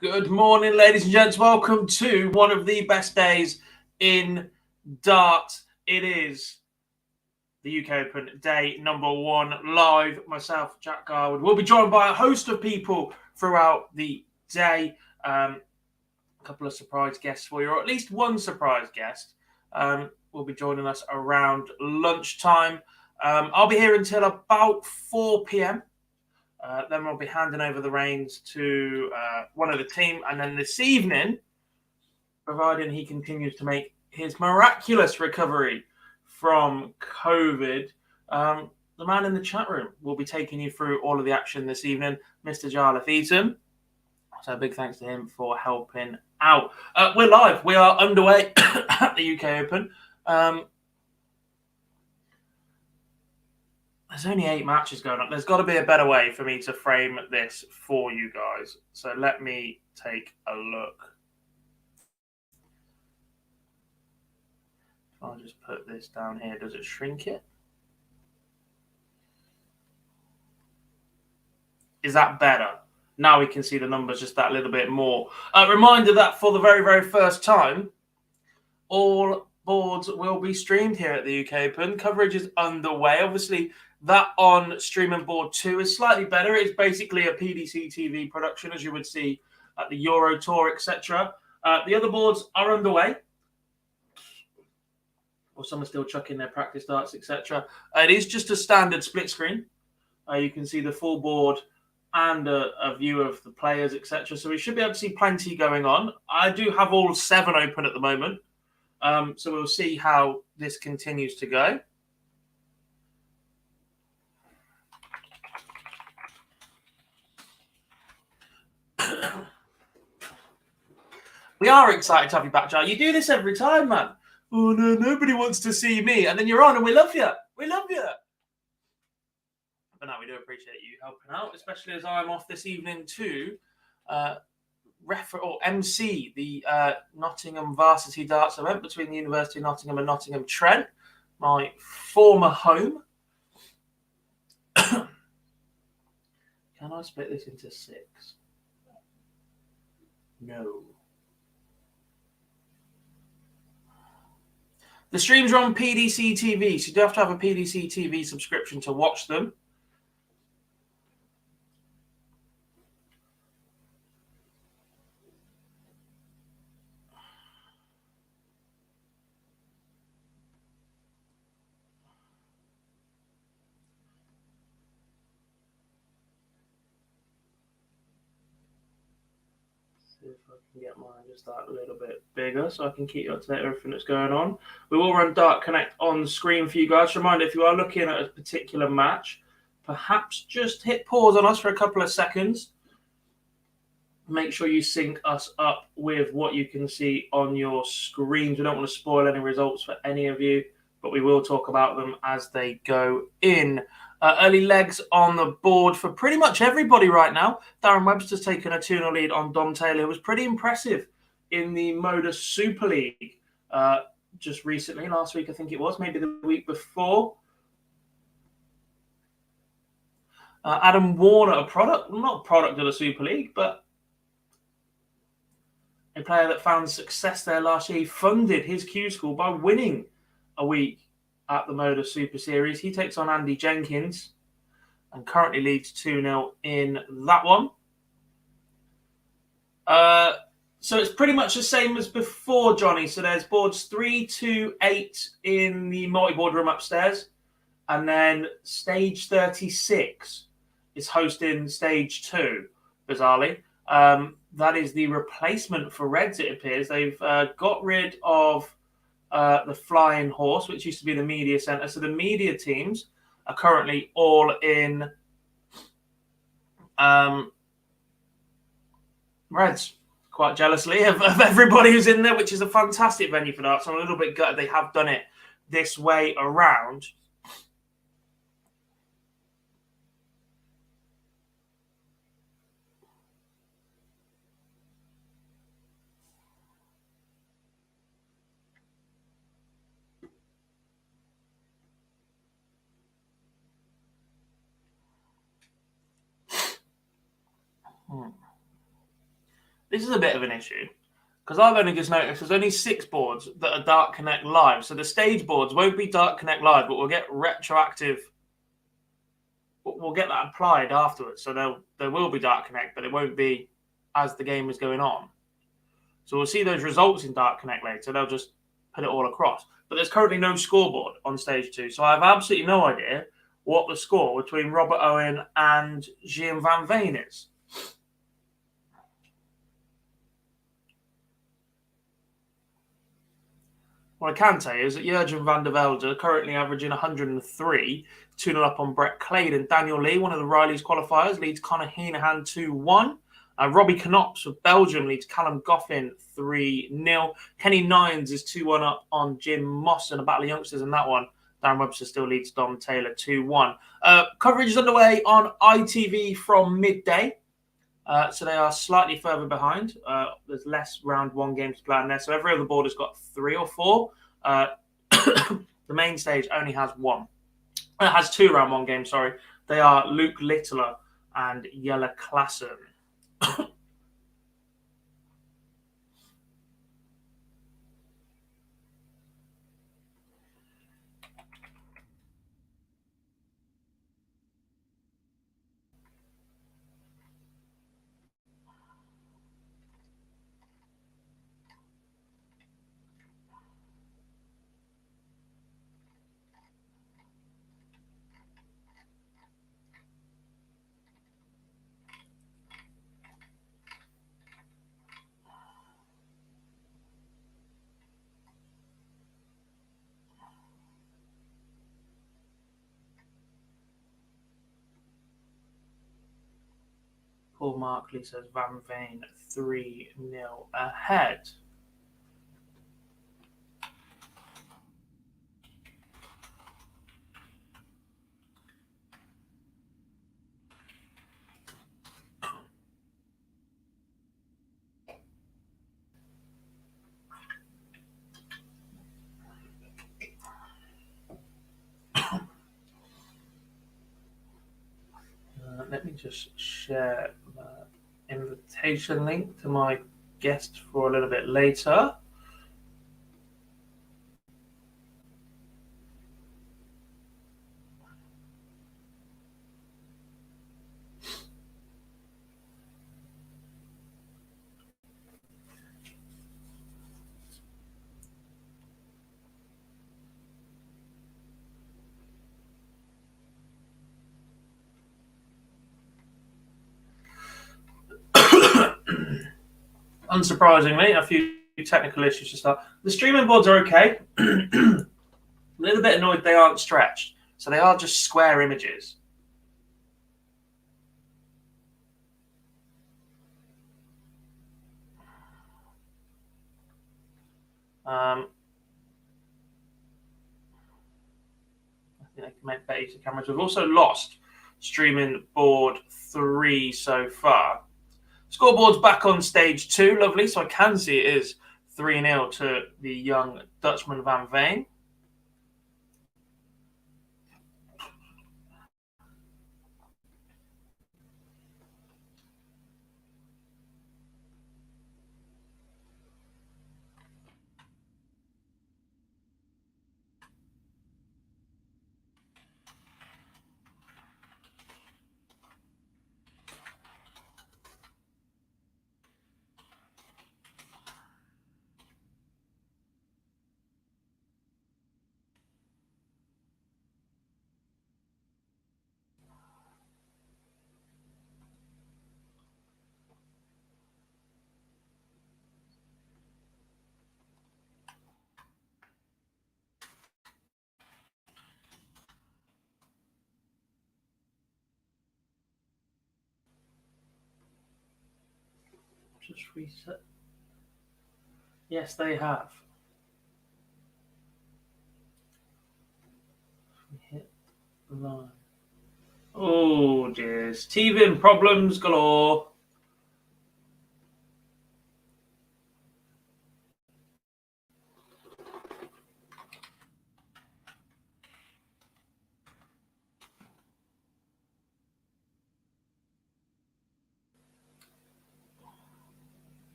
Good morning, ladies and gents. Welcome to one of the best days in darts. It is the UK Open day number 1 live. Myself, Jack Garwood, will be joined by a host of people throughout the day. A couple of surprise guests for you, or at least one surprise guest will be joining us around lunchtime. I'll be here until about 4 p.m. Then we'll be handing over the reins to one of the team. And then this evening, providing he continues to make his miraculous recovery from COVID, the man in the chat room will be taking you through all of the action this evening, Mr. Jarlath Eaton. So big thanks to him for helping out. We're live. We are underway at the UK Open. There's only 8 matches going on. There's got to be a better way for me to frame this for you guys. So let me take a look. If I just put this down here, does it shrink it? Is that better? Now we can see the numbers just that little bit more. A reminder that for the very, very first time, all boards will be streamed here at the UK Open. Coverage is underway. Obviously, that on streaming board 2 is slightly better. It's basically a PDC TV production, as you would see at the Euro Tour, etc. The other boards are underway. Or some are still chucking their practice darts, etc. It is just a standard split screen. You can see the full board and a view of the players, etc. So we should be able to see plenty going on. I do have all 7 open at the moment. So we'll see how this continues to go. We are excited to have you back, Jar. You do this every time, man. Oh, no, nobody wants to see me. And then you're on and we love you. We love you. But no, we do appreciate you helping out, especially as I'm off this evening to MC the Nottingham Varsity Darts event between the University of Nottingham and Nottingham Trent, my former home. Can I split this into 6? No. The streams are on PDC TV, so you do have to have a PDC TV subscription to watch them. See if I can get mine just that a little bit bigger so I can keep you up to date with everything that's going on. We will run Dart Connect on the screen for you guys. Reminder, if you are looking at a particular match, perhaps just hit pause on us for a couple of seconds. Make sure you sync us up with what you can see on your screens. We don't want to spoil any results for any of you, but we will talk about them as they go in. Early legs on the board for pretty much everybody right now. Darren Webster's taken a 2-0 lead on Dom Taylor, who was pretty impressive in the MODUS Super League just recently. Last week, I think it was, maybe the week before. Adam Warner, not a product of the Super League, but a player that found success there last year. He funded his Q School by winning a week at the MODUS Super Series. He takes on Andy Jenkins and currently leads 2-0 in that one. So it's pretty much the same as before, Johnny. So there's boards 3 to 8 in the multi-board room upstairs. And then stage 36 is hosting stage 2, bizarrely. That is the replacement for Reds, it appears. They've got rid of the Flying Horse, which used to be the media centre. So the media teams are currently all in Reds, quite jealously of everybody who's in there, which is a fantastic venue for darts. I'm a little bit gutted they have done it this way around. This is a bit of an issue because I've only just noticed there's only 6 boards that are Dart Connect Live. So the stage boards won't be Dart Connect Live, but we'll get retroactive. We'll get that applied afterwards. So there will be Dart Connect, but it won't be as the game is going on. So we'll see those results in Dart Connect later. They'll just put it all across. But there's currently no scoreboard on stage 2. So I have absolutely no idea what the score between Robert Owen and Gian Van Veen is. What I can tell you is that Jurgen van der Velde currently averaging 103, 2-0 up on Brett Claydon. Daniel Lee, one of the Riley's qualifiers, leads Conor Heenahan 2-1. Robbie Knops of Belgium leads Callum Goffin 3-0. Kenny Nines is 2-1 up on Jim Moss and a battle of youngsters in that one. Darren Webster still leads Dom Taylor 2-1. Coverage is underway on ITV from midday. So they are slightly further behind. There's less round 1 games planned there. So every other board has got 3 or 4. The main stage only has 1. It has 2 round 1 games, sorry. They are Luke Littler and Jelle Klassen. Paul Markley says Van Veen 3-0 ahead. Let me just share the invitation link to my guest for a little bit later. Unsurprisingly, a few technical issues to start. The streaming boards are okay. A little bit annoyed they aren't stretched. So they are just square images. I think they can make better use of cameras. We've also lost streaming board 3 so far. Scoreboard's back on stage 2, lovely. So I can see it is 3-0 to the young Dutchman Van Veen. Just reset. Yes, they have. Hit line. Oh, dear. TV problems galore.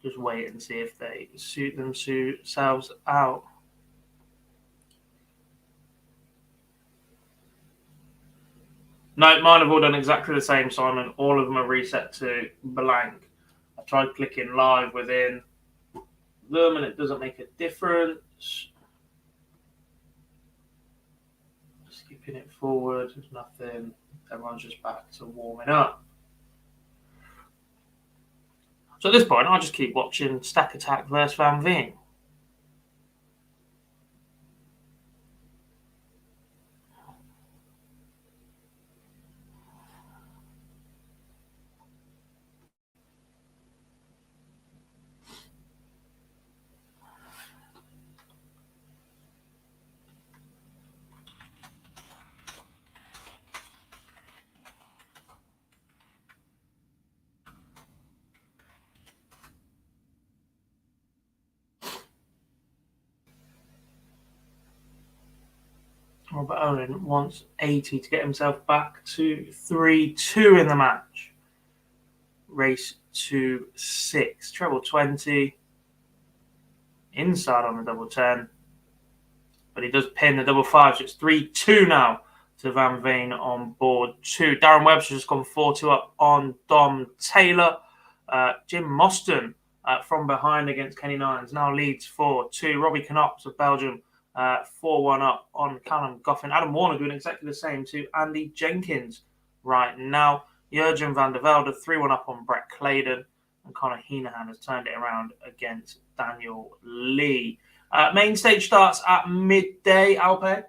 Just wait and see if they suit themselves out. No, mine have all done exactly the same, Simon. All of them are reset to blank. I tried clicking live within them and it doesn't make a difference. Skipping it forward, there's nothing. Everyone's just back to warming up. So at this point, I'll just keep watching Stack Attack versus Van Veen. Robert Owen wants 80 to get himself back to 3-2 in the match. Race to 6. Treble 20. Inside on the double 10. But he does pin the double 5, so it's 3-2 now to Van Veen on board 2. Darren Webster just gone 4-2 up on Dom Taylor. Jim Mostyn from behind against Kenny Nines now leads 4-2. Robbie Knops of Belgium 4-1 up on Callum Goffin. Adam Warner doing exactly the same to Andy Jenkins right now. Jurgen van der Velde 3-1 up on Brett Claydon. And Conor Heenahan has turned it around against Daniel Lee. Main stage starts at midday, Alpe.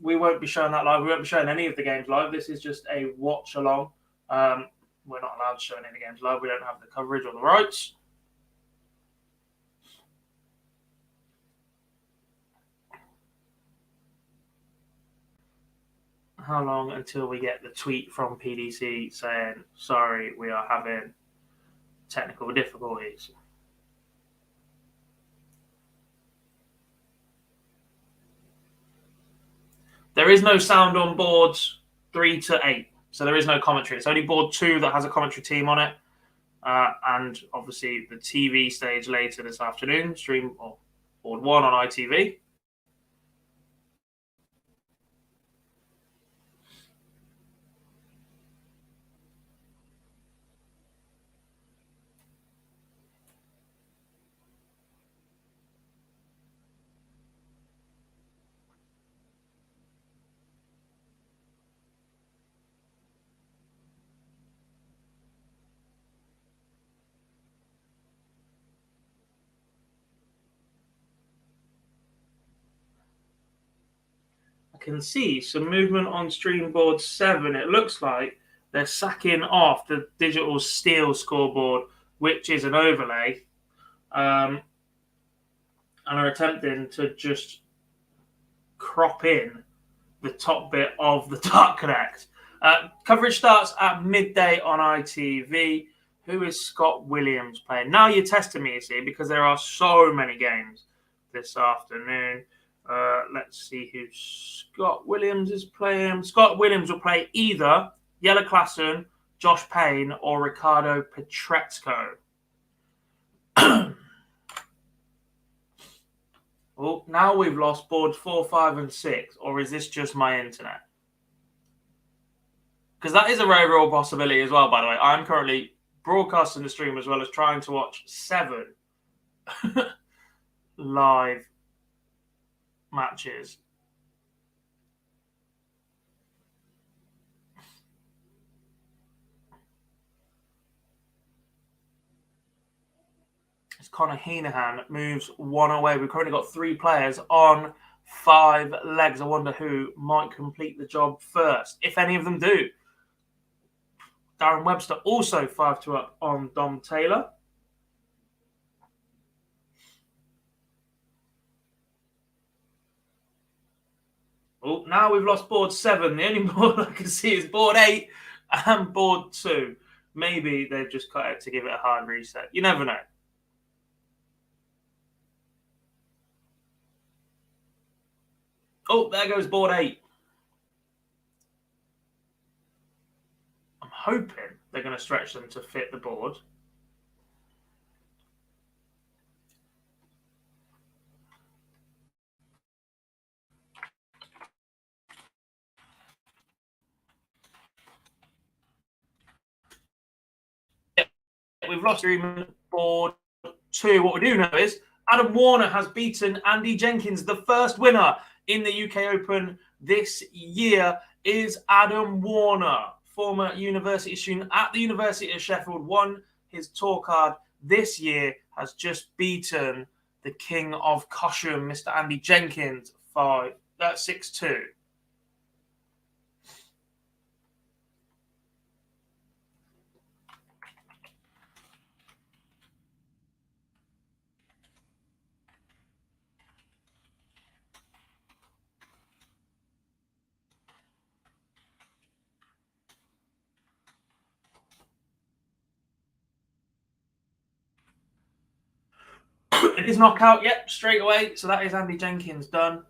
We won't be showing that live. We won't be showing any of the games live. This is just a watch along. We're not allowed to show any of the games live. We don't have the coverage or the rights. How long until we get the tweet from PDC saying, sorry, we are having technical difficulties? There is no sound on boards 3 to 8, so there is no commentary. It's only board 2 that has a commentary team on it, and obviously the TV stage later this afternoon, stream or board 1 on ITV. Can see some movement on stream board 7. It looks like they're sacking off the digital steel scoreboard, which is an overlay, and are attempting to just crop in the top bit of the Dart Connect. Coverage starts at midday on ITV. Who is Scott Williams playing? Now you're testing me, you see, because there are so many games this afternoon. Let's see who Scott Williams is playing. Scott Williams will play either Jelle Klassen, Josh Payne, or Ricardo Petretsko. Well, now we've lost boards 4, 5, and 6, or is this just my internet? Because that is a very real possibility as well, by the way. I'm currently broadcasting the stream as well as trying to watch 7 live matches. As Conor Heenahan moves 1 away. We've currently got 3 players on 5 legs. I wonder who might complete the job first, if any of them do. Darren Webster also 5-2 up on Dom Taylor. Oh, now we've lost board 7. The only board I can see is board 8 and board 2. Maybe they've just cut it to give it a hard reset. You never know. Oh, there goes board 8. I'm hoping they're going to stretch them to fit the board. we've lost agreement board 2. What we do know is Adam Warner has beaten Andy Jenkins. The first winner in the UK Open this year is Adam Warner, former university student at the University of Sheffield, won his tour card this year, has just beaten the king of Cosham, Mr. Andy Jenkins, 6-2. It is knockout, yep, straight away. So that is Andy Jenkins done.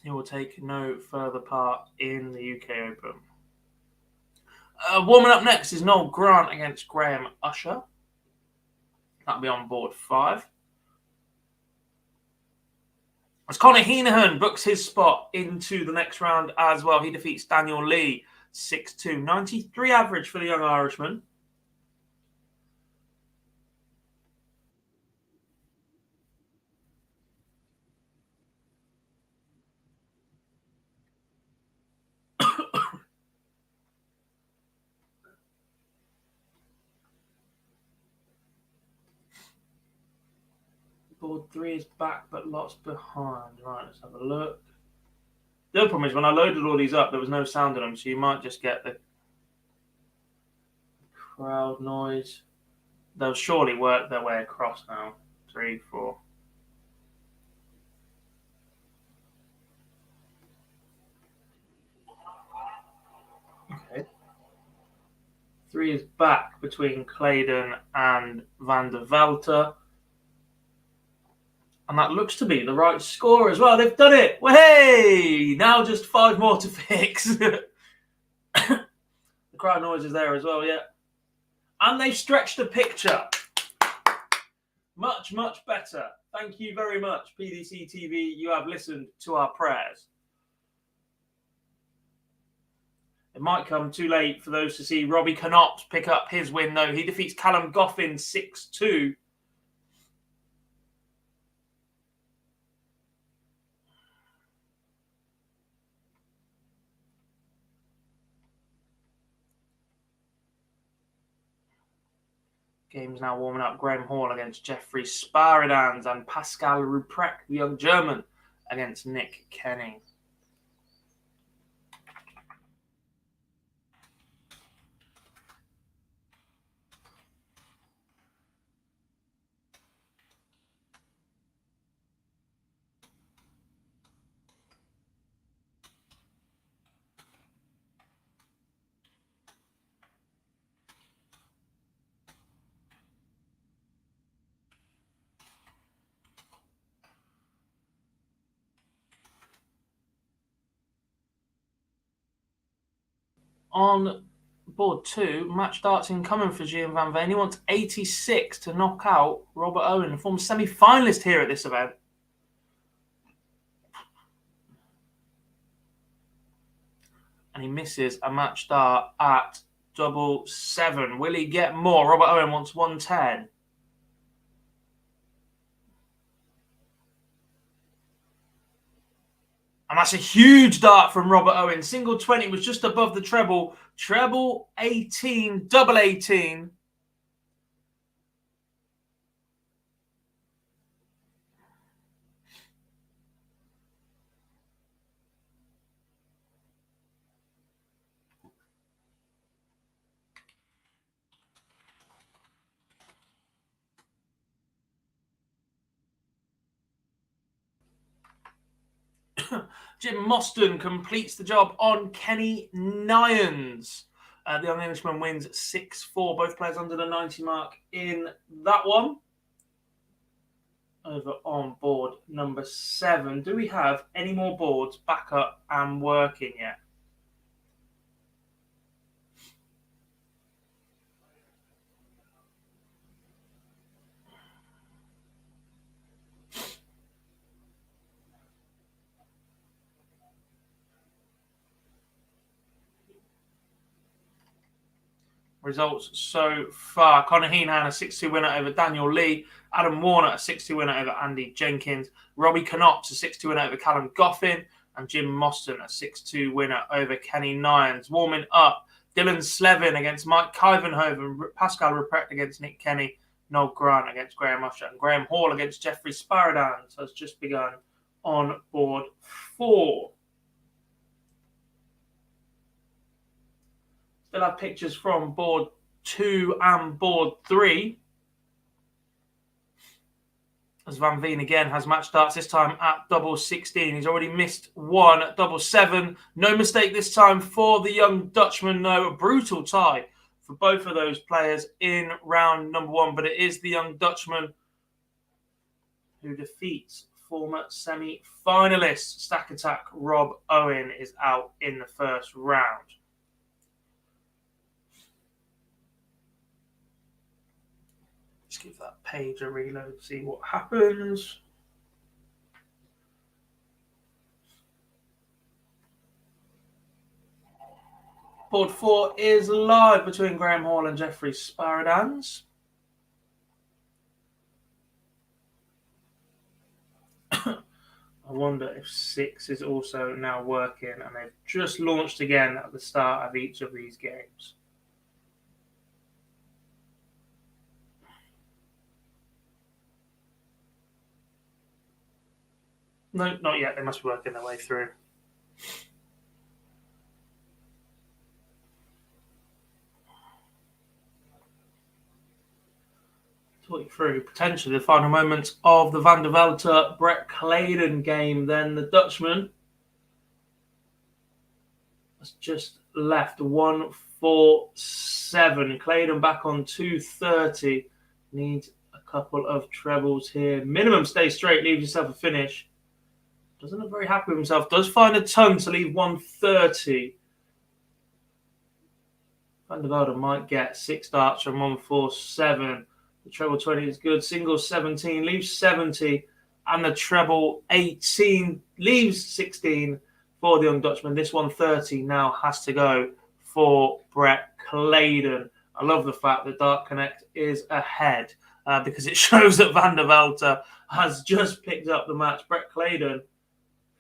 He will take no further part in the UK Open. Warming up next is Noel Grant against Graham Usher. That'll be on board 5. As Conor Heenahan books his spot into the next round as well. He defeats Daniel Lee 6-2. 93 average for the young Irishman. Board 3 is back, but lots behind. Right, let's have a look. The other problem is when I loaded all these up, there was no sound in them, so you might just get the crowd noise. They'll surely work their way across now. 3, 4. Okay. 3 is back between Claydon and Van der Velter. And that looks to be the right score as well. They've done it. Hey! Now just 5 more to fix. The crowd noise is there as well, yeah. And they've stretched the picture. Much, much better. Thank you very much, PDC TV. You have listened to our prayers. It might come too late for those to see Robbie Connaught pick up his win, though. He defeats Callum Goffin 6-2. Game's now warming up. Graham Hall against Jeffrey Sparidans and Pascal Ruprecht, the young German, against Nick Kenny. On board 2, match darts incoming for Gian Van Veen. He wants 86 to knock out Robert Owen, former semi-finalist here at this event. And he misses a match dart at 7-7. Will he get more? Robert Owen wants 110. And that's a huge dart from Robert Owen. Single 20 was just above the treble. Treble 18, double 18. Jim Mostyn completes the job on Kenny Nyans. The young Englishman wins 6-4. Both players under the 90 mark in that one. Over on board number 7. Do we have any more boards back up and working yet? results so far. Conor Heenan, a 6-2 winner over Daniel Lee. Adam Warner, a 6-2 winner over Andy Jenkins. Robbie Knox, a 6-2 winner over Callum Goffin. And Jim Mostyn, a 6-2 winner over Kenny Nyans. Warming up, Dylan Slevin against Mike Kivenhoven. Pascal Ruprecht against Nick Kenny. Noel Grant against Graham Usher. And Graham Hall against Jeffrey Sparadans has just begun on board 4. Still have pictures from board 2 and board 3. As Van Veen again has match starts, this time at double 16. He's already missed one at double 7. No mistake this time for the young Dutchman. No, a brutal tie for both of those players in round number 1. But it is the young Dutchman who defeats former semi-finalist Stack Attack Rob Owen is out in the first round. Just give that page a reload, see what happens. Board 4 is live between Graham Hall and Jeffrey Sparadans. I wonder if 6 is also now working, and they've just launched again at the start of each of these games. No, not yet. They must be working their way through. Talk you through potentially the final moments of the Van der Velde Brett Claydon game. Then the Dutchman has just left 1-4-7. Claydon back on 230. Needs a couple of trebles here. Minimum stay straight, leave yourself a finish. Doesn't look very happy with himself. Does find a ton to leave 130. Van der Velde might get 6 darts from 1-4-7. The treble 20 is good. Single 17 leaves 70. And the treble 18 leaves 16 for the young Dutchman. This 130 now has to go for Brett Claydon. I love the fact that Dart Connect is ahead because it shows that Van der Velde has just picked up the match. Brett Claydon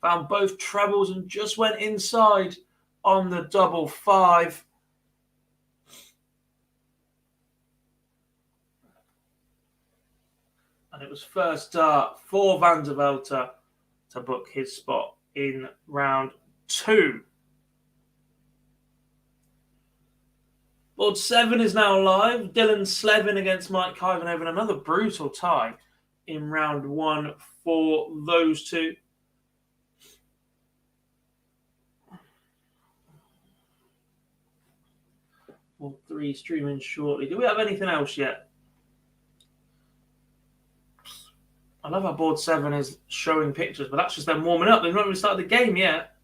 found both trebles and just went inside on the double 5. And it was first dart for Van der Velde to book his spot in round 2. Board 7 is now live. Dylan Slevin against Mike Kivenhoven. Another brutal tie in round 1 for those two. Board 3 streaming shortly. Do we have anything else yet? I love how board 7 is showing pictures, but that's just them warming up. They've not even started the game yet.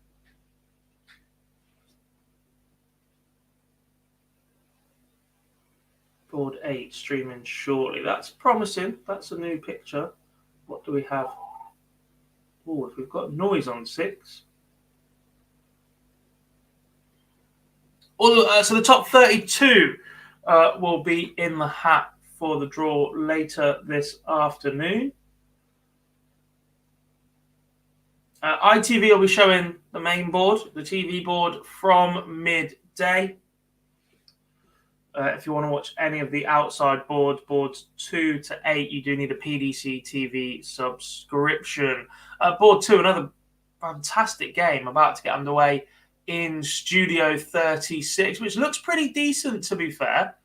Board 8 streaming shortly. That's promising. That's a new picture. What do we have? Oh, if we've got noise on 6. So the top 32 will be in the hat for the draw later this afternoon. ITV will be showing the main board, the TV board, from midday. If you want to watch any of the outside boards, boards 2 to 8, you do need a PDC TV subscription. Board 2, another fantastic game about to get underway in Studio 36, which looks pretty decent, to be fair,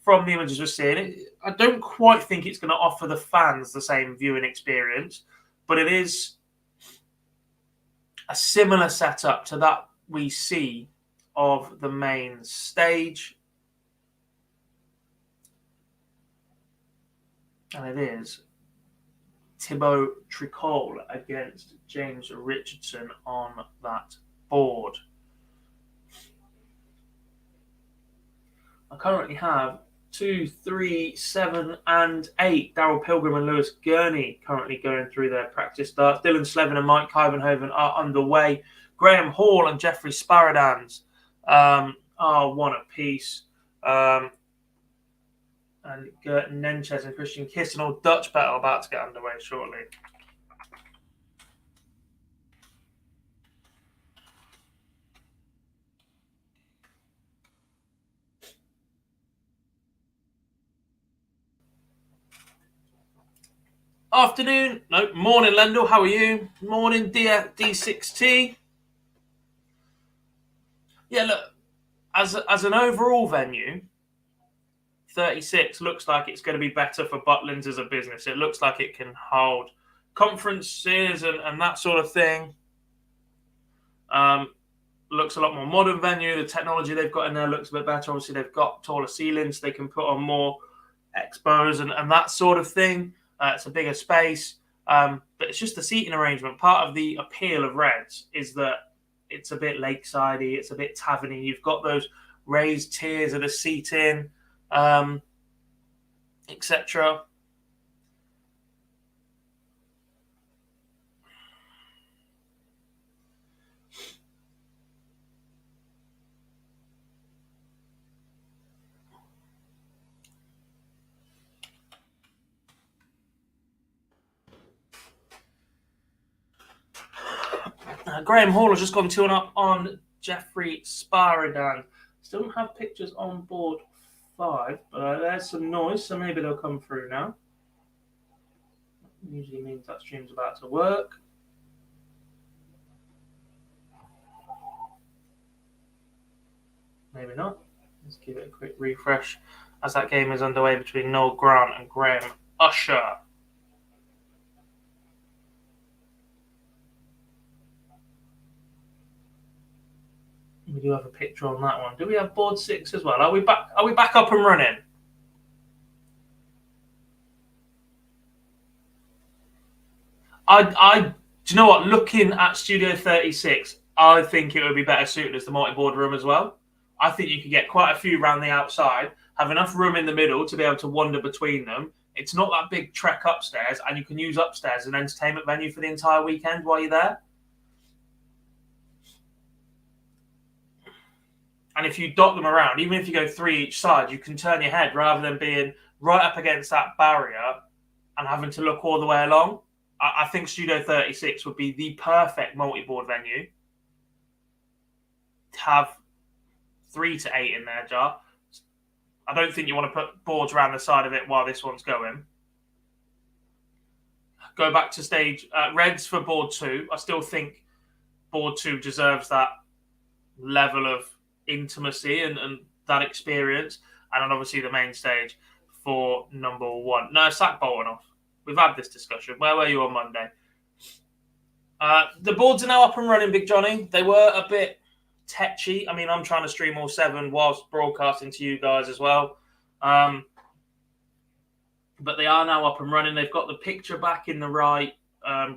from the images we're seeing. I don't quite think it's going to offer the fans the same viewing experience, but it is a similar setup to that we see of the main stage. And it is Thibaut Tricol against James Richardson on that board. I currently have 2, 3, 7, and 8. Daryl Pilgrim and Lewis Gurney currently going through their practice starts. Dylan Slevin and Mike Kivenhoven are underway. Graham Hall and Jeffrey Sparadans are one apiece. and Gert Nenchez and Christian Kiss, all Dutch battle about to get underway shortly. Morning, Lendl. How are you? Morning, D6T. Yeah, look, as an overall venue, 36 looks like it's going to be better for Butlins as a business. It looks like it can hold conferences and that sort of thing. Looks a lot more modern venue. The technology they've got in there looks a bit better. Obviously, they've got taller ceilings. They can put on more expos and that sort of thing. It's a bigger space. But it's just the seating arrangement. Part of the appeal of Reds is that it's a bit lakeside-y, it's a bit taverny. You've got those raised tiers of the seating, etc. Graham Hall has just gone 2-up on Jeffrey Sparadan. Still don't have pictures on board 5, but there's some noise, so maybe they'll come through now. That usually means that stream's about to work. Maybe not. Let's give it a quick refresh as that game is underway between Noel Grant and Graham Usher. We do have a picture on that one. Do we have board 6 as well? Are we back up and running? Do you know what? Looking at Studio 36, I think it would be better suited as the multi-board room as well. I think you could get quite a few around the outside, have enough room in the middle to be able to wander between them. It's not that big trek upstairs, and you can use upstairs as an entertainment venue for the entire weekend while you're there. And if you dot them around, even if you go 3 each side, you can turn your head rather than being right up against that barrier and having to look all the way along. I think Studio 36 would be the perfect multi-board venue to have 3 to 8 in there, Jar. I don't think you want to put boards around the side of it while this one's going. Go back to stage Reds for board 2. I still think board 2 deserves that level of intimacy and that experience. And then obviously the main stage for number 1. No, sack Bolton off. We've had this discussion. Where were you on Monday? The boards are now up and running, Big Johnny. They were a bit tetchy. I mean, I'm trying to stream all 7 whilst broadcasting to you guys as well. But they are now up and running. They've got the picture back in the right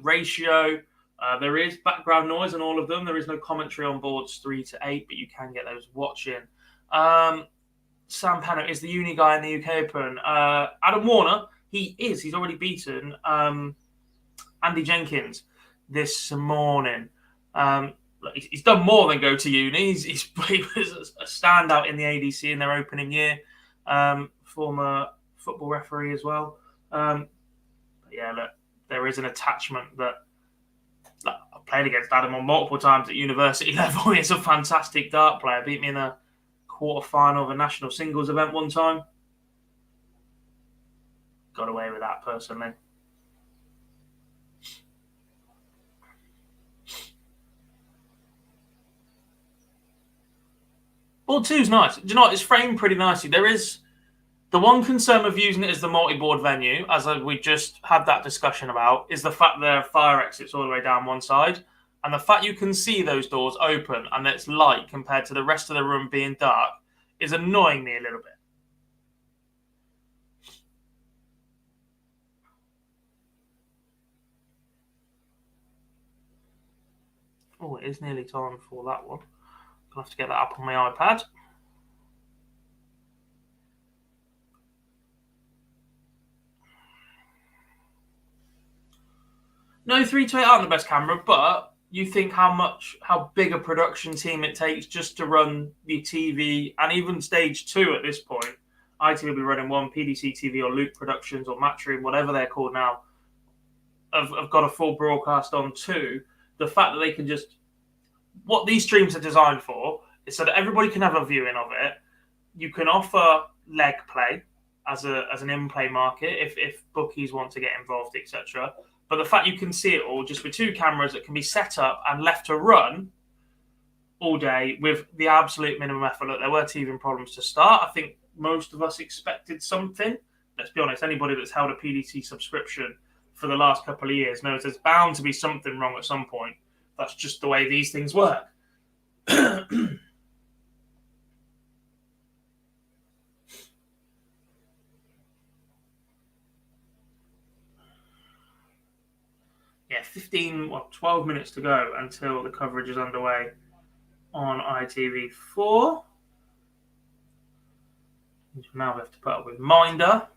ratio. There is background noise on all of them. There is no commentary on boards 3 to 8, but you can get those watching. Sam Penner is the uni guy in the UK Open. Adam Warner, he's already beaten Andy Jenkins this morning. He's done more than go to uni. He was a standout in the ADC in their opening year. Former football referee as well. But yeah, look, there is an attachment that I played against Adam on multiple times at university level. He's a fantastic dart player. Beat me in a quarter-final of a national singles event one time. Got away with that personally. Board 2's nice. Do you know what? It's framed pretty nicely. There is the one concern of using it as the multi-board venue, as we just had that discussion about, is the fact there are fire exits all the way down one side. And the fact you can see those doors open and it's light compared to the rest of the room being dark is annoying me a little bit. Oh, it is nearly time for that one. I'll have to get that up on my iPad. No, 3 to 8 aren't the best camera, but you think how big a production team it takes just to run the TV and even stage 2 at this point. ITV will be running one, PDC TV or Luke Productions or Matchroom, whatever they're called now, have got a full broadcast on too. The fact that they can just... What these streams are designed for is so that everybody can have a viewing of it. You can offer leg play as an in-play market if bookies want to get involved, etc. But the fact you can see it all just with two cameras that can be set up and left to run all day with the absolute minimum effort. Look, there were teething problems to start. I think most of us expected something. Let's be honest, anybody that's held a PDC subscription for the last couple of years knows there's bound to be something wrong at some point. That's just the way these things work. Yeah, 12 minutes to go until the coverage is underway on ITV4. Now we have to put up with Minder.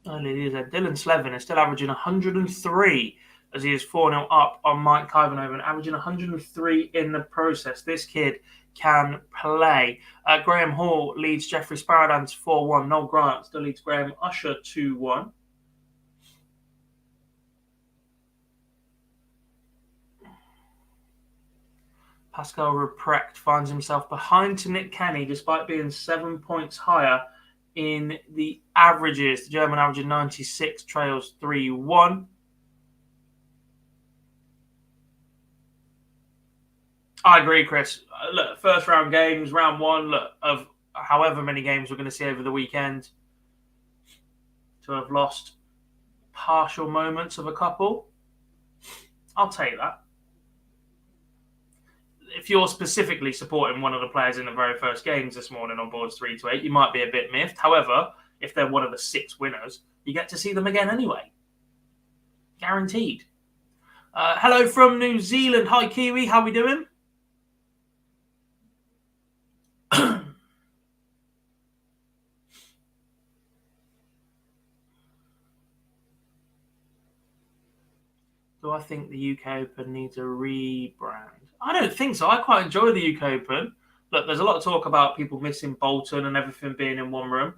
Dylan Slevin is still averaging 103 as he is 4-0 up on Mike Kyvenhoven, averaging 103 in the process. This kid can play. Graham Hall leads Jeffrey Sparadans 4-1. Noel Grant still leads Graham Usher 2-1. Pascal Ruprecht finds himself behind to Nick Kenny despite being 7 points higher in the averages. The German averaging 96, trails 3-1. I agree, Chris. Look, first round games, round one, of however many games we're going to see over the weekend, to have lost partial moments of a couple, I'll take that. If you're specifically supporting one of the players in the very first games this morning on boards 3-8, you might be a bit miffed. However, if they're one of the 6 winners, you get to see them again anyway. Guaranteed. Hello from New Zealand. Hi, Kiwi. How we doing? Do I think the UK Open needs a rebrand? I don't think so. I quite enjoy the UK Open. Look, there's a lot of talk about people missing Bolton and everything being in one room.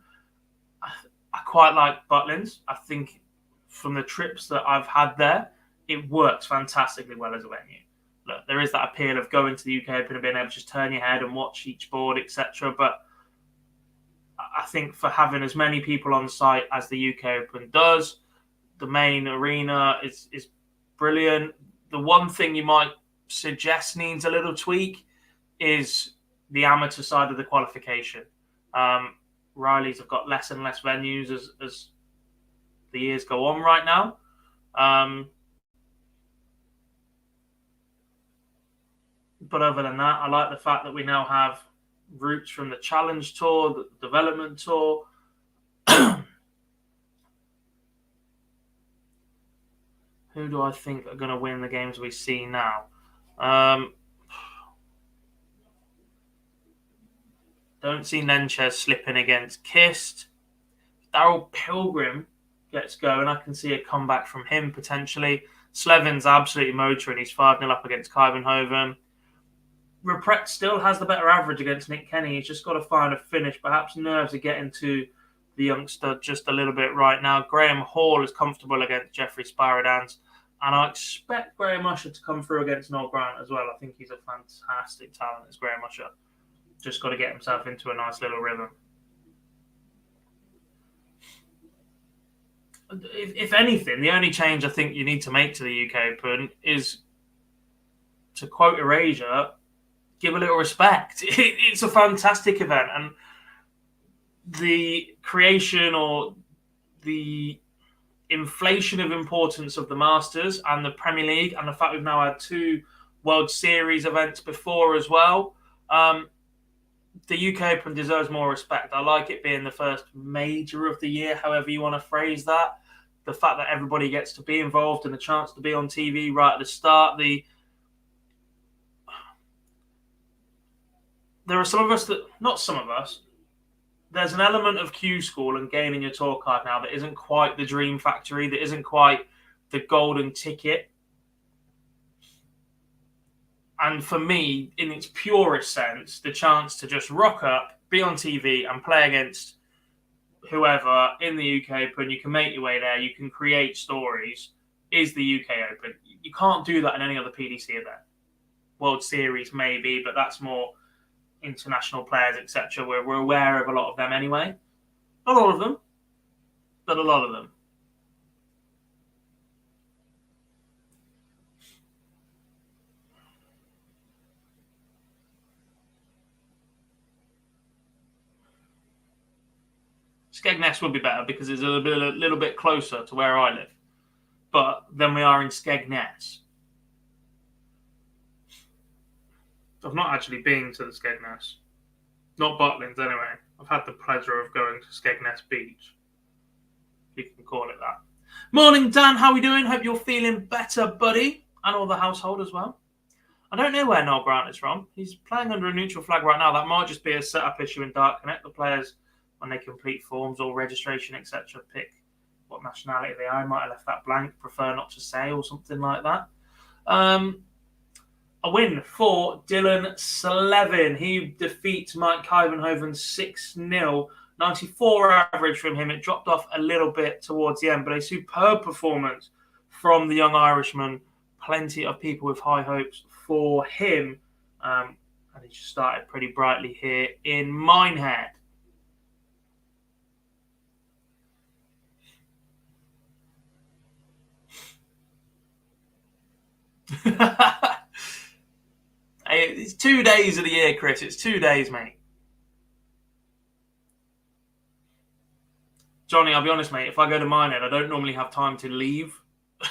I quite like Butlins. I think from the trips that I've had there, it works fantastically well as a venue. Look, there is that appeal of going to the UK Open and being able to just turn your head and watch each board, etc. But I think for having as many people on site as the UK Open does, the main arena is brilliant. The one thing you might suggest needs a little tweak is the amateur side of the qualification. Riley's have got less and less venues as the years go on right now. But other than that, I like the fact that we now have routes from the Challenge Tour, the Development Tour. Who do I think are going to win the games we see now? Don't see Nenchez slipping against Kist. Daryl Pilgrim gets going. I can see a comeback from him potentially. Slevin's absolutely motoring. He's 5-0 up against Kyvenhoven. Ruprecht still has the better average against Nick Kenny. He's just got to find a finish. Perhaps nerves are getting to the youngster just a little bit right now. Graham Hall is comfortable against Jeffrey Sparadans. And I expect Graham Usher to come through against Noel Grant as well. I think he's a fantastic talent as Graham Usher. Just got to get himself into a nice little rhythm. if anything, the only change I think you need to make to the UK Open is, to quote Erasure, give a little respect. It's a fantastic event, and the creation or the inflation of importance of the Masters and the Premier League, and the fact we've now had 2 World Series events before as well, the UK Open deserves more respect. I like it being the first major of the year, however you want to phrase that. The fact that everybody gets to be involved and the chance to be on TV right at the start. There are some of us that, not some of us, there's an element of Q School and gaining your tour card now that isn't quite the dream factory, that isn't quite the golden ticket. And for me, in its purest sense, the chance to just rock up, be on TV and play against whoever in the UK Open, you can make your way there, you can create stories, is the UK Open. You can't do that in any other PDC event. World Series maybe, but that's more international players, etc. We're aware of a lot of them anyway. Not all of them, but a lot of them. Skegness would be better because it's a little bit closer to where I live. But then we are in Skegness. I've not actually been to the Skegness. Not Butlins, anyway. I've had the pleasure of going to Skegness Beach. You can call it that. Morning, Dan. How are we doing? Hope you're feeling better, buddy. And all the household as well. I don't know where Noel Grant is from. He's playing under a neutral flag right now. That might just be a setup issue in Dark Connect. The players, when they complete forms or registration, etc., pick what nationality they are. I might have left that blank. Prefer not to say, or something like that. A win for Dylan Slevin. He defeats Mike Kyvenhoven 6-0. 94 average from him. It dropped off a little bit towards the end, but a superb performance from the young Irishman. Plenty of people with high hopes for him. And he just started pretty brightly here in Minehead. It's 2 days of the year, Chris. It's 2 days, mate. Johnny, I'll be honest, mate. If I go to Minehead, I don't normally have time to leave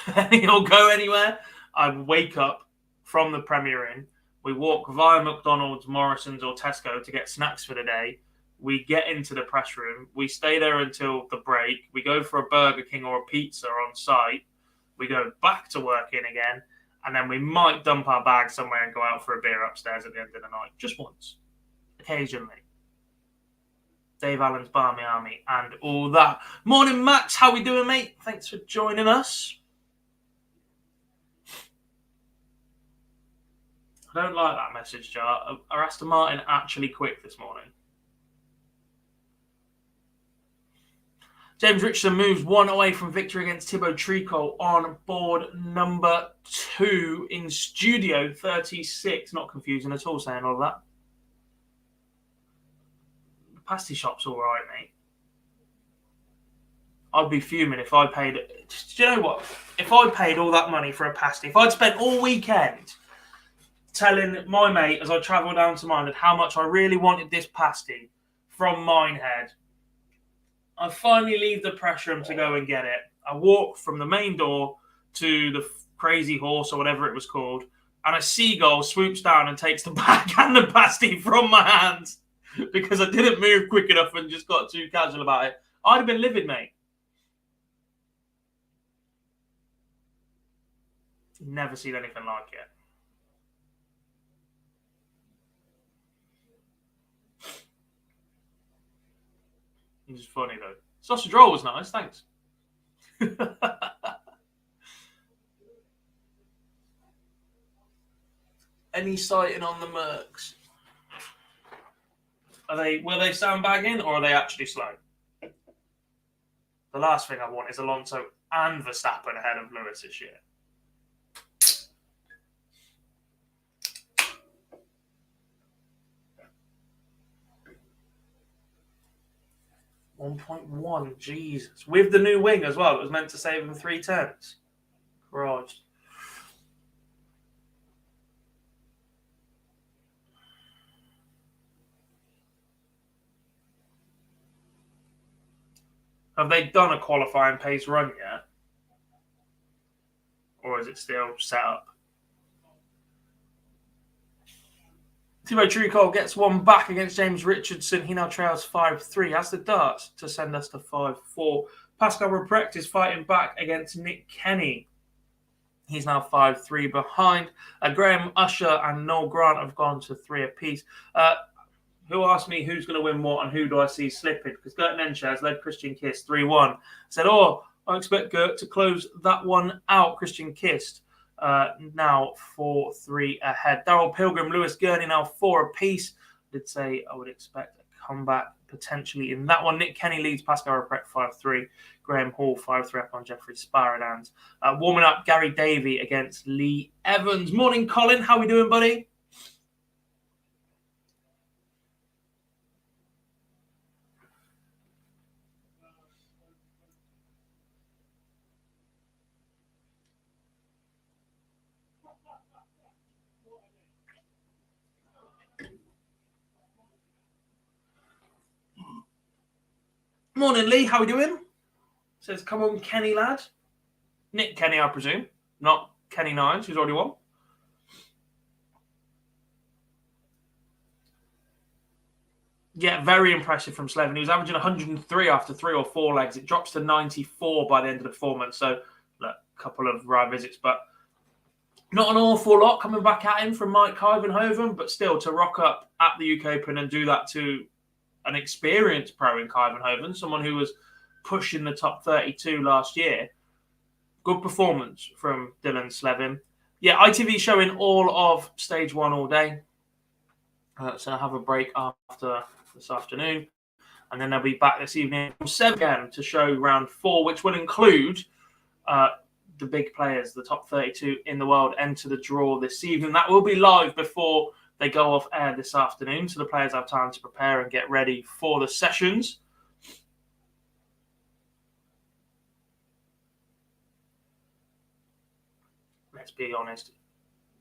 or go anywhere. I wake up from the Premier Inn. We walk via McDonald's, Morrison's, or Tesco to get snacks for the day. We get into the press room. We stay there until the break. We go for a Burger King or a pizza on site. We go back to working again. And then we might dump our bag somewhere and go out for a beer upstairs at the end of the night. Just once. Occasionally. Dave Allen's Barmy Army and all that. Morning, Max. How we doing, mate? Thanks for joining us. I don't like that message, Jar. Are Aston Martin actually quick this morning? James Richardson moves 1 away from victory against Thibaut Tricot on board number 2 in Studio 36. Not confusing at all saying all of that. The pasty shop's all right, mate. I'd be fuming if I paid... Do you know what? If I paid all that money for a pasty, if I'd spent all weekend telling my mate as I travel down to Minehead how much I really wanted this pasty from Minehead, I finally leave the press room to go and get it. I walk from the main door to the Crazy Horse or whatever it was called, and a seagull swoops down and takes the bag and the pasty from my hands because I didn't move quick enough and just got too casual about it. I'd have been livid, mate. Never seen anything like it. It was funny, though. Sausage roll was nice, thanks. Any sighting on the Mercs? Were they sandbagging or are they actually slow? The last thing I want is Alonso and Verstappen ahead of Lewis this year. 1.1, Jesus. With the new wing as well, it was meant to save him 3 turns. Christ. Have they done a qualifying pace run yet? Or is it still set up? Thibaut Trucol gets one back against James Richardson. He now trails 5-3. Has the darts to send us to 5-4. Pascal Ruprecht is fighting back against Nick Kenny. He's now 5-3 behind. Graham Usher and Noel Grant have gone to 3 apiece. Who asked me who's going to win what and who do I see slipping? Because Gert Nenscher has led Christian Kist 3-1. Said, I expect Gert to close that one out. Christian Kist now 4-3 ahead. Darrell Pilgrim, Lewis Gurney now 4 apiece. Did say I would expect a comeback potentially in that one. Nick Kenny leads Pascal Ruprecht 5-3. Graham Hall 5-3 up on Jeffrey Spiradan. Warming up, Gary Davey against Lee Evans. Morning, Colin. How we doing, buddy? Morning, Lee. How we doing? Says, come on, Kenny, lad. Nick Kenny, I presume. Not Kenny Nines, who's already won. Yeah, very impressive from Slevin. He was averaging 103 after 3 or 4 legs. It drops to 94 by the end of the performance. So, look, a couple of ride visits, but not an awful lot coming back at him from Mike Kyvenhoven, but still to rock up at the UK Open and do that to an experienced pro in Kyvenhoven, someone who was pushing the top 32 last year. Good performance from Dylan Slevin. Yeah, ITV showing all of stage 1 all day. So I'll have a break after this afternoon. And then they'll be back this evening from 7 again to show round 4, which will include the big players, the top 32 in the world, enter the draw this evening. That will be live before they go off air this afternoon, so the players have time to prepare and get ready for the sessions. Let's be honest.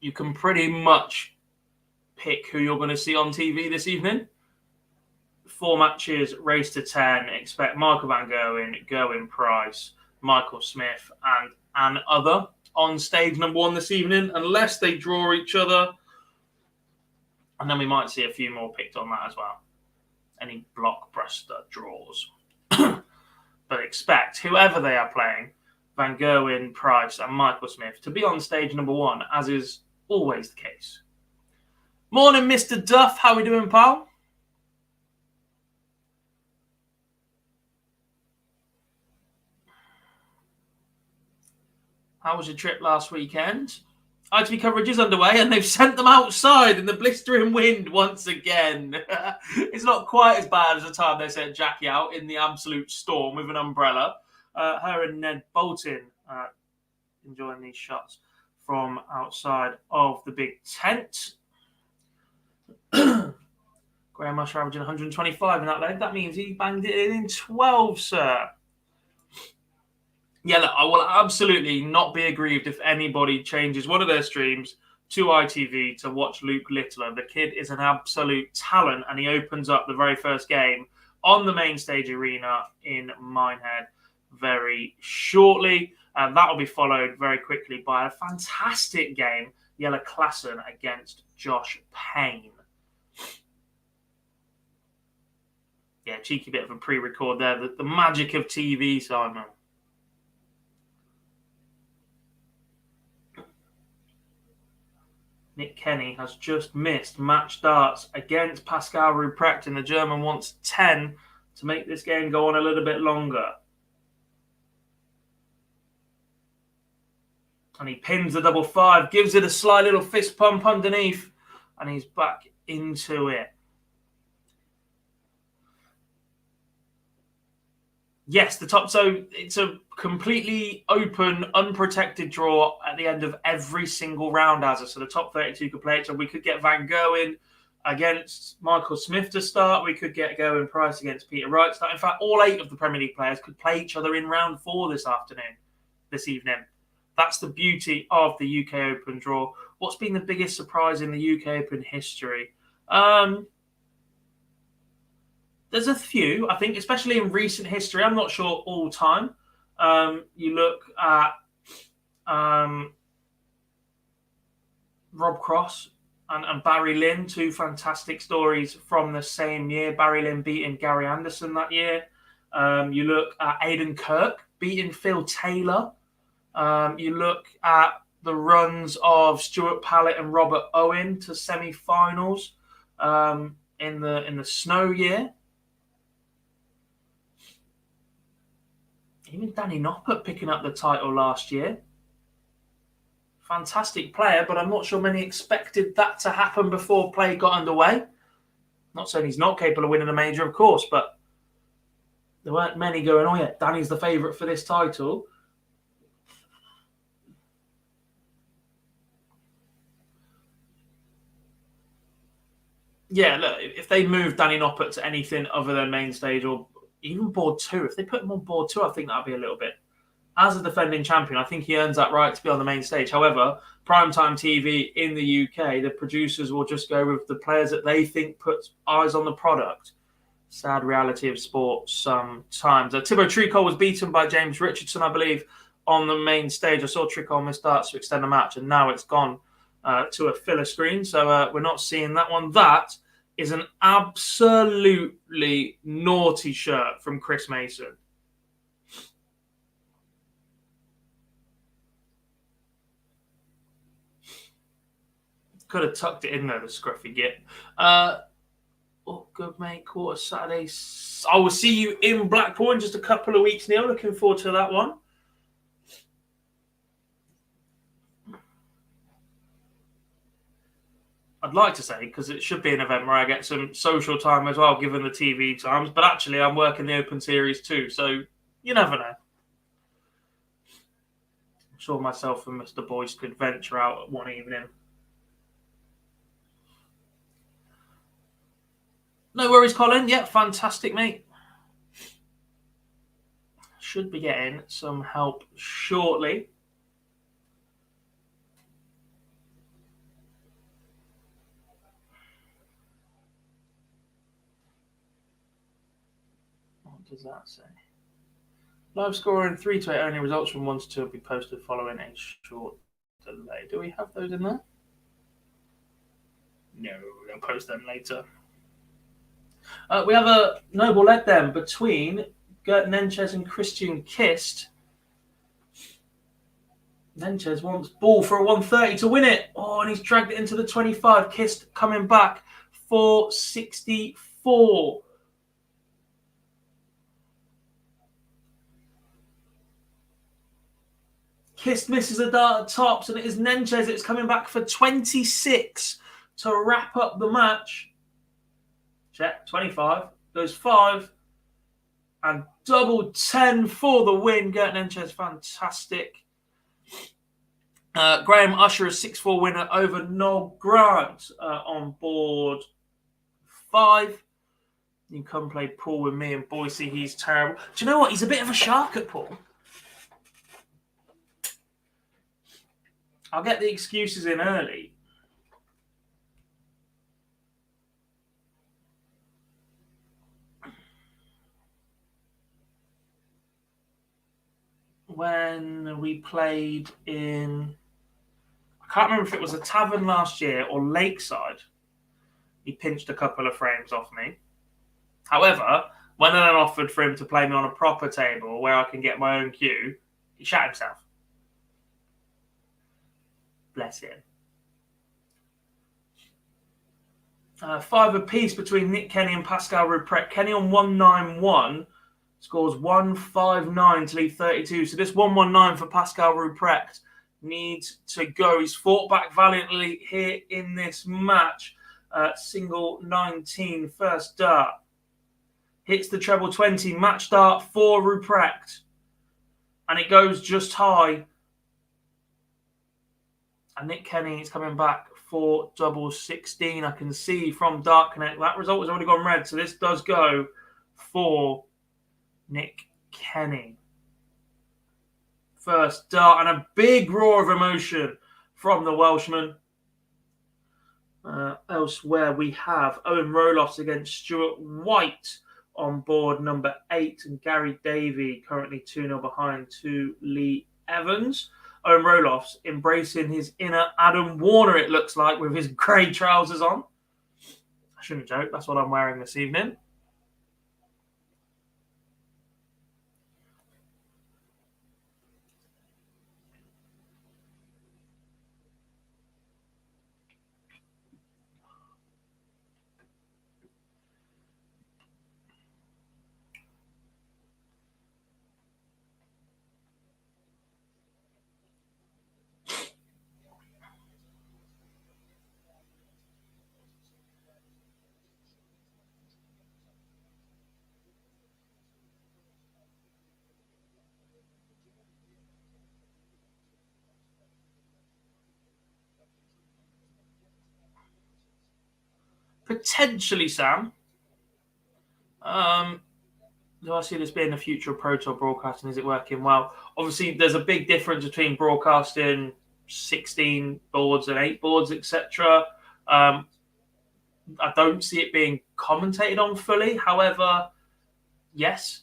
You can pretty much pick who you're going to see on TV this evening. 4 matches, race to 10. Expect Michael Van Gerwen Price, Michael Smith, and an other on stage number 1 this evening, unless they draw each other. And then we might see a few more picked on that as well. Any blockbuster draws. But expect, whoever they are playing, Van Gerwen, Price, and Michael Smith, to be on stage number 1, as is always the case. Morning, Mr. Duff. How we doing, pal? How was your trip last weekend? ITV coverage is underway and they've sent them outside in the blistering wind once again. It's not quite as bad as the time they sent Jackie out in the absolute storm with an umbrella. Her and Ned Bolton enjoying these shots from outside of the big tent. Graham Usher averaging 125 in that leg. That means he banged it in 12, sir. Yeah, look, I will absolutely not be aggrieved if anybody changes one of their streams to ITV to watch Luke Littler. The kid is an absolute talent, and he opens up the very first game on the main stage arena in Minehead very shortly. And that will be followed very quickly by a fantastic game, Jelle Klassen against Josh Payne. Yeah, cheeky bit of a pre-record there. The magic of TV, Simon. Nick Kenny has just missed match darts against Pascal Ruprecht, and the German wants 10 to make this game go on a little bit longer. And he pins the double 5, gives it a slight little fist pump underneath, and he's back into it. Yes, so it's a completely open, unprotected draw at the end of every single round, so the top 32 could play it. So we could get Van Gerwen against Michael Smith to start. We could get Gerwyn Price against Peter Wright to start. In fact, all 8 of the Premier League players could play each other in round 4 this evening. That's the beauty of the UK Open draw. What's been the biggest surprise in the UK Open history? There's a few, I think, especially in recent history. I'm not sure all time. You look at Rob Cross and Barry Lynn, 2 fantastic stories from the same year. Barry Lynn beating Gary Anderson that year. You look at Aidan Kirk beating Phil Taylor. You look at the runs of Stuart Pallett and Robert Owen to semi-finals in the snow year. Even Danny Noppert picking up the title last year. Fantastic player, but I'm not sure many expected that to happen before play got underway. Not saying he's not capable of winning a major, of course, but there weren't many going, oh yeah, Danny's the favourite for this title. Yeah, look, if they move Danny Noppert to anything other than main stage or even board 2, if they put him on board 2, I think that'd be a little bit. As a defending champion, I think he earns that right to be on the main stage. However, primetime TV in the UK, the producers will just go with the players that they think puts eyes on the product. Sad reality of sport sometimes. Thibaut Tricol was beaten by James Richardson, I believe, on the main stage. I saw Tricol miss darts to extend the match, and now it's gone to a filler screen. So we're not seeing that one. That is an absolutely naughty shirt from Chris Mason. Could have tucked it in there, the scruffy git. Oh, good, mate. Quarter Saturday. I will see you in Blackpool in just a couple of weeks, Neil. Looking forward to that one. I'd like to say, because it should be an event where I get some social time as well, given the TV times. But actually, I'm working the Open Series too, so you never know. I'm sure myself and Mr. Boyce could venture out one evening. No worries, Colin. Yeah, fantastic, mate. Should be getting some help shortly. What does that say? Live scoring 3 to 8 only. Results from 1 to 2 will be posted following a short delay. Do we have those in there? No, we'll post them later. We have a noble lead then between Gert Nenchez and Christian Kist. Nenchez wants ball for a 130 to win it. Oh, and he's dragged it into the 25. Kist coming back for 64. Kist misses a dart at tops, and it is Nenchez. It's coming back for 26 to wrap up the match. Check, 25, goes 5, and double 10 for the win. Gert Nenchez, fantastic. Graham Usher, a 6-4 winner over Noel Grant on board 5. You can come play pool with me and Boise. He's terrible. Do you know what? He's a bit of a shark at pool. I'll get the excuses in early. When we played in, I can't remember if it was a tavern last year or Lakeside, he pinched a couple of frames off me. However, when I then offered for him to play me on a proper table where I can get my own cue, he shat himself. Bless him. 5 apiece between Nick Kenny and Pascal Rupret. Kenny on 191. Scores 159 to lead 32. So this 119 for Pascal Rupprecht needs to go. He's fought back valiantly here in this match. Single 19, first dart. Hits the treble 20, match dart for Rupprecht. And it goes just high. And Nick Kenny is coming back for double 16. I can see from Dart Connect that result has already gone red. So this does go for Nick Kenny. First dart and a big roar of emotion from the Welshman. Elsewhere, we have Owen Roloffs against Stuart White on board number 8, and Gary Davey currently 2-0 behind to Lee Evans. Owen Roloffs embracing his inner Adam Warner, it looks like, with his grey trousers on. I shouldn't joke, that's what I'm wearing this evening. Potentially, Sam. Do I see this being the future of Pro Tour broadcasting? Is it working well? Obviously, there's a big difference between broadcasting 16 boards and 8 boards, etc. I don't see it being commentated on fully. However, yes,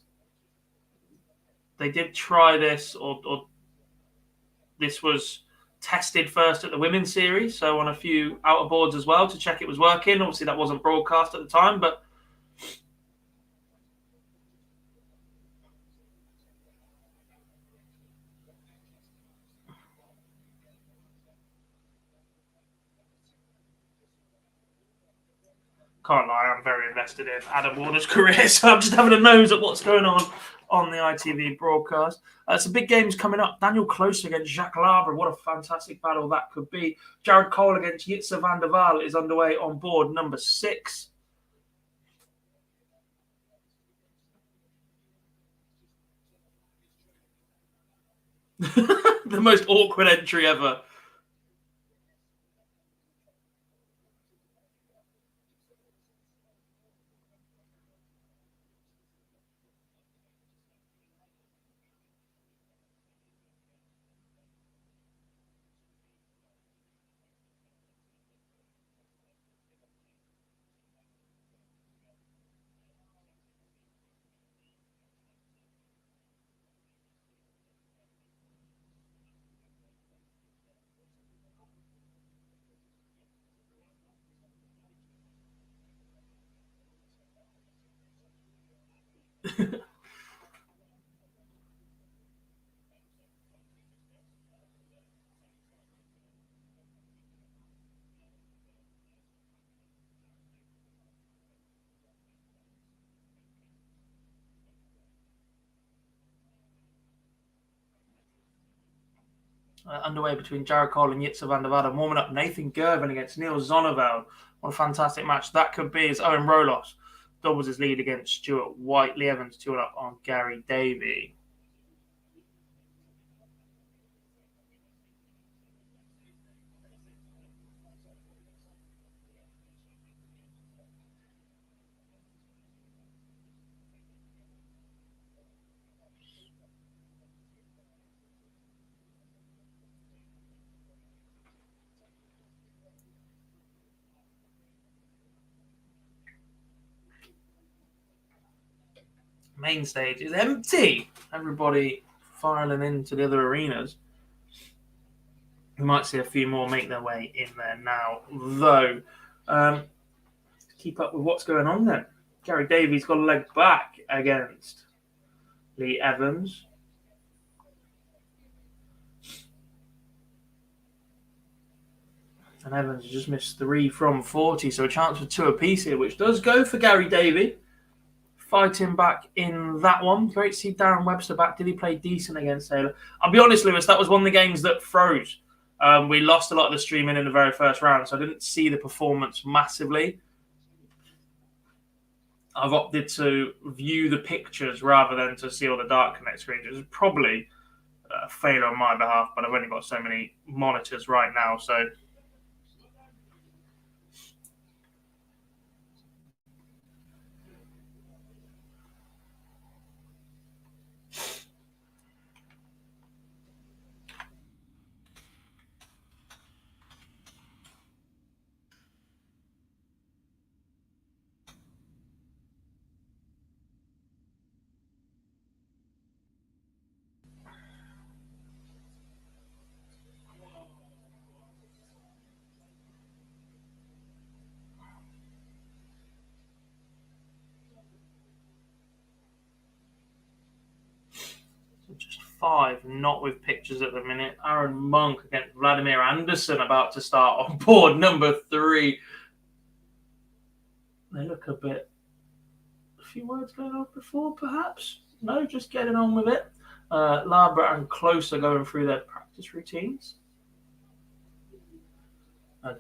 they did try this, or this was tested first at the women's series, so on a few outer boards as well to check it was working. Obviously, that wasn't broadcast at the time, but can't lie, I'm very invested in Adam Warner's career, so I'm just having a nose at what's going on the ITV broadcast. Some big games coming up. Daniel Close against Jacques Labre. What a fantastic battle that could be. Jared Cole against Jitse van der Waal is underway on board number 6. The most awkward entry ever. Underway between Jared Cole and Jitse van der Waal, and warming up Nathan Gervin against Neil Zonneveld. What a fantastic match that could be, as Owen Roloffs doubles his lead against Stuart White. Lee Evans 2-up on Gary Davey. Main stage is empty. Everybody filing into the other arenas. We might see a few more make their way in there now, though. To keep up with what's going on there, Gary Davies got a leg back against Lee Evans. And Evans just missed 3 from 40, so a chance for 2 apiece here, which does go for Gary Davey. Fighting back in that one. Great to see Darren Webster back. Did he play decent against Taylor? I'll be honest, Lewis, that was one of the games that froze. We lost a lot of the streaming in the very first round, so I didn't see the performance massively. I've opted to view the pictures rather than to see all the Dart Connect screens. It was probably a failure on my behalf, but I've only got so many monitors right now, so 5, not with pictures at the minute. Aaron Monk against Vladimir Anderson about to start on board number 3. They look a few words going on before, perhaps? No, just getting on with it. Labra and Closer going through their practice routines.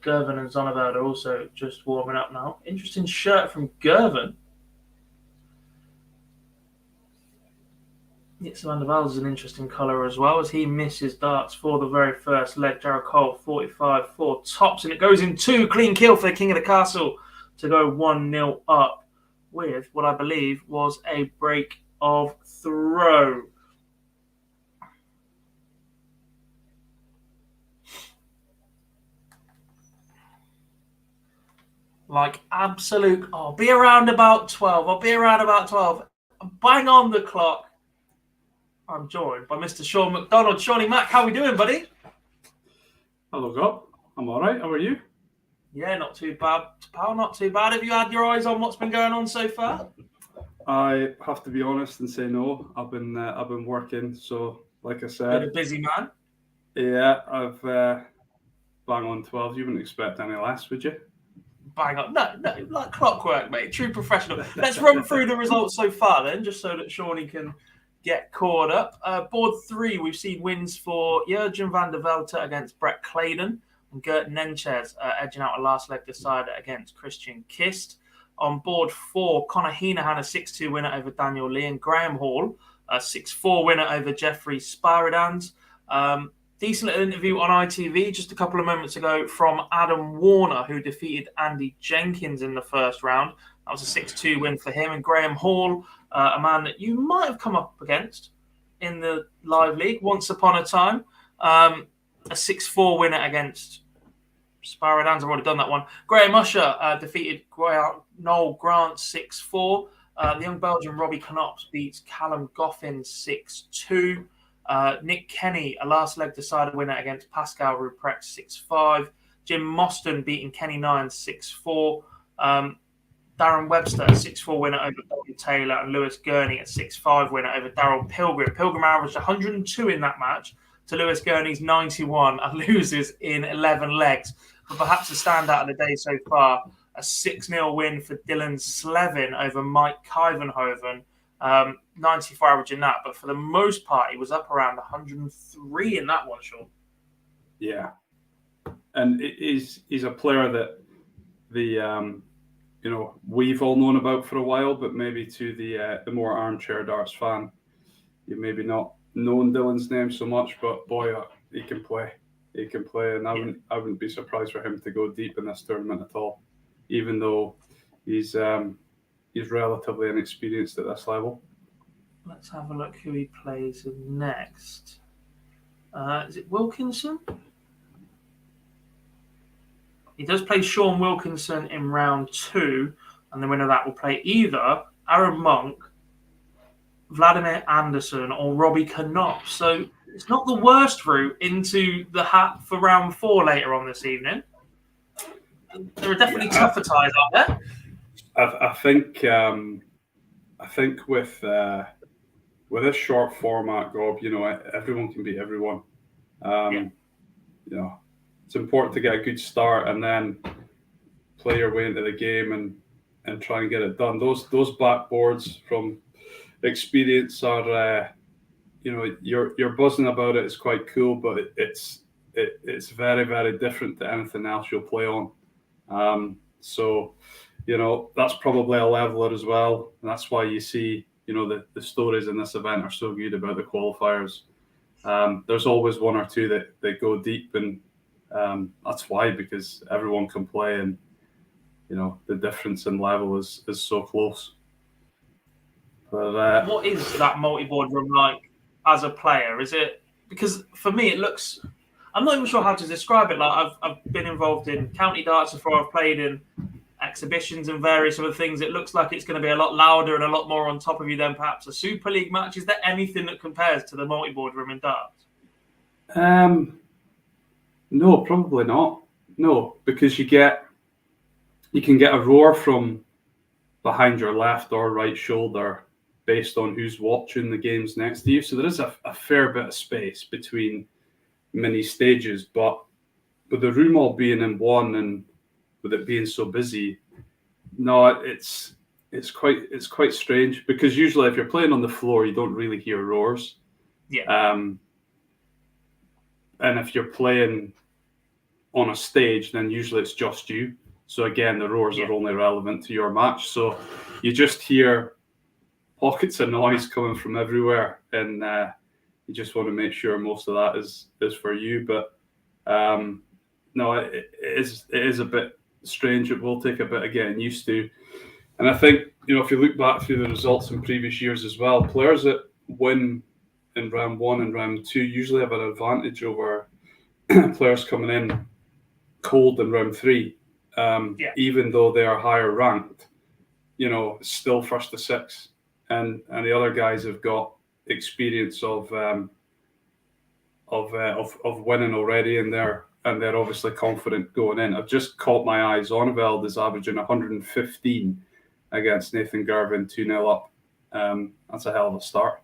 Gervin and Zonneveld are also just warming up now. Interesting shirt from Gervin. Jitsu van der Velde is an interesting colour as well, as he misses darts for the very first leg. Jared Cole, 45-4 tops, and it goes in 2. Clean kill for the King of the Castle to go 1-0 up with what I believe was a break of throw. Like absolute, I'll be around about 12. Bang on the clock. I'm joined by Mr. Sean McDonald. Shawnee Mac, how are we doing, buddy? Hello, Gob. I'm all right. How are you? Yeah, not too bad, pal. Not too bad. Have you had your eyes on what's been going on so far? I have to be honest and say no. I've been working, so like I said, been a busy man. Yeah, I've bang on 12. You wouldn't expect any less, would you? Bang on. No, like clockwork, mate. True professional. Let's run through the results so far then, just so that Shawnee can get caught up. Board 3, we've seen wins for Jurgen van der Velde against Brett Claydon and Gert Nenchez edging out a last leg decider against Christian Kist. On board 4, Conor Heenahan, a 6-2 winner over Daniel Lee, and Graham Hall, a 6-4 winner over Jeffrey Sparidans. Decent little interview on ITV just a couple of moments ago from Adam Warner, who defeated Andy Jenkins in the first round. That was a 6-2 win for him. And Graham Hall, a man that you might have come up against in the live league once upon a time. A 6-4 winner against Sparidans. I've already done that one. Graham Usher defeated Noel Grant 6-4. The young Belgian Robbie Knops beats Callum Goffin 6-2. Nick Kenny, a last leg decider winner against Pascal Ruprecht 6-5. Jim Mostyn beating Kenny Nine 6-4. Darren Webster, a 6-4 winner over Bobby Taylor, and Lewis Gurney, a 6-5 winner over Daryl Pilgrim. Pilgrim averaged 102 in that match to Lewis Gurney's 91 and loses in 11 legs. But perhaps the standout of the day so far, a 6-0 win for Dylan Slevin over Mike Kyvenhoven. 94 average in that, but for the most part, he was up around 103 in that one, Sean. Yeah, and he's a player that we've all known about for a while, but maybe to the more armchair darts fan, you maybe not known Dylan's name so much, but boy, he can play. He can play, and I wouldn't be surprised for him to go deep in this tournament at all, even though he's relatively inexperienced at this level. Let's have a look who he plays next. Is it Wilkinson? He does play Sean Wilkinson in round 2, and the winner of that will play either Aaron Monk, Vladimir Anderson, or Robbie Knops. So it's not the worst route into the hat for round 4 later on this evening. There are definitely tougher ties out there. I think with this short format, Gob, everyone can beat everyone. It's important to get a good start and then play your way into the game and try and get it done. Those backboards from experience are, you're buzzing about it. It's quite cool, but it's very, very different to anything else you'll play on. So that's probably a leveler as well. And that's why you see, the stories in this event are so good about the qualifiers. There's always one or two that go deep, and that's why, because everyone can play, and, the difference in level is so close. But what is that multi-board room like as a player? Is it, because for me it looks, I'm not even sure how to describe it. Like I've been involved in county darts before. I've played in exhibitions and various other things. It looks like it's going to be a lot louder and a lot more on top of you than perhaps a Super League match. Is there anything that compares to the multi-board room in darts? No, probably not. No, because you can get a roar from behind your left or right shoulder based on who's watching the games next to you. So there is a fair bit of space between mini stages, but with the room all being in one and with it being so busy, no, it's quite strange, because usually if you're playing on the floor, you don't really hear roars. Yeah. And if you're playing on a stage, then usually it's just you. So again, the roars are only relevant to your match. So you just hear pockets of noise coming from everywhere, and you just want to make sure most of that is for you. But no, it is a bit strange. It will take a bit of getting used to. And I think, if you look back through the results in previous years as well, players that win in round 1 and round 2 usually have an advantage over players coming in cold in round 3, even though they are higher ranked. Still first to 6, and the other guys have got experience of winning already, and they're obviously confident going in. I've just caught my eyes. Onveld is averaging 115 against Nathan Gervin, 2-0 up. That's a hell of a start.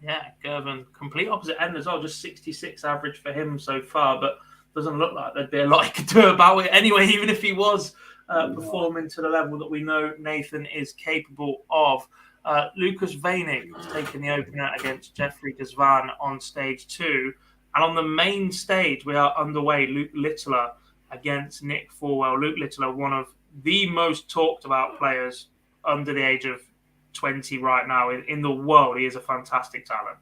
Yeah, Gervin, complete opposite end as well, just 66 average for him so far, but doesn't look like there'd be a lot he could do about it anyway, even if he was performing to the level that we know Nathan is capable of. Lucas Vainik is taking the opener against Jeffrey Gazvan on stage 2. And on the main stage, we are underway. Luke Littler against Nick Forwell. Luke Littler, one of the most talked about players under the age of 20 right now in the world. He is a fantastic talent.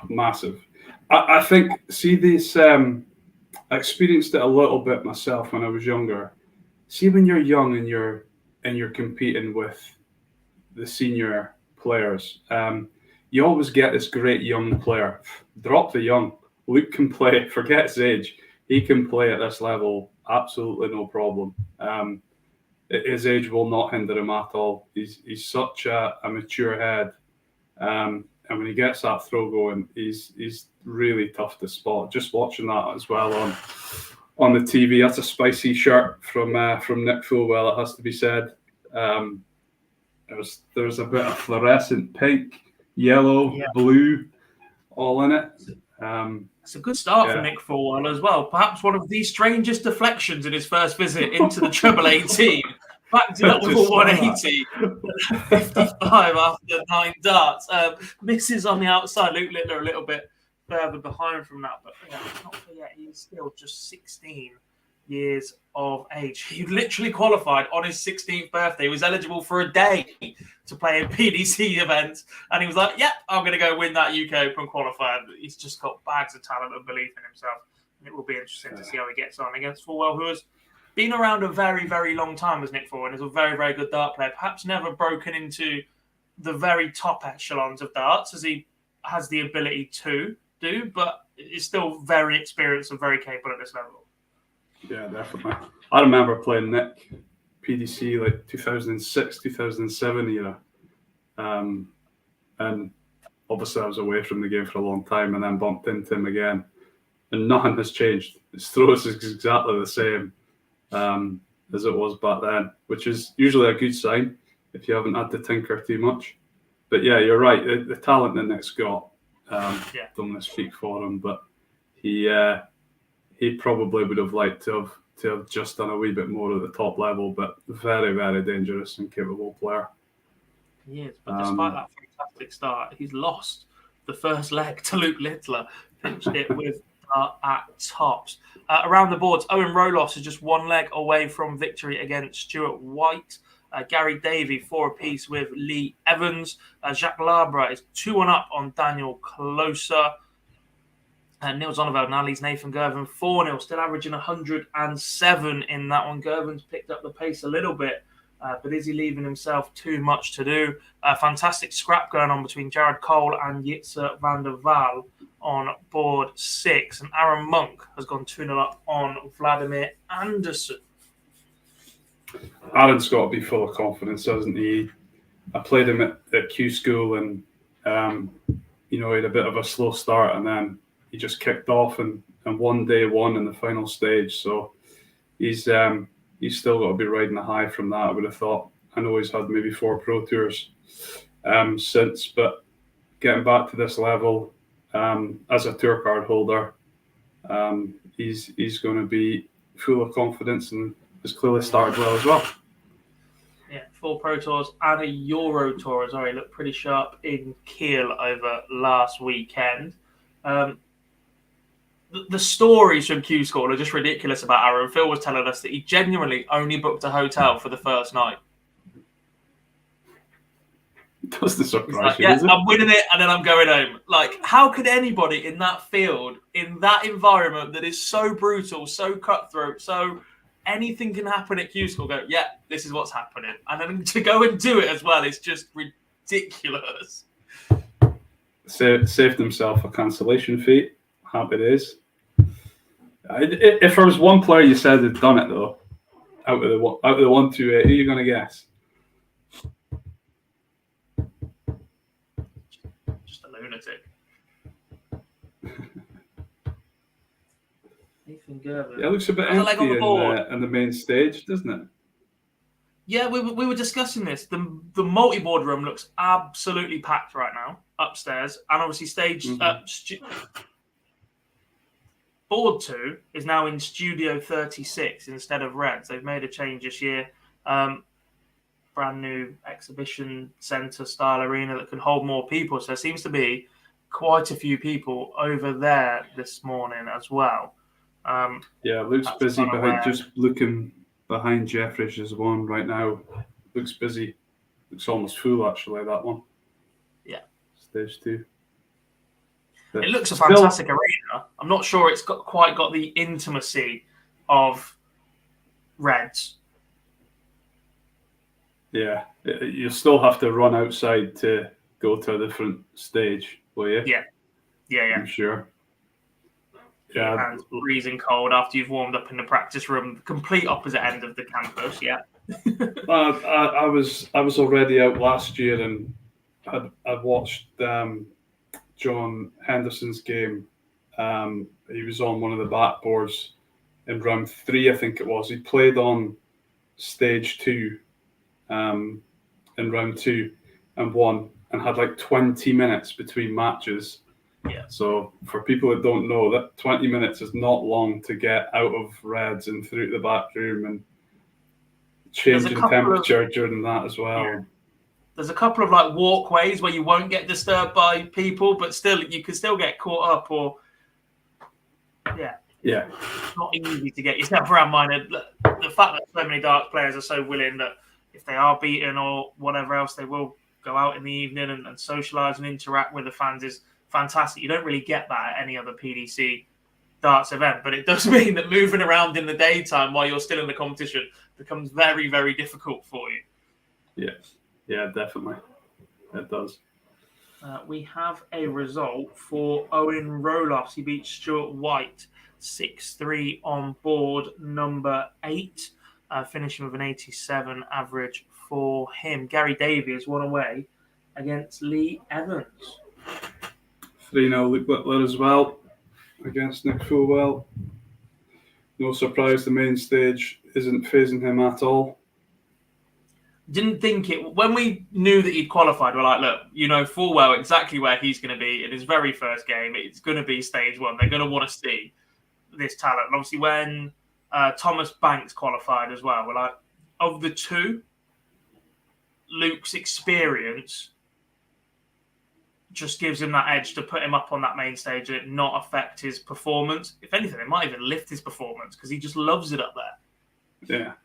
Massive. I think, see this, I experienced it a little bit myself when I was younger. See, when you're young and you're competing with the senior players, you always get this great young player. Drop the young. Luke can play, forget his age. He can play at this level, absolutely no problem. His age will not hinder him at all. He's such a mature head. And when he gets that throw going, he's really tough to spot. Just watching that as well on the TV. That's a spicy shirt from Nick Fulwell, it has to be said. There's a bit of fluorescent pink, yellow, blue, all in it. It's a good start for Nick Fulwell as well. Perhaps one of the strangest deflections in his first visit into the Treble 18. Backed it up with a 180, 55 after 9 darts. Misses on the outside. Luke Littler a little bit further behind from that. But let's not forget, he's still just 16 years of age. He literally qualified on his 16th birthday. He was eligible for a day to play in PDC events. And he was like, yep, I'm going to go win that UK Open qualifier. He's just got bags of talent and belief in himself. And it will be interesting to see how he gets on against Fulwell, who has been around a very, very long time as Nick Fulwell, and is a very, very good dart player. Perhaps never broken into the very top echelons of darts, as he has the ability to do, but is still very experienced and very capable at this level. Yeah, definitely. I remember playing Nick PDC like 2006, 2007 era. And obviously I was away from the game for a long time and then bumped into him again. And nothing has changed. His throws is exactly the same as it was back then, which is usually a good sign if you haven't had to tinker too much. But yeah, you're right. The talent that Nick's got, don't want to speak for him, but he probably would have liked to have just done a wee bit more at the top level, but very, very dangerous and capable player. He is, but despite that fantastic start, he's lost the first leg to Luke Littler. Finished it with at tops. Around the boards, Owen Rolos is just one leg away from victory against Stuart White. Gary Davey, 4 apiece with Lee Evans. Jacques Labra is 2-1 up on Daniel Closer. Niels Oneveld now leads Nathan Gervin 4-0, still averaging 107 in that one. Gervin's picked up the pace a little bit, but is he leaving himself too much to do? Fantastic scrap going on between Jared Cole and Jitser van der Waal on board 6. And Aaron Monk has gone 2-0 up on Vladimir Anderson. Aaron's got to be full of confidence, hasn't he? I played him at Q School and, he had a bit of a slow start and then he just kicked off and won day one in the final stage. So he's still got to be riding a high from that, I would have thought. I know he's had maybe 4 Pro Tours since, but getting back to this level as a tour card holder, he's going to be full of confidence and has clearly started well as well. Yeah, 4 Pro Tours and a Euro Tour as well. He looked pretty sharp in Kiel over last weekend. The stories from Q School are just ridiculous about Aaron. Phil was telling us that he genuinely only booked a hotel for the first night. Doesn't surprise like, you, yeah, does it? I'm winning it and then I'm going home. Like, how could anybody in that field, in that environment that is so brutal, so cutthroat, so anything can happen at Q School, go, yeah, this is what's happening. And then to go and do it as well is just ridiculous. Saved himself a cancellation fee. Happy days. If there was one player you said had done it though, out of the 128, who are you going to guess? Just a lunatic. Nathan Gerber. Yeah, it looks a bit empty in the main stage, doesn't it? Yeah, we were discussing this. The multi-board room looks absolutely packed right now upstairs, and obviously stage board 2 is now in Studio 36 instead of Reds. They've made a change this year. Brand new exhibition centre style arena that can hold more people. So there seems to be quite a few people over there this morning as well. Yeah, Luke's busy looking behind Jeffridge's one right now. Looks busy. Looks almost full actually, that one. Yeah. Stage 2. It looks a fantastic arena. I'm not sure it's quite got the intimacy of Reds. Yeah, you still have to run outside to go to a different stage, will you? Yeah. I'm sure. Yeah, and freezing cold after you've warmed up in the practice room, complete opposite end of the campus. Yeah. I was already out last year, and I'd watched John Henderson's game. He was on one of the backboards in round 3, I think it was. He played on stage 2 in round 2 and won, and had like 20 minutes between matches. Yeah. So for people that don't know, that 20 minutes is not long to get out of Reds and through the back room and changing temperature during that as well. Yeah. There's a couple of like walkways where you won't get disturbed by people, but still you can still get caught up or yeah. It's not easy to get yourself around Minehead. The fact that so many darts players are so willing that if they are beaten or whatever else, they will go out in the evening and socialise and interact with the fans is fantastic. You don't really get that at any other PDC darts event, but it does mean that moving around in the daytime while you're still in the competition becomes very, very difficult for you. Yes. Yeah, definitely. It does. We have a result for Owen Roloffs. He beat Stuart White 6-3 on board number 8, finishing with an 87 average for him. Gary Davies won away against Lee Evans. 3-0 Luke Butler as well against Nick Fulwell. No surprise, the main stage isn't phasing him at all. Didn't think it when we knew that he'd qualified. We're like, look, you know full well exactly where he's going to be in his very first game. It's going to be stage 1. They're going to want to see this talent. And obviously, when Thomas Banks qualified as well, we're like, of the two, Luke's experience just gives him that edge to put him up on that main stage and it not affect his performance. If anything, it might even lift his performance because he just loves it up there.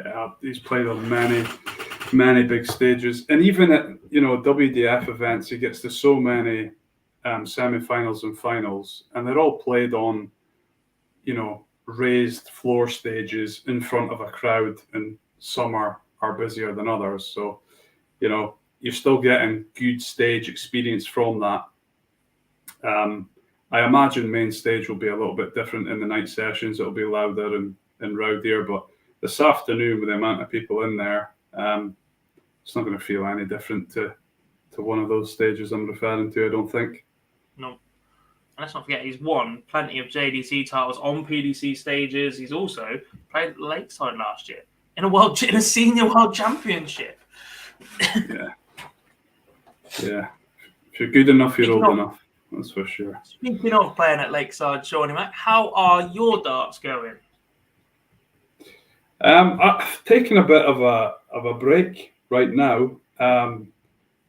Yeah, he's played on many big stages, and even at WDF events, he gets to so many semi-finals and finals, and they're all played on raised floor stages in front of a crowd, and some are busier than others. So you're still getting good stage experience from that. I imagine main stage will be a little bit different in the night sessions. It'll be louder and rowdier, but this afternoon, with the amount of people in there, it's not going to feel any different to one of those stages I'm referring to, I don't think. No. And let's not forget, he's won plenty of JDC titles on PDC stages. He's also played at Lakeside last year in a senior world championship. Yeah. Yeah. If you're good enough, you're Speaking old of- enough. That's for sure. Speaking of playing at Lakeside, Shawnee Mac, how are your darts going? I've taken a bit of a break right now.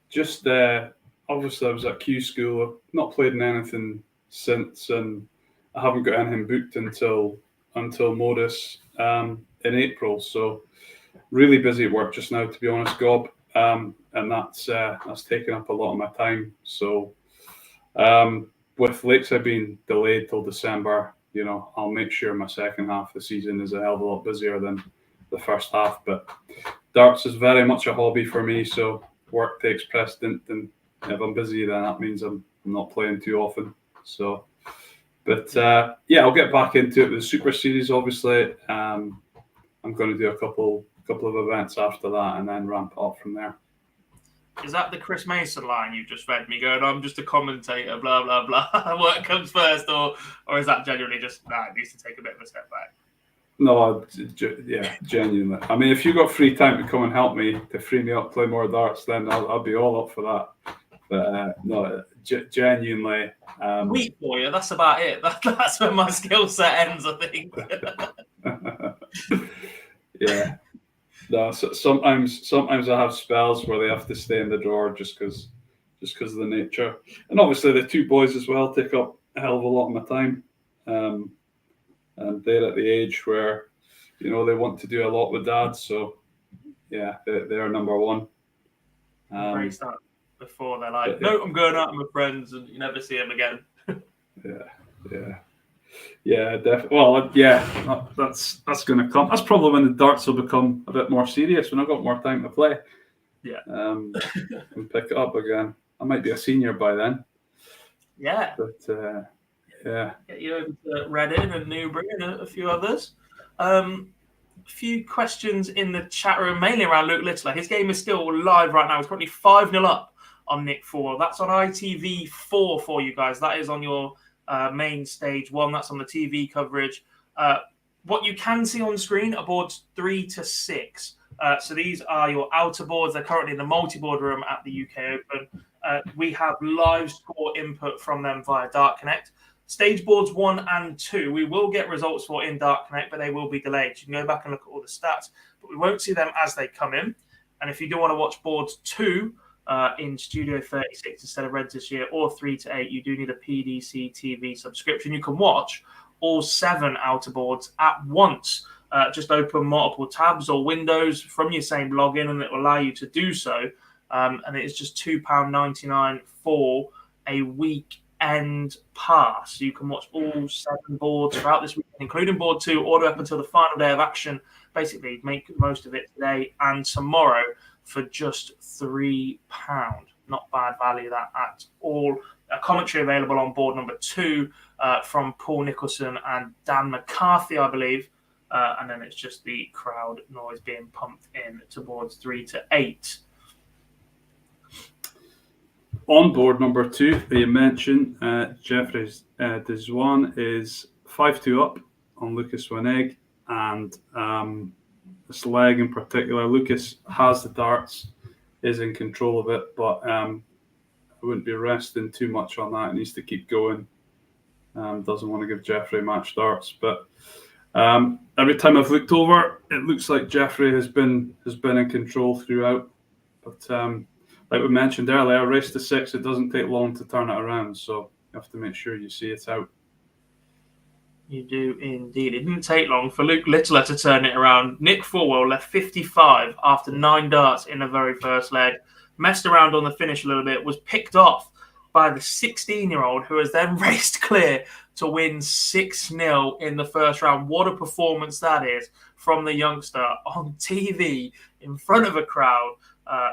Just obviously I was at Q school. I've not played in anything since, and I haven't got anything booked until MODUS in April. So really busy at work just now, to be honest, Gob. And that's taken up a lot of my time. So with Lakeside being delayed till December, I'll make sure my second half of the season is a hell of a lot busier than the first half. But darts is very much a hobby for me, so work takes precedent, and if I'm busy, then that means I'm not playing too often. So, but I'll get back into it with the Super Series. Obviously, I'm going to do a couple of events after that, and then ramp up from there. Is that the Chris Mason line you just read me going, I'm just a commentator, blah, blah, blah, work comes first, or is that genuinely just, it needs to take a bit of a step back? No, genuinely. I mean, if you got free time to come and help me, to free me up, play more darts, then I'll be all up for that. But no, genuinely. Weak for you, that's about it. That's where my skill set ends, I think. Yeah. No, so sometimes I have spells where they have to stay in the drawer just because of the nature, and obviously the two boys as well take up a hell of a lot of my time, and they're at the age where they want to do a lot with dad. So yeah, they're number one. Great start. Before they're like, no, I'm going out with my friends, and you never see them again. Yeah, definitely. Well, yeah, that's going to come. That's probably when the darts will become a bit more serious, when I've got more time to play. Yeah. And pick it up again. I might be a senior by then. Yeah. But yeah. Get you over to Reading and Newbury and a few others. A few questions in the chat room, mainly around Luke Littler. His game is still live right now. He's currently 5-0 up on Nick Ford. That's on ITV4 for you guys. That is on your main stage one. That's on the TV coverage. What you can see on screen are boards 3 to 6. So these are your outer boards. They're currently in the multi-board room at the UK Open. We have live score input from them via Dart Connect. Stage boards 1 and 2, we will get results for in Dart Connect, but they will be delayed. You can go back and look at all the stats, but we won't see them as they come in. And if you do want to watch boards 2 in Studio 36 instead of Reds this year, or 3 to 8, you do need a PDC TV subscription. You can watch all 7 outer boards at once. Just open multiple tabs or windows from your same login, and it will allow you to do so. And it is just £2.99 for a weekend pass. You can watch all 7 boards throughout this weekend, including board 2, all the way up until the final day of action. Basically, make the most of it today and tomorrow for just £3. Not bad value that at all. A commentary available on board number 2 from Paul Nicholson and Dan McCarthy, I believe. And then it's just the crowd noise being pumped in to boards 3 to 8. On board number 2, you mentioned Jeffrey Deswan is 5-2 up on Lucas Winegg, and this leg in particular, Lucas has the darts, is in control of it, but I wouldn't be resting too much on that. It needs to keep going. Doesn't want to give Jeffrey match darts, but every time I've looked over, it looks like Jeffrey has been in control throughout. But like we mentioned earlier, race to 6, it doesn't take long to turn it around, so you have to make sure you see it out. You do indeed. It didn't take long for Luke Littler to turn it around. Nick Fulwell left 55 after 9 darts in the very first leg. Messed around on the finish a little bit, was picked off by the 16-year-old, who has then raced clear to win 6-0 in the first round. What a performance that is from the youngster on TV in front of a crowd.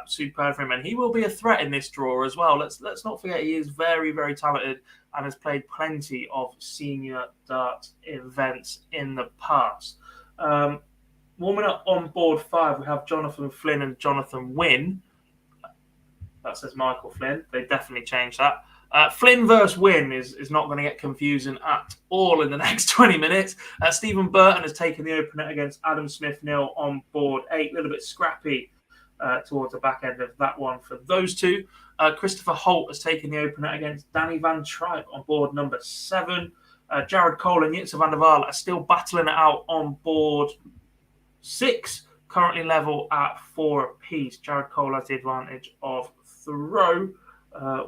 Superb for him, and he will be a threat in this draw as well. Let's not forget he is very, very talented and has played plenty of senior dart events in the past. Warming up on board 5, we have Jonathan Flynn and Jonathan Wynn. That says Michael Flynn. They definitely changed that. Flynn versus Wynn is not going to get confusing at all in the next 20 minutes. Stephen Burton has taken the opener against Adam Smith-Neill on board 8. A little bit scrappy towards the back end of that one for those two. Christopher Holt has taken the opener against Danny Van Tripe on board number 7. Jared Cole and Jitse van der Waal are still battling it out on board 6, currently level at 4 apiece. Jared Cole has the advantage of throw.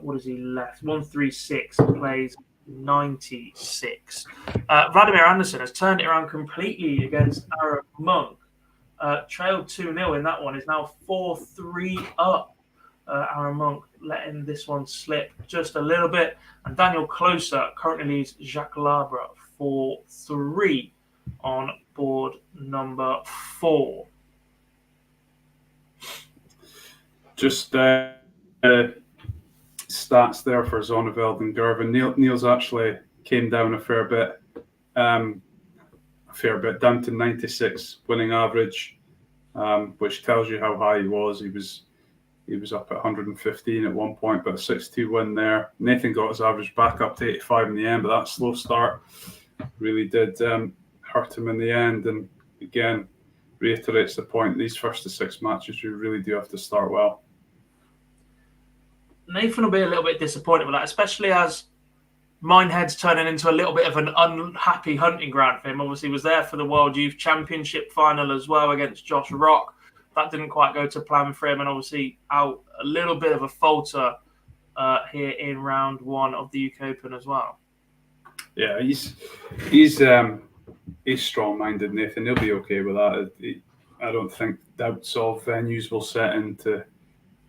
What is he left? 136, plays 96. Vladimir Anderson has turned it around completely against Aaron Monk. Trailed 2-0 in that one, is now 4-3 up. Aaron Monk letting this one slip just a little bit. And Daniel Closer currently leads Jacques Labre 4-3 on board number 4. Just stats there for Zonneveld and Gervin. Niels actually came down a fair bit, down to 96 winning average, which tells you how high he was. He was up at 115 at one point, but a 6-2 win there. Nathan got his average back up to 85 in the end, but that slow start really did hurt him in the end. And again, reiterates the point, these first to 6 matches, you really do have to start well. Nathan will be a little bit disappointed with that, especially as Minehead's turning into a little bit of an unhappy hunting ground for him. Obviously, he was there for the World Youth Championship final as well against Josh Rock. That didn't quite go to plan for him, and obviously out a little bit of a falter here in round 1 of the UK Open as well. Yeah, he's strong-minded, Nathan. He'll be okay with that. I don't think doubts of venues will set into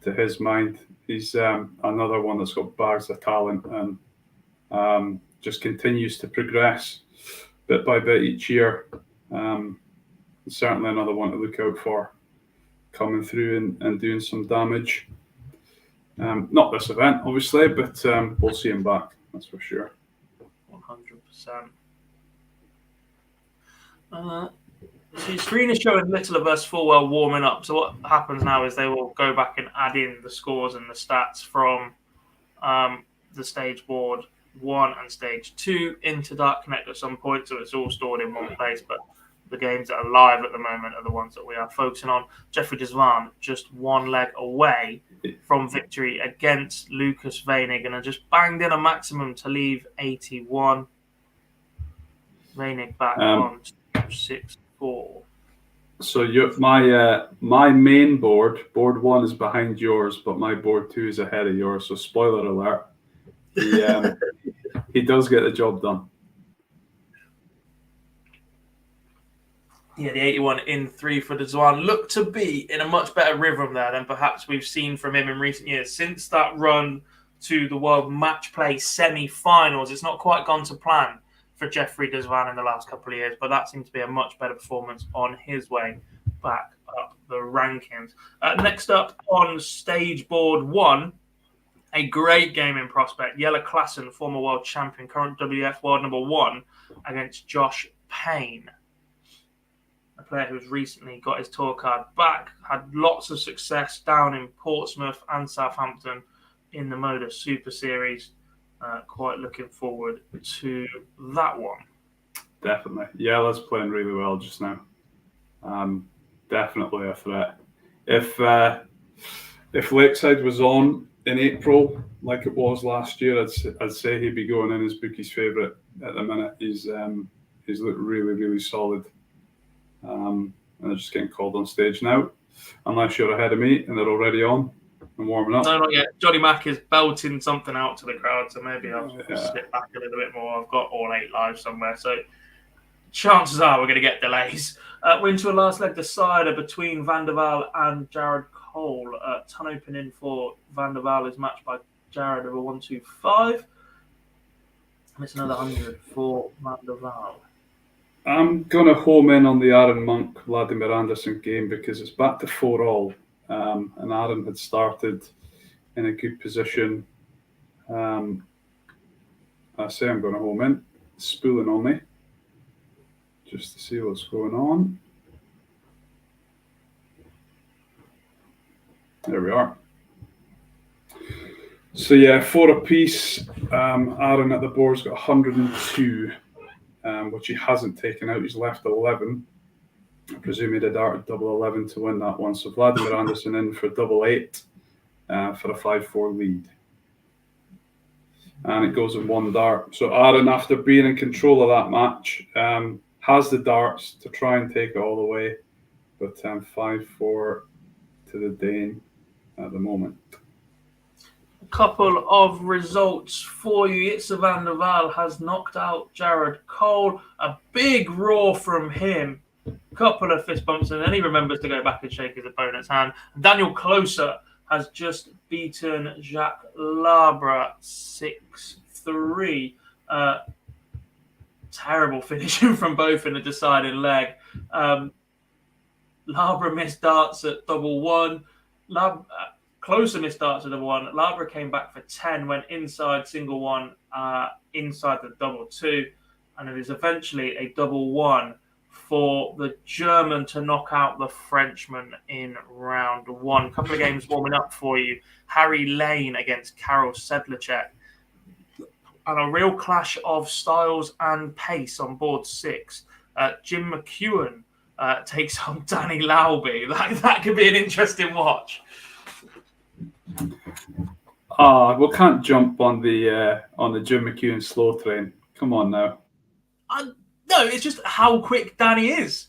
his mind. He's another one that's got bags of talent and just continues to progress bit by bit each year. Certainly another one to look out for, coming through and doing some damage. Not this event, obviously, but we'll see him back, that's for sure. 100%. So your screen is showing Littler versus Fulwell warming up. So what happens now is they will go back and add in the scores and the stats from the stage board 1 and stage 2 into Dark Connect at some point. So it's all stored in one place, but the games that are live at the moment are the ones that we are focusing on. Jeffrey Desvan just one leg away from victory against Lucas Weinig and just banged in a maximum to leave 81. Weinig back on 6-4. So my main board 1 is behind yours, but my board 2 is ahead of yours. So spoiler alert, he does get the job done. Yeah, the 81 in 3 for Desvan looked to be in a much better rhythm there than perhaps we've seen from him in recent years. Since that run to the World Match Play semi-finals, it's not quite gone to plan for Jeffrey Desvan in the last couple of years, but that seems to be a much better performance on his way back up the rankings. Next up on stage board 1, a great game in prospect. Jelle Klassen, former world champion, current WF world number 1, against Josh Payne, a player who's recently got his tour card back, had lots of success down in Portsmouth and Southampton in the MODUS Super Series. Quite looking forward to that one. Definitely. Yeah, that's playing really well just now. Definitely a threat. If Lakeside was on in April like it was last year, I'd say he'd be going in as bookie's favourite at the minute. He's looked really, really solid. And they're just getting called on stage now, unless you're ahead of me and they're already on and warming up. No, not yet. Johnny Mack is belting something out to the crowd, so maybe I'll slip back a little bit more. I've got all 8 live somewhere, so chances are we're going to get delays. We're into a last leg decider between Van der Waal and Jared Cole. Ton opening for Van der Waal is matched by Jared over 125. And it's another 100 for Van der Waal. I'm going to home in on the Aaron Monk Vladimir Anderson game because it's back to 4-all. And Aaron had started in a good position. I say I'm going to home in, spooling on me, just to see what's going on. There we are. So yeah, 4 apiece. Aaron at the board's got 102. Which he hasn't taken out. He's left 11. I presume he'd have darted double 11 to win that one. So Vladimir Anderson in for double 8. for a 5-4 lead. And it goes in one dart. So Aaron, after being in control of that match, has the darts to try and take it all the way. But 5-4 to the Dane at the moment. A couple of results for you. Jitse van der Waal has knocked out Jared Cole. A big roar from him. Couple of fist bumps, and then he remembers to go back and shake his opponent's hand. Daniel Closer has just beaten Jacques Labre 6-3. Terrible finishing from both in the deciding leg. Labre missed darts at double one. Closer missed darts at double one. Labre came back for 10, went inside single one, inside the double two, and it is eventually a double one for the German to knock out the Frenchman in round one. A couple of games warming up for you. Harry Lane against Karol Sedlacek. And a real clash of styles and pace on board 6. Jim McEwen takes on Danny Lauby. That could be an interesting watch. We can't jump on the Jim McEwen slow train. Come on now. No, it's just how quick Danny is.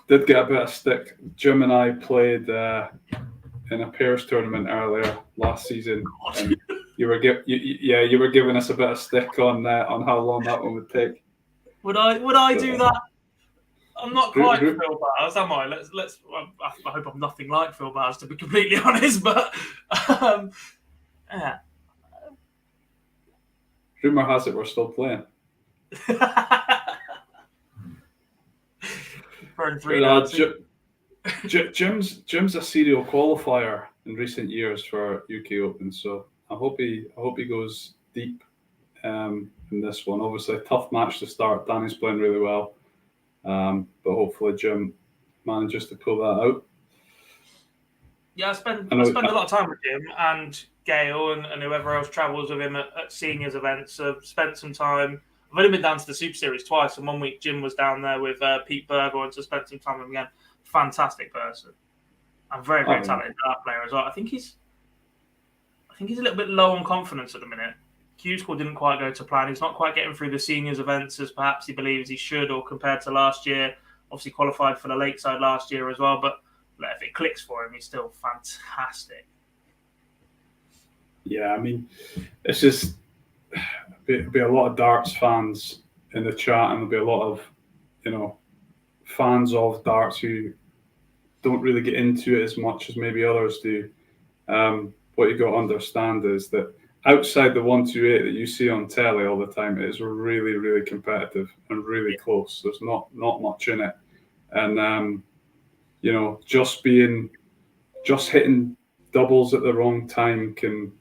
Did get a bit of stick. Jim and I played in a pairs tournament earlier last season, and you were giving us a bit of stick on how long that one would take. Would I do that? I'm not quite Phil Bowers, am I? Let's. I hope I'm nothing like Phil Bowers, to be completely honest. But yeah. Rumor has it we're still playing. Jim's a serial qualifier in recent years for UK Open, so I hope he goes deep in this one. Obviously, a tough match to start. Danny's playing really well, but hopefully Jim manages to pull that out. Yeah, I spend a lot of time with Jim and Gail and whoever else travels with him at seniors events. I've spent some time. I've only been down to the Super Series twice, and one week Jim was down there with Pete Berger, and so spent some time with him again. Fantastic person. I'm very, very talented player as well. I think he's a little bit low on confidence at the minute. Q School didn't quite go to plan. He's not quite getting through the seniors events as perhaps he believes he should, or compared to last year. Obviously qualified for the late side last year as well, but if it clicks for him, he's still fantastic. Yeah, I mean, it's just there'll be a lot of darts fans in the chat, and there'll be a lot of, fans of darts who don't really get into it as much as maybe others do. What you got to understand is that outside the 128 that you see on telly all the time, it is really, really competitive and really close. There's not much in it, and just hitting doubles at the wrong time can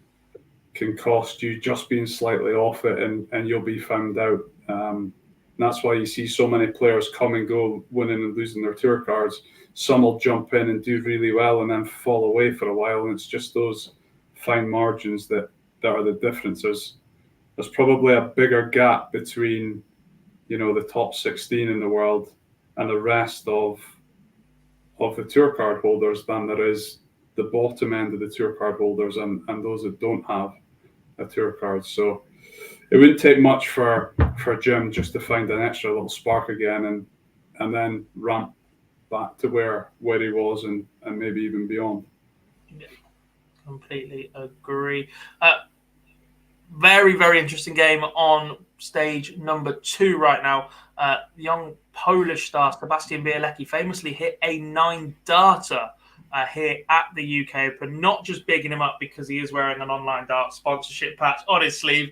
cost you. Just being slightly off it, and you'll be found out. And that's why you see so many players come and go, winning and losing their tour cards. Some will jump in and do really well and then fall away for a while, and it's just those fine margins that are the differences. There's probably a bigger gap between, the top 16 in the world and the rest of the tour card holders than there is the bottom end of the tour card holders and those that don't have a tour card. So it wouldn't take much for Jim just to find an extra little spark again and then ramp back to where he was and maybe even beyond. Yeah, completely agree. Very, very interesting game on stage number 2 right now. The young Polish star Sebastian Bielecki famously hit a 9-darter here at the UK Open. Not just bigging him up because he is wearing an online dart sponsorship patch on his sleeve.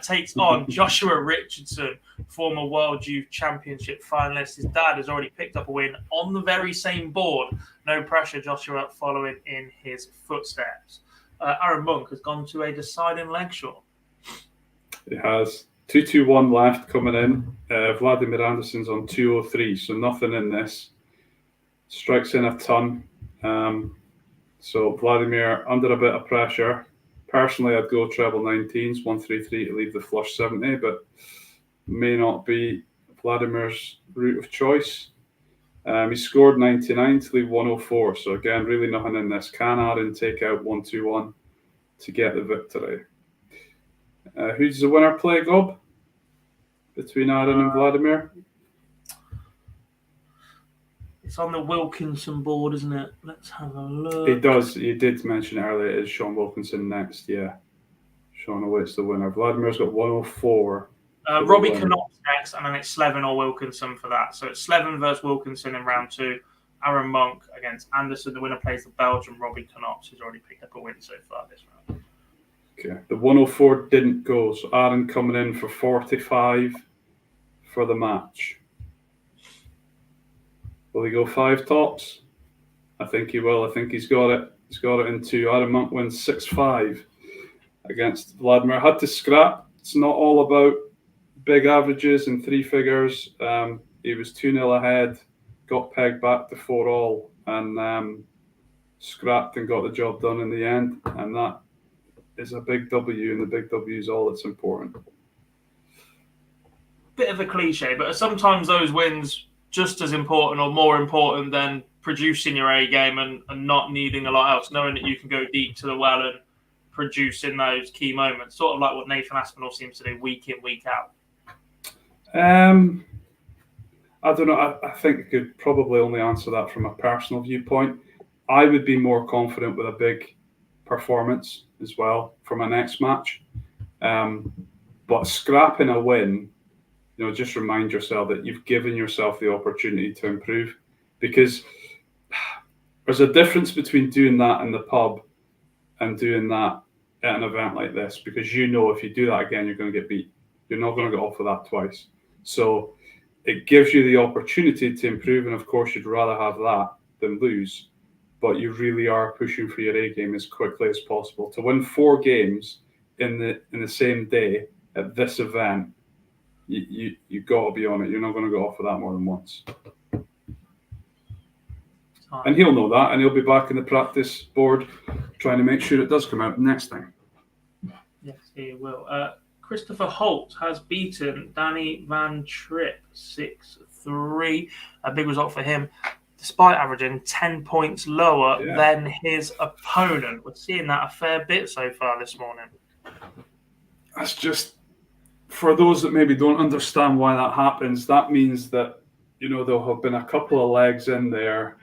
Takes on Joshua Richardson, former World Youth Championship finalist. His dad has already picked up a win on the very same board. No pressure, Joshua following in his footsteps. Aaron Monk has gone to a deciding leg shot. It has 2-2-1 left coming in. Vladimir Anderson's on 203, so nothing in this. Strikes in a ton. So Vladimir under a bit of pressure. Personally, I'd go treble 19s, 133 to leave the flush 70, but may not be Vladimir's route of choice. He scored 99 to leave 104. So again, really nothing in this. Can Aaron take out 1-2-1 to get the victory? Who's the winner play, Gob? Between Aaron and Vladimir? It's on the Wilkinson board, isn't it? Let's have a look. It does. You did mention it earlier. It is Sean Wilkinson next, yeah. Sean awaits the winner. Vladimir's got 104. Robbie Knott's next, and then it's Slevin or Wilkinson for that. So it's Slevin versus Wilkinson in round 2. Aaron Monk against Anderson. The winner plays the Belgian Robbie Knott's, who's already picked up a win so far this round. Okay. The 104 didn't go, so Aaron coming in for 45 for the match. Will he go 5 tops? I think he will. I think he's got it. He's got it in 2. Aaron Monk wins 6-5 against Vladimir. Had to scrap. It's not all about big averages and 3 figures. He was 2-0 ahead, got pegged back to 4-all, and scrapped and got the job done in the end. And that is a big W, and the big W is all that's important. Bit of a cliche, but sometimes those wins just as important or more important than producing your A game and not needing a lot else, knowing that you can go deep to the well and produce in those key moments, sort of like what Nathan Aspinall seems to do week in, week out. I don't know. I think I could probably only answer that from a personal viewpoint. I would be more confident with a big performance as well for my next match. But scrapping a win, just remind yourself that you've given yourself the opportunity to improve, because there's a difference between doing that in the pub and doing that at an event like this, because if you do that again, you're going to get beat. You're not going to get off of that twice. So it gives you the opportunity to improve, and of course you'd rather have that than lose, but you really are pushing for your A game as quickly as possible. To win 4 games in the same day at this event, you got to be on it. You're not going to go off of that more than once. And he'll know that, and he'll be back in the practice board trying to make sure it does come out next time. Yes, he will. Christopher Holt has beaten Danny Van Tripp 6-3. A big result for him, despite averaging 10 points lower than his opponent. We're seeing that a fair bit so far this morning. That's just, for those that maybe don't understand why that happens, that means that, there'll have been a couple of legs in there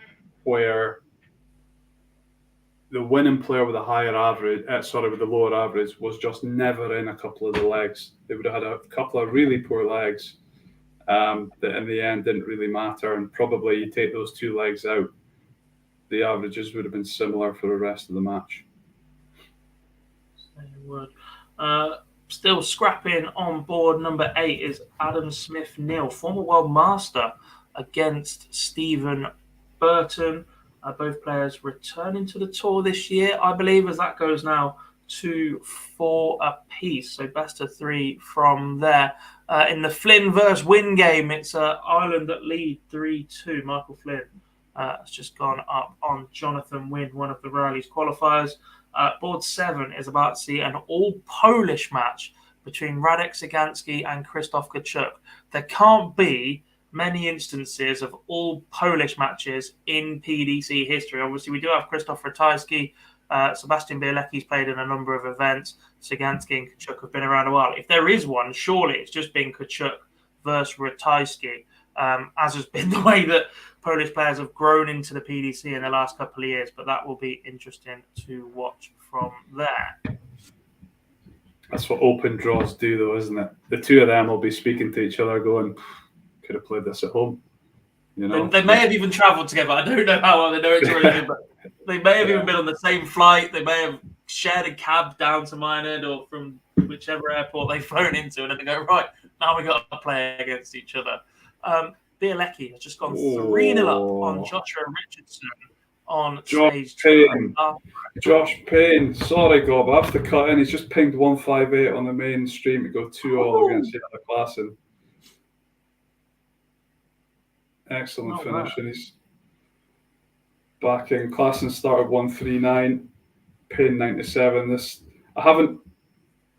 where the winning player with a higher average, with the lower average, was just never in a couple of the legs. They would have had a couple of really poor legs that in the end didn't really matter. And probably you take those 2 legs out, the averages would have been similar for the rest of the match. Still scrapping on board number 8 is Adam Smith-Neal, former world master, against Stephen Burton. Both players returning to the tour this year, I believe, as that goes now 2-4 apiece. So best of 3 from there. In the Flynn versus Wynn game, it's Ireland that lead 3-2. Michael Flynn has just gone up on Jonathan Wynn, one of the Riley's qualifiers. Board 7 is about to see an all-Polish match between Radek Cyganski and Krzysztof Kachuk. There can't be many instances of all Polish matches in PDC history. Obviously, we do have Krzysztof Ratajski. Sebastian Bielecki's played in a number of events. Cyganski and Kachuk have been around a while. If there is one, surely it's just been Kachuk versus Ratajski, as has been the way that Polish players have grown into the PDC in the last couple of years. But that will be interesting to watch from there. That's what open draws do, though, isn't it? The 2 of them will be speaking to each other going, could have played this at home. They may have even travelled together. I don't know how well they know each other, but they may have even been on the same flight. They may have shared a cab down to Minehead or from whichever airport they've flown into, and then they go, right, now we got to play against each other. Bielecki has just gone 3-0 up on Joshua Richardson on stage 2. Josh Payne. Sorry, Gob, I have to cut in. He's just pinged 158 on the main stream to go 2-all against the other class. Excellent finish. And he's back in. Klassen started 139, Payne 97. I haven't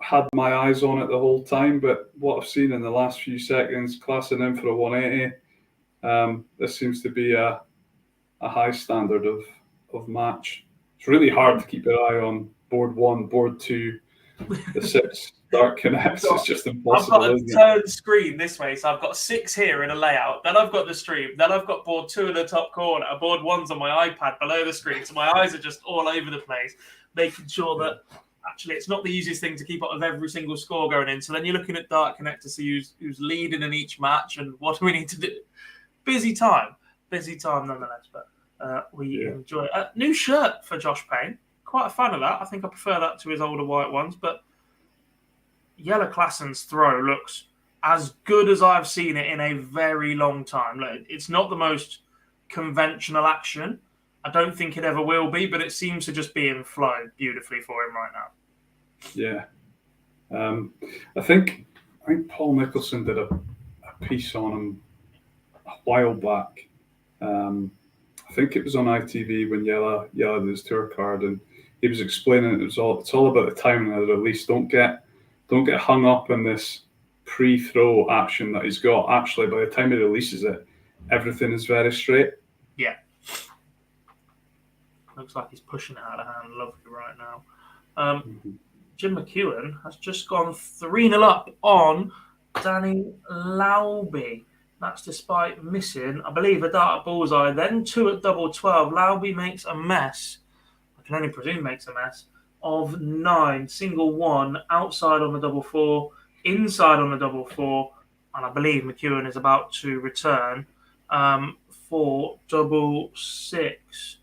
had my eyes on it the whole time, but what I've seen in the last few seconds, Klassen in for a 180. This seems to be a high standard of match. It's really hard to keep your eye on board 1, board 2, the 6 dark connects. It's just impossible. I've got a turned screen this way, so I've got 6 here in a layout. Then I've got the stream. Then I've got board 2 in the top corner. Board 1's on my iPad below the screen, so my eyes are just all over the place, making sure that actually it's not the easiest thing to keep up with every single score going in. So then you're looking at dark connect to see who's leading in each match and what do we need to do. Busy time nonetheless, but we enjoy it. New shirt for Josh Payne. Quite a fan of that. I think I prefer that to his older white ones, but Yellow Klassen's throw looks as good as I've seen it in a very long time. Look, it's not the most conventional action. I don't think it ever will be, but it seems to just be in flow beautifully for him right now. Yeah. I think Paul Nicholson did a piece on him a while back. I think it was on ITV when Yella did his tour card, and he was explaining it's all about the timing of the release. Don't get hung up in this pre-throw action that he's got. Actually, by the time he releases it, everything is very straight. Yeah. Looks like he's pushing it out of hand lovely right now. Jim McEwen has just gone 3-0 up on Danny Lauby. That's despite missing, I believe, a dart at bullseye, then 2 at double 12. Lauby makes a mess. I can only presume makes a mess of 9. Single 1 outside on the double 4, inside on the double 4, and I believe McEwen is about to return for double 6.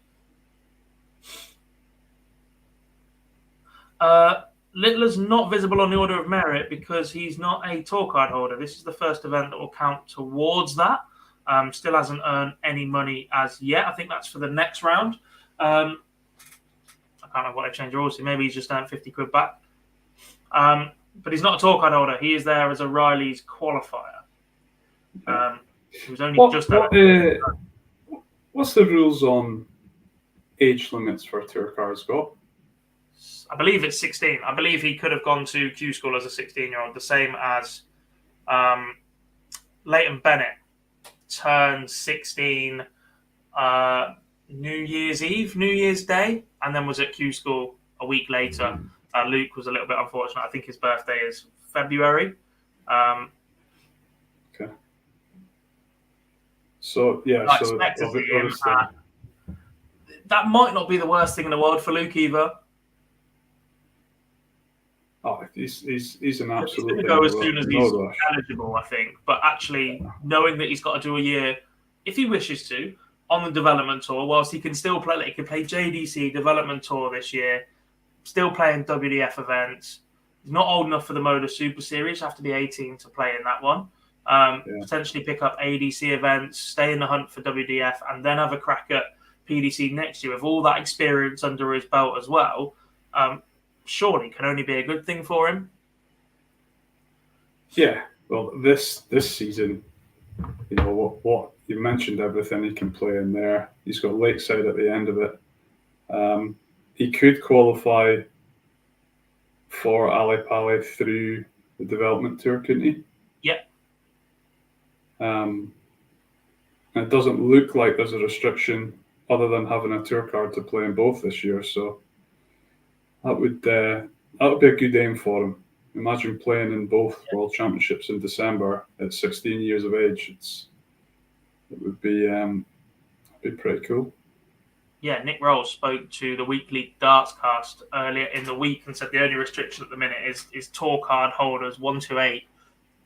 Littler's not visible on the order of merit because he's not a tour card holder. This is the first event that will count towards that. Still hasn't earned any money as yet. I think that's for the next round. I can't know what they've changed the rules to. Maybe he's just earned 50 quid back. But he's not a tour card holder. He is there as a Riley's qualifier. He was only what's the rules on age limits for tour cards, Scott? I believe it's 16. I believe he could have gone to Q School as a 16-year-old, the same as Leighton Bennett turned 16 New Year's Eve, New Year's Day, and then was at Q School a week later. Luke was a little bit unfortunate. I think his birthday is February. Okay. So, yeah. So that might not be the worst thing in the world for Luke either. Oh, he's an absolute. He's going to go as soon as he's eligible, I think. But actually, knowing that he's got to do a year, if he wishes to, on the development tour, whilst he can still play, like he can play JDC development tour this year, still playing WDF events. He's not old enough for the MODUS Super Series. Have to be 18 to play in that one. Potentially pick up ADC events, stay in the hunt for WDF, and then have a crack at PDC next year with all that experience under his belt as well. Surely can only be a good thing for him. Yeah, well, this season, you know what you mentioned, everything he can play in there. He's got Lakeside at the end of it. He could qualify for Ali Pali through the development tour, couldn't he? Yeah. It doesn't look like there's a restriction other than having a tour card to play in both this year, so. That would be a good aim for him. Imagine playing in both World Championships in December at 16 years of age. It would be pretty cool. Yeah, Nick Rolls spoke to the weekly darts cast earlier in the week and said the only restriction at the minute is tour card holders 128.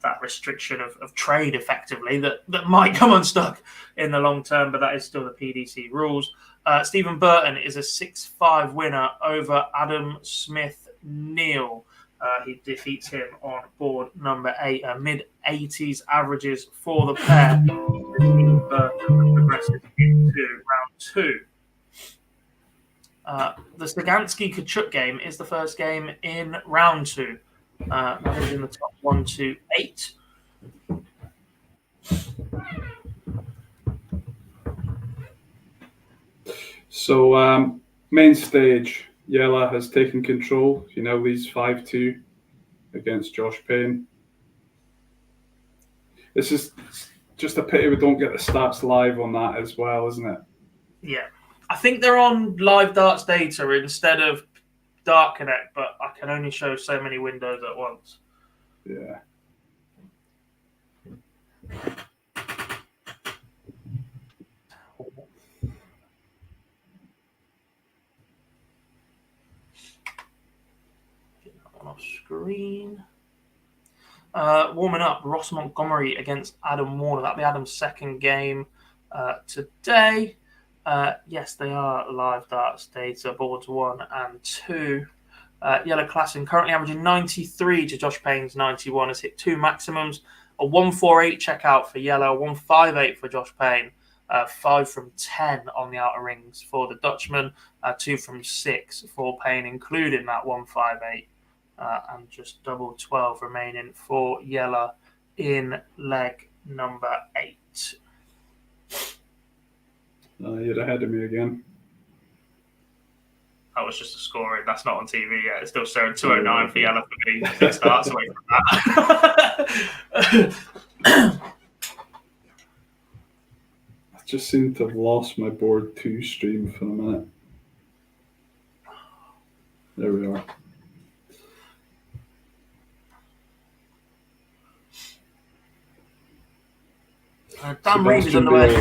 That restriction of trade, effectively, that might come unstuck in the long term, but that is still the PDC rules. Stephen Burton is a 6-5 winner over Adam Smith-Neal. He defeats him on board number 8, mid-80s averages for the pair. Stephen Burton progresses into round 2. The Stegansky Kachuk game is the first game in round 2. That is in the top 1 to 8. So, main stage, Yella has taken control. He now leads 5-2 against Josh Payne. This is just a pity we don't get the stats live on that as well, isn't it? Yeah. I think they're on live darts data instead of Dart Connect, but I can only show so many windows at once. Yeah. Get that one off screen. Warming up, Ross Montgomery against Adam Warner. That'll be Adam's second game today. Yes, they are live darts data, boards 1 and 2. Yellow Classen currently averaging 93 to Josh Payne's 91. Has hit 2 maximums. A 148 checkout for Yellow, 158 for Josh Payne. 5 from 10 on the outer rings for the Dutchman. 2 from 6 for Payne, including that 158. And just double 12 remaining for Yellow in leg number 8. You're ahead of me again. That was just a scoring. That's not on TV yet. It's still showing 209 for Yellow for me. 6 starts away from that. I just seem to have lost my board 2 stream for a minute. There we are. Dan Reed is underway.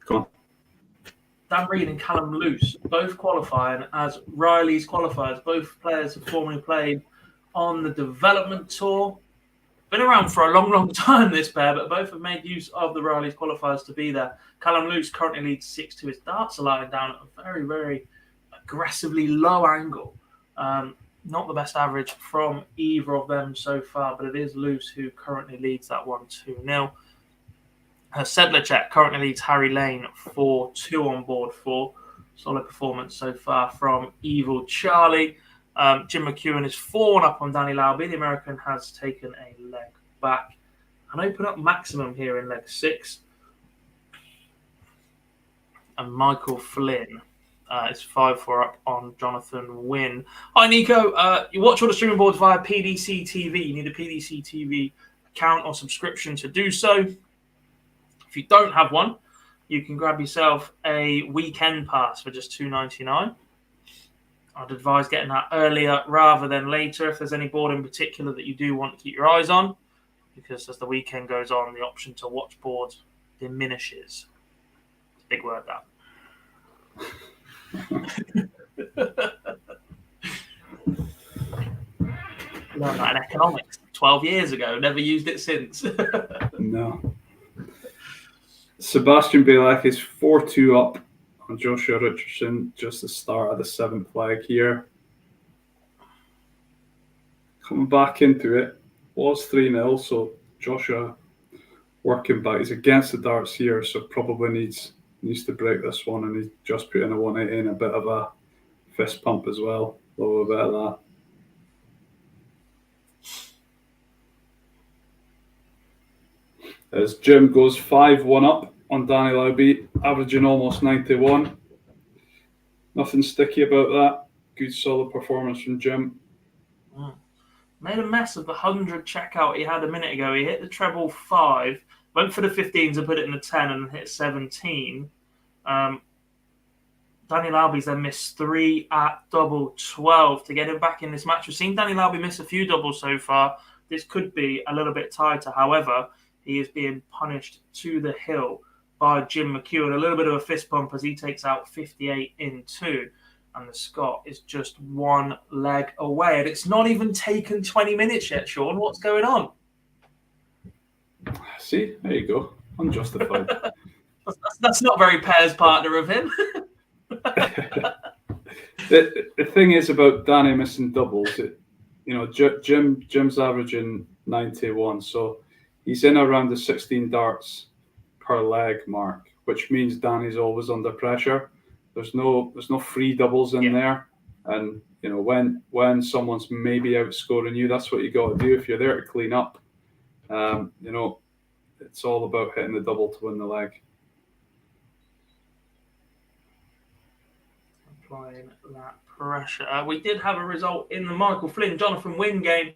Come on. Dan Reed and Callum Luce both qualifying as Riley's qualifiers. Both players have formerly played on the development tour. Been around for a long, long time, this pair, but both have made use of the Riley's qualifiers to be there. Callum Luce currently leads 6-2. His darts are lying down at a very, very aggressively low angle. Not the best average from either of them so far, but it is Luce who currently leads that 1-2-0. Sedlacek currently leads Harry Lane 4-2 on board 4. Solid performance so far from Evil Charlie. Jim McEwen is 4-1 up on Danny Lauby. The American has taken a leg back and open up maximum here in leg 6. And Michael Flynn is 5-4 up on Jonathan Wynn. Hi, Nico. You watch all the streaming boards via PDC TV. You need a PDC TV account or subscription to do so. If you don't have one, you can grab yourself a weekend pass for just $2.99. I'd advise getting that earlier rather than later if there's any board in particular that you do want to keep your eyes on, because as the weekend goes on, the option to watch boards diminishes. It's a big word, that. Learned that in economics 12 years ago. Never used it since. No. Sebastian Bielek is 4-2 up on Joshua Richardson, just the start of the 7th leg here. Coming back into it, was 3-0, so Joshua working back. He's against the darts here, so probably needs to break this one, and he's just put in a 180 and a bit of a fist pump as well. A little bit of that. As Jim goes 5-1 up on Danny Lauby, averaging almost 91. Nothing sticky about that. Good solid performance from Jim. Made a mess of the 100 checkout he had a minute ago. He hit the treble 5, went for the 15s and put it in the 10 and hit 17. Danny Lauby's then missed 3 at double 12 to get him back in this match. We've seen Danny Lauby miss a few doubles so far. This could be a little bit tighter. However, he is being punished to the hill by Jim McEwen. A little bit of a fist bump as he takes out 58 in 2. And the Scot is just 1 leg away. And it's not even taken 20 minutes yet, Sean. What's going on? See, there you go. Unjustified. That's not very pairs partner of him. The thing is about Danny missing doubles, Jim's averaging 91, so he's in around the 16 darts per leg mark, which means Danny's always under pressure. There's no free doubles in there, and when someone's maybe outscoring you, that's what you got to do if you're there to clean up. It's all about hitting the double to win the leg. Applying that pressure. We did have a result in the Michael Flynn Jonathan Wynn game.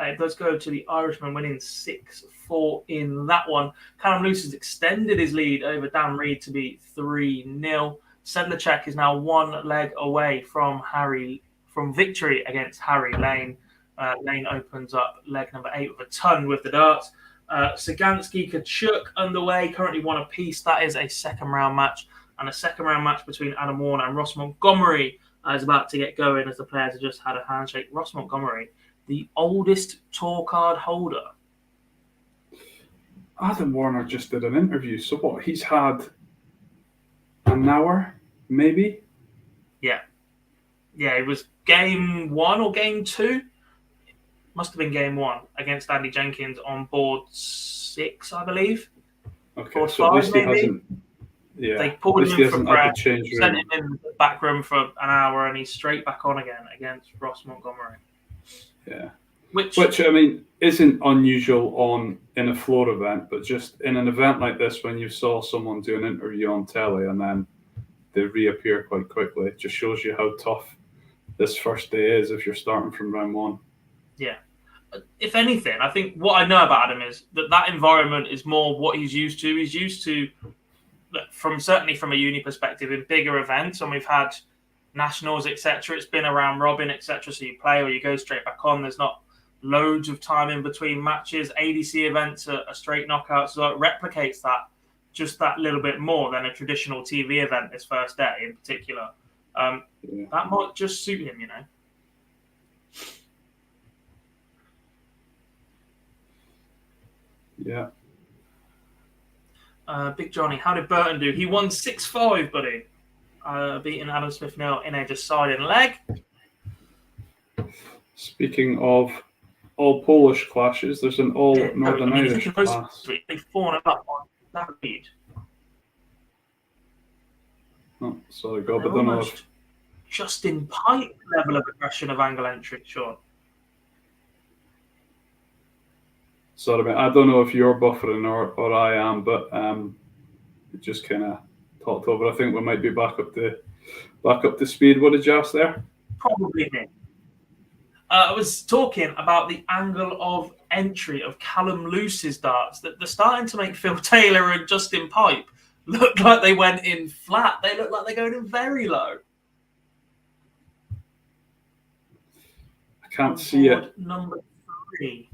It does go to the Irishman, winning 6-4 in that one. Callum Lewis has extended his lead over Dan Reed to be 3-0. Sedlacek is now one leg away from victory against Harry Lane. Lane opens up leg number 8 with a ton with the darts. Sagansky Kachuk underway, currently 1 apiece. That is a second round match. And a second round match between Adam Warner and Ross Montgomery is about to get going as the players have just had a handshake. Ross Montgomery, the oldest tour card holder. Adam Warner just did an interview. So what? He's had an hour, maybe? Yeah. Yeah, it was game 1 or game 2. Must have been game 1 against Andy Jenkins on board 6, I believe. Okay, board so 5, at least he maybe. hasn't. Yeah, they pulled him in for prep, sent room. him in the back room for an hour, and he's straight back on again against Ross Montgomery. Yeah, which I mean isn't unusual in a floor event, but just in an event like this, when you saw someone do an interview on telly and then they reappear quite quickly, it just shows you how tough this first day is if you're starting from round 1. Yeah. If anything, I think what I know about him is that environment is more what he's used to. He's used to, certainly from a uni perspective, in bigger events, and we've had nationals, etc. It's been around robin, etc. So you play or you go straight back on. There's not loads of time in between matches. ADC events are straight knockouts, so it replicates that just that little bit more than a traditional TV event this first day in particular. That might just suit him, Yeah. Big Johnny, how did Burton do? He won 6-5, buddy. Beating Adam Smith-Nell in a deciding leg. Speaking of all Polish clashes, there's an all Northern Irish class. They've fallen up on that lead. Oh, sorry, God, but don't know if... Justin Pike level of aggression of angle entry, Sean. Sorry, mate. I don't know if you're buffering or I am, but it just kind of talked over. I think we might be back up to speed. What did you ask there? Probably me. I was talking about the angle of entry of Callum Lewis's darts. That they're starting to make Phil Taylor and Justin Pipe look like they went in flat. They look like they're going in very low. I can't see it. Number 3.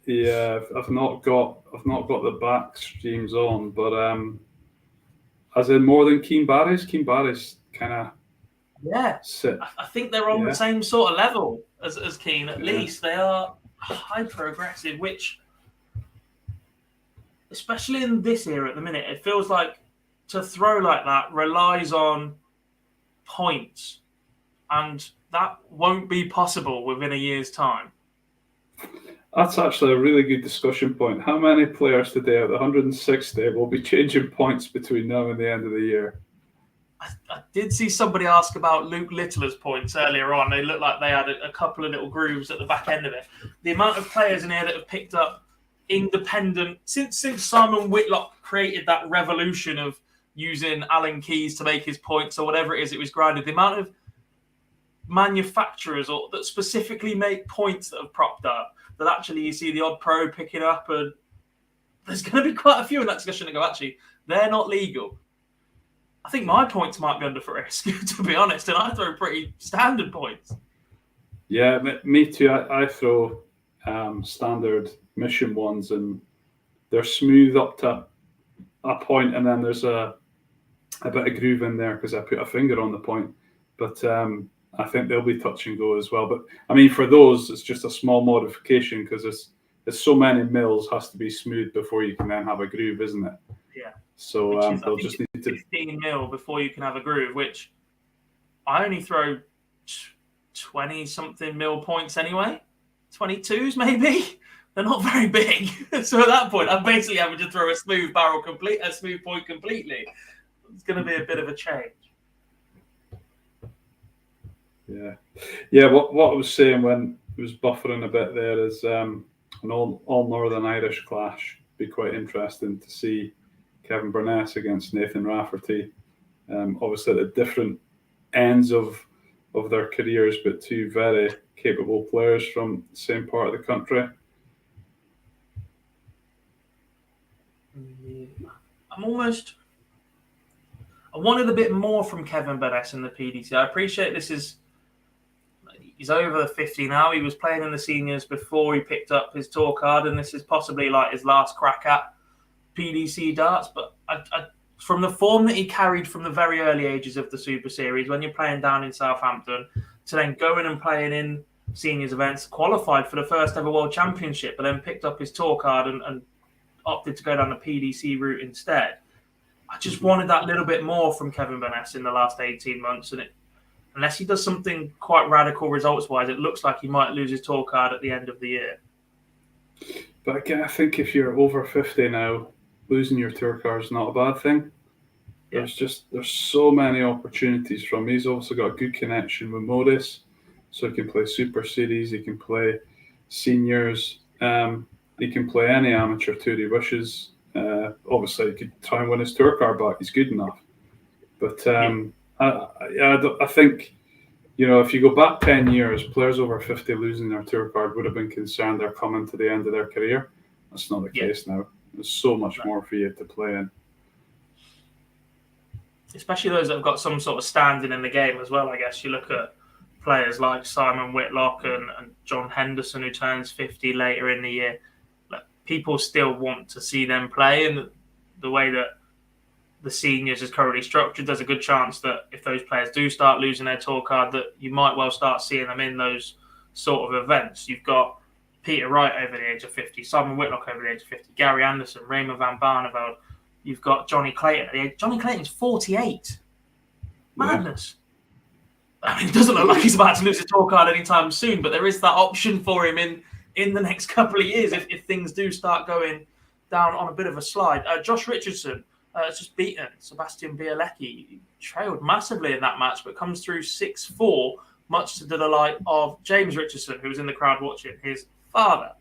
Yeah, I've not got the back streams on, but as in more than Keen Barry's. Keen Barry's kind of sit. I think they're on the same sort of level as Keen. At least they are hyper aggressive, which, especially in this era at the minute, it feels like to throw like that relies on points, and that won't be possible within a year's time. That's actually a really good discussion point. How many players today at the 160 will be changing points between now and the end of the year? I did see somebody ask about Luke Littler's points earlier on. They looked like they had a couple of little grooves at the back end of it. The amount of players in here that have picked up independent, since Simon Whitlock created that revolution of using Allen keys to make his points or whatever it is, it was grinded. The amount of manufacturers that specifically make points that have propped up, that actually you see the odd pro picking up, and there's going to be quite a few in that discussion that go, actually, they're not legal. I think my points might be under risk, to be honest, and I throw pretty standard points. Yeah, me too. I throw standard mission ones, and they're smooth up to a point, and then there's a bit of groove in there because I put a finger on the point. But I think they'll be touch and go as well. But I mean, for those, it's just a small modification because there's so many mils has to be smooth before you can then have a groove, isn't it? Yeah. So they'll just need to 15 mil before you can have a groove, which I only throw 20 something mil points anyway. 22s maybe. They're not very big. So at that point, I'm basically having to throw a smooth point completely. It's going to be a bit of a change. Yeah. What I was saying when it was buffering a bit there is an all Northern Irish clash. Be quite interesting to see Kevin Burness against Nathan Rafferty. Obviously at the different ends of their careers, but two very capable players from the same part of the country. I wanted a bit more from Kevin Burness in the PDC. I appreciate he's over 50 now. He was playing in the seniors before he picked up his tour card, and this is possibly like his last crack at PDC darts. But from the form that he carried from the very early ages of the Super Series, when you're playing down in Southampton, to then going and playing in seniors events, qualified for the first ever World Championship, but then picked up his tour card and opted to go down the PDC route instead. I just wanted that little bit more from Kevin Burness in the last 18 months, and unless he does something quite radical results-wise, it looks like he might lose his tour card at the end of the year. But again, I think if you're over 50 now, losing your tour card is not a bad thing. Yeah. There's so many opportunities from him. He's also got a good connection with MODUS, so he can play Super Series, he can play seniors, he can play any amateur tour he wishes. Obviously, he could try and win his tour card back. He's good enough. But I think, if you go back 10 years, players over 50 losing their tour card would have been concerned they're coming to the end of their career. That's not the case now. There's so much more for you to play in. Especially those that have got some sort of standing in the game as well, I guess. You look at players like Simon Whitlock and John Henderson, who turns 50 later in the year. People still want to see them play, and the way that the seniors is currently structured, there's a good chance that if those players do start losing their tour card, that you might well start seeing them in those sort of events. You've got Peter Wright over the age of 50, Simon Whitlock over the age of 50, Gary Anderson, Raymond van Barneveld. You've got Johnny Clayton. Johnny Clayton's 48. Madness. Yeah. I mean, it doesn't look like he's about to lose his tour card anytime soon, but there is that option for him in the next couple of years if things do start going down on a bit of a slide. Josh Richardson has just beaten Sebastian Bialecki. He trailed massively in that match, but comes through 6-4, much to the delight of James Richardson, who was in the crowd watching his father.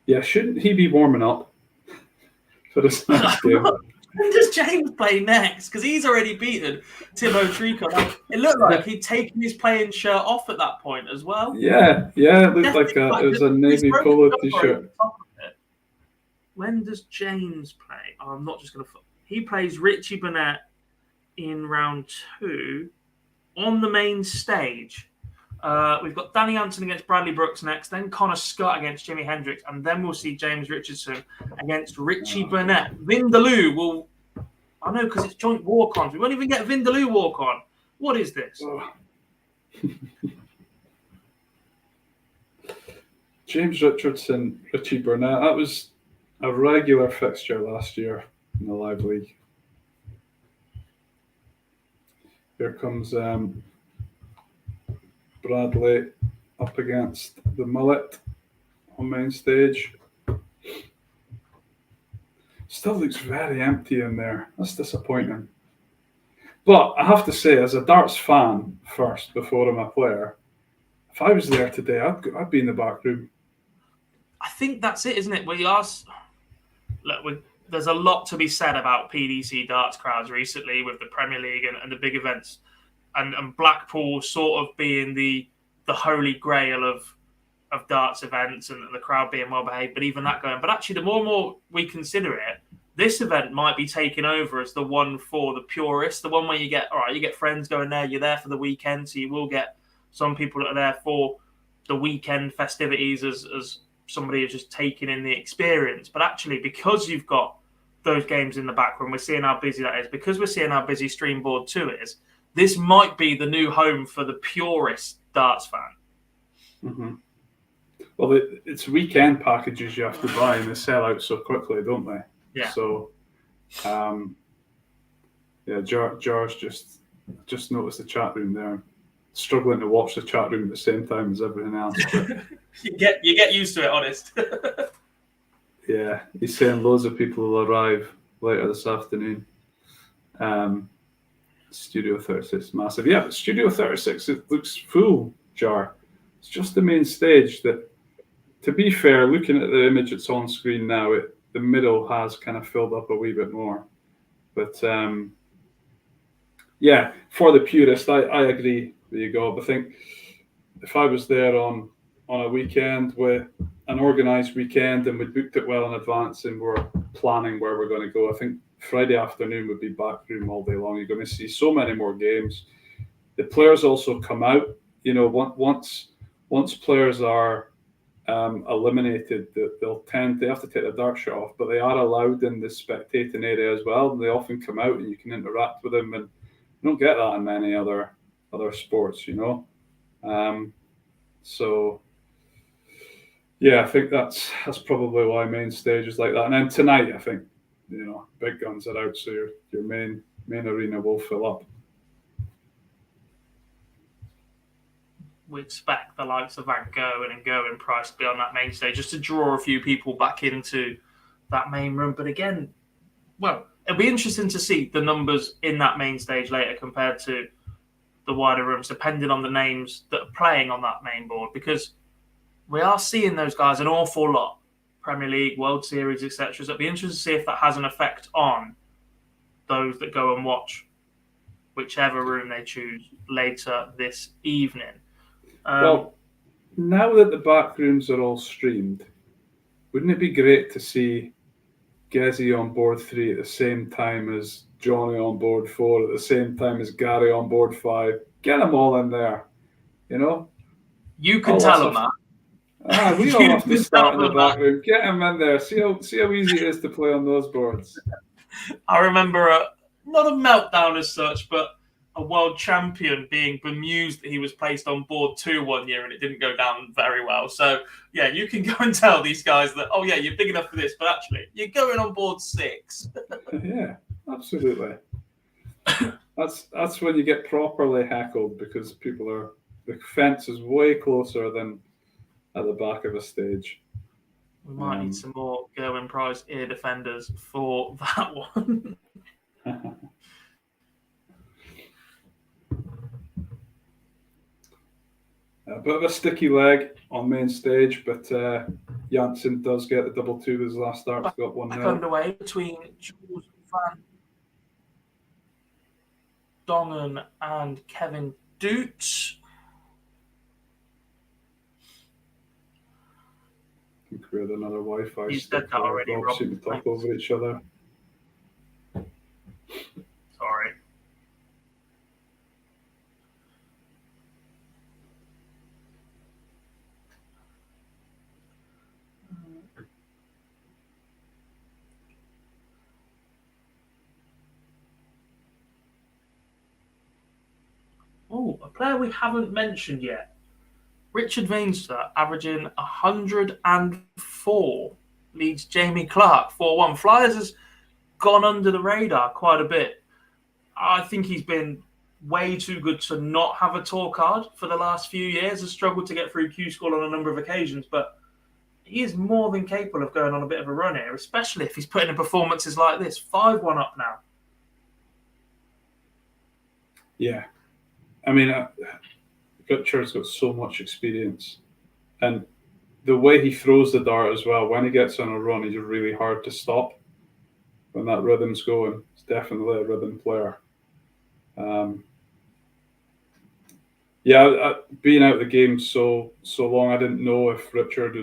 Yeah, shouldn't he be warming up for this next game? When does James play next? Because he's already beaten Timo Trico. It looked like he'd taken his playing shirt off at that point as well. Yeah, it looked like it was a navy polo t-shirt. When does James play? Oh, I'm not just going to... He plays Richie Burnett in round 2 on the main stage. We've got Danny Anson against Bradley Brooks next, then Connor Scott against Jimi Hendrix, and then we'll see James Richardson against Richie Burnett. Vindaloo will... I know, because it's joint walk-ons. We won't even get Vindaloo walk-on. What is this? Oh. James Richardson, Richie Burnett. That was a regular fixture last year in the Live League. Here comes... Bradley up against the Mullet on main stage. Still looks very empty in there. That's disappointing. But I have to say, as a darts fan first, before I'm a player, if I was there today, I'd be in the back room. I think that's it, isn't it? There's a lot to be said about PDC darts crowds recently with the Premier League and the big events. And Blackpool sort of being the holy grail of darts events and the crowd being well behaved, but even that going. But actually, the more and more we consider it, this event might be taken over as the one for the purists, the one where you get friends going there, you're there for the weekend, so you will get some people that are there for the weekend festivities as somebody who's just taking in the experience. But actually, because you've got those games in the background, we're seeing how busy that is, because we're seeing how busy Streamboard 2 is, this might be the new home for the purist darts fan. Mm-hmm. Well, it's weekend packages you have to buy, and they sell out so quickly, don't they? Yeah. So, George just noticed the chat room there. Struggling to watch the chat room at the same time as everything else. you get used to it, honest. Yeah, he's saying loads of people will arrive later this afternoon. Studio 36 massive. Yeah, but Studio 36, it looks full, Jar. It's just the main stage that, to be fair, looking at the image that's on screen now, the middle has kind of filled up a wee bit more. But yeah, for the purist, I agree with you, Gob. I think if I was there on a weekend with an organised weekend and we booked it well in advance and we're planning where we're going to go, I think Friday afternoon would be backroom all day long. You're going to see so many more games. The players also come out. You know, once players are eliminated, they have to take the dart shirt off, but they are allowed in the spectating area as well. And they often come out and you can interact with them, and you don't get that in many other sports, you know. So yeah, I think that's probably why main stage is like that. And then tonight, I think, you know, big guns are out, so your main arena will fill up. We expect the likes of Van Gogh and Gerwyn Price to be on that main stage just to draw a few people back into that main room. But again, well, it'll be interesting to see the numbers in that main stage later compared to the wider rooms, depending on the names that are playing on that main board, because we are seeing those guys an awful lot. Premier League, World Series, etc. So it'll be interesting to see if that has an effect on those that go and watch whichever room they choose later this evening. Well, now that the back rooms are all streamed, wouldn't it be great to see Gezi on board 3 at the same time as Johnny on board 4, at the same time as Gary on board 5? Get them all in there, you know? You can tell them that. We all have to start in the back room. Get them in there. See how easy it is to play on those boards. I remember not a meltdown as such, but a world champion being bemused that he was placed on board 2 one year and it didn't go down very well. So, yeah, you can go and tell these guys that, oh, yeah, you're big enough for this, but actually, you're going on board 6. Yeah, absolutely. That's when you get properly heckled, because the fence is way closer than at the back of a stage. We might need some more Gerwyn Price ear defenders for that one. A bit of a sticky leg on main stage, but Janssen does get the double 2 with his last start. He's got 1-0. Back underway between Jules Van Dongen and Kevin Doot. I think we had another Wi-Fi. You said that already, Rob. Seem to talk over each other. Sorry. Oh, a player we haven't mentioned yet. Richard Veenstra, averaging 104, leads Jamie Clark 4-1. Flyers has gone under the radar quite a bit. I think he's been way too good to not have a tour card for the last few years. Has struggled to get through Q-School on a number of occasions, but he is more than capable of going on a bit of a run here, especially if he's putting in performances like this. 5-1 up now. Yeah. I mean, Richard's got so much experience, and the way he throws the dart as well, when he gets on a run, he's really hard to stop. When that rhythm's going, he's definitely a rhythm player. Being out of the game so long, I didn't know if Richard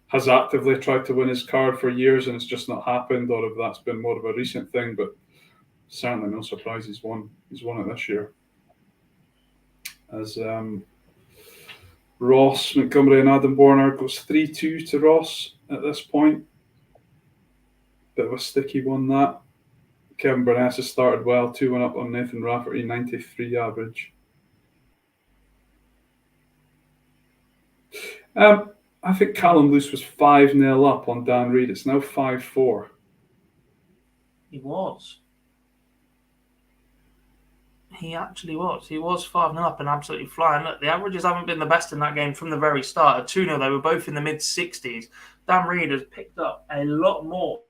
has actively tried to win his card for years and it's just not happened, or if that's been more of a recent thing. But certainly no surprise he's won it this year. As Ross, Montgomery and Adam Borner goes 3-2 to Ross at this point. Bit of a sticky one, that. Kevin Burness has started well, 2-1 up on Nathan Rafferty, 93 average. I think Callum Luce was 5-0 up on Dan Reid. It's now 5-4. He was. He actually was. He was 5-0 up and absolutely flying. Look, the averages haven't been the best in that game from the very start. At 2-0, they were both in the mid-60s. Dan Reid has picked up a lot more.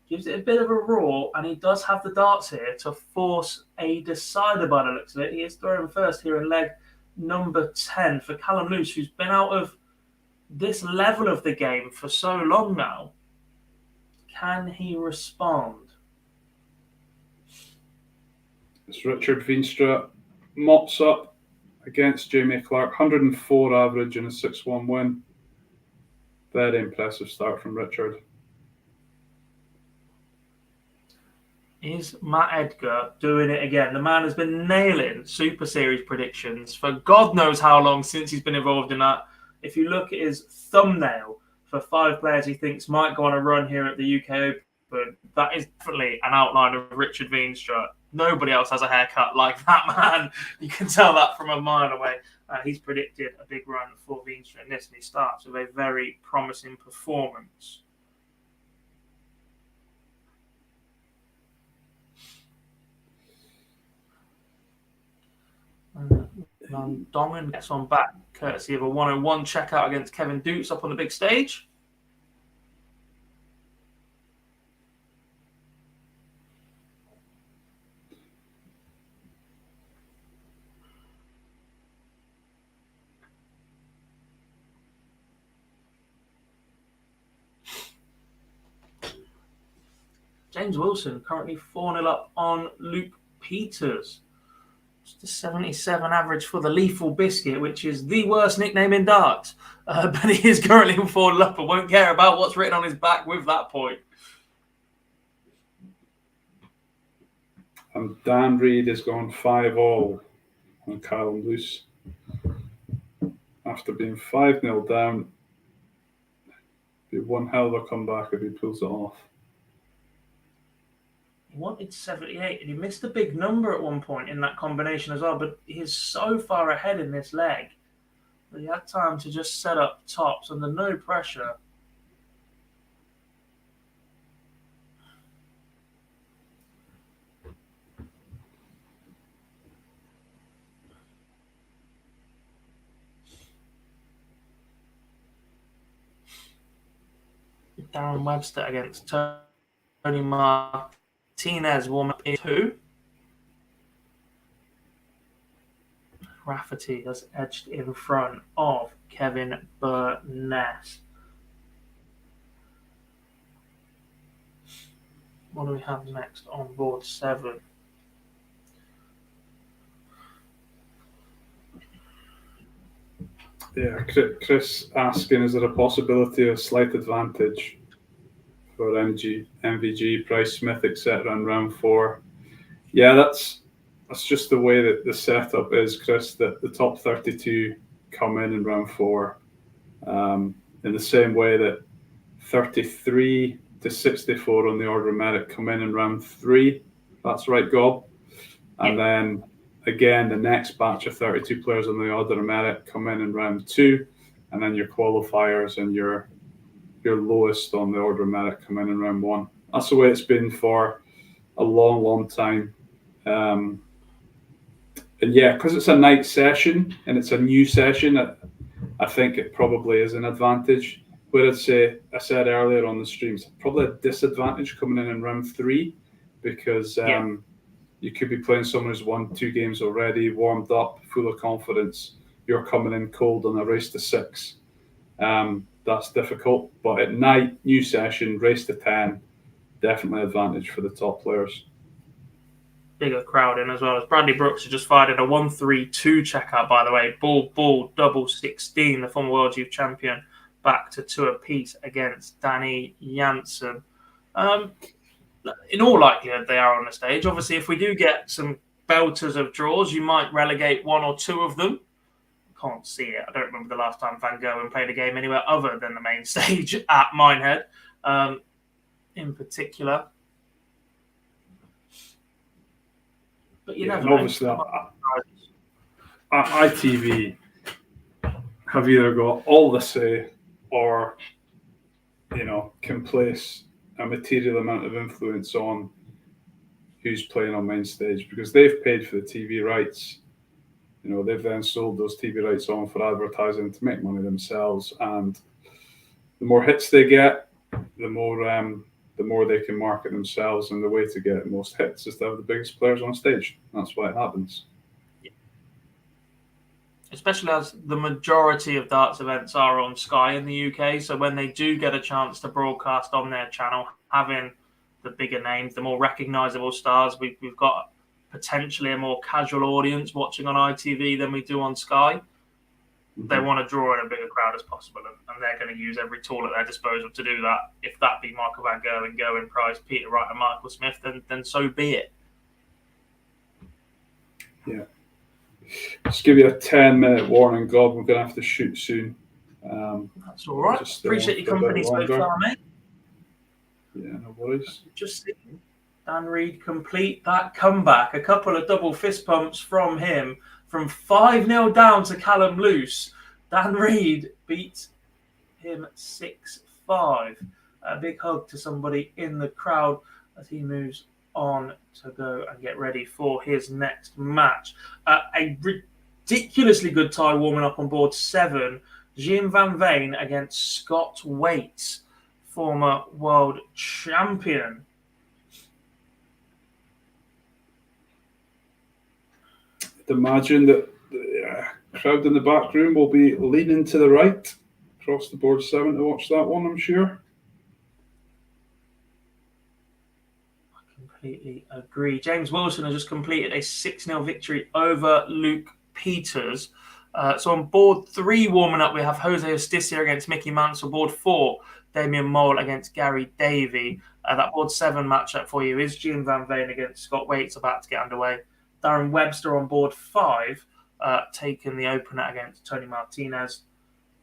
Gives it a bit of a roar, and he does have the darts here to force a decider by the looks of it. He is throwing first here in leg number 10 for Callum Luce, who's been out of this level of the game for so long now. Can he respond? It's Richard Veenstra mops up against Jamie Clark, 104 average and a 6-1 win. Very impressive start from Richard. Is Matt Edgar doing it again? The man has been nailing Super Series predictions for God knows how long since he's been involved in that. If you look at his thumbnail for 5 players he thinks might go on a run here at the UK Open, that is definitely an outline of Richard Veenstra. Nobody else has a haircut like that man. You can tell that from a mile away. He's predicted a big run for Veenstra in this, and he starts with a very promising performance. Dongan gets on back courtesy of a 101 checkout against Kevin Dukes up on the big stage. James Wilson currently 4-0 up on Luke Peters. Just a 77 average for the Lethal Biscuit, which is the worst nickname in darts. But he is currently 4-0 up and won't care about what's written on his back with that point. And Dan Reid has gone 5-all on Callum Luce. After being 5-0 down, it'd be one hell of a comeback if he pulls it off. He wanted 78 and he missed a big number at one point in that combination as well, but he's so far ahead in this leg that he had time to just set up tops under no pressure. Darren Webster against Tony Martinez warm-up in 2. Rafferty has edged in front of Kevin Burness. What do we have next on board 7? Yeah, Chris asking, is there a possibility of slight advantage for MVG, Price Smith, etc. in round 4? Yeah, that's just the way that the setup is, Chris, that the top 32 come in round 4 in the same way that 33 to 64 on the order of merit come in round 3. That's right, Gob. And then again, the next batch of 32 players on the order of merit come in round 2, and then your qualifiers and your lowest on the order of merit come in round 1. That's the way it's been for a long, long time. And yeah, because it's a night session and it's a new session, I think it probably is an advantage. Where I said earlier on the streams, probably a disadvantage coming in round 3, because you could be playing someone who's won 2 games already, warmed up, full of confidence. You're coming in cold on a race to 6. That's difficult. But at night, new session, race to 10, definitely advantage for the top players. Bigger crowd in as well. As Bradley Brooks has just fired in a 1-3-2 checkout, by the way. Ball, double 16, the former World Youth Champion, back to 2 apiece against Danny Janssen. In all likelihood, they are on the stage. Obviously, if we do get some belters of draws, you might relegate 1 or 2 of them. Can't see it. I don't remember the last time Van Gogh played a game anywhere other than the main stage at Minehead, in particular. But you never know. Obviously, ITV have either got all the say or, can place a material amount of influence on who's playing on main stage, because they've paid for the TV rights. They've then sold those TV rights on for advertising to make money themselves, and the more hits they get, the more they can market themselves, and the way to get most hits is to have the biggest players on stage. That's why it happens. Especially as the majority of darts events are on Sky in the UK, so when they do get a chance to broadcast on their channel, having the bigger names, the more recognisable stars, we've got potentially a more casual audience watching on ITV than we do on Sky. They want to draw in a bigger crowd as possible, and they're going to use every tool at their disposal to do that. If that be Michael Van Gerwen, Gerwin Price, Peter Wright, and Michael Smith, then so be it. Yeah. Just give you a 10-minute warning, God. We're going to have to shoot soon. That's all right. Appreciate your company so far, mate. Yeah, no worries. Just seeing Dan Reid complete that comeback. A couple of double fist pumps from him. From 5-0 down to Callum Loose, Dan Reid beat him 6-5. A big hug to somebody in the crowd as he moves on to go and get ready for his next match. A ridiculously good tie warming up on board 7. Jim Van Veen against Scott Waite, former world champion. Imagine that the crowd in the back room will be leaning to the right across the board 7 to watch that one, I'm sure. I completely agree. James Wilson has just completed a 6-0 victory over Luke Peters. So on board 3 warming up, we have Jose Justicia against Mickey Mansell. Board 4, Damien Mole against Gary Davey. That board 7 matchup for you is Jim Van Veen against Scott Waite. It's about to get underway. Darren Webster on board 5, taking the opener against Tony Martinez.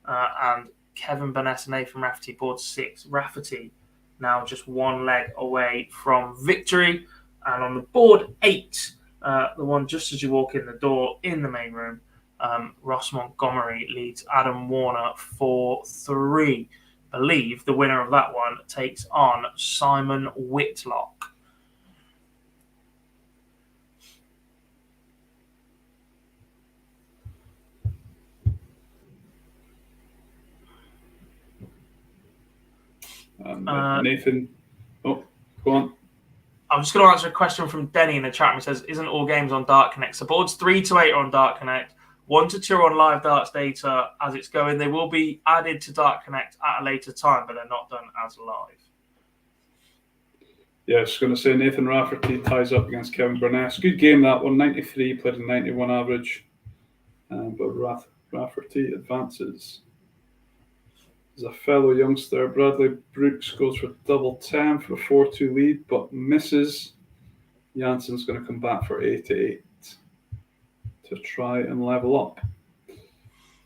And Kevin Burness and Nathan Rafferty, board 6. Rafferty now just 1 leg away from victory. And on the board 8, the one just as you walk in the door in the main room, Ross Montgomery leads Adam Warner 4-3. I believe the winner of that one takes on Simon Whitlock. Nathan, go on. I'm just going to answer a question from Denny in the chat. He says, isn't all games on Dart Connect? So boards 3 to 8 are on Dart Connect, 1 to 2 are on Live Darts data as it's going. They will be added to Dart Connect at a later time, but they're not done as live. Yeah, I was going to say Nathan Rafferty ties up against Kevin Burness. Good game that one, 93, played a 91 average. But Rafferty advances. There's a fellow youngster, Bradley Brooks, goes for double 10 for a 4-2 lead, but misses. Jansen's going to come back for 8-8 to try and level up.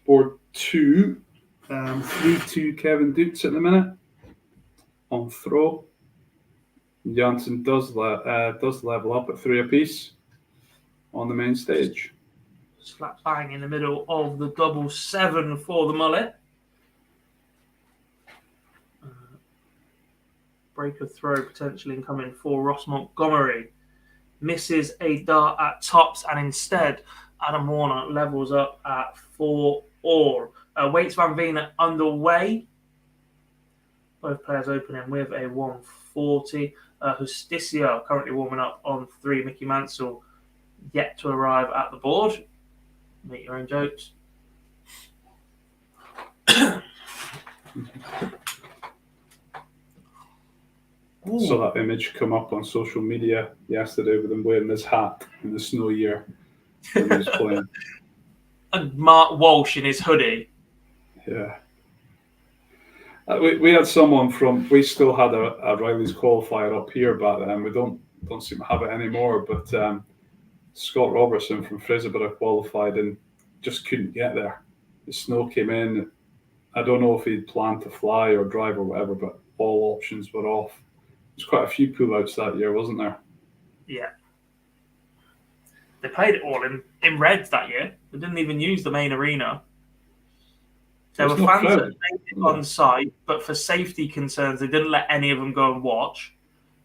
Board 2, 3-2 Kevin Dukes at the minute on throw. Jansen does level up at 3 apiece on the main stage. Slap bang in the middle of the double 7 for the mullet. Break of throw potentially incoming for Ross Montgomery. Misses a dart at tops, and instead Adam Warner levels up at 4-all. Waits Van Veen underway. Both players opening with a 140. Justicia currently warming up on 3. Mickey Mansell yet to arrive at the board. Make your own jokes. Saw that image come up on social media yesterday with him wearing his hat in the snow year when he was playing. And Mark Walsh in his hoodie. Yeah. We had someone we still had a Riley's qualifier up here back then. We don't seem to have it anymore, but Scott Robertson from Fraserburgh qualified and just couldn't get there. The snow came in. I don't know if he'd planned to fly or drive or whatever, but all options were off. There's quite a few pullouts that year, wasn't there? Yeah. They played it all in Reds that year. They didn't even use the main arena. There were fans that made it on site, but for safety concerns, they didn't let any of them go and watch.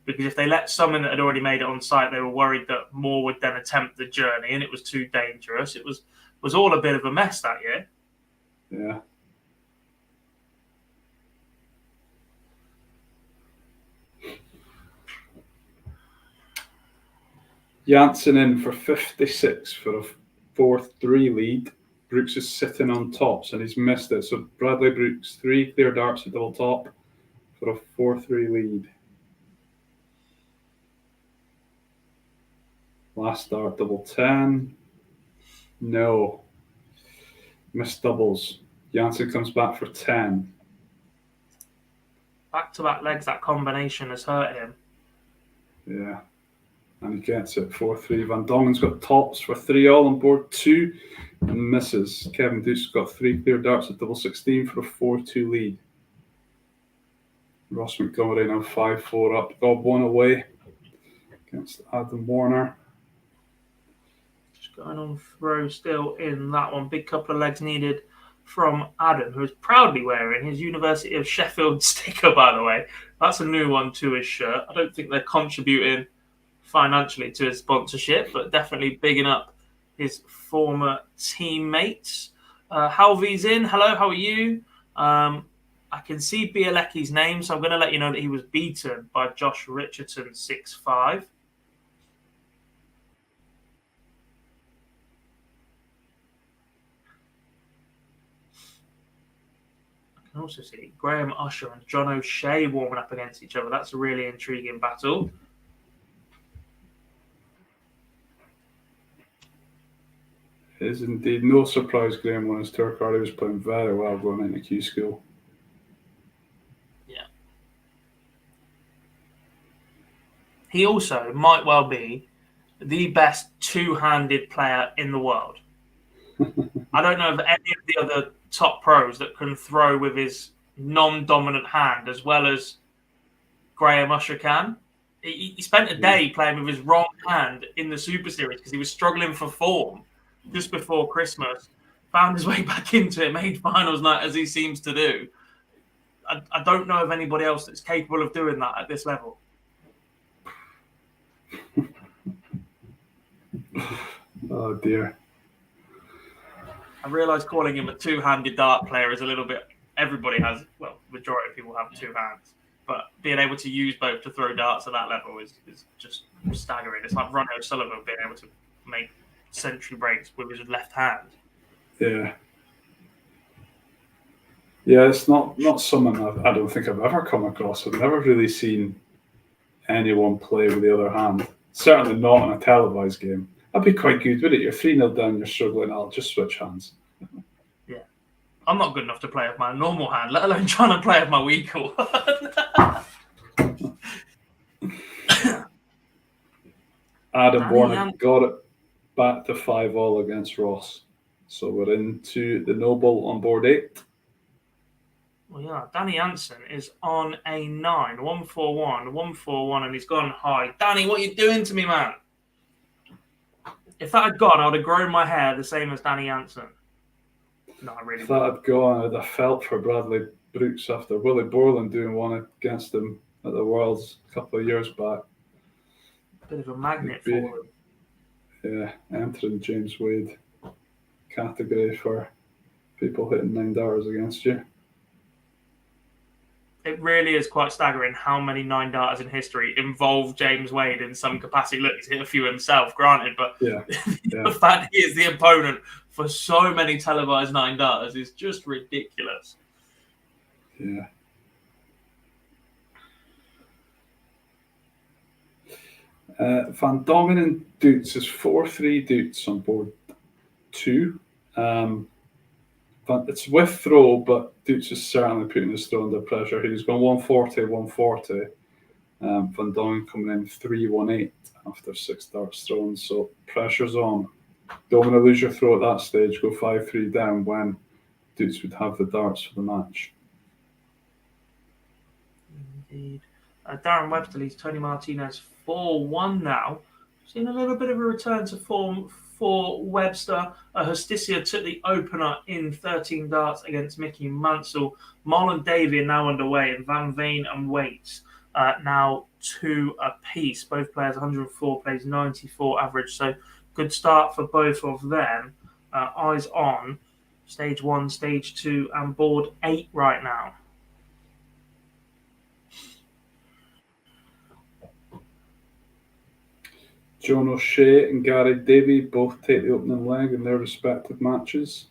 Because if they let someone that had already made it on site, they were worried that more would then attempt the journey, and it was too dangerous. It was all a bit of a mess that year. Yeah. Jansen in for 56 for a 4-3 lead. Brooks is sitting on tops and he's missed it. So Bradley Brooks, 3 clear darts at double top for a 4-3 lead. Last start, double 10. No. Missed doubles. Janssen comes back for 10. Back-to-back legs, that combination has hurt him. Yeah. And he gets it 4-3. Van Dongen's got tops for 3 all on board 2 and misses. Kevin Deuce got 3 clear darts at double 16 for a 4-2 lead. Ross Montgomery now 5-4 up. Got 1 away against Adam Warner. Just going on throw still in that one. Big couple of legs needed from Adam, who is proudly wearing his University of Sheffield sticker, by the way. That's a new one to his shirt. I don't think they're contributing financially to his sponsorship, but definitely bigging up his former teammates. Halvey's in. Hello, how are you? I can see Bielecki's name, so I'm going to let you know that he was beaten by Josh Richardson 6-5. I can also see Graham Usher and John O'Shea warming up against each other. That's a really intriguing battle. It is indeed no surprise Graham won his tour card. He was playing very well going into Q School. Yeah. He also might well be the best two-handed player in the world. I don't know of any of the other top pros that can throw with his non-dominant hand as well as Graham Usher can. He spent a day playing with his wrong hand in the Super Series because he was struggling for form just before Christmas. Found his way back into it, made finals night as he seems to do. I don't know of anybody else that's capable of doing that at this level. Oh dear. I realise calling him a two-handed dart player is a little bit... Everybody has... Well, majority of people have two hands. But being able to use both to throw darts at that level is just staggering. It's like Ronnie O'Sullivan being able to make century breaks with his left hand. Yeah. Yeah, it's not someone I don't think I've ever come across. I've never really seen anyone play with the other hand. Certainly not in a televised game. That'd be quite good, wouldn't it? You're 3-0 down, you're struggling, I'll just switch hands. Yeah. I'm not good enough to play with my normal hand, let alone trying to play with my weaker one. Adam Warner got it back to 5 all against Ross. So we're into the Noble on board 8. Well, yeah, Danny Hansen is on a 9, 141, 141, and he's gone high. Danny, what are you doing to me, man? If that had gone, I would have grown my hair the same as Danny Hansen. No, I really. If that had gone, I'd have felt for Bradley Brooks after Willie Borland doing one against him at the Worlds a couple of years back. Bit of a magnet for him. Yeah, entering James Wade category for people hitting 9 darters against you. It really is quite staggering how many 9 darters in history involve James Wade in some capacity. Look, he's hit a few himself, granted, but the fact he is the opponent for so many televised 9 darters is just ridiculous. Yeah. Van Dongen and Doots is 4-3 Doots on board 2. It's with throw, but Doots is certainly putting his throw under pressure. He's gone 140, 140. Van Dongen coming in 3-1-8 after 6 darts thrown, so pressure's on. Don't want to lose your throw at that stage. Go 5-3 down when Doots would have the darts for the match. Indeed. Darren Webster leads Tony Martinez 4-1 now. Seen a little bit of a return to form for Webster. Justicia took the opener in 13 darts against Mickey Mansell. Moll and Davey are now underway, and Van Veen and Waits now 2 apiece. Both players 104, plays 94 average. So good start for both of them. Eyes on stage 1, stage 2, and board 8 right now. John O'Shea and Gary Davey both take the opening leg in their respective matches.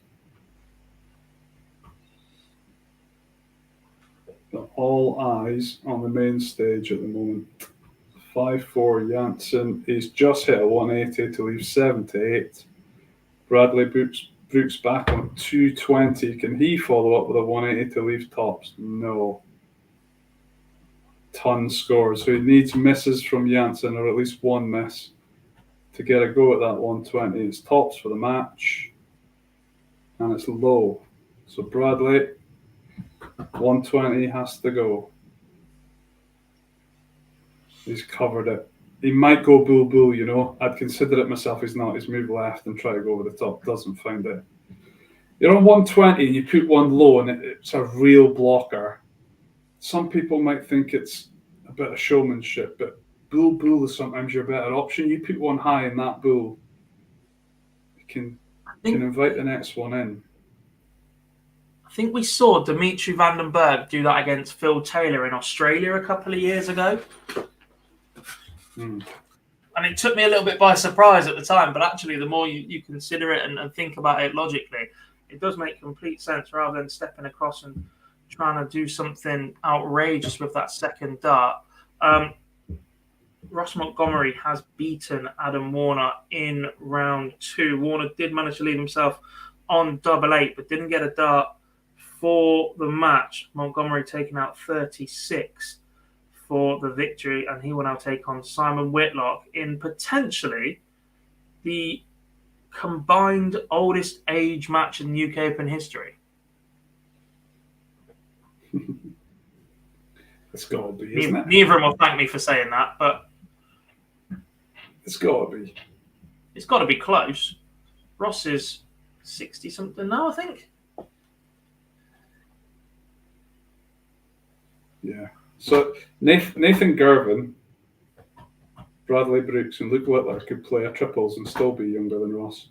Got all eyes on the main stage at the moment. 5-4 Janssen. He's just hit a 180 to leave 78. Bradley Brooks back on 220. Can he follow up with a 180 to leave tops? No. Ton scores. So he needs misses from Janssen, or at least one miss, to get a go at that 120. It's tops for the match, and it's low. So Bradley, 120 has to go. He's covered it. He might go bull, you know. I'd consider it myself. He's not. He's moved left and try to go over the top. Doesn't find it. You're on 120 and you put one low and it's a real blocker. Some people might think it's a bit of showmanship, but bull is sometimes your better option. You put one high in that bull, you can invite the next one in. I think we saw Dimitri van den Berg do that against Phil Taylor in Australia a couple of years ago. And it took me a little bit by surprise at the time, but actually the more you consider it and think about it logically, it does make complete sense rather than stepping across and trying to do something outrageous with that second dart. Ross Montgomery has beaten Adam Warner in round 2. Warner did manage to leave himself on 8-8, but didn't get a dart for the match. Montgomery taking out 36 for the victory, and he will now take on Simon Whitlock in potentially the combined oldest age match in UK Open history. It's got to be, isn't it? Neither of them will thank me for saying that, but it's got to be. It's got to be close. Ross is 60-something now, I think. Yeah. So Nathan Gervin, Bradley Brooks, and Luke Whitler could play a triples and still be younger than Ross.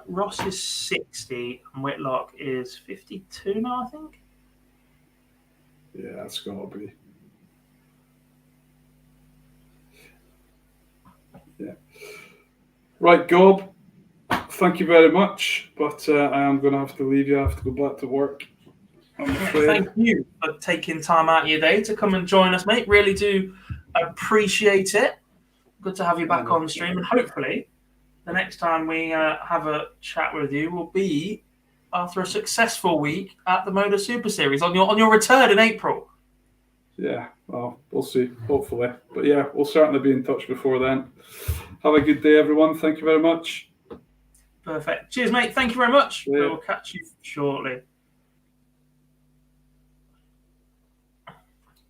Ross is 60 and Whitlock is 52 now, I think. Yeah, that's got to be. Yeah. Right, Gob. Thank you very much, but I am going to have to leave you. I have to go back to work, I'm afraid. Thank you for taking time out of your day to come and join us, mate. Really do appreciate it. Good to have you back on the stream, and hopefully the next time we have a chat with you will be after a successful week at the MODUS Super Series on your return in April. Yeah, well, we'll see, hopefully. But yeah, we'll certainly be in touch before then. Have a good day, everyone. Thank you very much. Perfect. Cheers, mate. Thank you very much. Yeah. We will catch you shortly.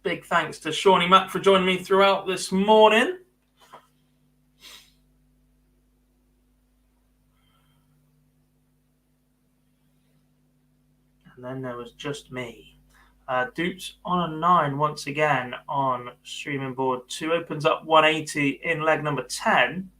Big thanks to Shawnee Mack for joining me throughout this morning. And then there was just me. Dupes on a 9 once again on streaming board 2. Opens up 180 in leg number 10.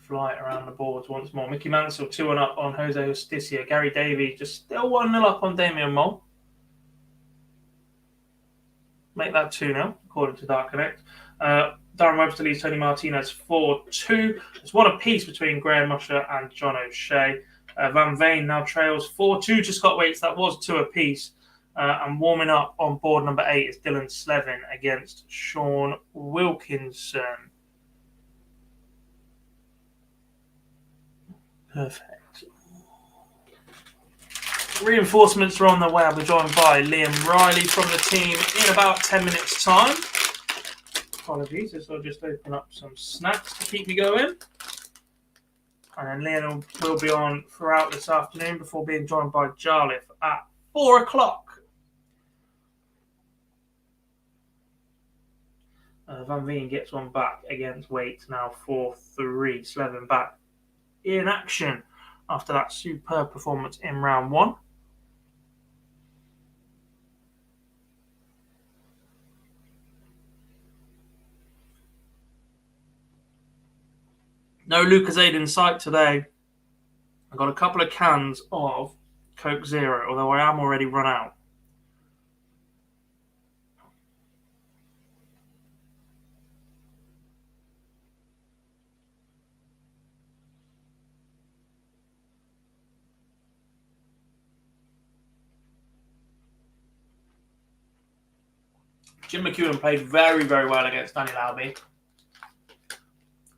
Fly it around the boards once more. Mickey Mansell 2-1 up on Jose Justicia. Gary Davey just still 1-0 up on Damian Moll. Make that 2-0 according to Dark Connect. Darren Webster leads Tony Martinez 4-2. It's one apiece between Graham Musher and John O'Shea. Van Veen now trails 4-2 to Scott Waits. That was 2 apiece. And warming up on board number 8 is Dylan Slevin against Sean Wilkinson. Perfect. Reinforcements are on their way. I'll be joined by Liam Riley from the team in about 10 minutes' time. Apologies, this will just open up some snacks to keep me going. And then Liam will be on throughout this afternoon before being joined by Jarlif at 4 o'clock. Van Veen gets one back against Waits now 4-3. Slevin back in action after that superb performance in round 1. No Lucozade in sight today. I've got a couple of cans of Coke Zero, although I am already run out. Jim McEwen played very, very well against Danny Lowby.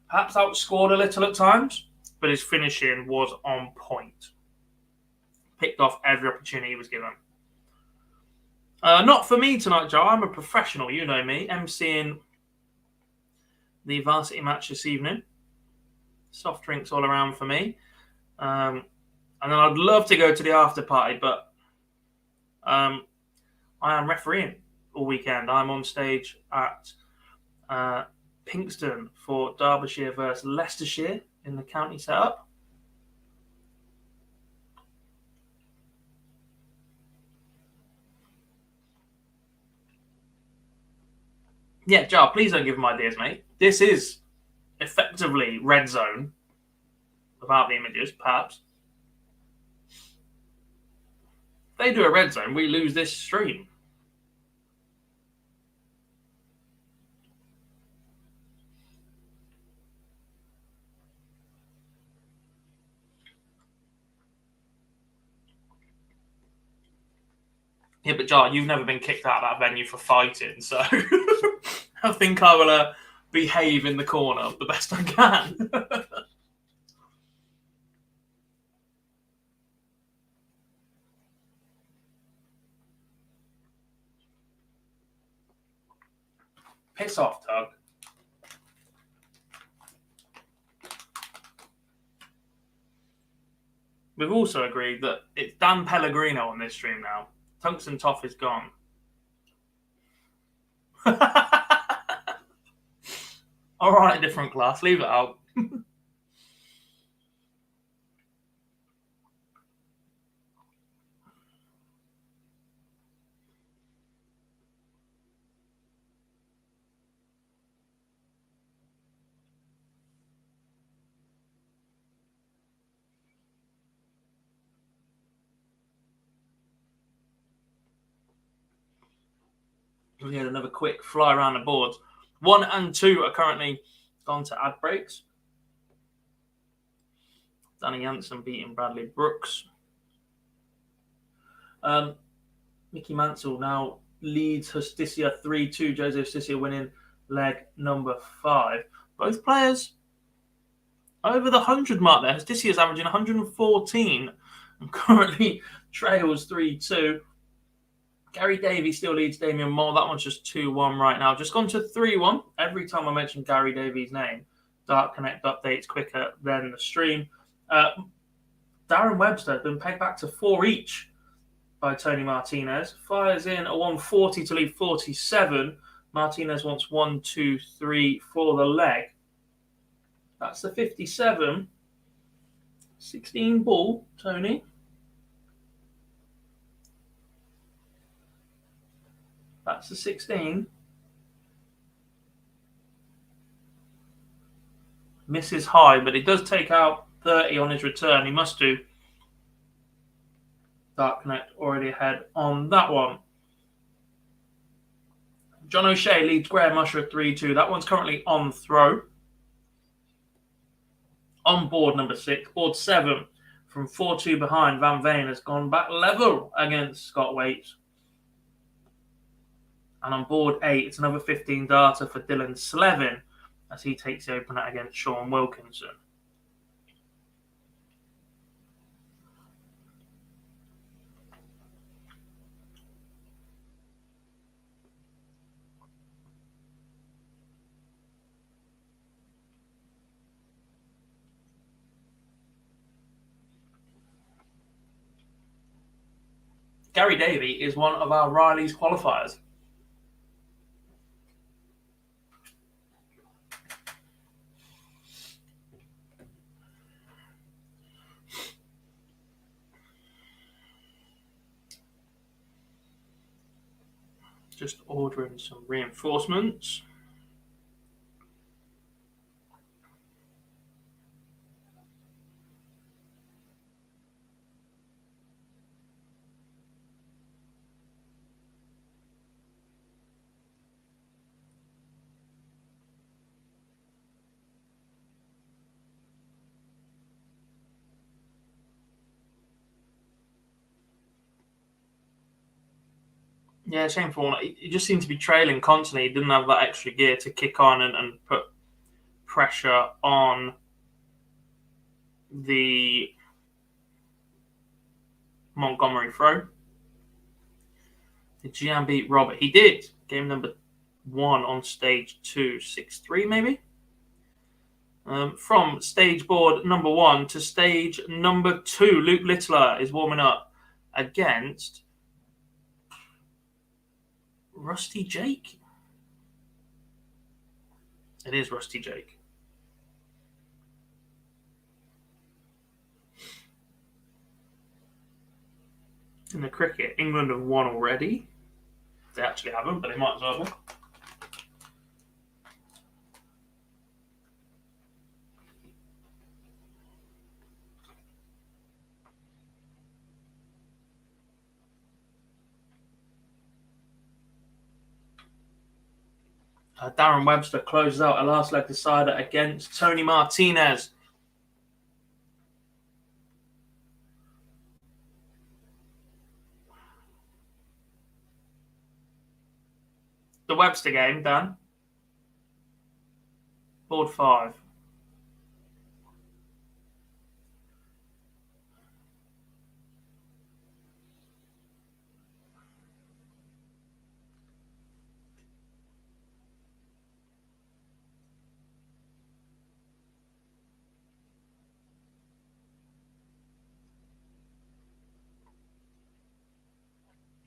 Perhaps outscored a little at times, but his finishing was on point. Picked off every opportunity he was given. Not for me tonight, Joe. I'm a professional, you know me, emceeing the varsity match this evening. Soft drinks all around for me. And then I'd love to go to the after party, but I am refereeing all weekend. I'm on stage at Pinkston for Derbyshire versus Leicestershire in the county setup. Yeah, Jar, please don't give them ideas, mate. This is effectively red zone without the images, perhaps. If they do a red zone, we lose this stream. Yeah, but Jar, you've never been kicked out of that venue for fighting, so I think I will behave in the corner the best I can. Piss off, Tug. We've also agreed that it's Dan Pellegrino on this stream now. Tungsten Toff is gone. All right, different class. Leave it out. We had another quick fly around the boards. 1 and 2 are currently gone to ad breaks. Danny Jansen beating Bradley Brooks. Mickey Mansell now leads Justicia 3-2. Jose Justicia winning leg number 5. Both players over the 100 mark there. Justicia is averaging 114 and currently trails 3-2. Gary Davies still leads Damian Moore. That one's just 2-1 right now. Just gone to 3-1. Every time I mention Gary Davies' name, Dark Connect updates quicker than the stream. Darren Webster has been pegged back to 4 each by Tony Martinez. Fires in a 140 to lead 47. Martinez wants 1, 2, 3 for the leg. That's the 57. 16 ball, Tony. That's the 16. Misses high, but he does take out 30 on his return. He must do. Dark Connect already ahead on that one. John O'Shea leads Graham Usher 3-2. That one's currently on throw. On board number 6. Board 7 from 4-2 behind. Van Veen has gone back level against Scott Waite. And on board 8, it's another 15 data for Dylan Slevin as he takes the opener against Sean Wilkinson. Gary Davey is one of our Riley's qualifiers. Just ordering some reinforcements. Yeah, shameful one. He just seemed to be trailing constantly. He didn't have that extra gear to kick on and put pressure on the Montgomery throw. Did Gian beat Robert? He did. Game number 1 on stage 2, 6-3 maybe. From stage board number 1 to stage number 2, Luke Littler is warming up against Rusty Jake. It is Rusty Jake. In the cricket, England have won already. They actually haven't, but they might as well have. Darren Webster closes out a last leg decider against Tony Martinez. The Webster game, Dan. Board 5.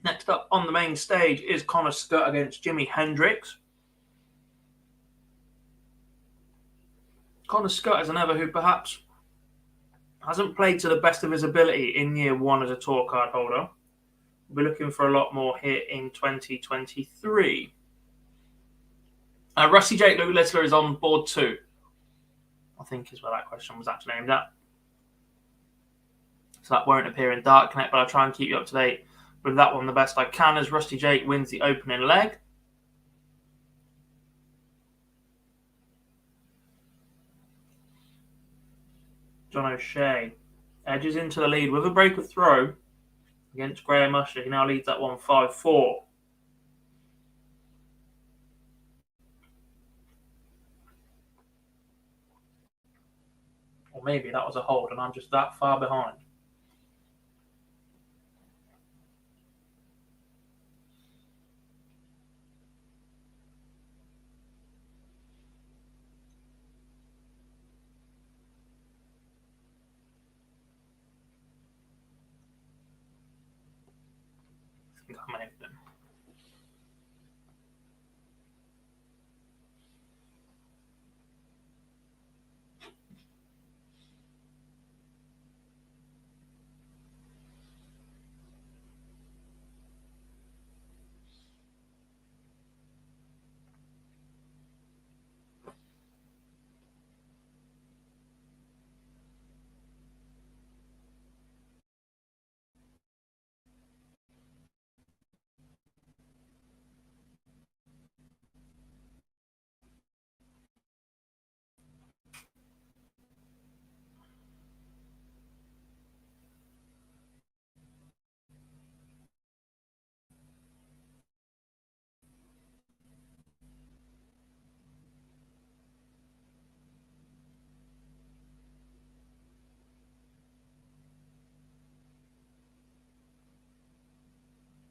Next up on the main stage is Connor Scott against Jimi Hendrix. Connor Scott is another who perhaps hasn't played to the best of his ability in year 1 as a tour card holder. We're looking for a lot more here in 2023. Rusty Jake Luke Littler is on board 2. I think is where that question was actually aimed at. So that won't appear in Dark Connect, but I'll try and keep you up to date with that one the best I can as Rusty Jake wins the opening leg. John O'Shea edges into the lead with a break of throw against Graham Usher. He now leads that one 5-4. Or maybe that was a hold and I'm just that far behind. I think I may have been.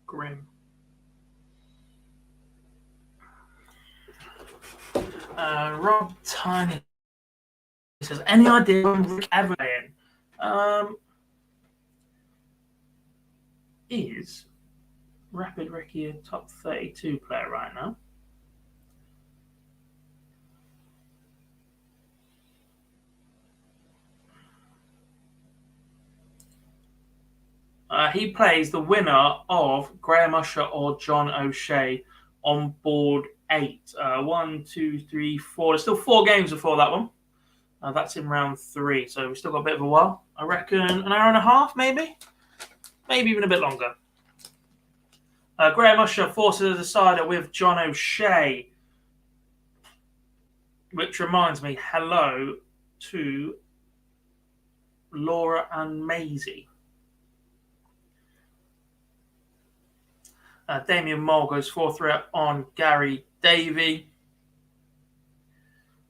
Grim. Rob Tiny says, any idea when Rick Everett is Rapid Ricky a top 32 player right now? He plays the winner of Graham Usher or John O'Shea on board 8. 1, 2, 3, 4. There's still 4 games before that one. That's in round 3, so we've still got a bit of a while. I reckon an hour and a half, maybe? Maybe even a bit longer. Graham Usher forces a decider with John O'Shea, which reminds me, hello to Laura and Maisie. Damien Moll goes 4-3 up on Gary Davey.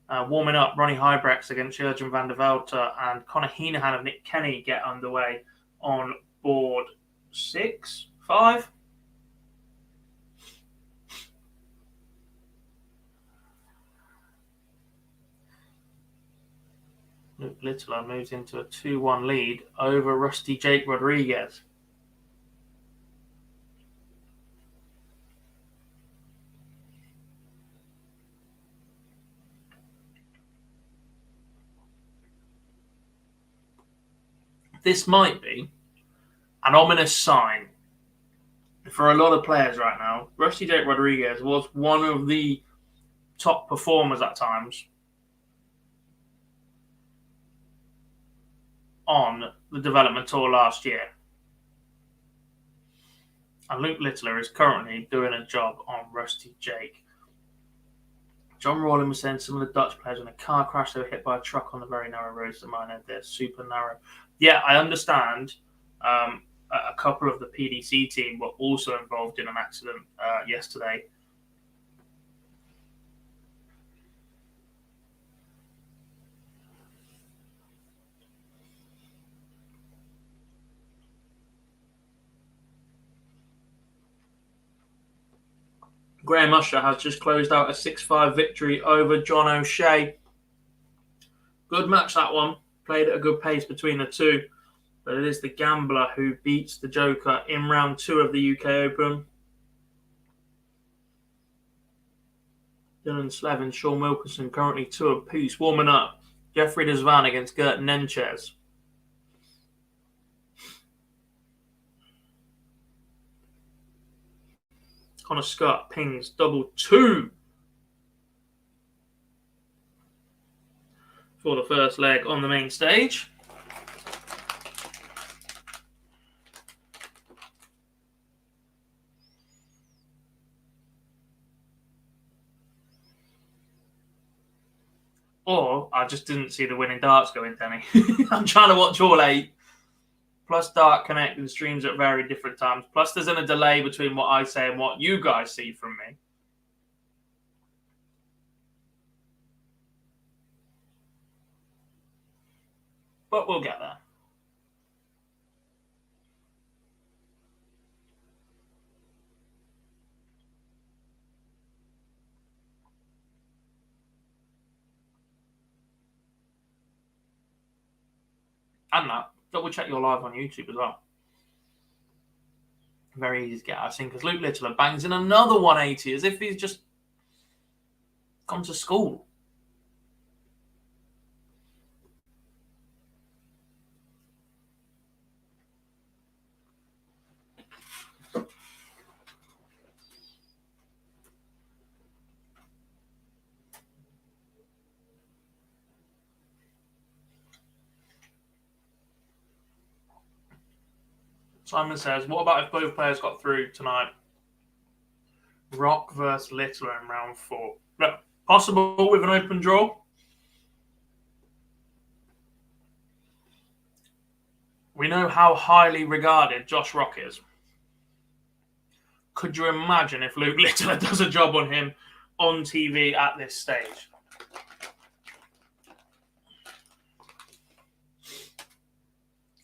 Warming up, Ronnie Hybrex against Jurgen van der Velde, and Conor Heenahan and Nick Kenny get underway on board 5. Luke Littler moves into a 2-1 lead over Rusty Jake Rodriguez. This might be an ominous sign for a lot of players right now. Rusty Jake Rodriguez was one of the top performers at times on the development tour last year. And Luke Littler is currently doing a job on Rusty Jake. John Rawlin was saying some of the Dutch players in a car crash, they were hit by a truck on the very narrow roads of Minehead. They're super narrow. Yeah, I understand. A couple of the PDC team were also involved in an accident yesterday. Graham Usher has just closed out a 6-5 victory over John O'Shea. Good match, that one. Played at a good pace between the two. But it is the Gambler who beats the Joker in round 2 of the UK Open. Dylan Slevin, Sean Wilkinson currently 2 apiece. Warming up, Jeffrey Desvan against Gert Nenchez. Connor Scott pings double 2 for the first leg on the main stage. Or I just didn't see the winning darts go in, Denny. I'm trying to watch all 8. Plus Dart Connect and streams at very different times. Plus there's a delay between what I say and what you guys see from me. But we'll get there. And that, double check your live on YouTube as well. Very easy to get, I think, because Luke Littler bangs in another 180 as if he's just gone to school. Simon says, what about if both players got through tonight? Rock versus Littler in round 4. Look, possible with an open draw. We know how highly regarded Josh Rock is. Could you imagine if Luke Littler does a job on him on TV at this stage?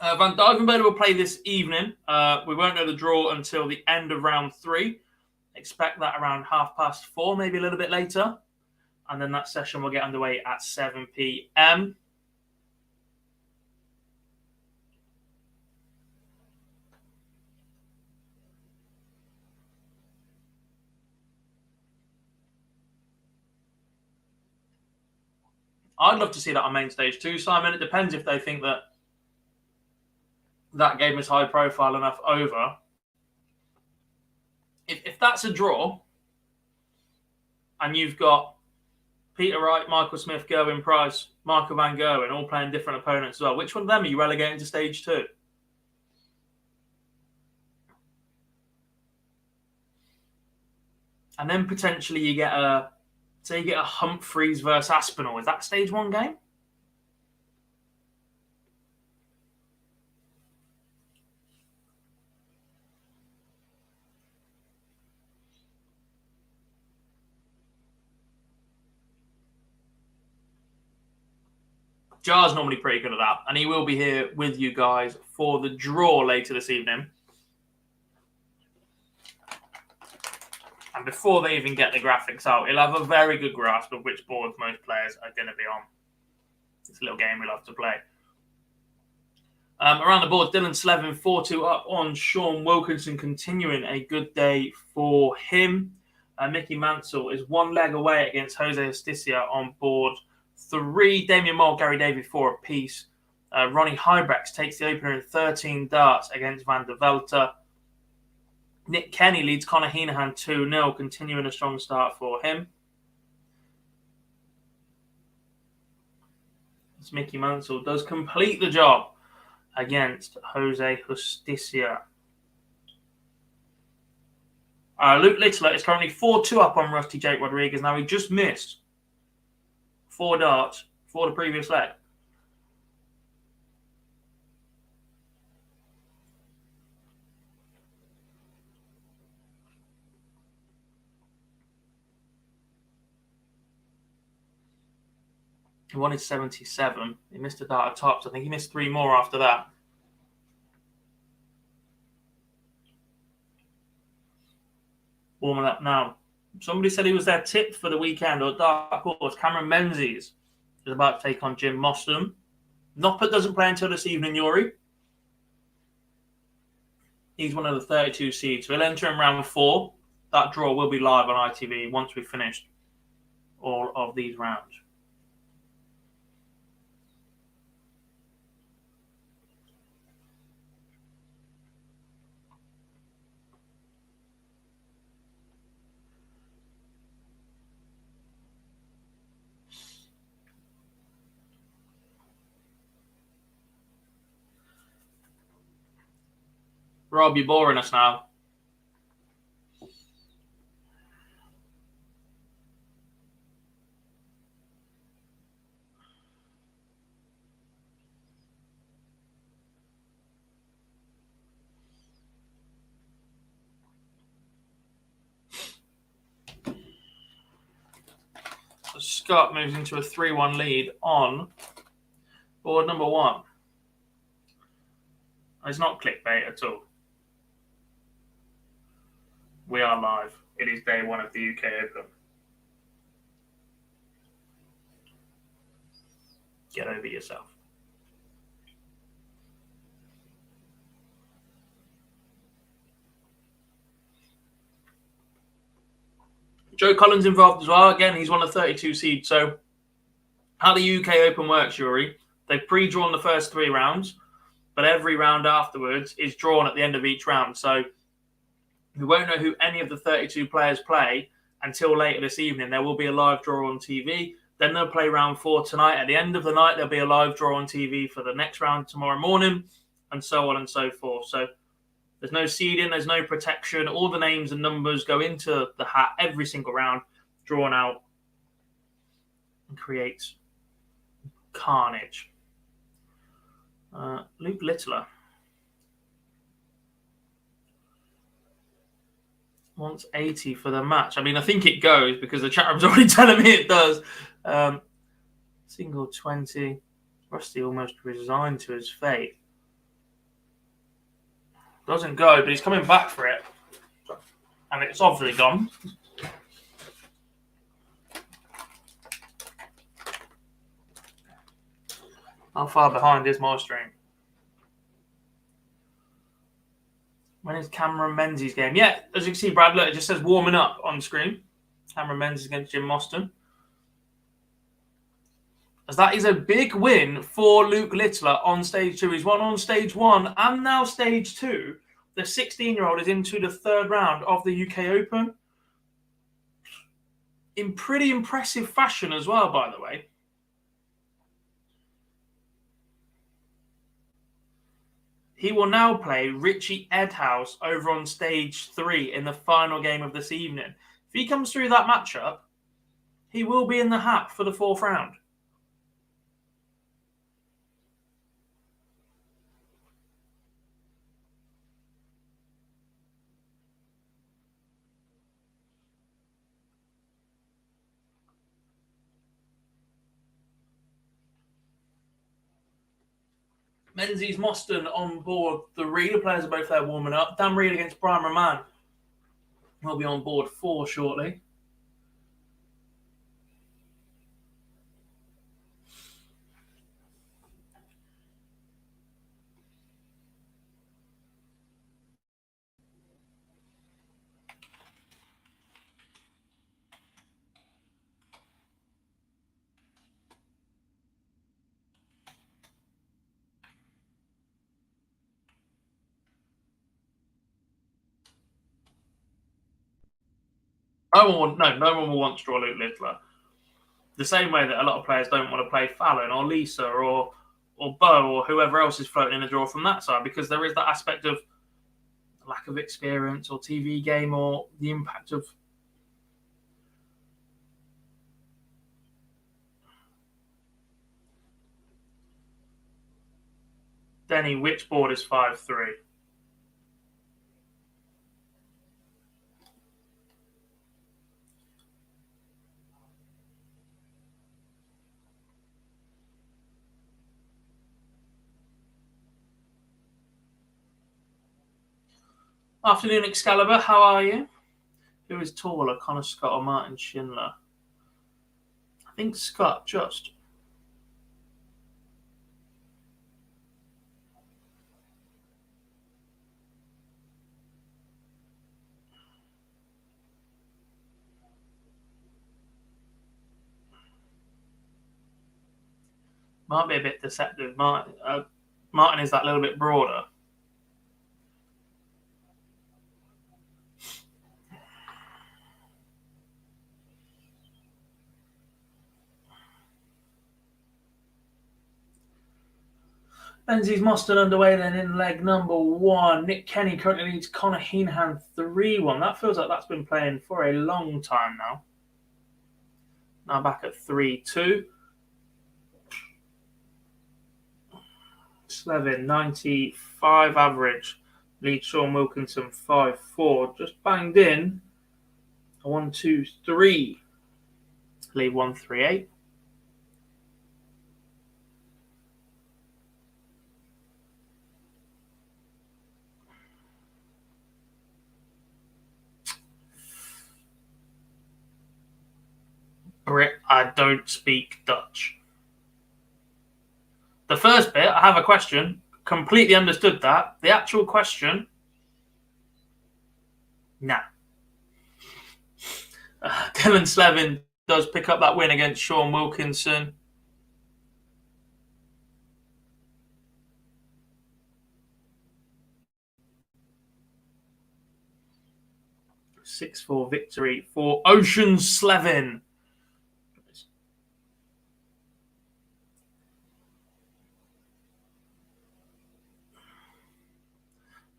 Van Dijvenbode will play this evening. We won't know the draw until the end of round 3. Expect that around 4:30, maybe a little bit later. And then that session will get underway at 7 p.m. I'd love to see that on main stage too, Simon. It depends if they think that game is high profile enough over. If that's a draw and you've got Peter Wright, Michael Smith, Gerwin Price, Michael Van Gerwen all playing different opponents as well, which one of them are you relegating to stage 2? And then potentially you get a Humphreys versus Aspinall. Is that stage 1 game? Jar's normally pretty good at that, and he will be here with you guys for the draw later this evening. And before they even get the graphics out, he'll have a very good grasp of which boards most players are going to be on. It's a little game we'll have to play. Around the board, Dylan Slevin 4-2 up on Sean Wilkinson, continuing a good day for him. Mickey Mansell is one leg away against Jose Justicia on board 3. Damien Moore, Gary Davey 4 apiece. Ronnie Hybrex takes the opener in 13 darts against Van der Velter. Nick Kenny leads Conor Heenahan 2-0, continuing a strong start for him. As Mickey Mansell does complete the job against Jose Justicia. Luke Littler is currently 4-2 up on Rusty Jake Rodriguez. Now, he just missed 4 darts for the previous leg. He wanted 77. He missed a dart at tops. I think he missed 3 more after that. Warming up now. Somebody said he was their tip for the weekend, or dark horse. Cameron Menzies is about to take on Jim Moston. Noppert doesn't play until this evening, Yuri. He's one of the 32 seeds. So he'll enter in round 4. That draw will be live on ITV once we've finished all of these rounds. Rob, you're boring us now. So Scott moves into a 3-1 lead on board number 1. It's not clickbait at all. We are live. It is day 1 of the UK Open. Get over yourself. Joe Collins involved as well. Again, he's one of the 32 seeds. So how the UK Open works, Yuri, they've pre-drawn the first 3 rounds, but every round afterwards is drawn at the end of each round. So we won't know who any of the 32 players play until later this evening. There will be a live draw on TV. Then they'll play round 4 tonight. At the end of the night, there'll be a live draw on TV for the next round tomorrow morning, and so on and so forth. So there's no seeding, there's no protection. All the names and numbers go into the hat every single round, drawn out, and creates carnage. Luke Littler wants 80 for the match. I mean, I think it goes because the chat room's already telling me it does. Single 20. Rusty almost resigned to his fate. Doesn't go, but he's coming back for it. And it's obviously gone. How far behind is my stream? When is Cameron Menzies' game? Yeah, as you can see, Brad, look, it just says warming up on screen. Cameron Menzies against Jim Moston. As that is a big win for Luke Littler on stage 2. He's won on stage 1 and now stage 2. The 16-year-old is into the 3rd round of the UK Open. In pretty impressive fashion as well, by the way. He will now play Richie Edhouse over on stage 3 in the final game of this evening. If he comes through that matchup, he will be in the hat for the 4th round. Menzies, Mostyn on board 3. The players are both there warming up. Dan Reed against Brian Roman will be on board 4 shortly. No one will want to draw Luke Littler. The same way that a lot of players don't want to play Fallon or Lisa or Bo or whoever else is floating in the draw from that side, because there is that aspect of lack of experience or TV game or the impact of Denny. Which board is 5-3? Afternoon, Excalibur. How are you? Who is taller, Connor Scott or Martin Schindler? I think Scott just. Might be a bit deceptive. Martin is that little bit broader. Menzies Mostyn underway then in leg number 1. Nick Kenny currently leads Connor Heenhan 3-1. That feels like that's been playing for a long time now. Now back at 3-2. Slevin 95 average. Leads Sean Wilkinson 5-4. Just banged in. 1-2-3. Lead 1-3-8. Brit, I don't speak Dutch. The first bit, I have a question. Completely understood that. The actual question, nah. Dylan Slevin does pick up that win against Sean Wilkinson. A 6-4 victory for Ocean Slevin.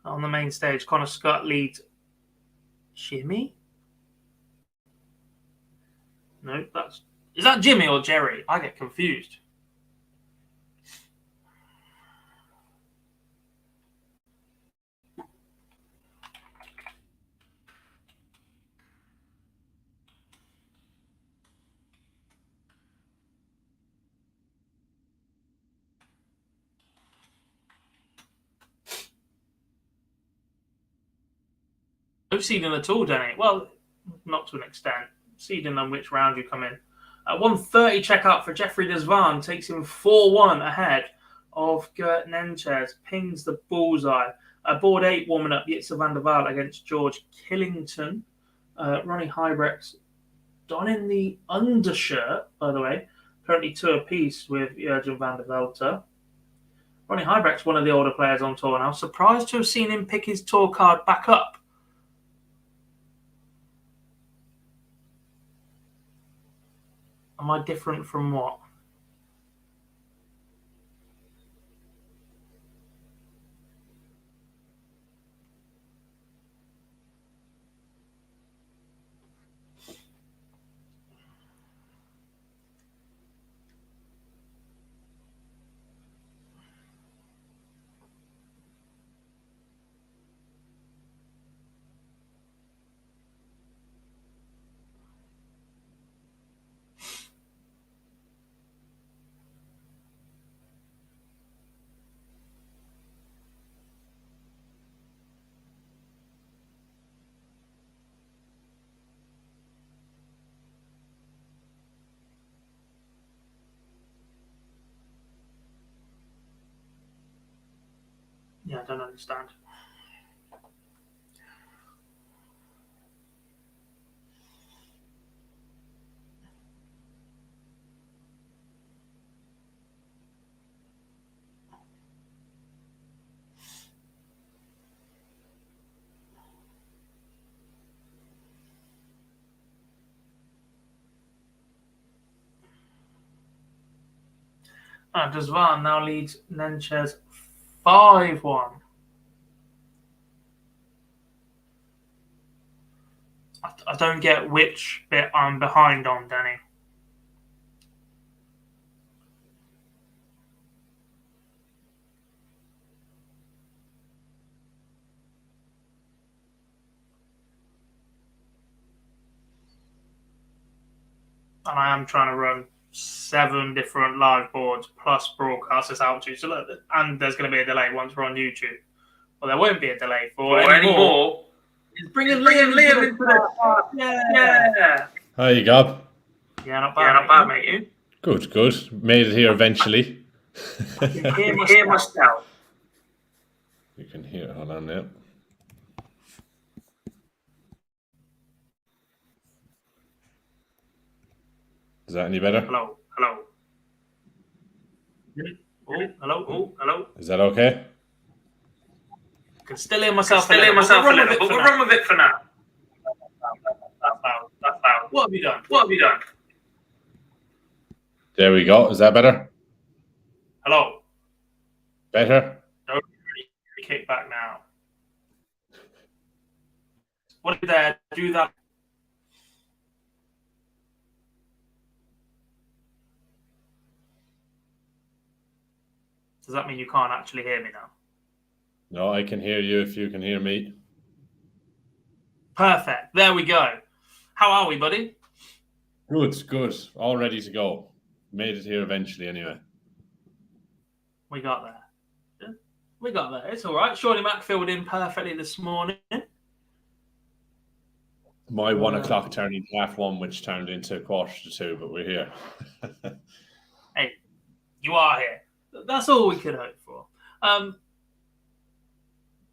On the main stage, Connor Scott leads Jimmy? No, is that Jimmy or Jerry? I get confused. No seeding at all, Danny. Well, not to an extent. Seeding on which round you come in. At 1:30 checkout for Jeffrey Desvan takes him 4-1 ahead of Gert Nenchez. Pings the bullseye. Board 8 warming up Jitzer van der Waal against George Killington. Ronnie Hybrex donning the undershirt, by the way. Currently 2 apiece with Jurgen van der Velter. Ronnie Hybrex, one of the older players on tour now. Surprised to have seen him pick his tour card back up. Am I different from what? Yeah, I don't understand. Desvan now leads Nenchez 5-1. I don't get which bit I'm behind on, Danny. And I am trying to run 7 different live boards plus broadcast this out to you. So look, and there's going to be a delay once we're on YouTube. Well, there won't be a delay for any more. It's bringing Liam into the Yeah. Hi, Gob. Yeah, not bad, mate. You? Good. Made it here eventually. I can hear myself. You can hear. Hold on now. Is that any better? Hello. Hello. Is that okay? I can still hear myself a little, but we'll run with it for now. That's loud. What have you done? There we go. Is that better? Hello. Better? Don't really kick back now. What did I do that? Does that mean you can't actually hear me now? No, I can hear you if you can hear me. Perfect. There we go. How are we, buddy? Good. All ready to go. Made it here eventually anyway. We got there. It's all right. Shorty Mac filled in perfectly this morning. My 1 o'clock turned into 1:30, which turned into 1:45, but we're here. Hey, you are here. That's all we could hope for.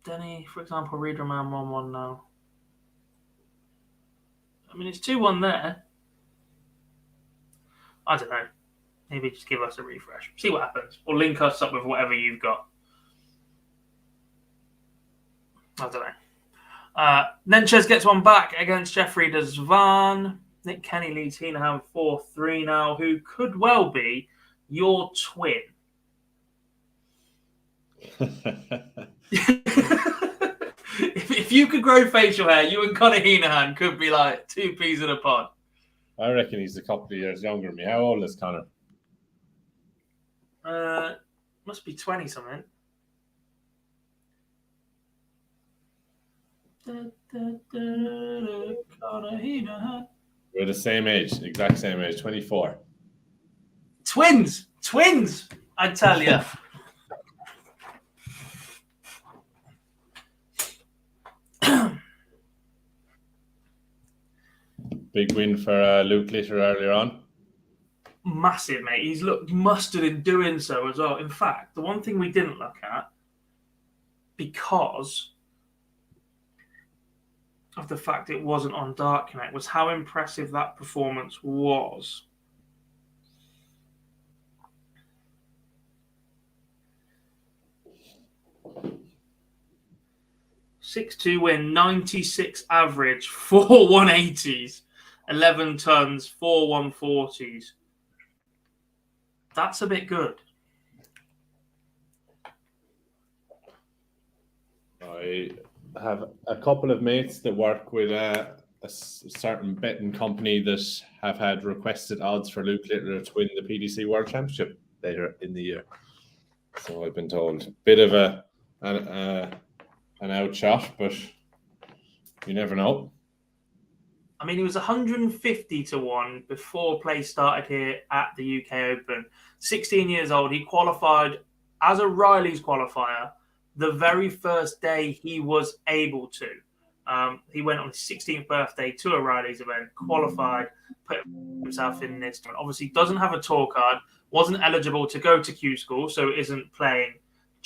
Denny, for example, Reader Man 1-1 now. I mean, it's 2-1 there. I don't know. Maybe just give us a refresh. See what happens. Or link us up with whatever you've got. I don't know. Nenchez gets one back against Jeffrey Desvan. Nick Kenny leads Heenham 4-3 now, who could well be your twin. if you could grow facial hair, you and Conor Heenan could be like 2 peas in a pod. I reckon he's a couple of years younger than me. How old is Conor? Must be 20 something. Conor Heenan. We're the same age, exact same age, 24. Twins, I tell you. Big win for Luke Litter earlier on. Massive, mate. He's looked mustard in doing so as well. In fact, the one thing we didn't look at, because of the fact it wasn't on Dark Connect, was how impressive that performance was. (6-2) win, 96 average, 4 180s, 11 tons, 4 140s. That's a bit good. I have a couple of mates that work with a certain betting company that have had requested odds for Luke Littler to win the PDC World Championship later in the year. So I've been told. Bit of an outshot, but you never know. I mean, he was 150-1 before play started here at the UK Open. 16 years old. He qualified as a Riley's qualifier the very first day he was able to. He went on his 16th birthday to a Riley's event, qualified, put himself in this tournament. Obviously, doesn't have a tour card, wasn't eligible to go to Q School, so isn't playing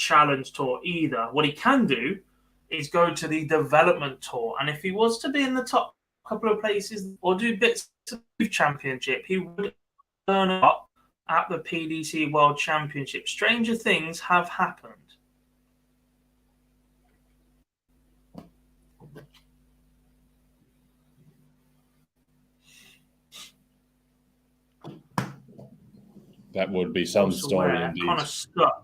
Challenge Tour either. What he can do is go to the Development Tour. And if he was to be in the top couple of places or do bits of the Championship, he would earn up at the PDC World Championship. Stranger things have happened. That would be some story indeed. Connor Scott,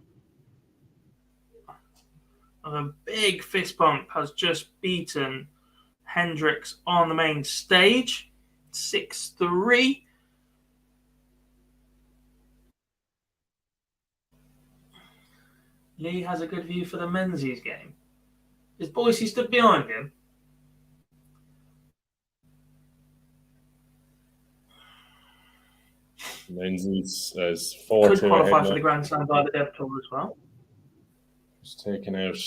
a big fist bump, has just beaten Hendricks on the main stage. 6-3. Lee has a good view for the Menzies game. Is Boise stood behind him? Menzies is 4 Could to qualify ahead for the Grand Slam by the Dev Tour as well. He's taken out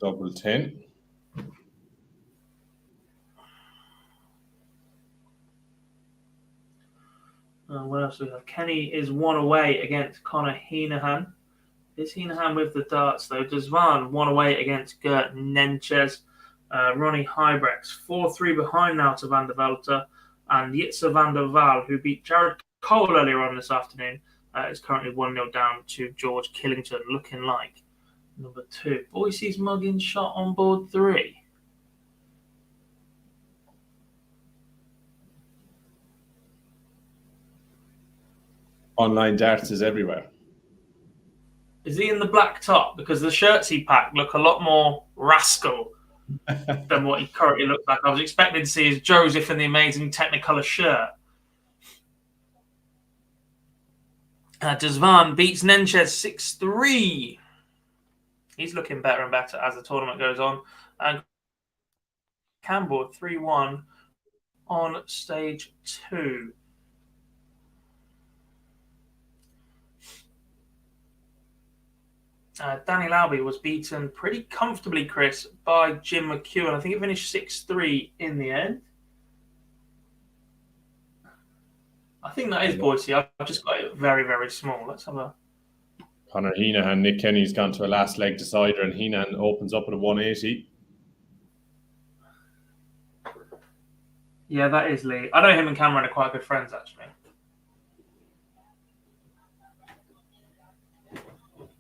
double 10. What else do we have? Kenny is 1 away against Connor Heenahan. Is Heenahan with the darts though? Desvan 1 away against Gert Nenches. Ronnie Hybrex 4-3 behind now to Van der Velter. And Jitse van der Waal, who beat Jared Cole earlier on this afternoon, is currently 1-0 down to George Killington, looking like number 2. Boise's mugging shot on board 3. Online darts is everywhere. Is he in the black top? Because the shirts he packed look a lot more rascal than what he currently looks like. I was expecting to see his Joseph in the amazing Technicolor shirt. Desvan beats Nenches 6-3. He's looking better and better as the tournament goes on. And Campbell 3-1 on stage 2. Danny Lauby was beaten pretty comfortably, Chris, by Jim McEwen. I think it finished 6-3 in the end. I think that is Boise. I've just got it very, very small. Let's have a... Connor Heenahan, Nick Kenny's gone to a last leg decider, and Heenahan opens up at a 180. Yeah, that is Lee. I know him and Cameron are quite good friends, actually.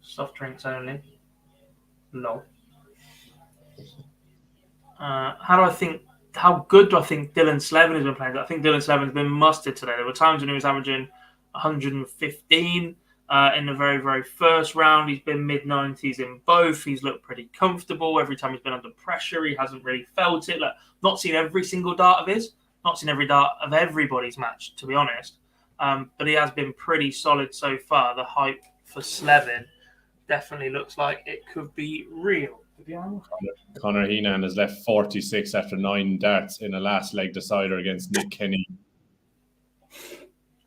Soft drinks only. Lol. How good do I think Dylan Slevin has been playing? I think Dylan Slevin's been mustard today. There were times when he was averaging 115 in the very, very first round. He's been mid-90s in both. He's looked pretty comfortable. Every time he's been under pressure, he hasn't really felt it. Like, not seen every single dart of his. Not seen every dart of everybody's match, to be honest. But he has been pretty solid so far. The hype for Slevin definitely looks like it could be real. Connor Heenahan has left 46 after 9 darts in a last leg decider against Nick Kenny.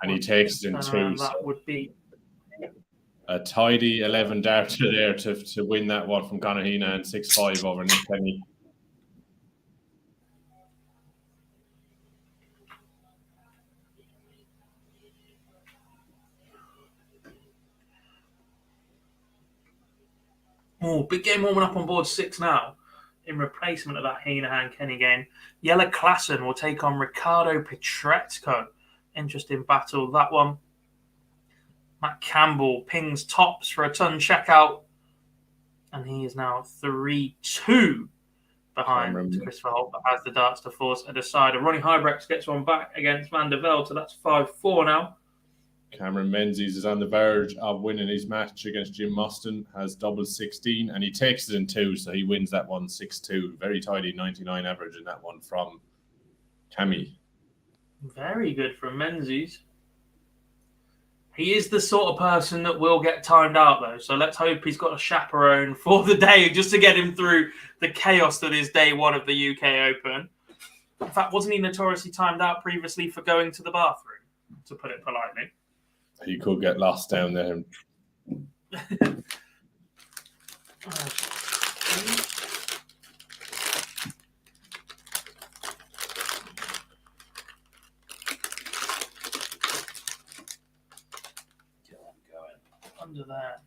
And he takes it in 2. That would be a tidy 11 darter there to win that one from Connor Heenahan, 6-5 over Nick Kenny. Oh, big game warming up on board 6 now. In replacement of that Heenahan-Kenny game, Jelle Klassen will take on Ricardo Petretsko. Interesting battle, that one. Matt Campbell pings tops for a ton checkout. And he is now 3-2 behind Christopher Holt, but has the darts to force a decider. Ronnie Hybrex gets one back against Van der Velde, so that's 5-4 now. Cameron Menzies is on the verge of winning his match against Jim Muston, has double 16, and he takes it in 2, so he wins that one 6-2. Very tidy 99 average in that one from Cammy. Very good from Menzies. He is the sort of person that will get timed out, though, so let's hope he's got a chaperone for the day just to get him through the chaos that is day 1 of the UK Open. In fact, wasn't he notoriously timed out previously for going to the bathroom, to put it politely? He could get lost down there. Under there.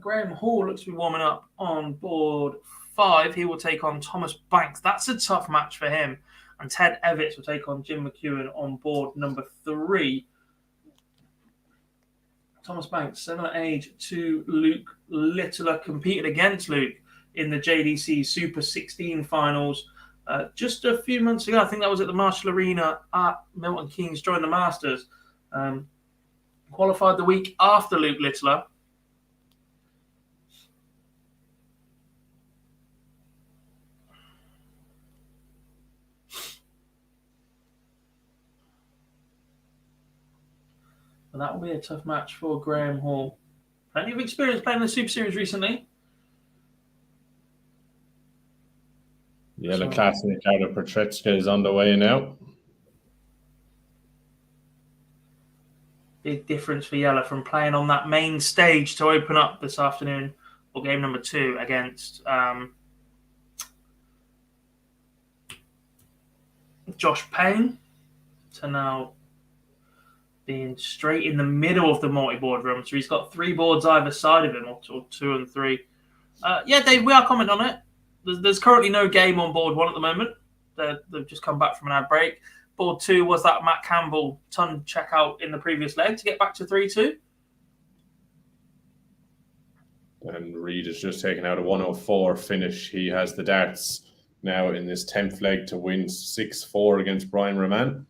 Graham Hall looks to be warming up on board 5. He will take on Thomas Banks. That's a tough match for him. And Ted Evitts will take on Jim McEwen on board number 3. Thomas Banks, similar age to Luke Littler, competed against Luke in the JDC Super 16 finals just a few months ago. I think that was at the Marshall Arena at Milton Keynes, joined the Masters. Qualified the week after Luke Littler. And that will be a tough match for Graham Hall. Plenty of experience playing the Super Series recently. Yeah, the classic out of Petretska is on the way now. Big difference for Yella from playing on that main stage to open up this afternoon for game number 2 against Josh Payne to now being straight in the middle of the multi-board room. So he's got 3 boards either side of him, or 2 and 3. Yeah, Dave, we are commenting on it. There's currently no game on board 1 at the moment. They've just come back from an ad break. Board 2 was that Matt Campbell ton checkout in the previous leg to get back to 3-2. And Reid has just taken out a 104 finish. He has the darts now in this 10th leg to win 6-4 against Brian Raman.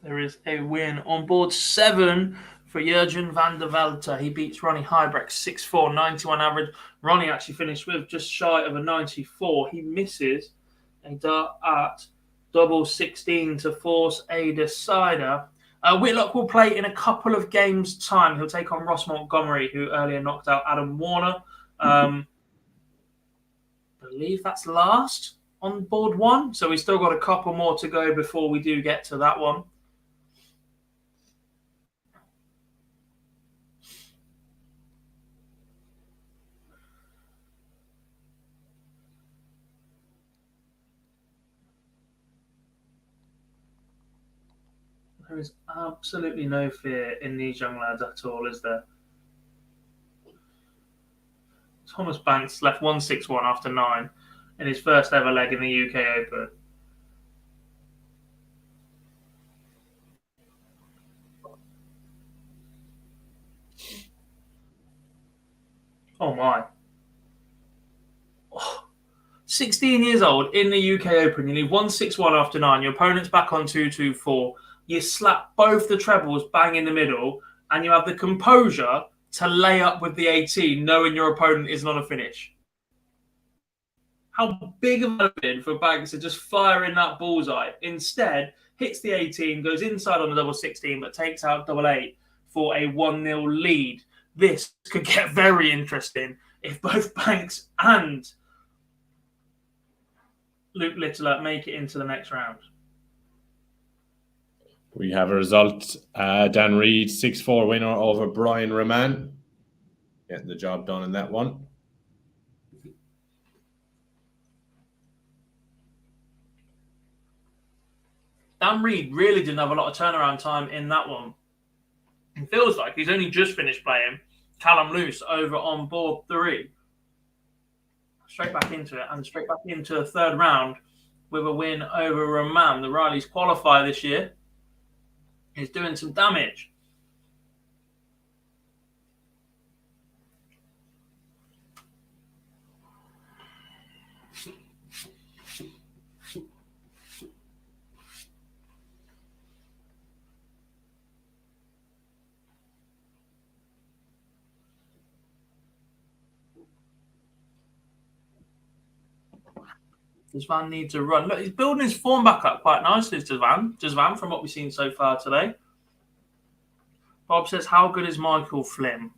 There is a win on board 7 for Jurgen van der Velde. He beats Ronnie Heibrecht 6-4, 91 average. Ronnie actually finished with just shy of a 94. He misses a dart at double 16 to force a decider. Whitlock will play in a couple of games' time. He'll take on Ross Montgomery, who earlier knocked out Adam Warner. I believe that's last on board 1. So we've still got a couple more to go before we do get to that one. There is absolutely no fear in these young lads at all, is there? Thomas Banks left 161 after 9 in his first ever leg in the UK Open. Oh my. 16 years old in the UK Open. You leave 161 after 9. Your opponent's back on 2-2-4. You slap both the trebles bang in the middle, and you have the composure to lay up with the 18, knowing your opponent isn't on a finish. How big of a win for Banks to just fire in that bullseye. Instead, hits the 18, goes inside on the double 16, but takes out double 8 for a 1-0 lead. This could get very interesting if both Banks and Luke Littler make it into the next round. We have a result. Dan Reid, 6-4 winner over Brian Raman. Getting the job done in that one. Dan Reid really didn't have a lot of turnaround time in that one. It feels like he's only just finished playing Callum Loose over on board 3. Straight back into it and straight back into the 3rd round with a win over Raman. The Rileys qualify this year. He's doing some damage. Desvan needs a run. Look, he's building his form back up quite nicely, Desvan, from what we've seen so far today. Bob says, how good is Michael Flynn?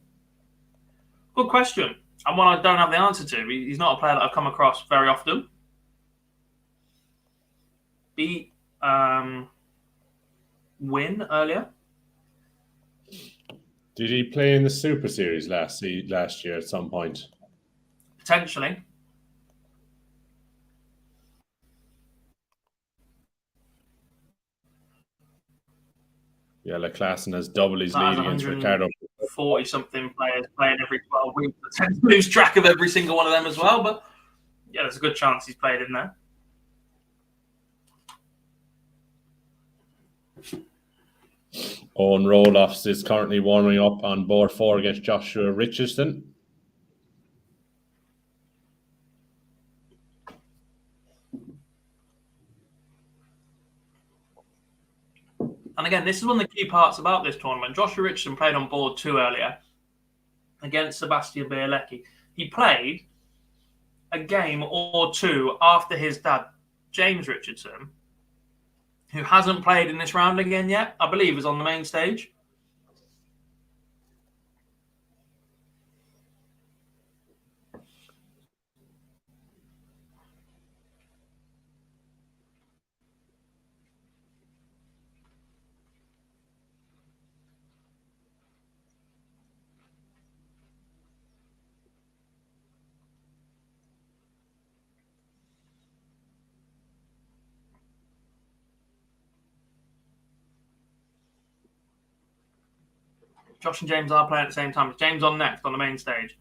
Good question. And one I don't have the answer to. He's not a player that I've come across very often. Beat Win earlier. Did he play in the Super Series last year at some point? Potentially. Yeah, like Klassen has double his That lead has against Ricardo. 40 something players playing every 12 weeks. I tend to lose track of every single one of them as well. But yeah, there's a good chance he's played in there. Owen Roloffs is currently warming up on board 4 against Joshua Richardson. And again, this is one of the key parts about this tournament. Joshua Richardson played on board 2 earlier against Sebastian Bielecki. He played a game or 2 after his dad, James Richardson, who hasn't played in this round again yet, I believe is on the main stage. Josh and James are playing at the same time. James on next on the main stage.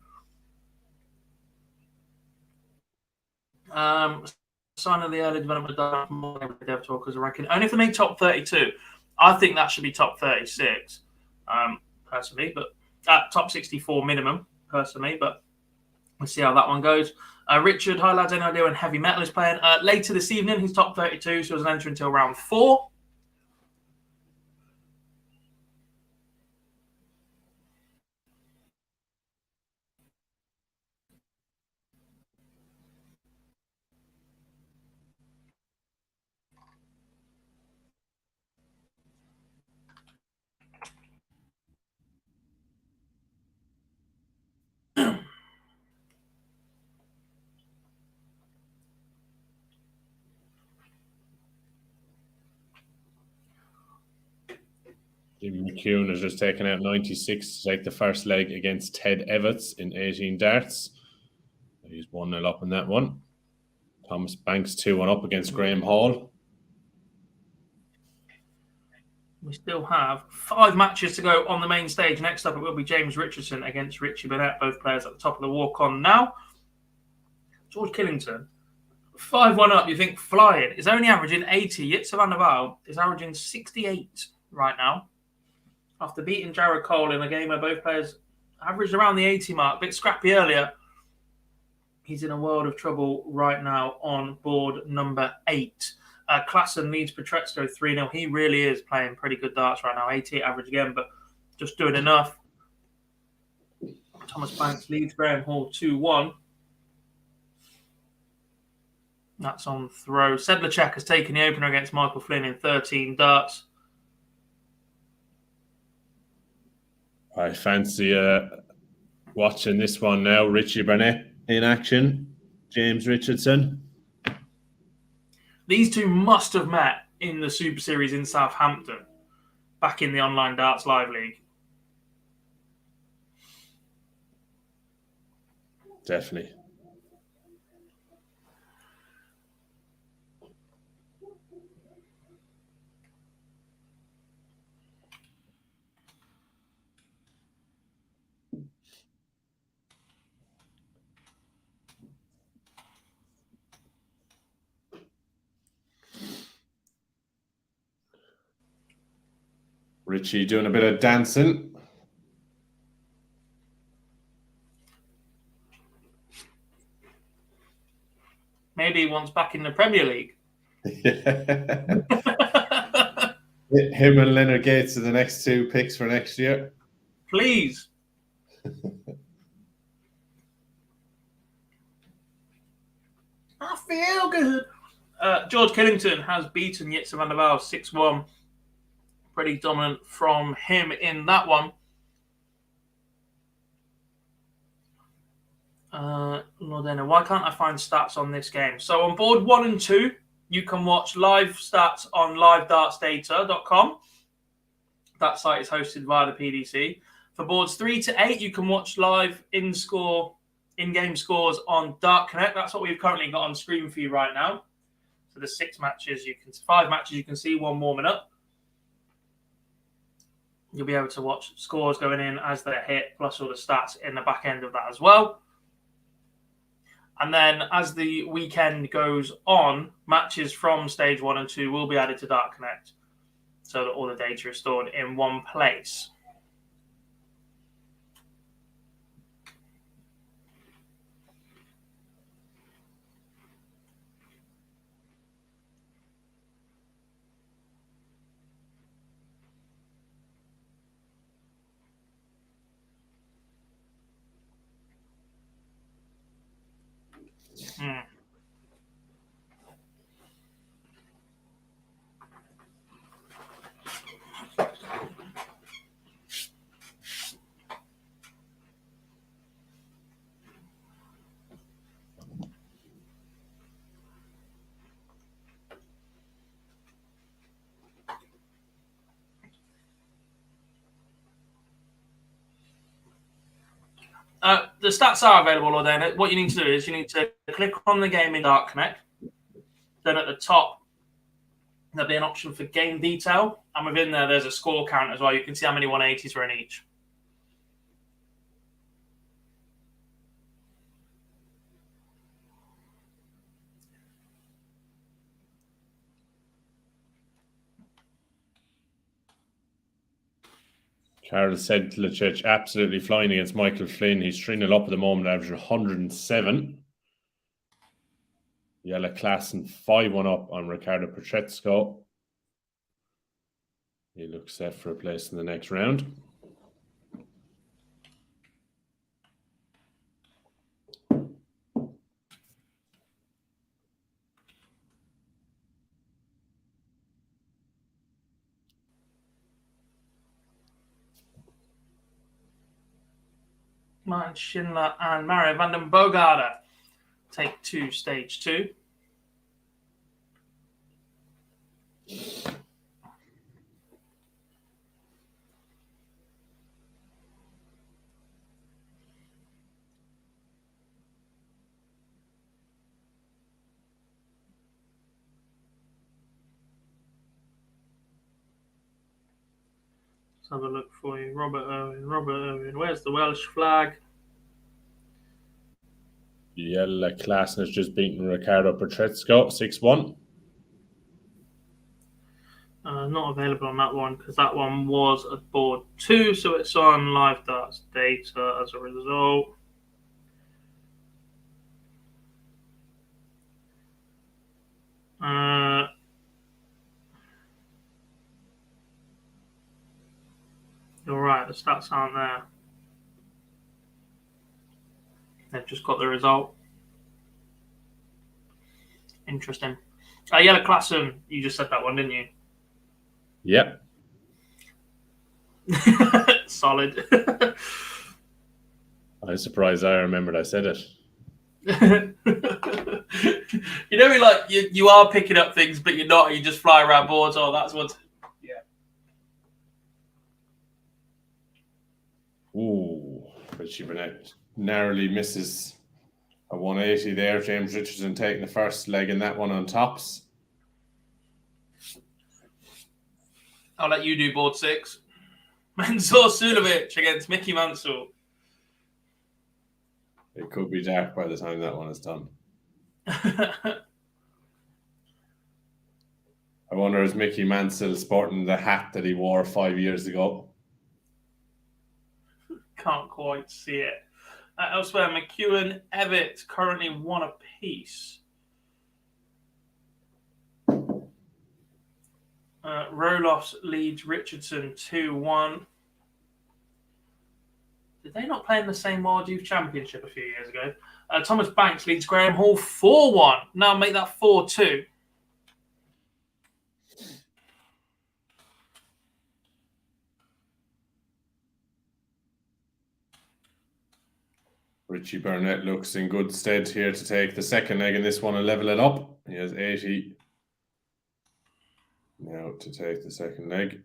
Sign of the early development of dev talkers, I reckon. Only if they make top 32. I think that should be top 36, personally, but top 64 minimum, personally. But we'll see how that one goes. Richard, hi lads, any idea when Heavy Metal is playing? Later this evening, he's top 32, so he doesn't enter until round 4. Jimmy McCune has just taken out 96 to take the first leg against Ted Evans in 18 darts. He's 1-0 up in that one. Thomas Banks 2-1 up against Graham Hall. We still have 5 matches to go on the main stage. Next up, it will be James Richardson against Richie Burnett, both players at the top of the walk-on now. George Killington, 5-1 up, you think flying. Is only averaging 80. Jitse van der Waal is averaging 68 right now. After beating Jared Cole in a game where both players averaged around the 80 mark, a bit scrappy earlier. He's in a world of trouble right now on board number 8. Klassen leads Petretsko 3-0. He really is playing pretty good darts right now. 88 average again, but just doing enough. Thomas Banks leads Graham Hall 2-1. That's on throw. Sedlacek has taken the opener against Michael Flynn in 13 darts. I fancy watching this one now. Richie Burnett in action. James Richardson. These two must have met in the Super Series in Southampton, back in the Online Darts Live League. Definitely. Richie doing a bit of dancing. Maybe he wants back in the Premier League. Him and Leonard Gates are the next 2 picks for next year. Please. I feel good. George Killington has beaten Jitse van der Waal 6-1. Pretty dominant from him in that one. Lordena, why can't I find stats on this game? So on board 1 and 2, you can watch live stats on livedartsdata.com. That site is hosted via the PDC. For boards 3 to 8, you can watch live in-game scores on Dart Connect. That's what we've currently got on screen for you right now. So there's 5 matches you can see, 1 warming up. You'll be able to watch scores going in as they're hit, plus all the stats in the back end of that as well. And then as the weekend goes on, matches from stage 1 and 2 will be added to Dart Connect so that all the data is stored in one place. The stats are available, or then what you need to do is you need to click on the game in Dart Connect. Then at the top, there'll be an option for game detail. And within there, there's a score count as well. You can see how many 180s are in each. Carol Sedlacek absolutely flying against Michael Flynn. He's 3-0 up at the moment, averaging 107. Jelle Klassen 5-1 up on Ricardo Petretsko. He looks set for a place in the next round. Martin Schindler and Mario van den Bogarde take to stage 2. Let's have a look for you. Robert Owen. Where's the Welsh flag? Jelle Klassen has just beaten Ricardo Petretsko 6-1. Not available on that one because that one was at board 2, so it's on live darts data as a result. You're right, the stats aren't there. They've just got the result. Interesting. Jelle Klassen, you just said that one, didn't you? Yep. Solid. I'm surprised I remembered I said it. You know, like you are picking up things, but you're not. You just fly around boards. Oh, that's what. Yeah. Ooh, Richie Burnett narrowly misses a 180 there. James Richardson taking the first leg in that one on tops. I'll let you do board 6. Mansour Sulovic against Mickey Mansour. It could be dark by the time that one is done. I wonder, is Mickey Mansell sporting the hat that he wore 5 years ago? Can't quite see it. Elsewhere, McEwen, Evatt currently 1 apiece. Roloffs leads Richardson 2-1. Did they not play in the same World Youth Championship a few years ago? Thomas Banks leads Graham Hall 4-1. Now make that 4-2. Richie Burnett looks in good stead here to take the second leg in this one and level it up. He has 80 now to take the second leg.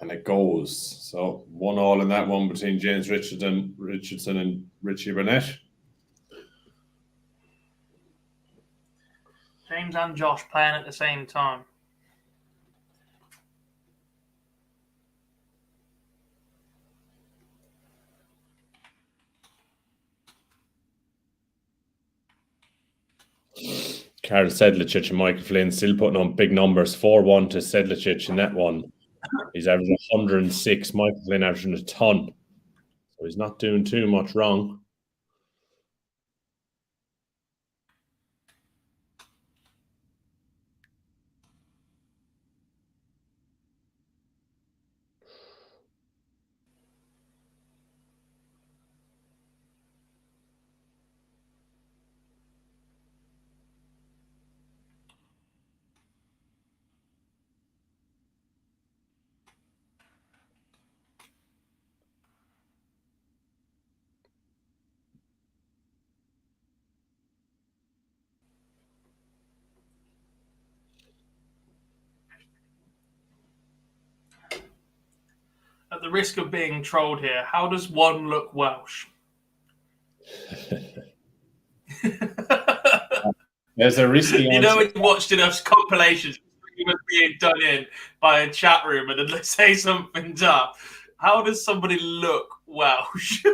And it goes. So 1-1 in that one between James Richardson and Richie Burnett. James and Josh playing at the same time. Karl Sedlicic and Michael Flynn still putting on big numbers. 4-1 to Sedlicic in that one. He's averaging 106. Michael Flynn averaging a ton. So he's not doing too much wrong. At the risk of being trolled here, how does one look Welsh? There's a risky answer. You know when you watched enough compilations, it was being done in by a chat room and then let's say something up. How does somebody look Welsh?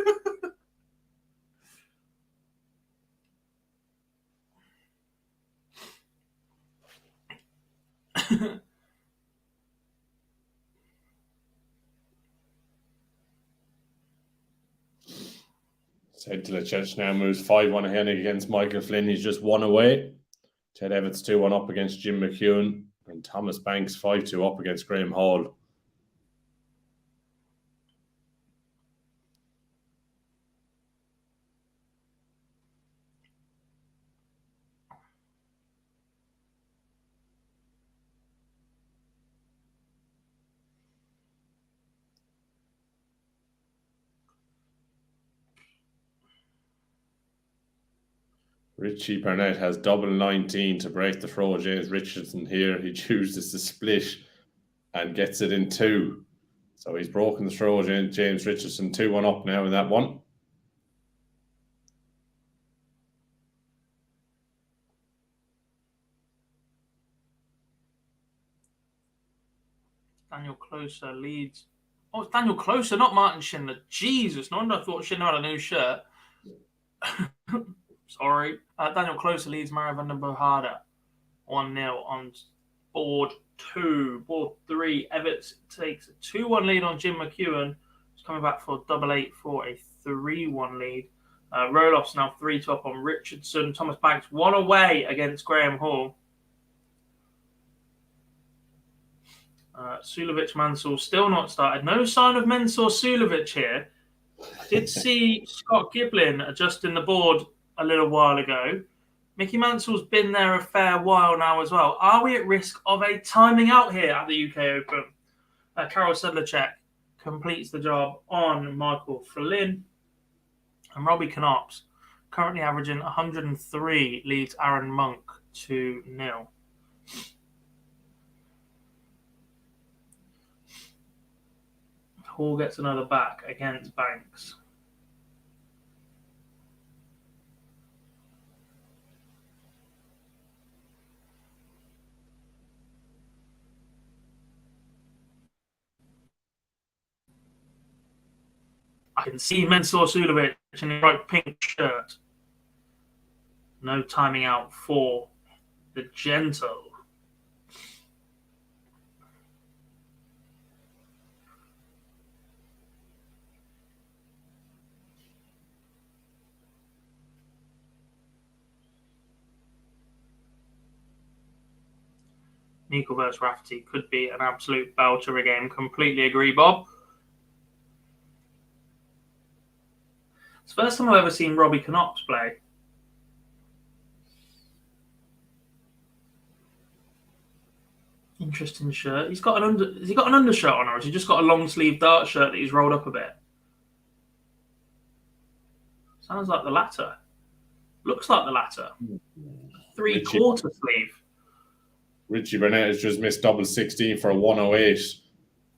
Sedlicic now moves 5-1 ahead against Michael Flynn. He's just one away. Ted Evans 2-1 up against Jim McEwen. And Thomas Banks 5-2 up against Graham Hall. Richie Burnett has double 19 to break the throw. James Richardson here. He chooses to split and gets it in 2. So he's broken the throw. James Richardson 2-1 up now in that one. Daniel Closer leads. Oh, it's Daniel Closer, not Martin Schindler. Jesus, no wonder I thought Schindler had a new shirt. Sorry. Daniel Closer leads Mario van der Bohada 1-0 on board 2. Board 3, Everts takes a 2-1 lead on Jim McEwen. He's coming back for double 8 for a 3-1 lead. Roloff's now 3-2 up on Richardson. Thomas Banks 1 away against Graham Hall. Sulovic Mansell still not started. No sign of Mensur Sulovic here. I did see Scott Giblin adjusting the board a little while ago. Mickey Mansell's been there a fair while now as well. Are we at risk of a timing out here at the UK Open? Karol Sedlacek completes the job on Michael Flynn. And Robbie Knops, currently averaging 103, leads Aaron Monk 2-0. Hall gets another back against Banks. I can see Mensur Sulovic in the bright pink shirt. No timing out for the Gentle. Nico versus Rafferty could be an absolute belter again. Completely agree, Bob. It's the first time I've ever seen Robbie Knops play. Interesting shirt. Has he got an undershirt on, or has he just got a long sleeve dart shirt that he's rolled up a bit? Sounds like the latter. Looks like the latter. 3/4 sleeve. Richie Burnett has just missed double 16 for a 108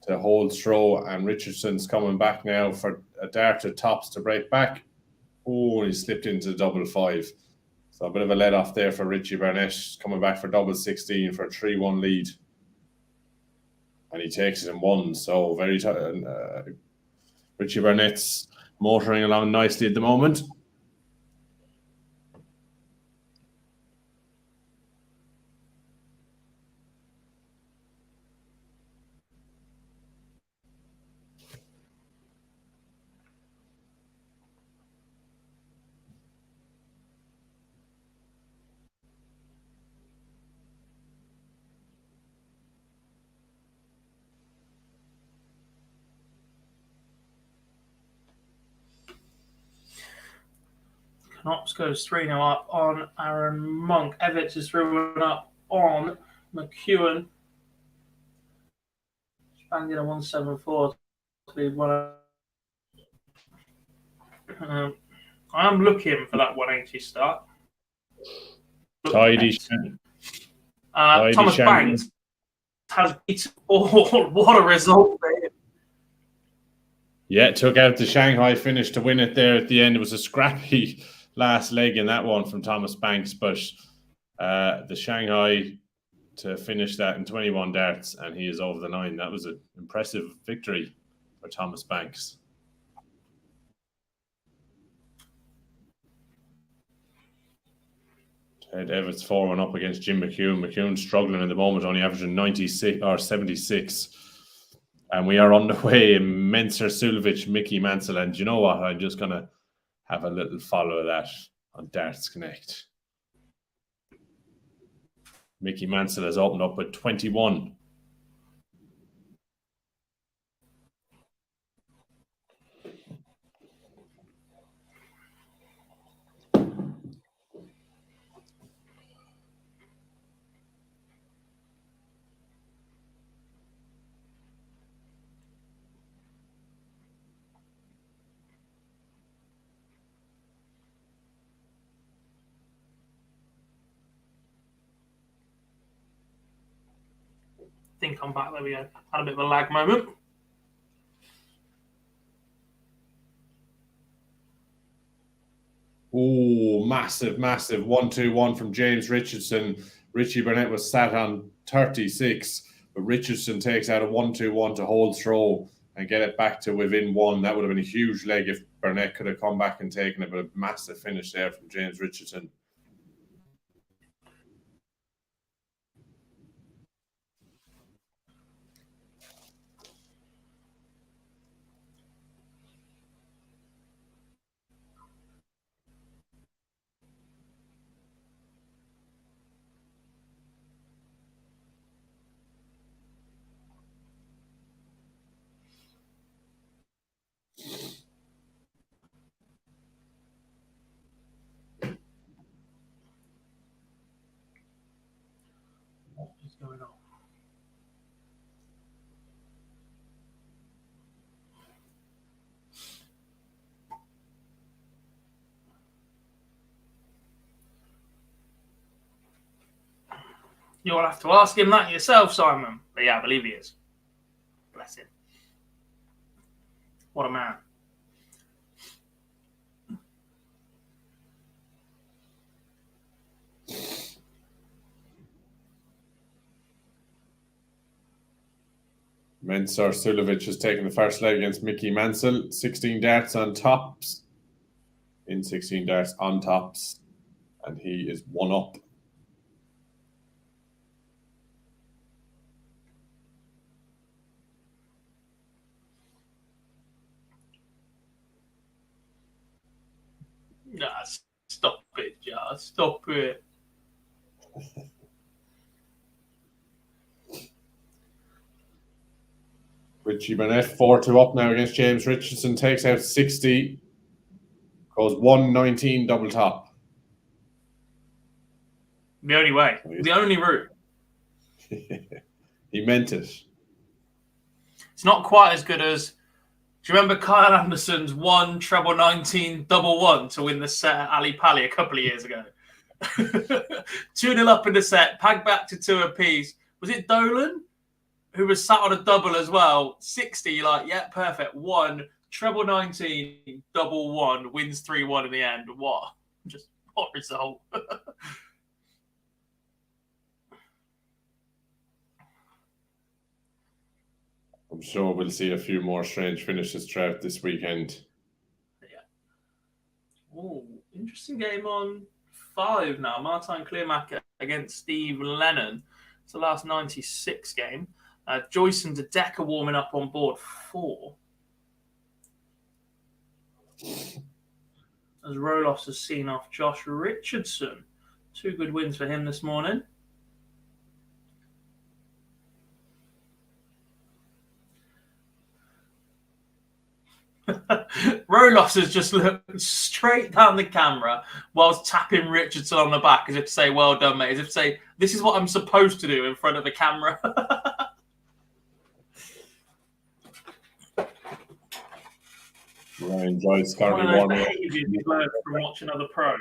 to hold throw, and Richardson's coming back now for a dart to tops to break back. Oh, he slipped into double 5. So a bit of a let off there for Richie Burnett, coming back for double 16 for a 3-1 lead. And he takes it in 1. So very Richie Burnett's motoring along nicely at the moment. Knox goes 3-0 up on Aaron Monk. Evans is 3-1 up on McEwen. Banged in a 174 to lead 1. I am looking for that 180 start. Tidy. Thomas Banks has beaten all. What a result, man. Yeah, took out the Shanghai finish to win it there at the end. It was a scrappy last leg in that one from Thomas Banks, but the Shanghai to finish that in 21 darts, and he is over the line. That was an impressive victory for Thomas Banks. Ted Evans 4-1 up against Jim McEwen. McEwen struggling in the moment, only averaging 96 or 76. And we are on the way in Menser Sulovic, Mickey Mansell. And you know what? I'm just going to have a little follow of that on Darts Connect. Mickey Mansell has opened up with 21. I think I'm back. There we go. Had a bit of a lag moment. Oh, massive 1-2-1 from James Richardson. Richie Burnett was sat on 36, but Richardson takes out a 1-2-1 to hold throw and get it back to within 1. That would have been a huge leg if Burnett could have come back and taken it, but a massive finish there from James Richardson. What is going on? You'll have to ask him that yourself, Simon. But yeah, I believe he is. Bless him. What a man. Menser Sulovic has taken the first leg against Mickey Mansell. 16 darts on tops. In 16 darts on tops. And he is 1 up. Nah, stop it, Jar. Stop it. Richie Burnett 4-2 up now against James Richardson. Takes out 60. Goes 119 double top. The only way. The only route. He meant it. It's not quite as good as... Do you remember Kyle Anderson's 1 treble 19 double 1 to win the set at Ali Pali a couple of years ago? 2-0 up in the set, pagged back to 2 apiece. Was it Dolan? Who was sat on a double as well. 60, like, yeah, perfect. 1 treble 19 double 1 wins 3-1 in the end. What? Just What result? I'm sure we'll see a few more strange finishes throughout this weekend. Oh, interesting game on 5 now. Martin Clearmacher against Steve Lennon. It's the last 96 game. Joyce and Dedeker warming up on board 4. As Rolos has seen off Josh Richardson. 2 good wins for him this morning. Rolos has just looked straight down the camera whilst tapping Richardson on the back as if to say, well done, mate. As if to say, this is what I'm supposed to do in front of the camera. Ryan Joyce One currently of those warming up. behaviours you learn from watching other pros.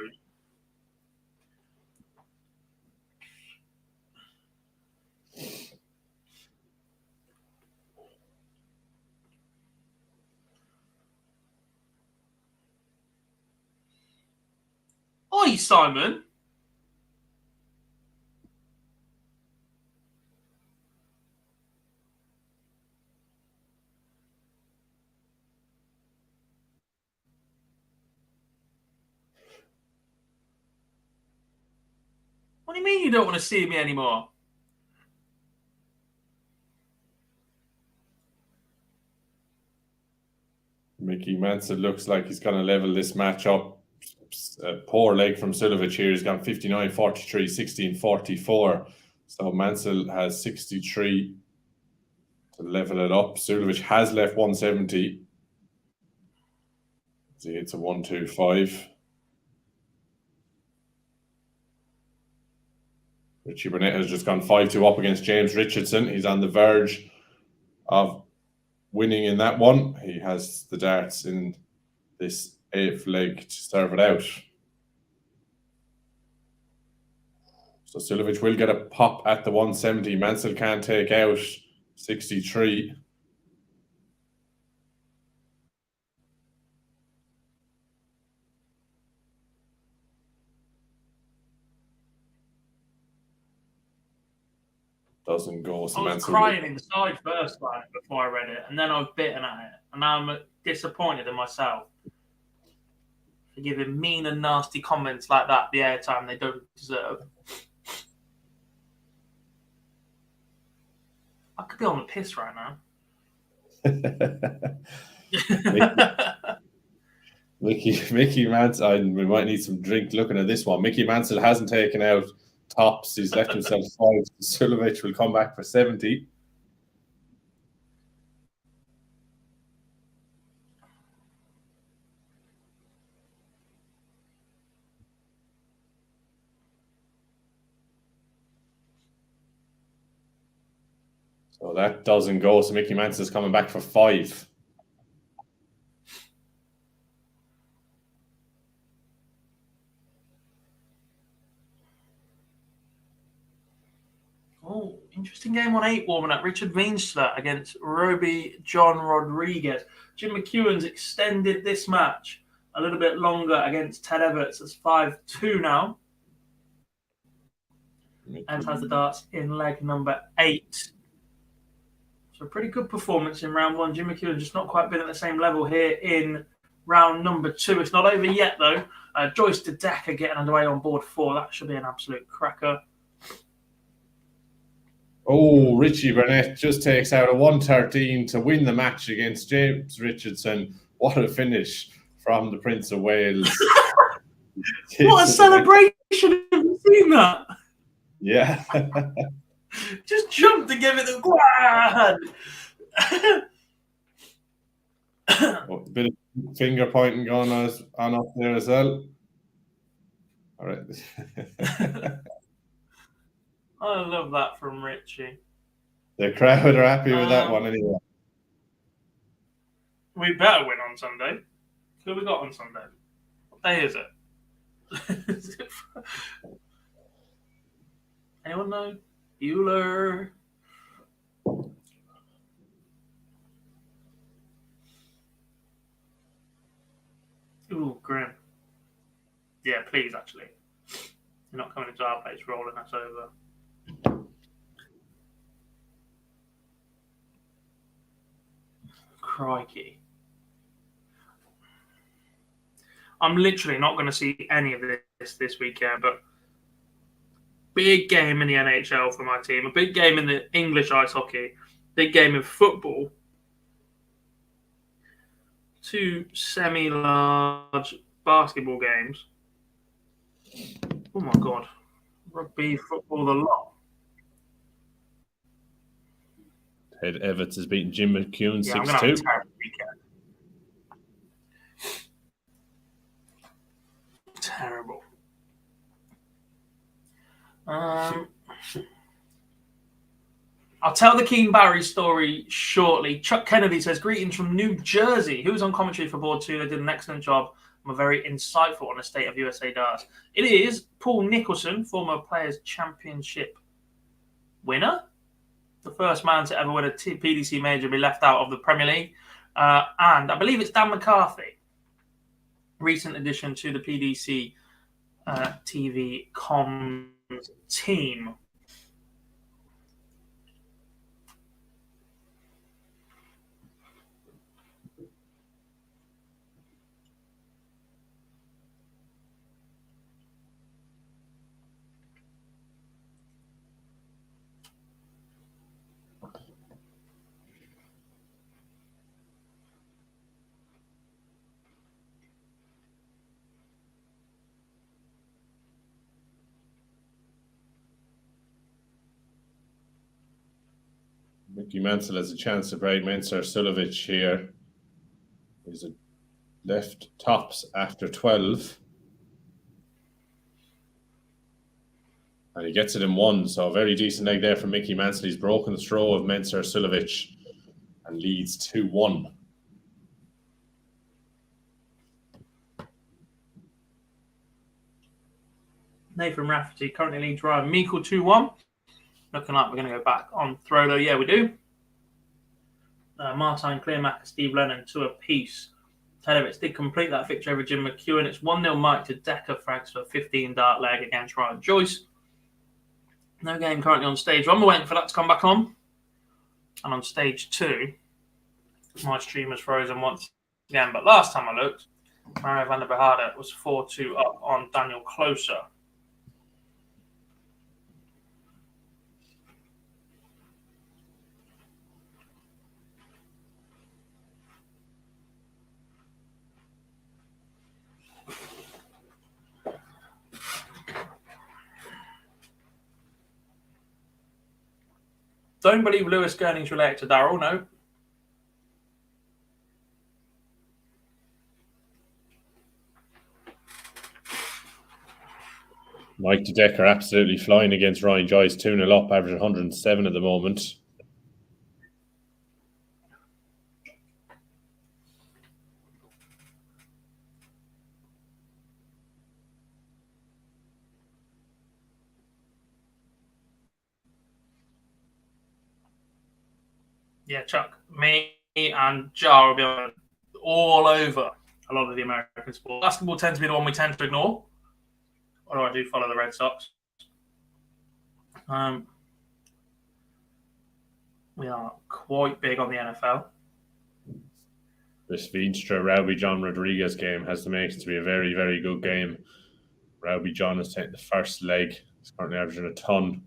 Oi, Simon. What do you mean you don't want to see me anymore? Mickey Mansell looks like he's going to level this match up. A poor leg from Sulovic here. He's gone 59, 43, 16, 44. So Mansell has 63 to level it up. Sulovic has left 170. See, it's a 125. Richie Burnett has just gone 5-2 up against James Richardson. He's on the verge of winning in that one. He has the darts in this 8th leg to serve it out. So Sulovic will get a pop at the 170. Mansell can't take out 63. Doesn't go. So I was Mansell crying inside first time before I read it, and then I've bitten at it, and now I'm disappointed in myself for giving mean and nasty comments like that the airtime they don't deserve. I could be on the piss right now. Mickey Mansell, we might need some drink looking at this one. Mickey Mansell hasn't taken out tops. He's left himself 5. Sulovic will come back for 70. So that doesn't go. So Mickey Mansell's coming back for 5. Oh, interesting game on 8 warming up. Richard Veenstra against Roby John Rodriguez. Jim McEwen's extended this match a little bit longer against Ted Everts. It's 5-2 now. And has the darts in leg number 8. So a pretty good performance in round 1. Jim McEwen just not quite been at the same level here in round number 2. It's not over yet, though. Joyce Dedeker getting underway on board 4. That should be an absolute cracker. Oh, Richie Burnett just takes out a 113 to win the match against James Richardson. What a finish from the Prince of Wales. What a celebration. Have you seen that? Yeah. Just jumped to give it the quad. A bit of finger pointing going on up there as well. All right. I love that from Richie. The crowd are happy with that one anyway. We better win on Sunday. Who have we got on Sunday? What day is it? Anyone know? Bueller. Ooh, grim. Yeah, please, actually. You're not coming into our place rolling us over. Crikey. I'm literally not going to see any of this weekend, but big game in the NHL for my team, a big game in the English ice hockey, big game in football, 2 semi-large basketball games. Oh my God. Rugby, football, the lot. Ted Evans has beaten Jim McCune 6-2. I'm going to have a terrible weekend. Terrible. I'll tell the Keane Barry story shortly. Chuck Kennedy says, greetings from New Jersey. Who was on commentary for Board 2? They did an excellent job. I'm very insightful on the state of USA darts. It is Paul Nicholson, former Players' Championship winner. The first man to ever win a PDC major be left out of the Premier League. And I believe it's Dan McCarthy, recent addition to the PDC TV comms team. Mickey Mansell has a chance to break Mensur Suljovic here. He's a left tops after 12. And he gets it in 1, so a very decent leg there from Mickey Mansell. He's broken the throw of Mensur Suljovic and leads 2-1. Nathan Rafferty currently leads Ryan Meikle 2-1. Looking like we're going to go back on throw, though. Yeah, we do. Martin Clearmack and Steve Lennon 2 apiece. Televitz did complete that victory over Jim McEwen. It's 1-0 Mike to Decker Franks for a 15-dart leg against Ryan Joyce. No game currently on stage 1. We're waiting for that to come back on. And on stage 2, my stream is frozen once again. But last time I looked, Mario van der Behade was 4-2 up on Daniel Closer. Don't believe Lewis Gurney's related to Darryl, no. Mike de Decker absolutely flying against Ryan Joyce, 2-0 up, averaging 107 at the moment. Yeah, Chuck, me and Jar will be all over a lot of the American sport. Basketball tends to be the one we tend to ignore, although I do follow the Red Sox. We are quite big on the NFL. This Veenstra Rowby John Rodriguez game has the makings to be a very, very good game. Rowby John has taken the first leg. He's currently averaging a ton.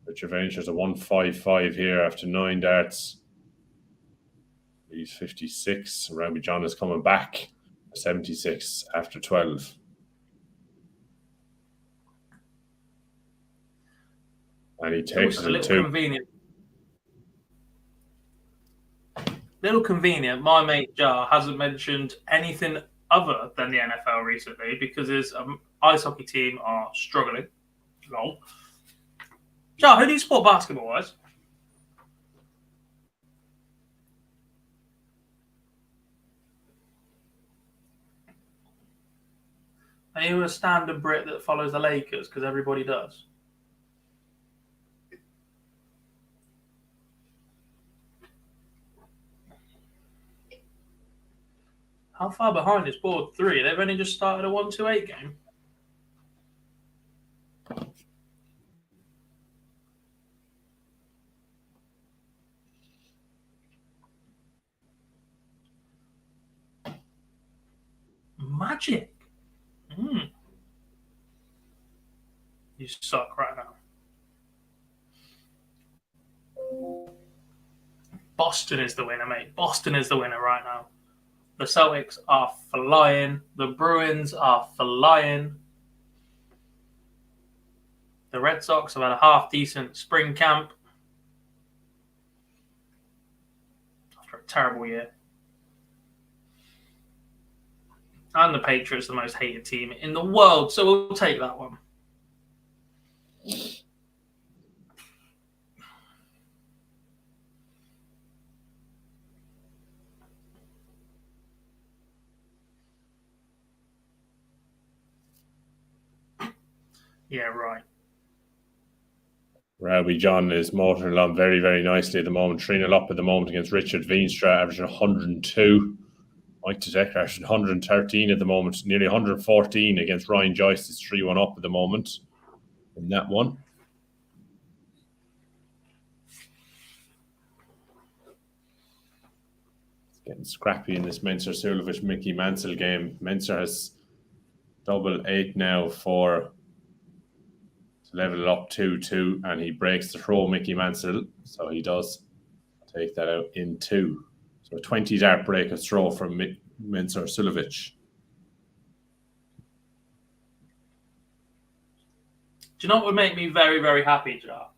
Richard Ventures a 155 here after 9 darts. He's 56. Rowby John is coming back 76 after 12. And he takes it in 2. Convenient. Little convenient. My mate Jar hasn't mentioned anything other than the NFL recently because his ice hockey team are struggling. Lol. Jar, who do you support basketball-wise? Are you a standard Brit that follows the Lakers because everybody does? How far behind is board 3? They've only just started a 1-2-8 game. magic. You suck right now. Boston is the winner, mate. Boston is the winner right now. The Celtics are flying. The Bruins are flying. The Red Sox have had a half-decent spring camp after a terrible year. And the Patriots are the most hated team in the world, so we'll take that one. Yeah, right. Rowdy John is motoring along very, very nicely at the moment. 3-0 up at the moment against Richard Veenstra, averaging 102. Mike DeDecker averaging 113 at the moment, nearly 114 against Ryan Joyce. Is 3-1 up at the moment in that one. It's getting scrappy in this Menser-Sulovic Mickey Mansell game. Menser has double 8 now for level it up 2-2, and he breaks the throw Mickey Mansell, so he does take that out in 2. So a 20 dart break of throw from Menser-Sulovic. Do you know what would make me very, very happy, Jar?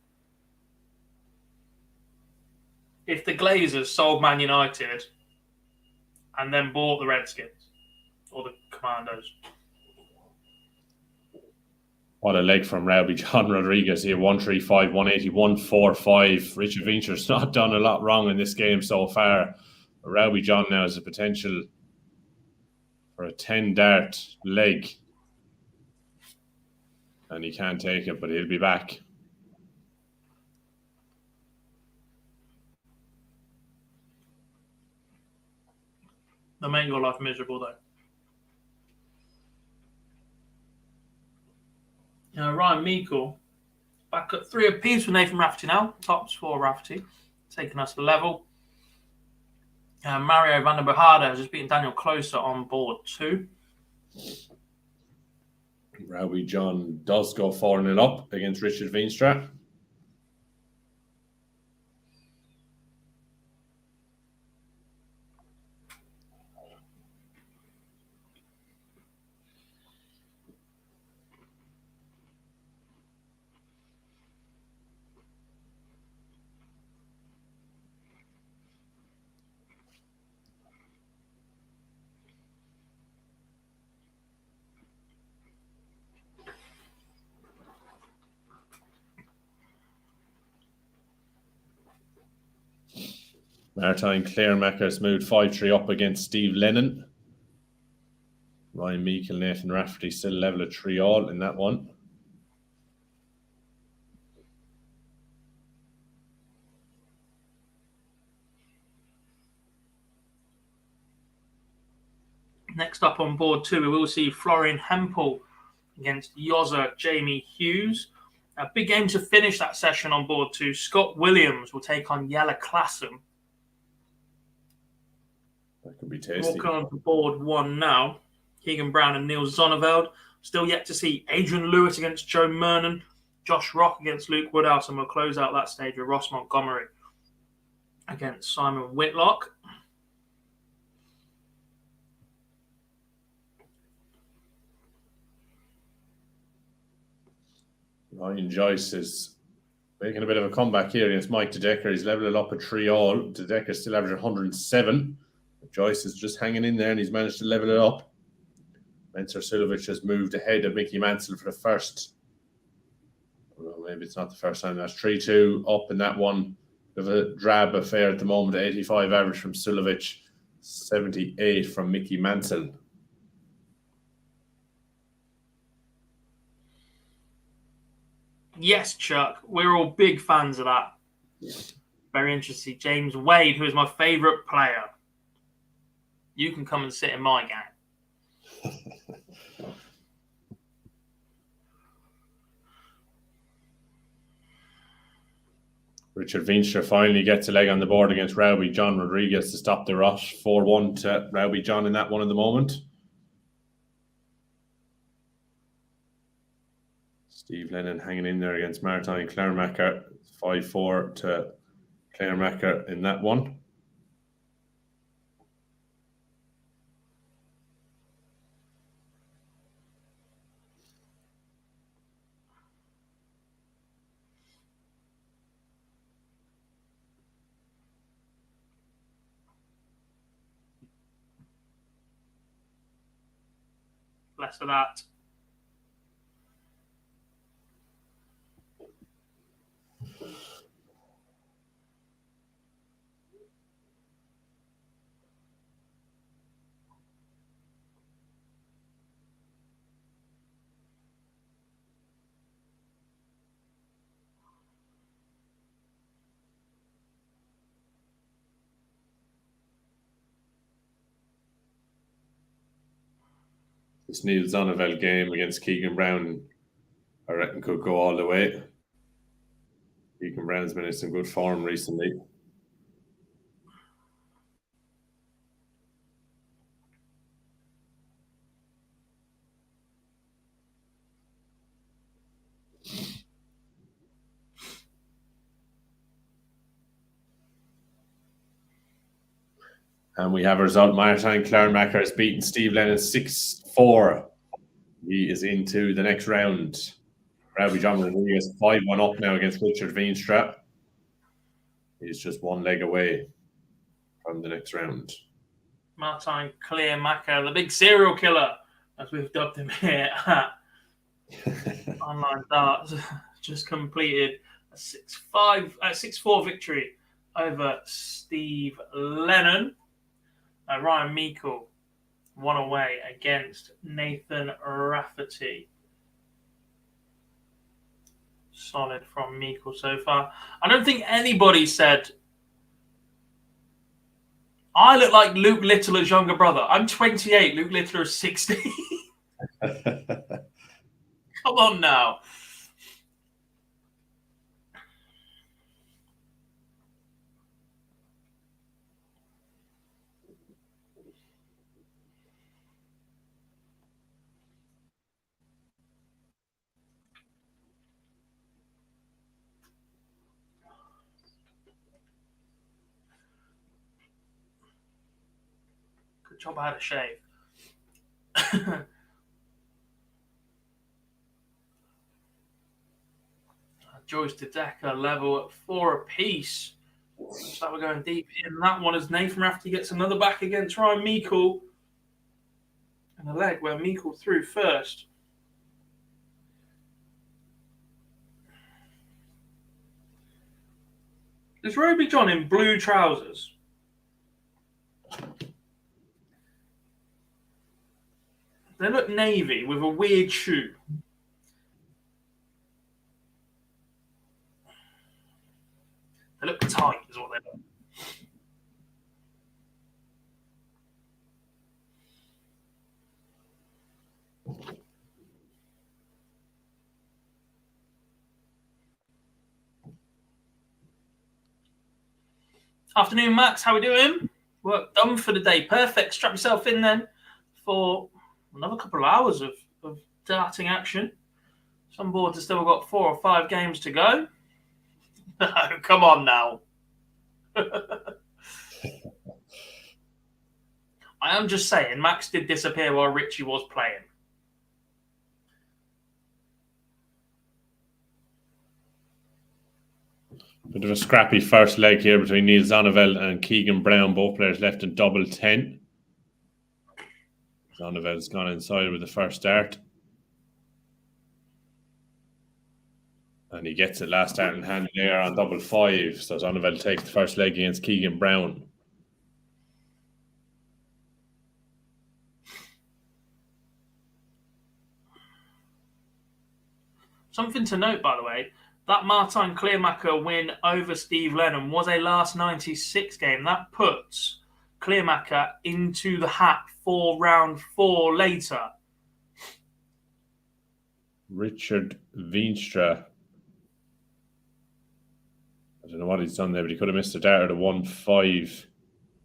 If the Glazers sold Man United and then bought the Redskins or the Commandos. What a leg from Rowdy John Rodriguez here. 135, 180, 145. Richard Veenstra's not done a lot wrong in this game so far. Rowdy John now has a potential for a 10-dart leg. And he can't take it, but he'll be back. They'll make your life miserable, though. Ryan Meikle back at 3 apiece with Nathan Rafferty now. Tops for Rafferty, taking us to level. Mario van der Behade has just beaten Daniel Closer on board 2. Rowdy John does go 4-0 up against Richard Veenstra. Maritime Clare-Mackers moved 5-3 up against Steve Lennon. Ryan Meikle, Nathan Rafferty still level at 3-all in that one. Next up on board 2, we will see Florian Hempel against Yozza Jamie Hughes. A big game to finish that session on board 2. Scott Williams will take on Jelle Klassen. That could be tasty. Walking on to board 1 now. Keegan Brown and Neil Zonneveld. Still yet to see Adrian Lewis against Joe Mernon. Josh Rock against Luke Woodhouse. And we'll close out that stage with Ross Montgomery against Simon Whitlock. Ryan Joyce is making a bit of a comeback here against Mike DeDecker. He's leveled it up at 3-all. DeDecker still averaging 107. Joyce is just hanging in there and he's managed to level it up. Menser-Sulovic has moved ahead of Mickey Mansell for the first. Well, maybe it's not the first time. That's 3-2 up in that one. Bit of a drab affair at the moment. 85 average from Sulovic, 78 from Mickey Mansell. Yes, Chuck. We're all big fans of that. Very interesting. James Wade, who is my favourite player. You can come and sit in my gang. Richard Veenstra finally gets a leg on the board against Rowdy John Rodriguez to stop the rush. 4-1 to Rowdy John in that one at the moment. Steve Lennon hanging in there against Martin Clairmacher. 5-4 to Clairmacher in that one. Less of that. This Neil Zonnevel game against Keegan Brown, I reckon, could go all the way. Keegan Brown's been in some good form recently. And we have a result. Martin Clairmacher has beaten Steve Lennon 6-4. He is into the next round. Robbie Johnson is 5-1 up now against Richard Veenstra. He's just one leg away from the next round. Martin Clairmacher, the big serial killer, as we've dubbed him here at Online Darts, just completed a 6-4 victory over Steve Lennon. Ryan Meikle won away against Nathan Rafferty. Solid from Meikle so far. I don't think anybody said I look like Luke Littler's younger brother. I'm 28. Luke Littler is 60. Come on now. Good job I had a shave. Joyce to Decker level at 4 apiece. So we're going deep in that one as Nathan Rafferty gets another back against Ryan Meikle. And a leg where Meikle threw first. Is Roby John in blue trousers? They look navy with a weird shoe. They look tight, is what they look. Afternoon, Max. How we doing? Work done for the day. Perfect. Strap yourself in then for another couple of hours of darting action. Some boards have still got 4 or 5 games to go. Come on now. I am just saying, Max did disappear while Richie was playing. Bit of a scrappy first leg here between Neil Zonnevel and Keegan Brown. Both players left in double 10. Zonnevel's gone inside with the first dart. And he gets it last dart in hand there on double 5. So Zonnevel takes the first leg against Keegan Brown. Something to note, by the way, that Martin Clairmacher win over Steve Lennon was a last 96 game. That puts Clairmacher into the hat for round 4 later. Richard Veenstra. I don't know what he's done there, but he could have missed a dart at a 1-5-2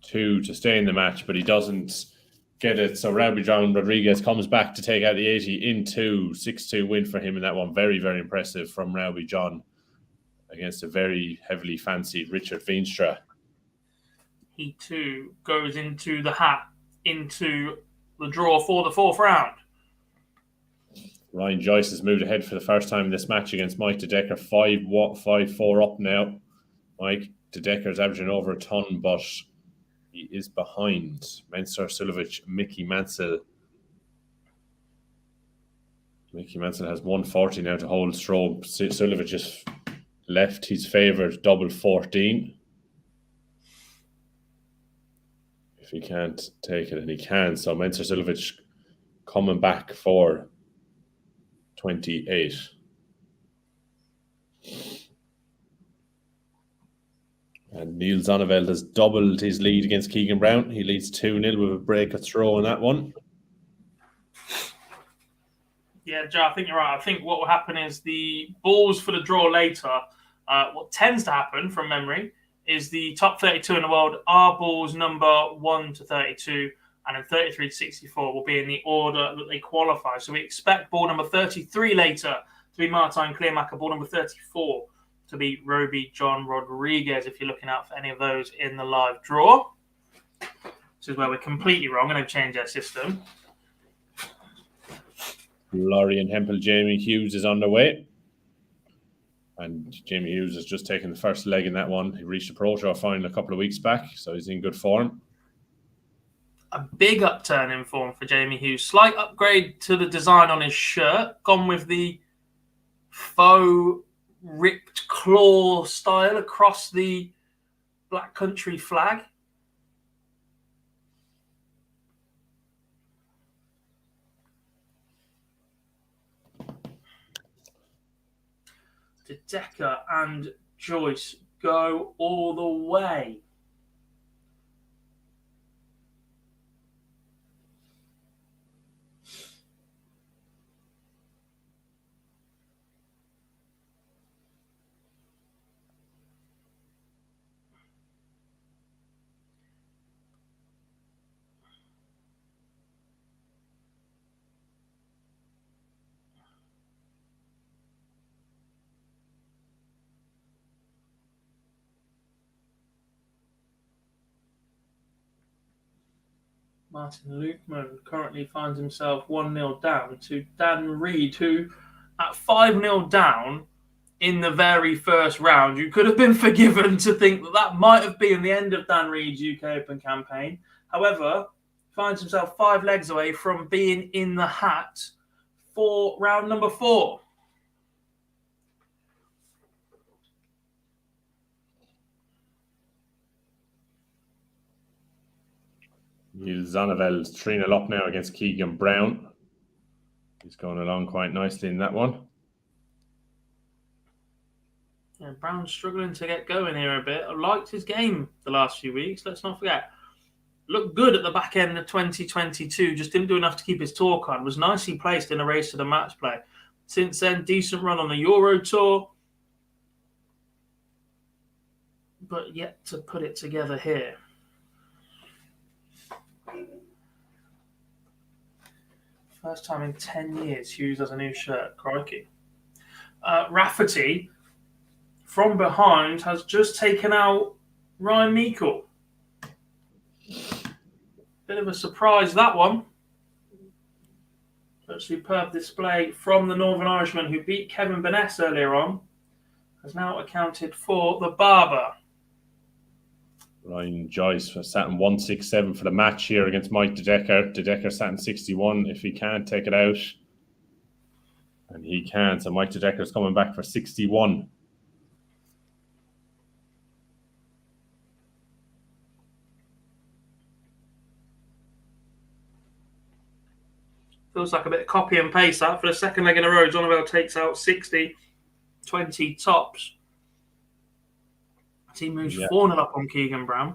to stay in the match, but he doesn't. get it. So Robbie John Rodriguez comes back to take out the 80 into 6-2 win for him in that one. Very, very impressive from Robbie John against a very heavily fancied Richard Veenstra. He too goes into the hat, into the draw for the 4th round. Ryan Joyce has moved ahead for the first time in this match against Mike DeDecker. 5-4 up now. Mike DeDecker is averaging over a ton, but he is behind Mensur Suljovic, Mickey Mansell. Mickey Mansell has 140 now to hold Strobe. Suljovic has left his favoured double 14. If he can't take it, and he can. So Mensur Suljovic coming back for 28. And Neil Zonneveld has doubled his lead against Keegan Brown. He leads 2-0 with a break of throw in that one. Yeah, Joe, I think you're right. I think what will happen is the balls for the draw later, what tends to happen from memory is the top 32 in the world are balls number 1 to 32, and then 33 to 64 will be in the order that they qualify. So we expect ball number 33 later to be Martin Clearmacher, ball number 34 to be Roby John Rodriguez, if you're looking out for any of those in the live draw. This is where we're completely wrong. I'm going to change our system. Lorien Hempel, Jamie Hughes is on the way. And Jamie Hughes has just taken the first leg in that one. He reached the Pro Tour final a couple of weeks back, so he's in good form. A big upturn in form for Jamie Hughes. Slight upgrade to the design on his shirt. Gone with the faux ripped claw style across the Black Country flag. DeDecker and Joyce go all the way. Martin Lukeman currently finds himself 1-0 down to Dan Reed, who at 5-0 down in the very first round, you could have been forgiven to think that that might have been the end of Dan Reed's UK Open campaign. However, finds himself 5 legs away from being in the hat for round number 4. Neil Zonneveld 3-0 up now against Keegan Brown. He's going along quite nicely in that one. Yeah, Brown's struggling to get going here a bit. I liked his game the last few weeks, let's not forget. Looked good at the back end of 2022, just didn't do enough to keep his talk on. Was nicely placed in a race to the match play. Since then, decent run on the Euro Tour, but yet to put it together here. First time in 10 years Hughes has a new shirt. Crikey. Rafferty, from behind, has just taken out Ryan Meikle. Bit of a surprise, that one. But superb display from the Northern Irishman who beat Kevin Burness earlier on. Has now accounted for the Barber. Ryan Joyce was sat in 167 for the match here against Mike DeDecker. DeDecker sat in 61 if he can't take it out. And he can. So Mike DeDecker's coming back for 61. Feels like a bit of copy and paste that. For the second leg in a row, Zonneveld takes out 60, 20 tops. He moves 4-0 up on Keegan Brown.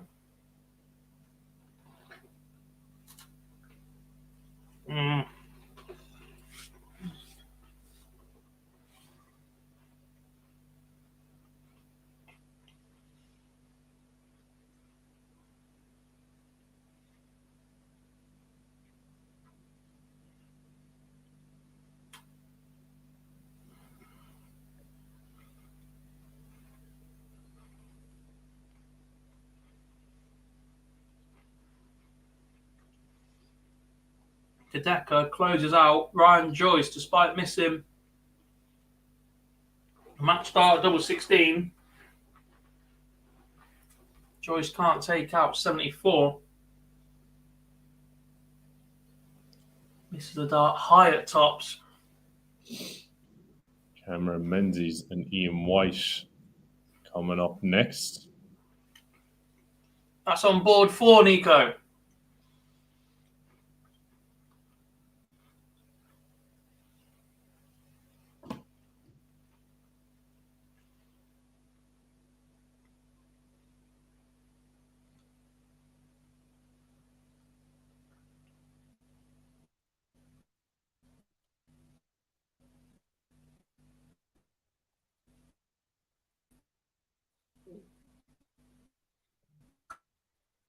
Kadeka closes out Ryan Joyce despite missing match start double 16. Joyce can't take out 74. Misses the dart high at tops. Cameron Menzies and Ian White coming up next. That's on board 4, Nico.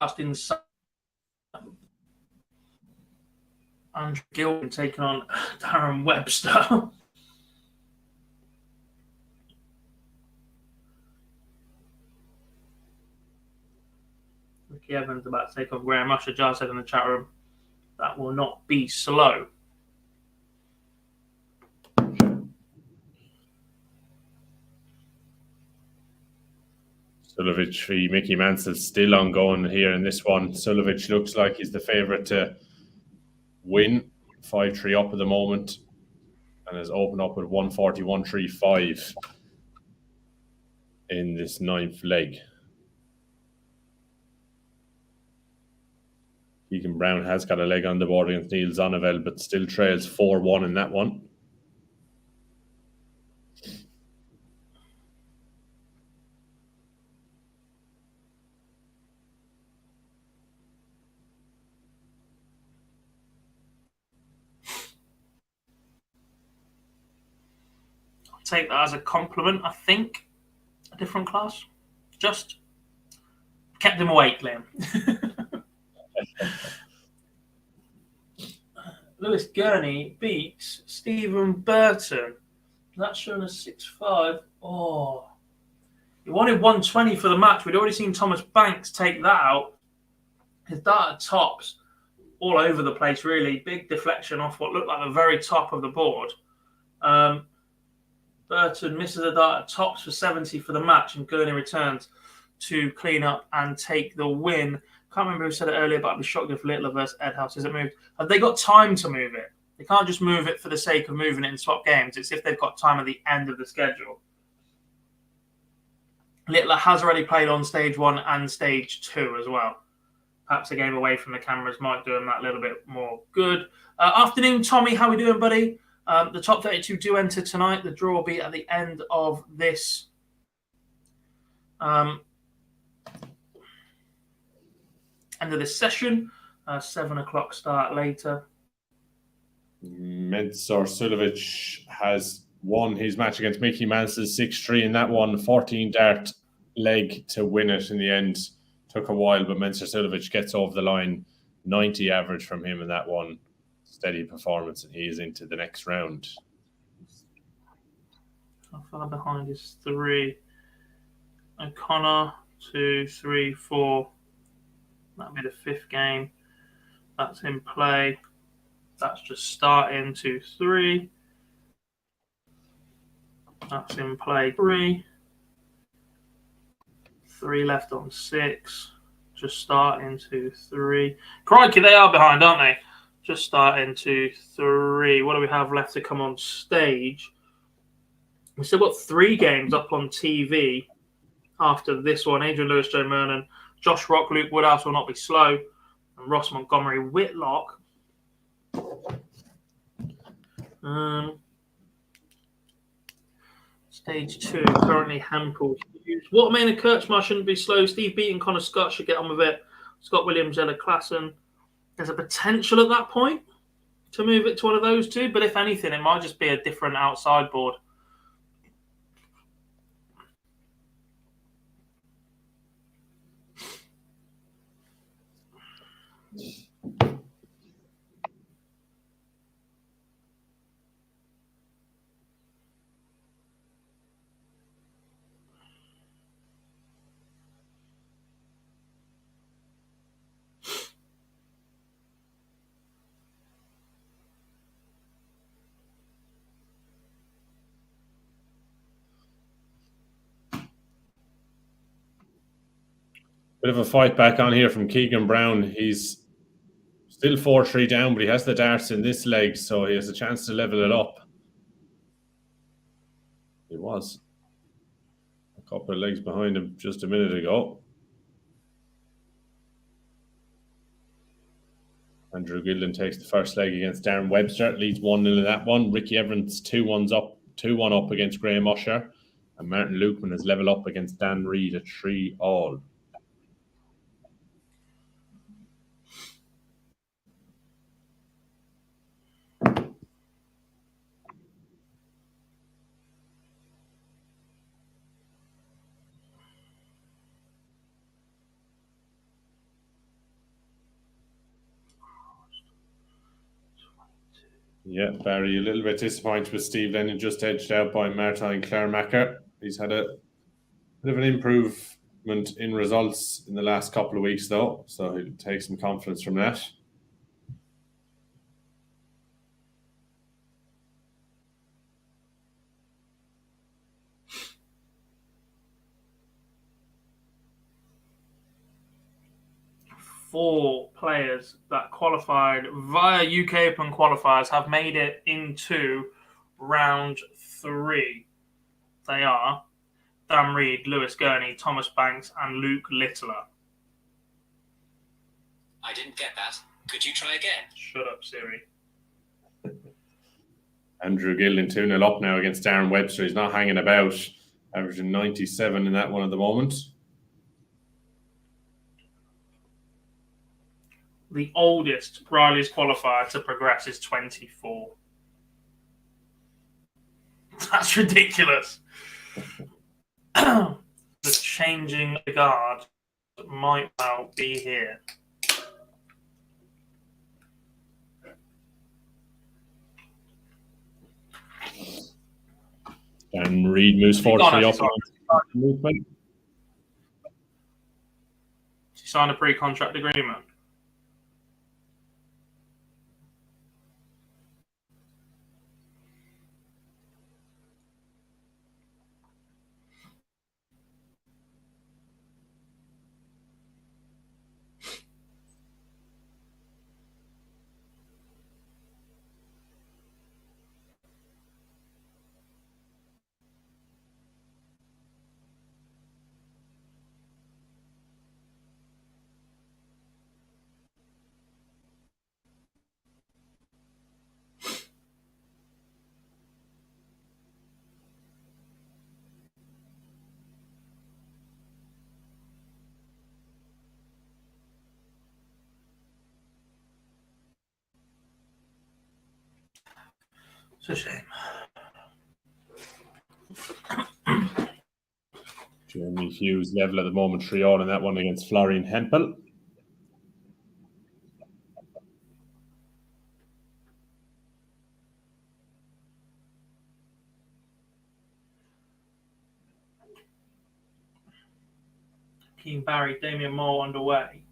Just inside. Andrew Gilpin taking on Darren Webster. Ricky Evans about to take on Graham Usher. Jar said in the chat room, that will not be slow. Sulovic v Mickey Mansell still ongoing here in this one. Sulovic looks like he's the favourite to win. 5-3 up at the moment and has opened up with 141.35 in this 9th leg. Keegan Brown has got a leg on the board against Neil Zonnevel, but still trails 4-1 in that one. Take that as a compliment, I think. A different class. Just kept him awake, Liam. Lewis Gurney beats Stephen Burton. That's showing a 6-5. Oh. He wanted 120 for the match. We'd already seen Thomas Banks take that out. His dart tops all over the place, really. Big deflection off what looked like the very top of the board. Burton misses a dart at tops for 70 for the match, and Gurney returns to clean up and take the win. Can't remember who said it earlier, but I'd be shocked if Littler versus Edhouse isn't moved. Have they got time to move it? They can't just move it for the sake of moving it in swap games. It's if they've got time at the end of the schedule. Littler has already played on stage 1 and stage 2 as well. Perhaps a game away from the cameras might do him that little bit more good. Afternoon, Tommy. How we doing, buddy? The top 32 do enter tonight. The draw will be at the end of this session. 7 o'clock start later. Mensur Sulovic has won his match against Mickey Mansell 6-3 in that one. 14 dart leg to win it in the end. Took a while, but Mensur Sulovic gets over the line. 90 average from him in that one. Steady performance, and he is into the next round. How far behind is 3? O'Connor, 2, 3, 4. That'll be the 5th game. That's in play. That's just starting 2, 3. That's in play 3. 3 left on 6. Just starting 2, 3. Crikey, they are behind, aren't they? Just starting 2, 3. What do we have left to come on stage? We've still got 3 games up on TV after this one. Adrian Lewis, Joe Mernon, Josh Rock, Luke Woodhouse will not be slow, and Ross Montgomery Whitlock. Stage 2, currently Hempel. Watermain and Kirchmar shouldn't be slow. Steve Beaton, Connor Scott should get on with it. Scott Williams, Ella Klassen. There's a potential at that point to move it to one of those two, but if anything, it might just be a different outside board. Bit of a fight back on here from Keegan Brown. He's still 4-3 down, but he has the darts in this leg, so he has a chance to level it up. He was a couple of legs behind him just a minute ago. Andrew Gilden takes the first leg against Darren Webster, leads 1-0 in that one. Ricky Evans 2-1 up against Graham Usher, and Martin Lukeman has level up against Dan Reid at 3-all. Yeah, Barry, a little bit disappointed with Steve Lennon, just edged out by Martin Clairmacher. He's had a bit of an improvement in results in the last couple of weeks, though, so he'll take some confidence from that. Four players that qualified via UK Open qualifiers have made it into round 3. They are Dan Reid, Lewis Gurney, Thomas Banks, and Luke Littler. I didn't get that. Could you try again? Shut up, Siri. Andrew Gilden 2-0 up now against Darren Webster. He's not hanging about, averaging 97 in that one at the moment. The oldest Riley's qualifier to progress is 24. That's ridiculous. The changing guard might well be here. And Reid moves 4-3 up. Movement. She signed a pre-contract agreement. It's a shame. Jeremy Hughes level at the moment, 3-all in that one against Florian Hempel. Keen Barry, Damien Mole underway.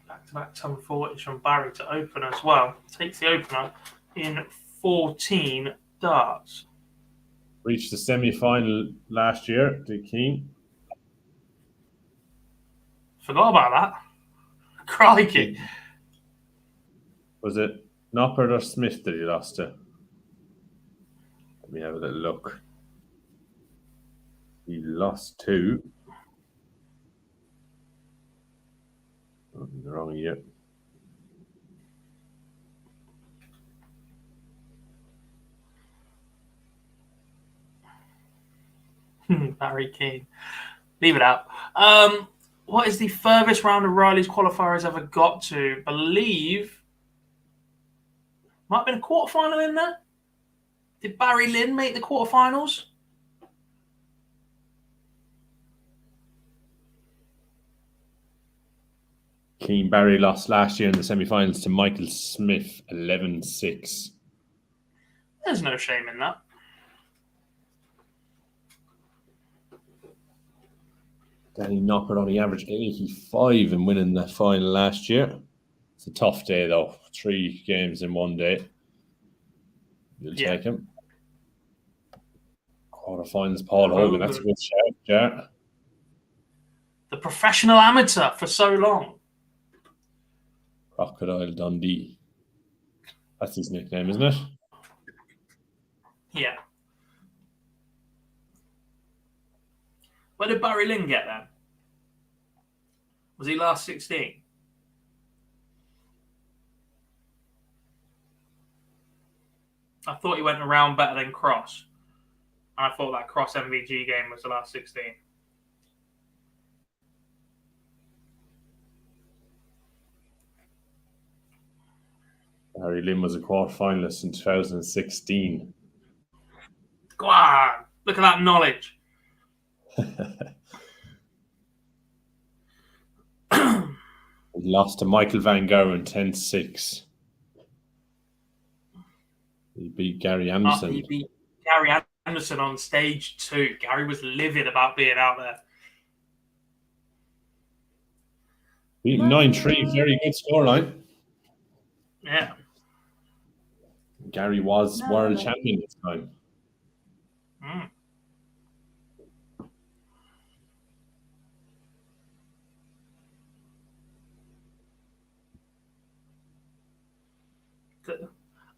Back-to-back 1040s from Barry to open as well. Takes the opener in 14 darts. Reached the semi-final last year, Dick Keane. Forgot about that. Crikey. Was it Noppert or Smith that he lost to? Let me have a little look. He lost to... Oh, in the wrong year. Barry Keane. Leave it out. What is the furthest round of Riley's qualifiers ever got to? Believe might have been a quarterfinal in there. Did Barry Lynn make the quarterfinals? Keane Barry lost last year in the semi-finals to Michael Smith, 11-6. There's no shame in that. Danny Noppert only averaged 85 in winning the final last year. It's a tough day, though. 3 games in one day. You'll take him. Quarterfinals, Paul Hogan. That's a good shout, yeah. The professional amateur for so long. Crocodile Dundee. That's his nickname, isn't it? Yeah. Where did Barry Lynn get then? Was he last 16? I thought he went around better than Cross. And I thought that Cross MVG game was the last 16. Barry Lynn was a quarterfinalist in 2016. Go on! Look at that knowledge. He lost to Michael Van Gogh 10-6. He beat Gary Anderson. He beat Gary Anderson on stage 2. Gary was livid about being out there. Beat 9-3. Very good scoreline. Yeah. Gary was world champion at the time. Mm.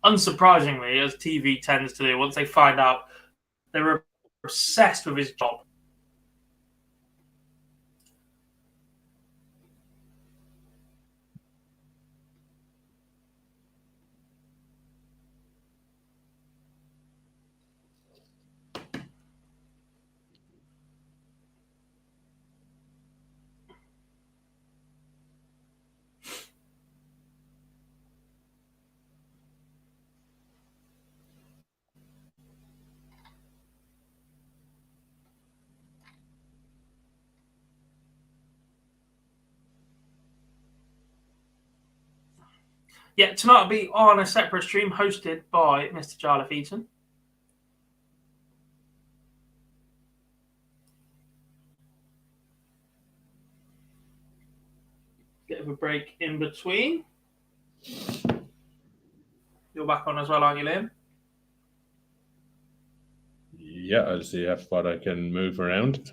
Unsurprisingly, as TV tends to do, once they find out, they're obsessed with his job. Yeah, tonight will be on a separate stream hosted by Mr. Jarlath Eaton. Bit of a break in between. You're back on as well, aren't you, Liam? Yeah, I'll see what I can move around.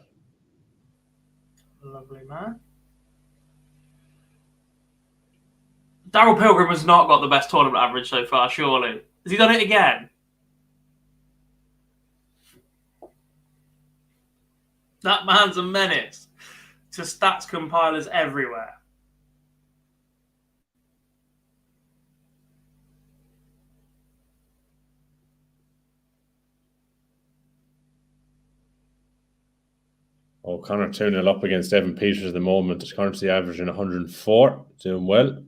Lovely, man. Daryl Pilgrim has not got the best tournament average so far, surely. Has he done it again? That man's a menace to stats compilers everywhere. Oh, Connor 2-0 up against Evan Peters at the moment. It's currently averaging 104. Doing well.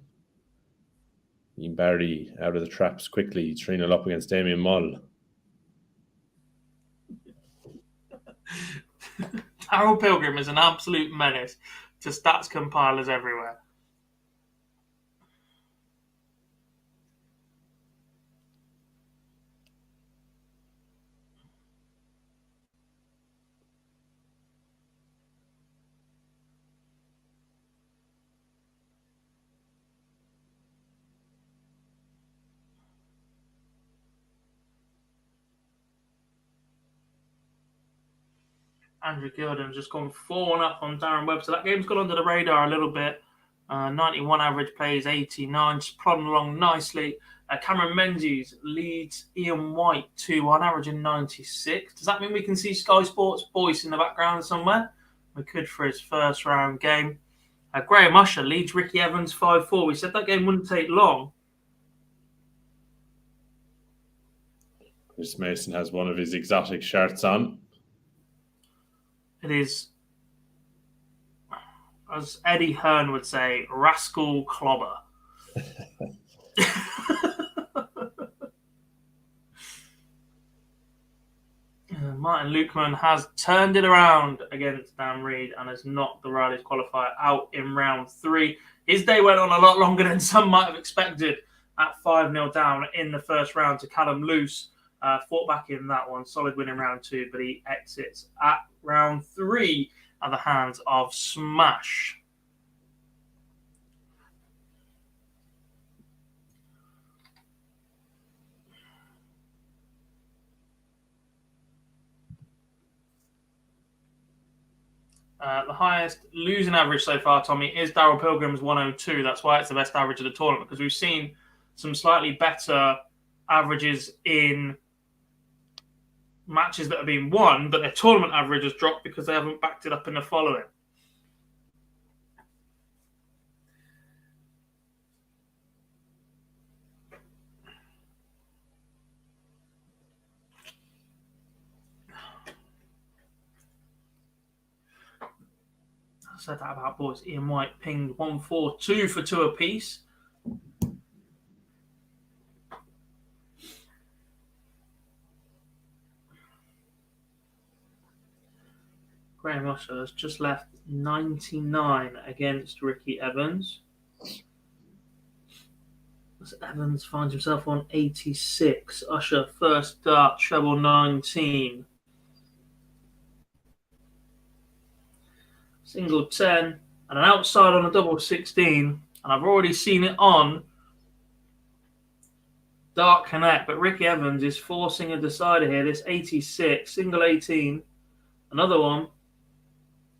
Ian Barry out of the traps quickly. 3-0 up against Damien Mull. Daryl Pilgrim is an absolute menace to stats compilers everywhere. Andrew Gilden's just gone 4-1 up on Darren Webster. That game's gone under the radar a little bit. 91 average plays, 89, just plodding along nicely. Cameron Menzies leads Ian White 2-1, averaging 96. Does that mean we can see Sky Sports voice in the background somewhere? We could for his first round game. Graham Usher leads Ricky Evans 5-4. We said that game wouldn't take long. Chris Mason has one of his exotic shirts on. It is, as Eddie Hearn would say, rascal clobber. Martin Lukeman has turned it around against Dan Reed and has knocked the Riley's qualifier out in round 3. His day went on a lot longer than some might have expected at 5-0 down in the first round to Callum Luce. Fought back in that one. Solid win in round 2, but he exits at round 3 at the hands of Smash. The highest losing average so far, Tommy, is Daryl Pilgrim's 102. That's why it's the best average of the tournament, because we've seen some slightly better averages in matches that have been won, but their tournament average has dropped because they haven't backed it up in the following. I said that about boys. Ian White pinged 142 for 2 apiece. Graham Usher has just left 99 against Ricky Evans. As Evans finds himself on 86. Usher first dart, treble 19. Single 10 and an outside on a double 16. And I've already seen it on Dart Connect, but Ricky Evans is forcing a decider here. This 86, single 18, another one,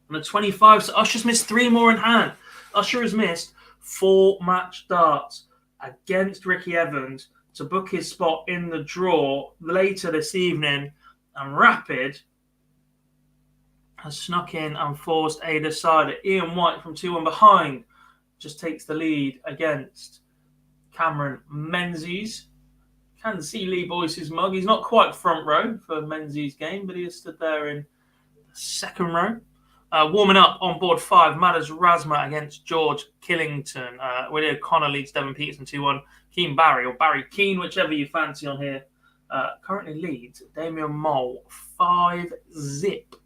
and a 25. So Usher's missed 3 more in hand. Usher has missed 4 match darts against Ricky Evans to book his spot in the draw later this evening. And Rapid has snuck in and forced a decider. Ian White from 2-1 behind just takes the lead against Cameron Menzies. Can see Lee Boyce's mug. He's not quite front row for Menzies' game, but he has stood there in the second row. Warming up on board 5, Madders Rasma against George Killington. Willie O'Connor leads Devon Peterson 2-1. Keen Barry, or Barry Keane, whichever you fancy on here, currently leads Damien Mole 5-zip.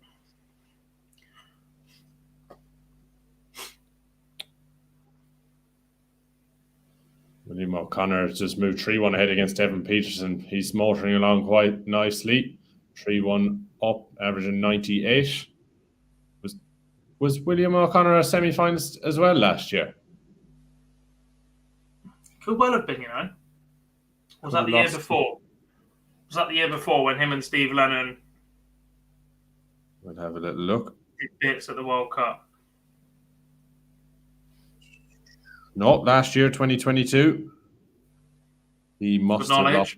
William O'Connor has just moved 3-1 ahead against Devon Peterson. He's motoring along quite nicely. 3-1 up, averaging 98. Was William O'Connor a semi-finalist as well last year? Could well have been, you know. Was that the year before? Was that the year before when him and Steve Lennon We'll have a little look. did bits at the World Cup? No, last year, 2022. He must have lost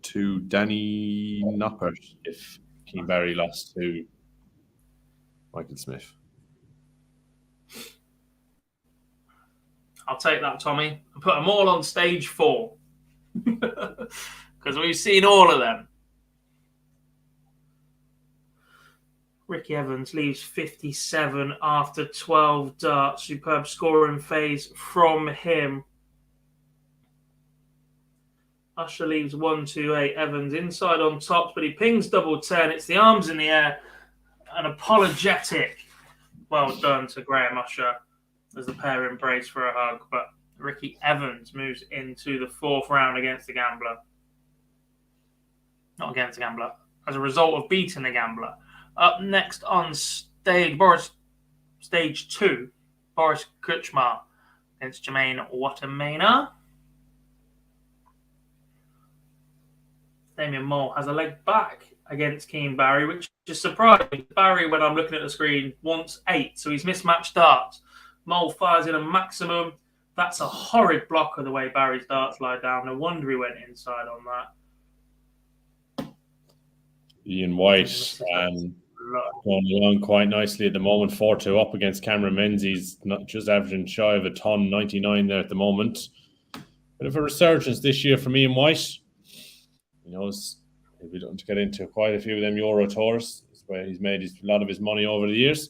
to Danny Noppert if Keane Barry lost to Michael Smith. I'll take that, Tommy, and put them all on stage 4. Because we've seen all of them. Ricky Evans leaves 57 after 12 darts. Superb scoring phase from him. Usher leaves 128. Evans inside on tops, but he pings double 10. It's the arms in the air. An apologetic well done to Graham Usher as the pair embrace for a hug. But Ricky Evans moves into the 4th round against the Gambler. Not against the Gambler. As a result of beating the Gambler. Up next on stage 2, Boris Kuchma against Jermaine Watermainer. Damien Mole has a leg back against Keane Barry, which is surprising. Barry, when I'm looking at the screen, wants 8, so he's mismatched darts. Mole fires in a maximum. That's a horrid blocker the way Barry's darts lie down. No wonder he went inside on that. Ian White going along quite nicely at the moment. 4-2 up against Cameron Menzies, not just averaging shy of a ton, 99 there at the moment. Bit of a resurgence this year from Ian White. He knows he'll be looking to get into quite a few of them Euro tours. That's where he's made a lot of his money over the years.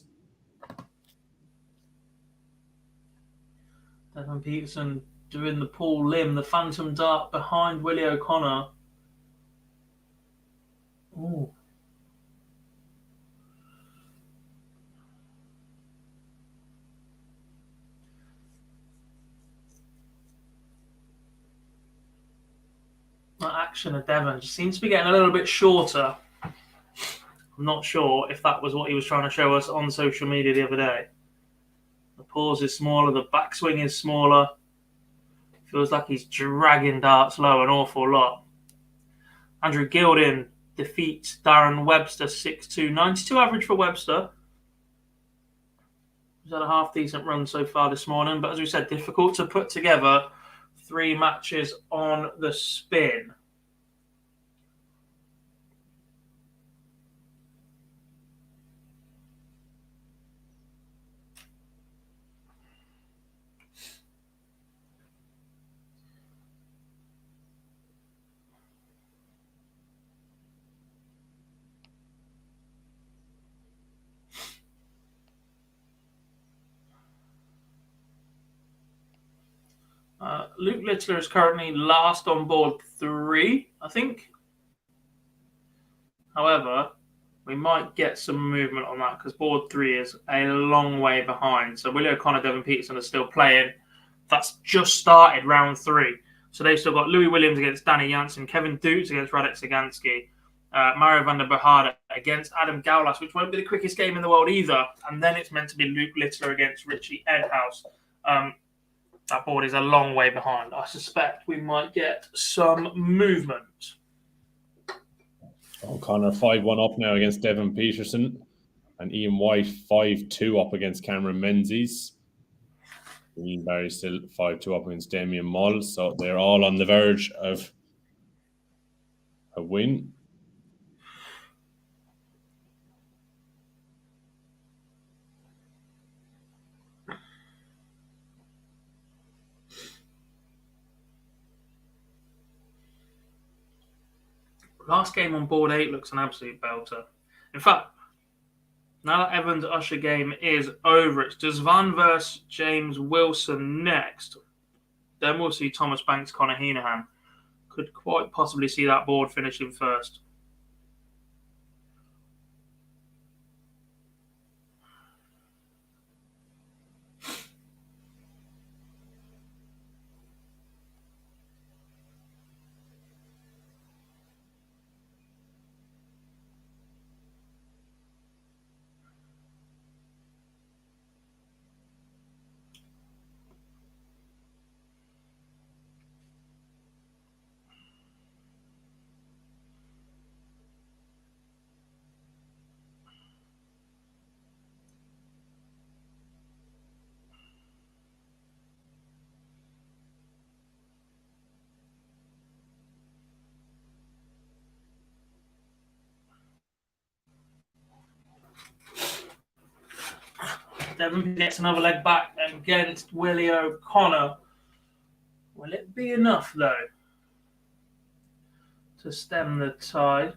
Devon Peterson doing the Paul Lim, the phantom dart behind Willie O'Connor. Ooh. That action of Devon just seems to be getting a little bit shorter. I'm not sure if that was what he was trying to show us on social media the other day. The pause is smaller, the backswing is smaller. Feels like he's dragging darts low an awful lot. Andrew Gilding defeats Darren Webster 6-2. 92 average for Webster. He's had a half-decent run so far this morning, but as we said, difficult to put together 3 matches on the spin. Luke Littler is currently last on board 3, I think. However, we might get some movement on that because board 3 is a long way behind. So Willie O'Connor, Devon Peterson are still playing. That's just started round 3. So they've still got Louis Williams against Danny Janssen, Kevin Dukes against Radek Sagansky, Mario van der Behard against Adam Gaulas, which won't be the quickest game in the world either. And then it's meant to be Luke Littler against Richie Edhouse. That board is a long way behind. I suspect we might get some movement. O'Connor 5-1 up now against Devon Peterson, and Ian White 5-2 up against Cameron Menzies. Ian Barry still 5-2 up against Damien Mull, so they're all on the verge of a win. Last game on board 8 looks an absolute belter. In fact, now that Evans Usher game is over, it's Desvan versus James Wilson next. Then we'll see Thomas Banks, Connor Heenahan. Could quite possibly see that board finishing first. Devon gets another leg back against Willie O'Connor. Will it be enough, though, to stem the tide?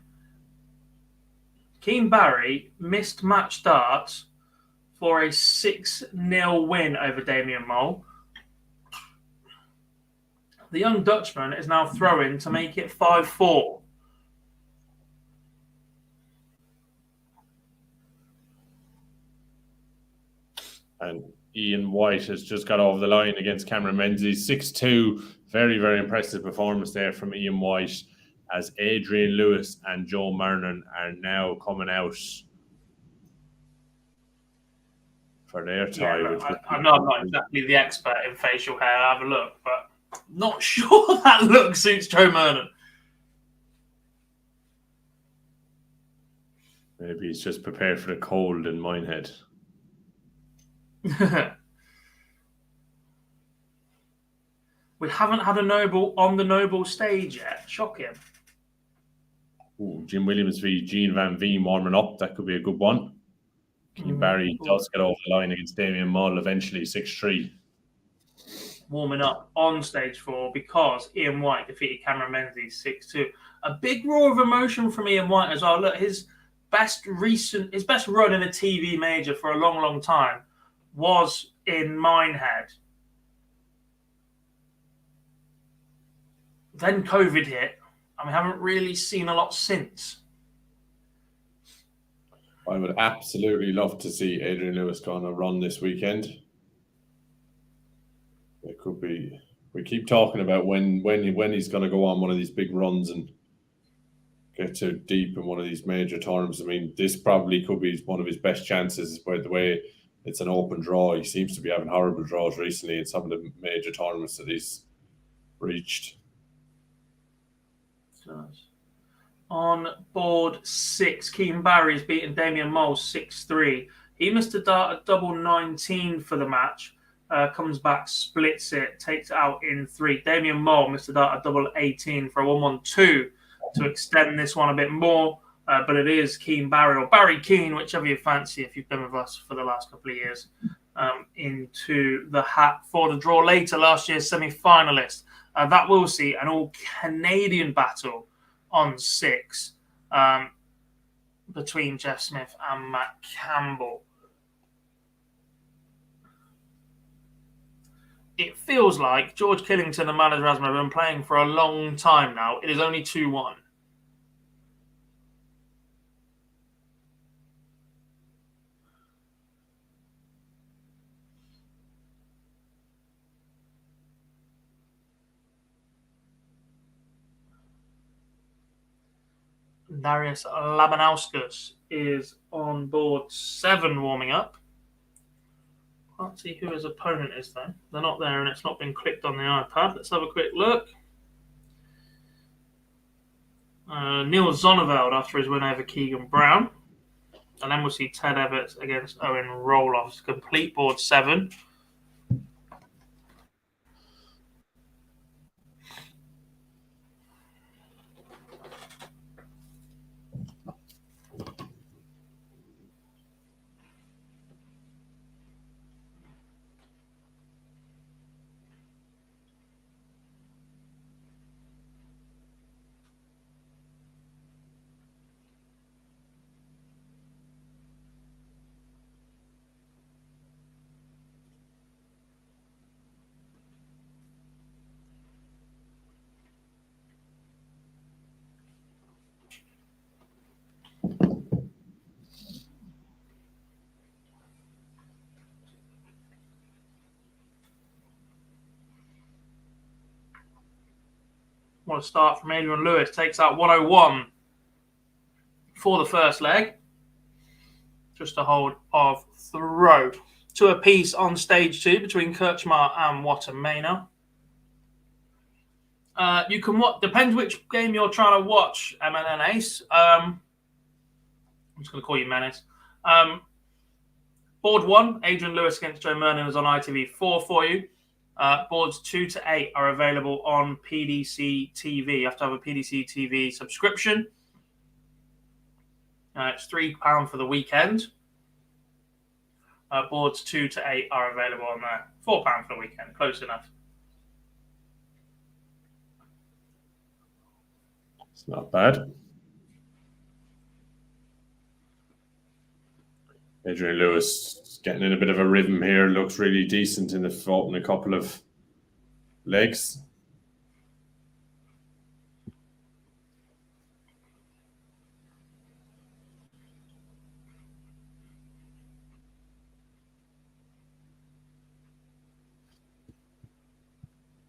Keane Barry missed match starts for a 6-0 win over Damien Mull. The young Dutchman is now throwing to make it 5-4. And Ian White has just got over the line against Cameron Menzies. 6-2. Very, very impressive performance there from Ian White, as Adrian Lewis and Joe Marnon are now coming out for their tie. Yeah, look, I'm not exactly the expert in facial hair. I'll have a look, but I'm not sure that look suits Joe Marnon. Maybe he's just prepared for the cold in Minehead. We haven't had a Noble on the Noble stage yet. Shocking. Ooh, Jim Williams v Gene Van Veen warming up. That could be a good one. Keane Barry does get over the line against Damien Mull eventually, 6-3. Warming up on stage 4 because Ian White defeated Cameron Menzies 6-2. A big roar of emotion from Ian White as well. Look, his best run in a TV major for a long, long time was in Minehead. Then COVID hit, and we haven't really seen a lot since. I would absolutely love to see Adrian Lewis go on a run this weekend. It could be. We keep talking about when he's going to go on one of these big runs and get too deep in one of these major tournaments. I mean, this probably could be one of his best chances. By the way, it's an open draw. He seems to be having horrible draws recently in some of the major tournaments that he's reached. On board 6, Keane Barry's beaten Damien Mull 6-3. He missed a dart at double 19 for the match. Comes back, splits it, takes it out in 3. Damien Mole missed a dart at double 18 for a 1-1-2 to extend this one a bit more. But it is Keane Barry or Barry Keane, whichever you fancy, if you've been with us for the last couple of years, into the hat for the draw later. Last year's semi-finalist. That will see an all-Canadian battle on 6 between Jeff Smith and Matt Campbell. It feels like George Killington and Manners Rasmus have been playing for a long time now. It is only 2-1. Darius Labanauskas is on board 7 warming up. Can't see who his opponent is though. They're not there and it's not been clicked on the iPad. Let's have a quick look. Neil Zonneveld after his win over Keegan Brown. And then we'll see Ted Everts against Owen Roloffs. Complete board 7. Want to start from Adrian Lewis. Takes out 101 for the first leg. Just a hold of throw. 2 apiece on stage 2 between Kirchmar and Wattermainer. You can watch, depends which game you're trying to watch, MNN Ace. I'm just going to call you Menace. Board 1, Adrian Lewis against Joe Mernon is on ITV4 for you. Boards 2 to 8 are available on PDC TV. You have to have a PDC TV subscription. It's £3 for the weekend. Boards 2 to 8 are available on there. £4 for the weekend. Close enough. It's not bad. Adrian Lewis getting in a bit of a rhythm here. Looks really decent in the opening a couple of legs.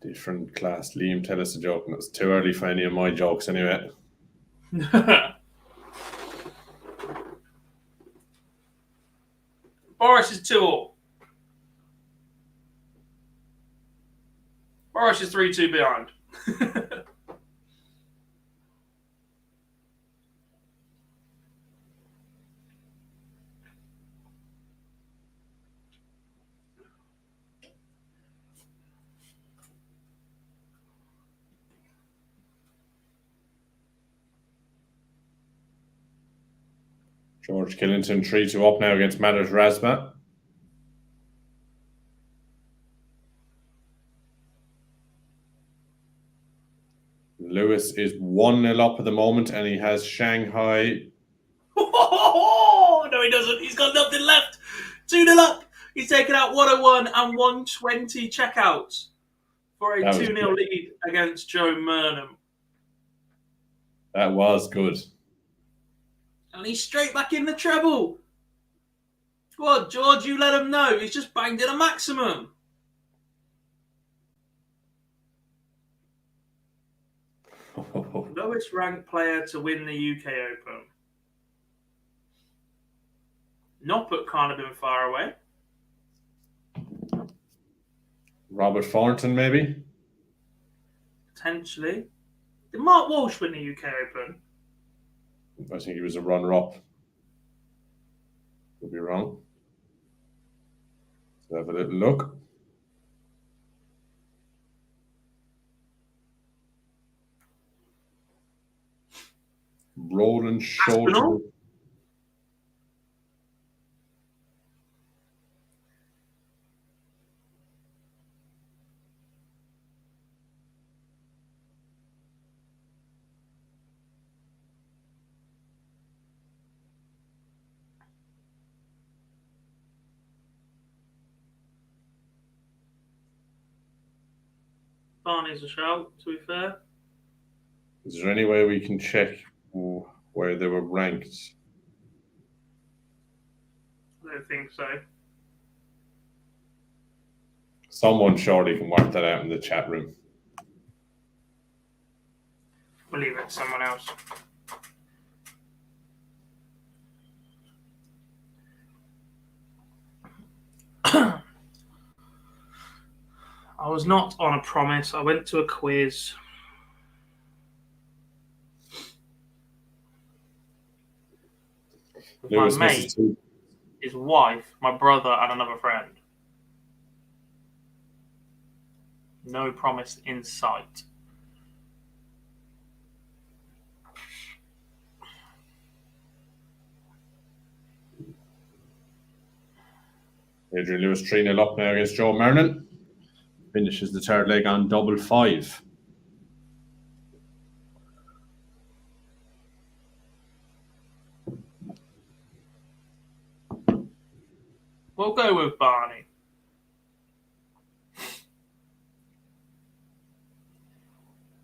Different class. Liam, tell us a joke. And it's too early for any of my jokes anyway. Boris is 2-all. Boris is 3-2 behind. George Killington 3-2 up now against Manners Rasmus. Lewis is 1-0 up at the moment and he has Shanghai. Oh, no, he doesn't. He's got nothing left. 2-0 up. He's taken out 101 and 120 checkouts for a 2-0 lead against Joe Mernon. That was good. And he's straight back in the treble. Go on, George, you let him know. He's just banged in a maximum. Lowest ranked player to win the UK Open. Noppert can't have been far away. Robert Thornton, maybe? Potentially. Did Mark Walsh win the UK Open? I think he was a runner-up. Could be wrong. Have a little look. Rolling shoulder. Aspinall? Barney's a shout, to be fair. Is there any way we can check where they were ranked? I don't think so. Someone surely can work that out in the chat room. We'll leave it to someone else. I was not on a promise. I went to a quiz. My mate, his wife, my brother, and another friend. No promise in sight. Adrian Lewis 3-0 up now against Joe Mernon. Finishes the third leg on 5-5. We'll go with Barney.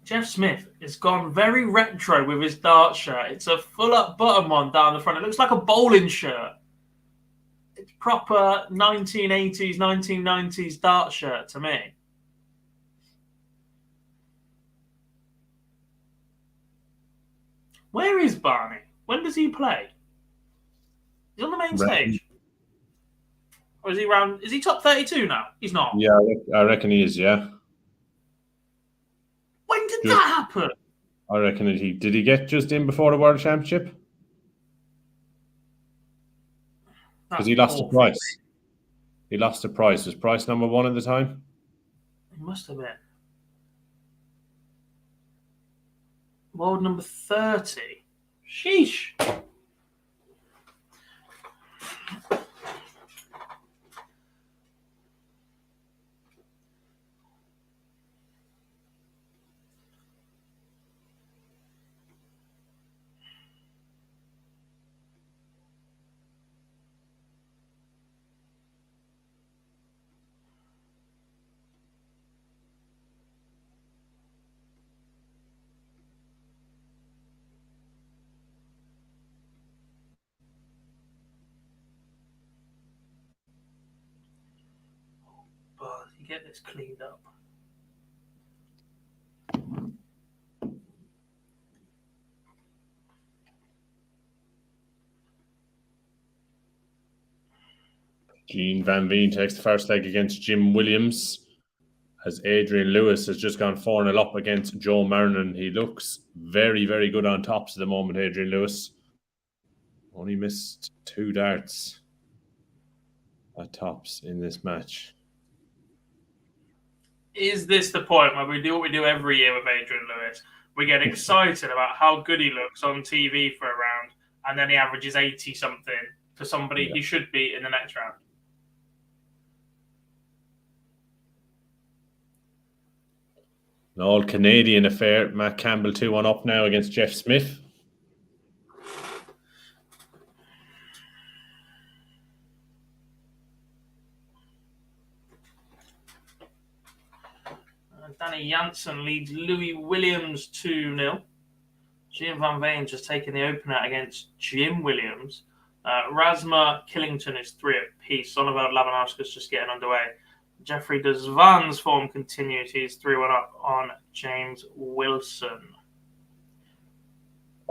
Jeff Smith has gone very retro with his dart shirt. It's a full-up button one down the front. It looks like a bowling shirt. It's proper 1980s, 1990s dart shirt to me. Where is Barney? When does he play? He's on the main stage. Or is he round? Is he top 32 now? He's not. Yeah, I reckon he is, yeah. When did that happen? I reckon did he get just in before the World Championship? Because he lost the prize. He lost the prize. Was prize number 1 at the time? He must have been. World number 30. Sheesh. But you get this cleaned up. Gene Van Veen takes the first leg against Jim Williams, as Adrian Lewis has just gone 4-0 up against Joe Mernon. He looks very, very good on tops at the moment, Adrian Lewis. Only missed 2 darts at tops in this match. Is this the point where we do what we do every year with Adrian Lewis? We get excited about how good he looks on TV for a round, and then he averages 80-something for somebody he should be in the next round. An all-Canadian affair. Matt Campbell 2-1 up now against Jeff Smith. Danny Jansen leads Louis Williams 2-0. Jim Van Veen just taking the opener against Jim Williams. Rasma Killington is 3 apiece. Sonneberg Labanowski's just getting underway. Jeffrey Desvan's form continues. He's 3-1 up on James Wilson.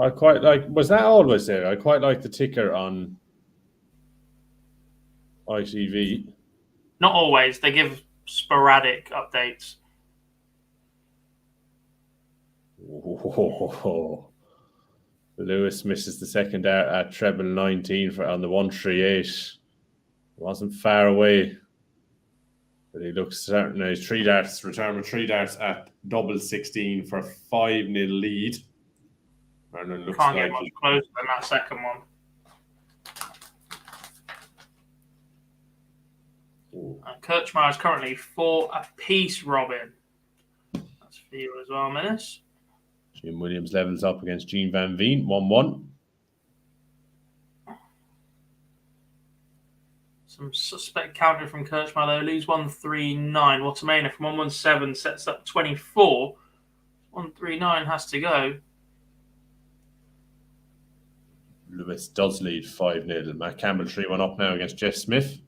I quite like. Was that always there? I quite like the ticker on ITV. Not always. They give sporadic updates. Oh. Lewis misses the second dart at treble 19 on the 138. Wasn't far away. But he looks certain. He's 3 darts, return with 3 darts at double 16 for 5-0 lead. Vernon looks Can't like get much closer than that second one. And Kirchmar is currently 4 apiece, Robin. That's for you as well, Menace. Jim Williams levels up against Gene Van Veen, 1-1. Some suspect counter from Kirchmar, though. Leaves 139. Watermana from 117 sets up 24. 139 has to go. Lewis does lead 5-0. Matt Campbell 3-1 up now against Jeff Smith.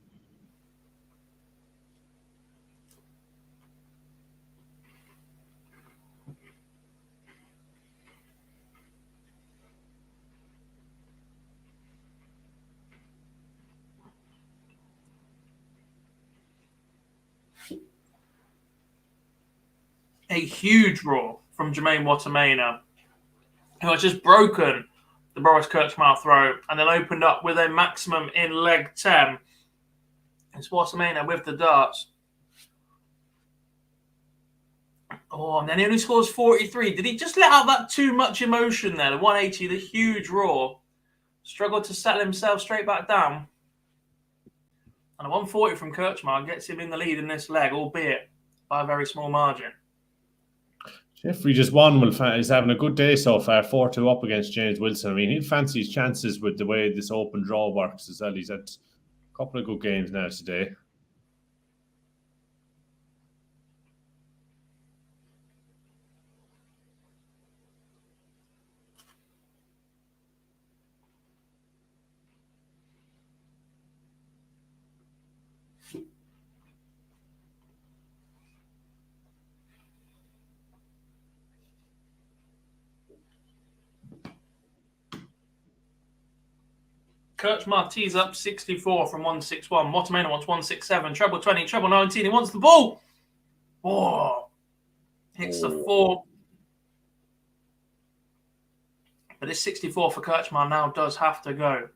A huge roar from Jermaine Watermana, who has just broken the Boris Kirchmar throw and then opened up with a maximum in leg 10. It's Watermana with the darts. Oh, and then he only scores 43. Did he just let out that too much emotion there? The 180, the huge roar. Struggled to settle himself straight back down. And a 140 from Kirchmar gets him in the lead in this leg, albeit by a very small margin. Jeffrey just won. He's having a good day so far. 4-2 up against James Wilson. I mean, he'd fancy his chances with the way this open draw works as well. He's had a couple of good games now today. Kirchmar tees up 64 from 161. Watermana wants 167. Treble 20, treble 19. He wants the ball. Oh, hits the 4. But this 64 for Kirchmar now does have to go.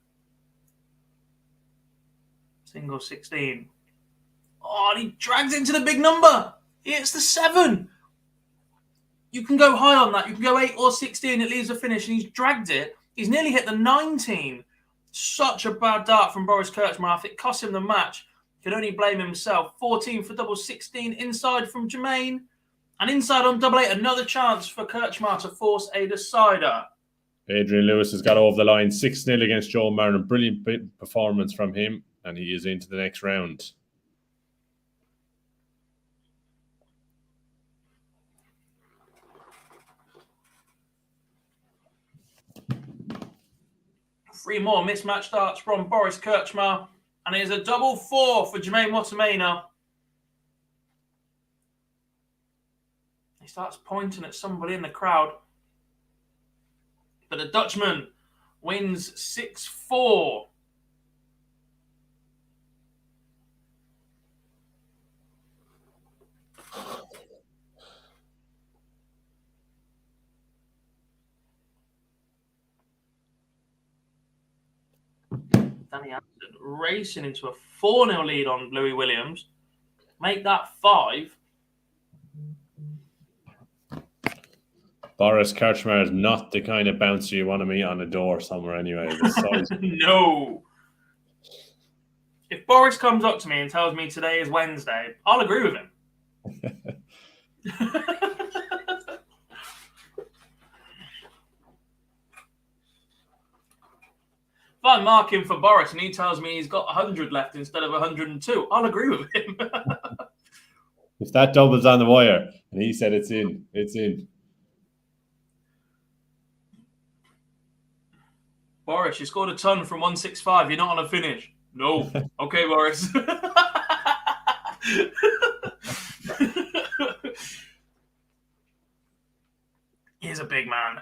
Single 16. Oh, and he drags into the big number. He hits the 7. You can go high on that. You can go 8 or 16. It leaves a finish, and he's dragged it. He's nearly hit the 19. Such a bad dart from Boris Kirchmar. If it cost him the match, he could only blame himself. 14 for double 16. Inside from Jermaine. And inside on double 8. Another chance for Kirchmar to force a decider. Adrian Lewis has got over the line 6-0 against Joe Martin. Brilliant performance from him, and he is into the next round. Three more mismatched darts from Boris Kirchmar. And it is a double 4 for Jermaine Watermana. He starts pointing at somebody in the crowd. But the Dutchman wins 6-4. Danny Anderson racing into a 4-0 lead on Louis Williams. Make that 5. Boris Kirchmar is not the kind of bouncer you want to meet on a door somewhere anyway. No. If Boris comes up to me and tells me today is Wednesday, I'll agree with him. If I'm marking for Boris and he tells me he's got 100 left instead of 102, I'll agree with him. If that double's on the wire and he said it's in, it's in. Boris, you scored a ton from 165. You're not on a finish. No. Okay, Boris. He's a big man.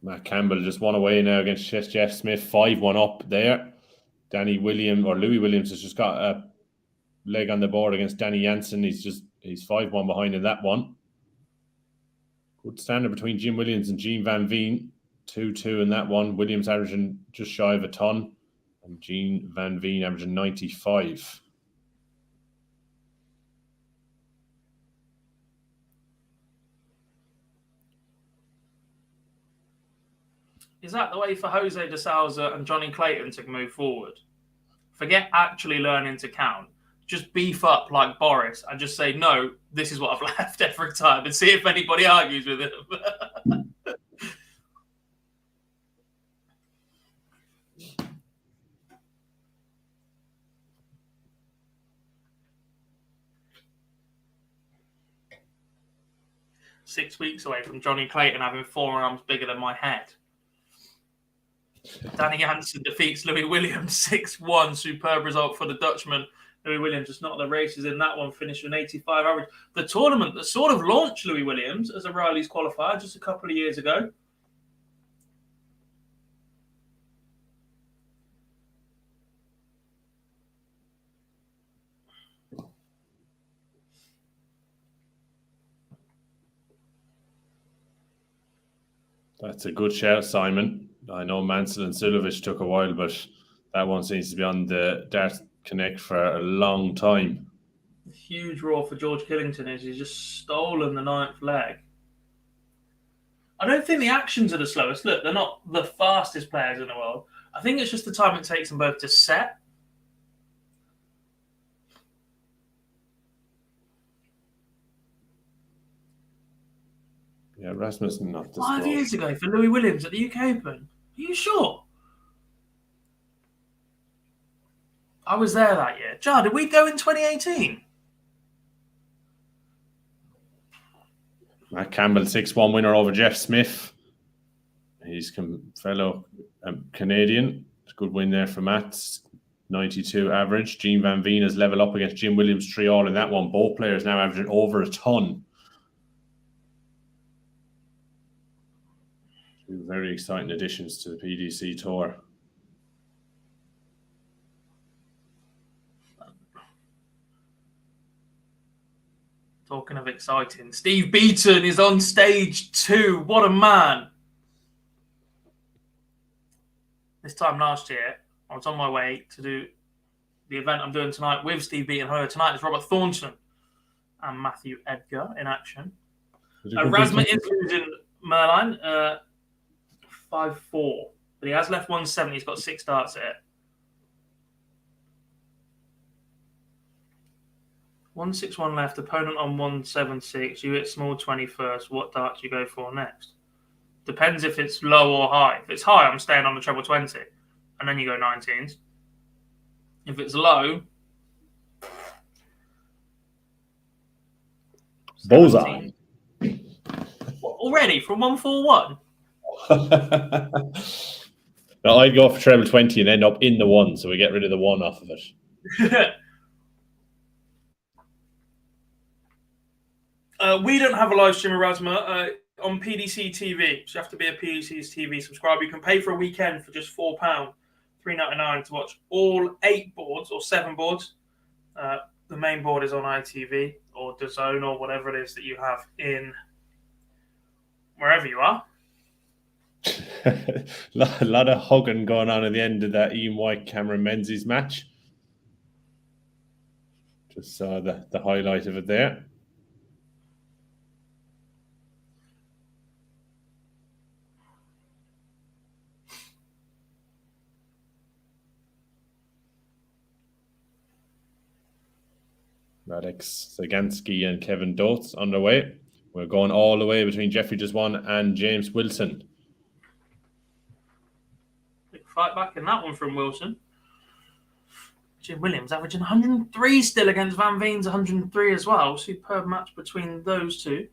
Matt Campbell just won away now against Jeff Smith. 5-1 up there. Louis Williams has just got a leg on the board against Danny Jansen. He's 5-1 behind in that one. Good standard between Jim Williams and Gene Van Veen. 2-2 in that one. Williams averaging just shy of a ton, and Gene Van Veen averaging 95. Is that the way for Jose de Souza and Johnny Clayton to move forward? Forget actually learning to count. Just beef up like Boris and just say, no, this is what I've left every time, and see if anybody argues with him. 6 weeks away from Johnny Clayton having forearms bigger than my head. Danny Hansen defeats Louis Williams 6-1. Superb result for the Dutchman. Louis Williams just not the races in that one, finished with an 85 average. The tournament that sort of launched Louis Williams as a Riley's qualifier just a couple of years ago. That's a good shout, Simon. I know Mansell and Sulovic took a while, but that one seems to be on the Dart Connect for a long time. Huge roar for George Killington as he's just stolen the 9th leg. I don't think the actions are the slowest. Look, they're not the fastest players in the world. I think it's just the time it takes them both to set. Yeah, Rasmussen not this 5 years ago for Louis Williams at the UK Open. Are you sure? I was there that year. Jar, did we go in 2018? Matt Campbell, 6-1 winner over Jeff Smith. He's fellow Canadian. It's a good win there for Matt. 92 average. Gene Van Veen is level up against Jim Williams 3-all in that one. Both players now averaging over a ton. Two very exciting additions to the PDC Tour. Talking of exciting, Steve Beaton is on stage 2. What a man. This time last year, I was on my way to do the event I'm doing tonight with Steve Beaton. However, tonight is Robert Thornton and Matthew Edgar in action. Rasmus is losing Merline 5-4, but he has left 170. He's got 6 darts at it. 161 left, opponent on 176. You hit small 21st. What dart do you go for next? Depends if it's low or high. If it's high, I'm staying on the treble 20. And then you go 19s. If it's low... Bullseye. Already from 141? No, I'd go for treble 20 and end up in the 1, so we get rid of the 1 off of it. We don't have a live stream, Erasma, on PDC TV. So you have to be a PDC TV subscriber. You can pay for a weekend for just £4, $3.99 to watch all 8 boards or 7 boards. The main board is on ITV or DAZN or whatever it is that you have in wherever you are. A lot of hugging going on at the end of that Ian White Cameron Menzies match. Just saw the highlight of it there. Radek Sagansky and Kevin Dotes underway. We're going all the way between Jeffrey Deswan and James Wilson. Big fight back in that one from Wilson. Jim Williams averaging 103 still against Van Veen's 103 as well. Superb match between those two.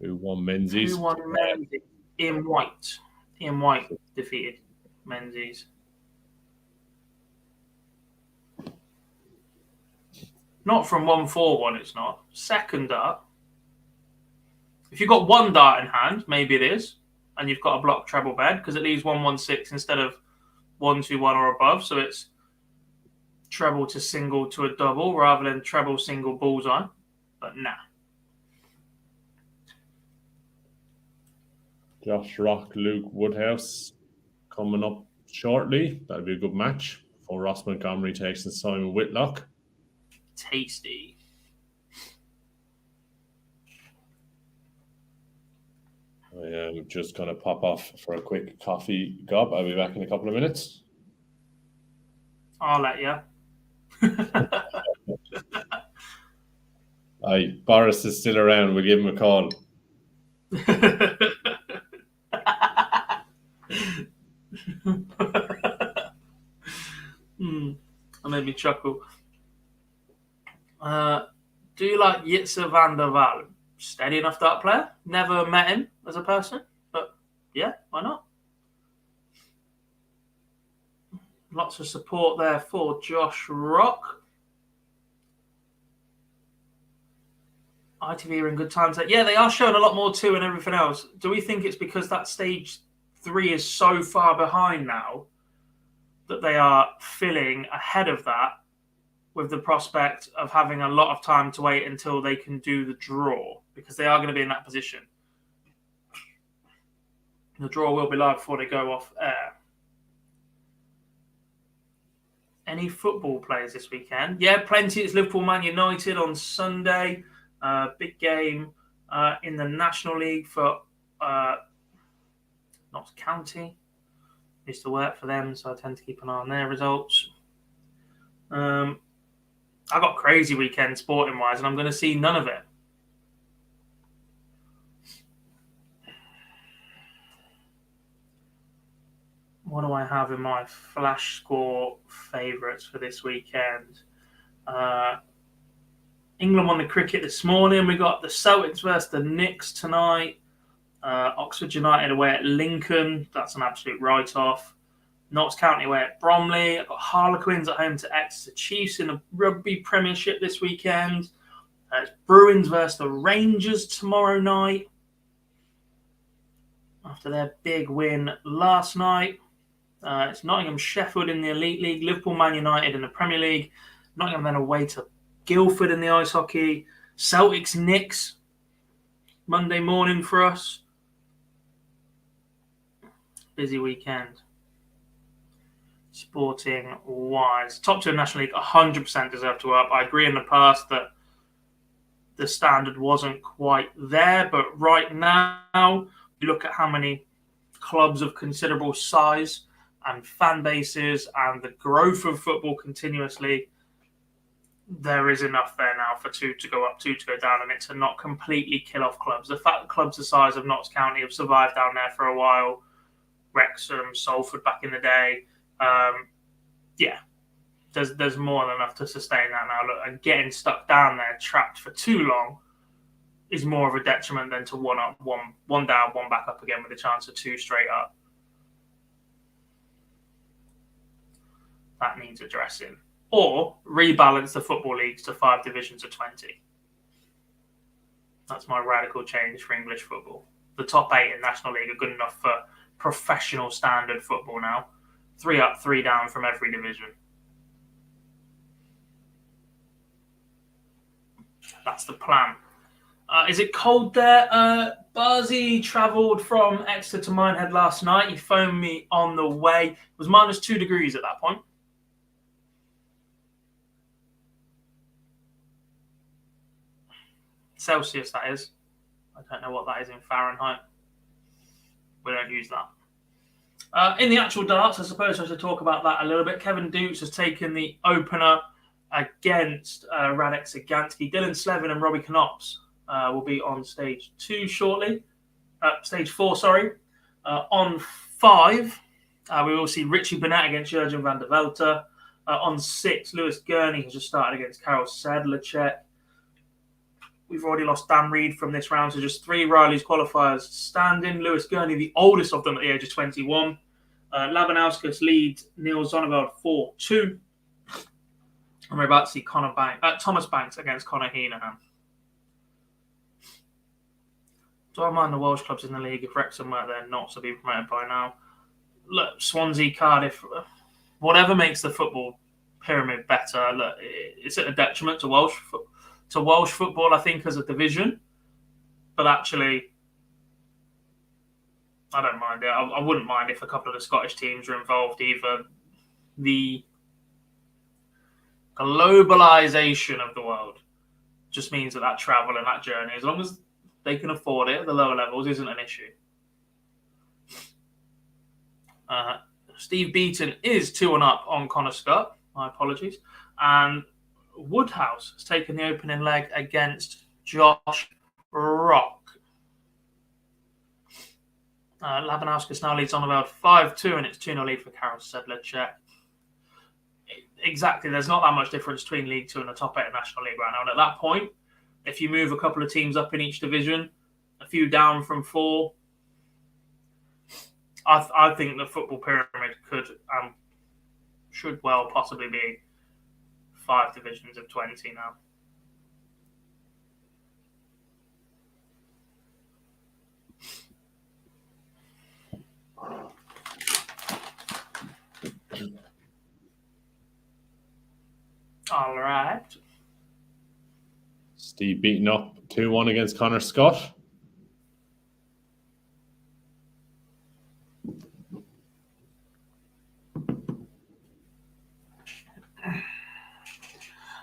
Who won Menzies? Who won Menzies? Ian White. Ian White defeated Menzies. Not from 141, it's not. Second dart. If you've got 1 dart in hand, maybe it is. And you've got a block treble bed because it leaves 116 instead of 121 or above. So it's treble to single to a double rather than treble single bullseye. But nah. Josh Rock, Luke Woodhouse coming up shortly. That'll be a good match. Before Ross Montgomery takes on Simon Whitlock. Tasty. I am just going to pop off for a quick coffee gob. I'll be back in a couple of minutes. I'll let you. Aye, Boris is still around. We'll give him a call. That made me chuckle. Do you like Jitse van der Waal? Steady enough dart player. Never met him as a person, but yeah, why not? Lots of support there for Josh Rock. ITV are in good times. Yeah, they are showing a lot more too and everything else. Do we think it's because that stage 3 is so far behind now that they are filling ahead of that with the prospect of having a lot of time to wait until they can do the draw, because they are going to be in that position. The draw will be live before they go off air. Any football players this weekend? Yeah, plenty. It's Liverpool Man United on Sunday. Big game in the National League for Notts County. Used to work for them, so I tend to keep an eye on their results. I got a crazy weekend sporting-wise, and I'm going to see none of it. What do I have in my flash score favourites for this weekend? England won the cricket this morning. We got the Celtics versus the Knicks tonight. Oxford United away at Lincoln. That's an absolute write-off. Notts County away at Bromley. I've got Harlequins at home to Exeter Chiefs in the Rugby Premiership this weekend. It's Bruins versus the Rangers tomorrow night, after their big win last night. It's Nottingham Sheffield in the Elite League. Liverpool Man United in the Premier League. Nottingham then away to Guildford in the ice hockey. Celtics Knicks Monday morning for us. Busy weekend. Sporting wise, top 2 in National League 100% deserve to go up. I agree in the past that the standard wasn't quite there, but right now you look at how many clubs of considerable size and fan bases and the growth of football continuously, there is enough there now for 2 to go up, 2 to go down, and it to not completely kill off clubs. The fact that clubs the size of Notts County have survived down there for a while, Wrexham, Salford back in the day, there's more than enough to sustain that now. Look, and getting stuck down there, trapped for too long, is more of a detriment than to one up, one down, one back up again with a chance of 2 straight up. That needs addressing. Or rebalance the football leagues to 5 divisions of 20. That's my radical change for English football. The top 8 in National League are good enough for professional standard football now. 3 up, 3 down from every division. That's the plan. Is it cold there? Barzy travelled from Exeter to Minehead last night. He phoned me on the way. It was -2 degrees at that point. Celsius, that is. I don't know what that is in Fahrenheit. We don't use that. In the actual darts, I suppose I should talk about that a little bit. Kevin Dukes has taken the opener against Radek Sagansky. Dylan Slevin and Robbie Knops will be on stage 2 shortly. Stage 4, sorry. On 5, we will see Richie Burnett against Jurgen van der Velde. On 6, Lewis Gurney has just started against Karel Sedlacek. We've already lost Dan Reed from this round, so just 3 Riley's qualifiers standing. Lewis Gurney, the oldest of them at the age of 21. Labanauskas leads Neil Zonneveld 4-2. And we're about to see Thomas Banks against Conor Heenan. Do I mind the Welsh clubs in the league? If Wrexham were there not to be promoted by now. Look, Swansea, Cardiff, whatever makes the football pyramid better. Look, it's at a detriment to Welsh football, I think, as a division. But actually, I don't mind it. I wouldn't mind if a couple of the Scottish teams are involved either. The globalization of the world just means that travel and that journey, as long as they can afford it at the lower levels, isn't an issue. Steve Beaton is 2-up on Connor Scott. My apologies. And Woodhouse has taken the opening leg against Josh Rock. Labanauskas now leads on about 5-2, and it's 2-0 lead for Karol Sedlacek. Exactly, there's not that much difference between League 2 and the top 8 of National League right now. And at that point, if you move a couple of teams up in each division, a few down from 4, I think the football pyramid could should well possibly be 5 divisions of 20 now. All right. Steve Beaton up 2-1 against Connor Scott.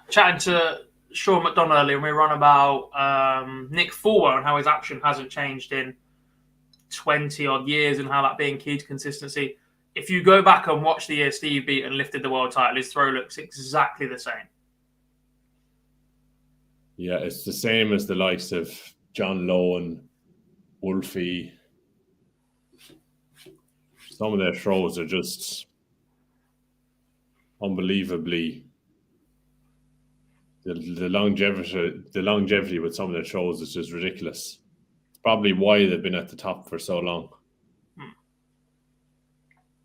Chatting to Sean McDonough earlier, and we were on about Nick Fulwer and how his action hasn't changed in 20-odd years and how that being key to consistency. If you go back and watch the year Steve Beaton lifted the world title, his throw looks exactly the same. Yeah, it's the same as the likes of John Lowen, Wolfie. Some of their throws are just unbelievably. The longevity with some of their throws is just ridiculous. It's probably why they've been at the top for so long.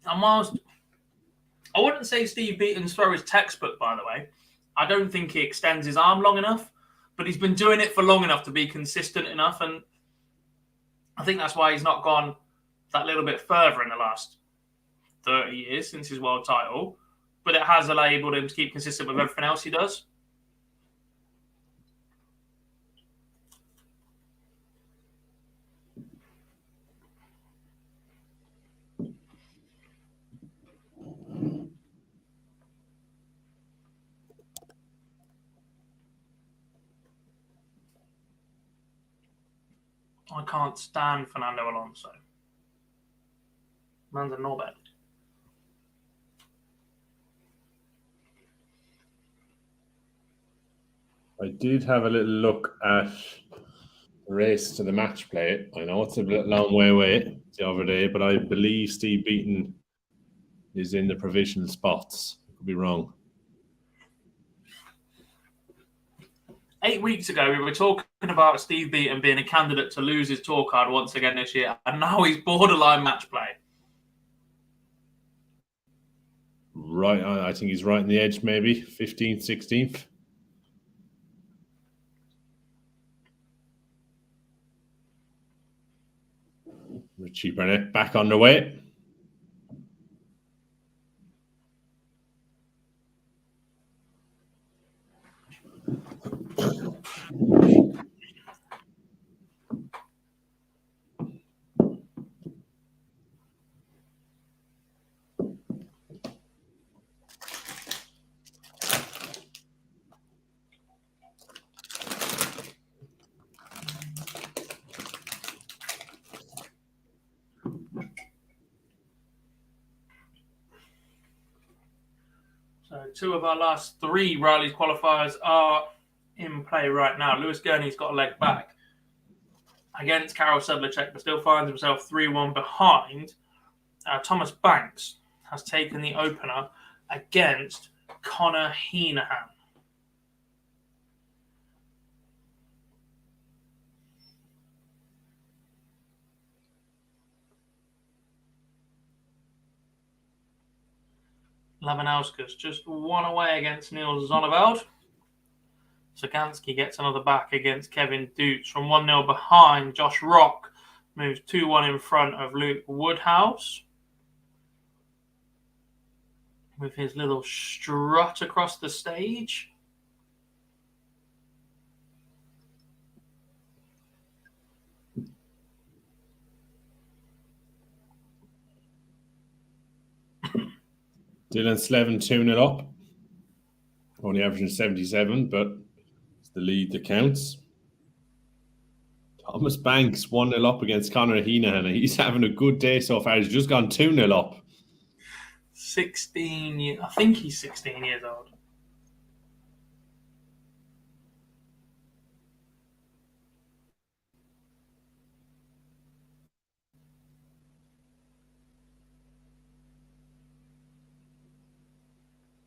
I wouldn't say Steve Beaton's throw is textbook, by the way. I don't think he extends his arm long enough, but he's been doing it for long enough to be consistent enough, and I think that's why he's not gone that little bit further in the last 30 years since his world title, but it has enabled him to keep consistent with everything else he does. I can't stand Fernando Alonso. Man's a knobhead. I did have a little look at the race to the match play. I know it's a long way away the other day, but I believe Steve Beaton is in the provisional spots. I could be wrong. 8 weeks ago, we were talking about Steve Beaton being a candidate to lose his tour card once again this year, and now he's borderline match play. Right, I think he's right on the edge, maybe 15th, 16th. Richie Burnett back on the way. So 2 of our last 3 Riley's qualifiers are in play right now. Lewis Gurney's got a leg back against Karol Sedlacek, but still finds himself 3-1 behind. Thomas Banks has taken the opener against Connor Heenahan. Labanauskas just 1 away against Neil Zonneveld. Sagansky gets another back against Kevin Dutz from 1-0 behind. Josh Rock moves 2-1 in front of Luke Woodhouse with his little strut across the stage. Dylan Slevin 2-0 up. Only averaging 77, but it's the lead that counts. Thomas Banks 1-0 up against Conor Heenan. He's having a good day so far. He's just gone 2-0 up. 16 years. I think he's 16 years old.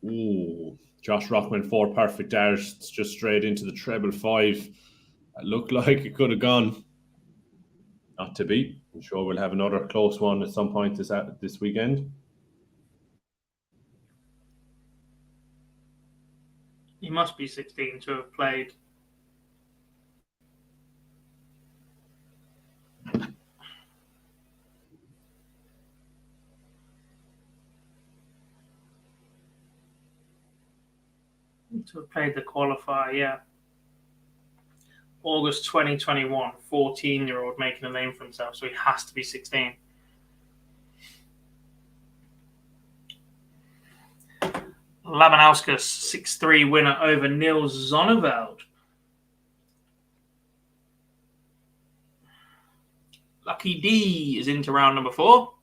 Ooh, Josh Rock went 4 perfect darts just straight into the treble 5. It looked like it could have gone. Not to be. I'm sure we'll have another close one at some point this weekend. He must be 16 to have played. To have played the qualifier, yeah. August 2021, 14-year-old making a name for himself, so he has to be 16. Labanauskas, 6-3 winner over Niels Zonneveld. Lucky D is into round number 4.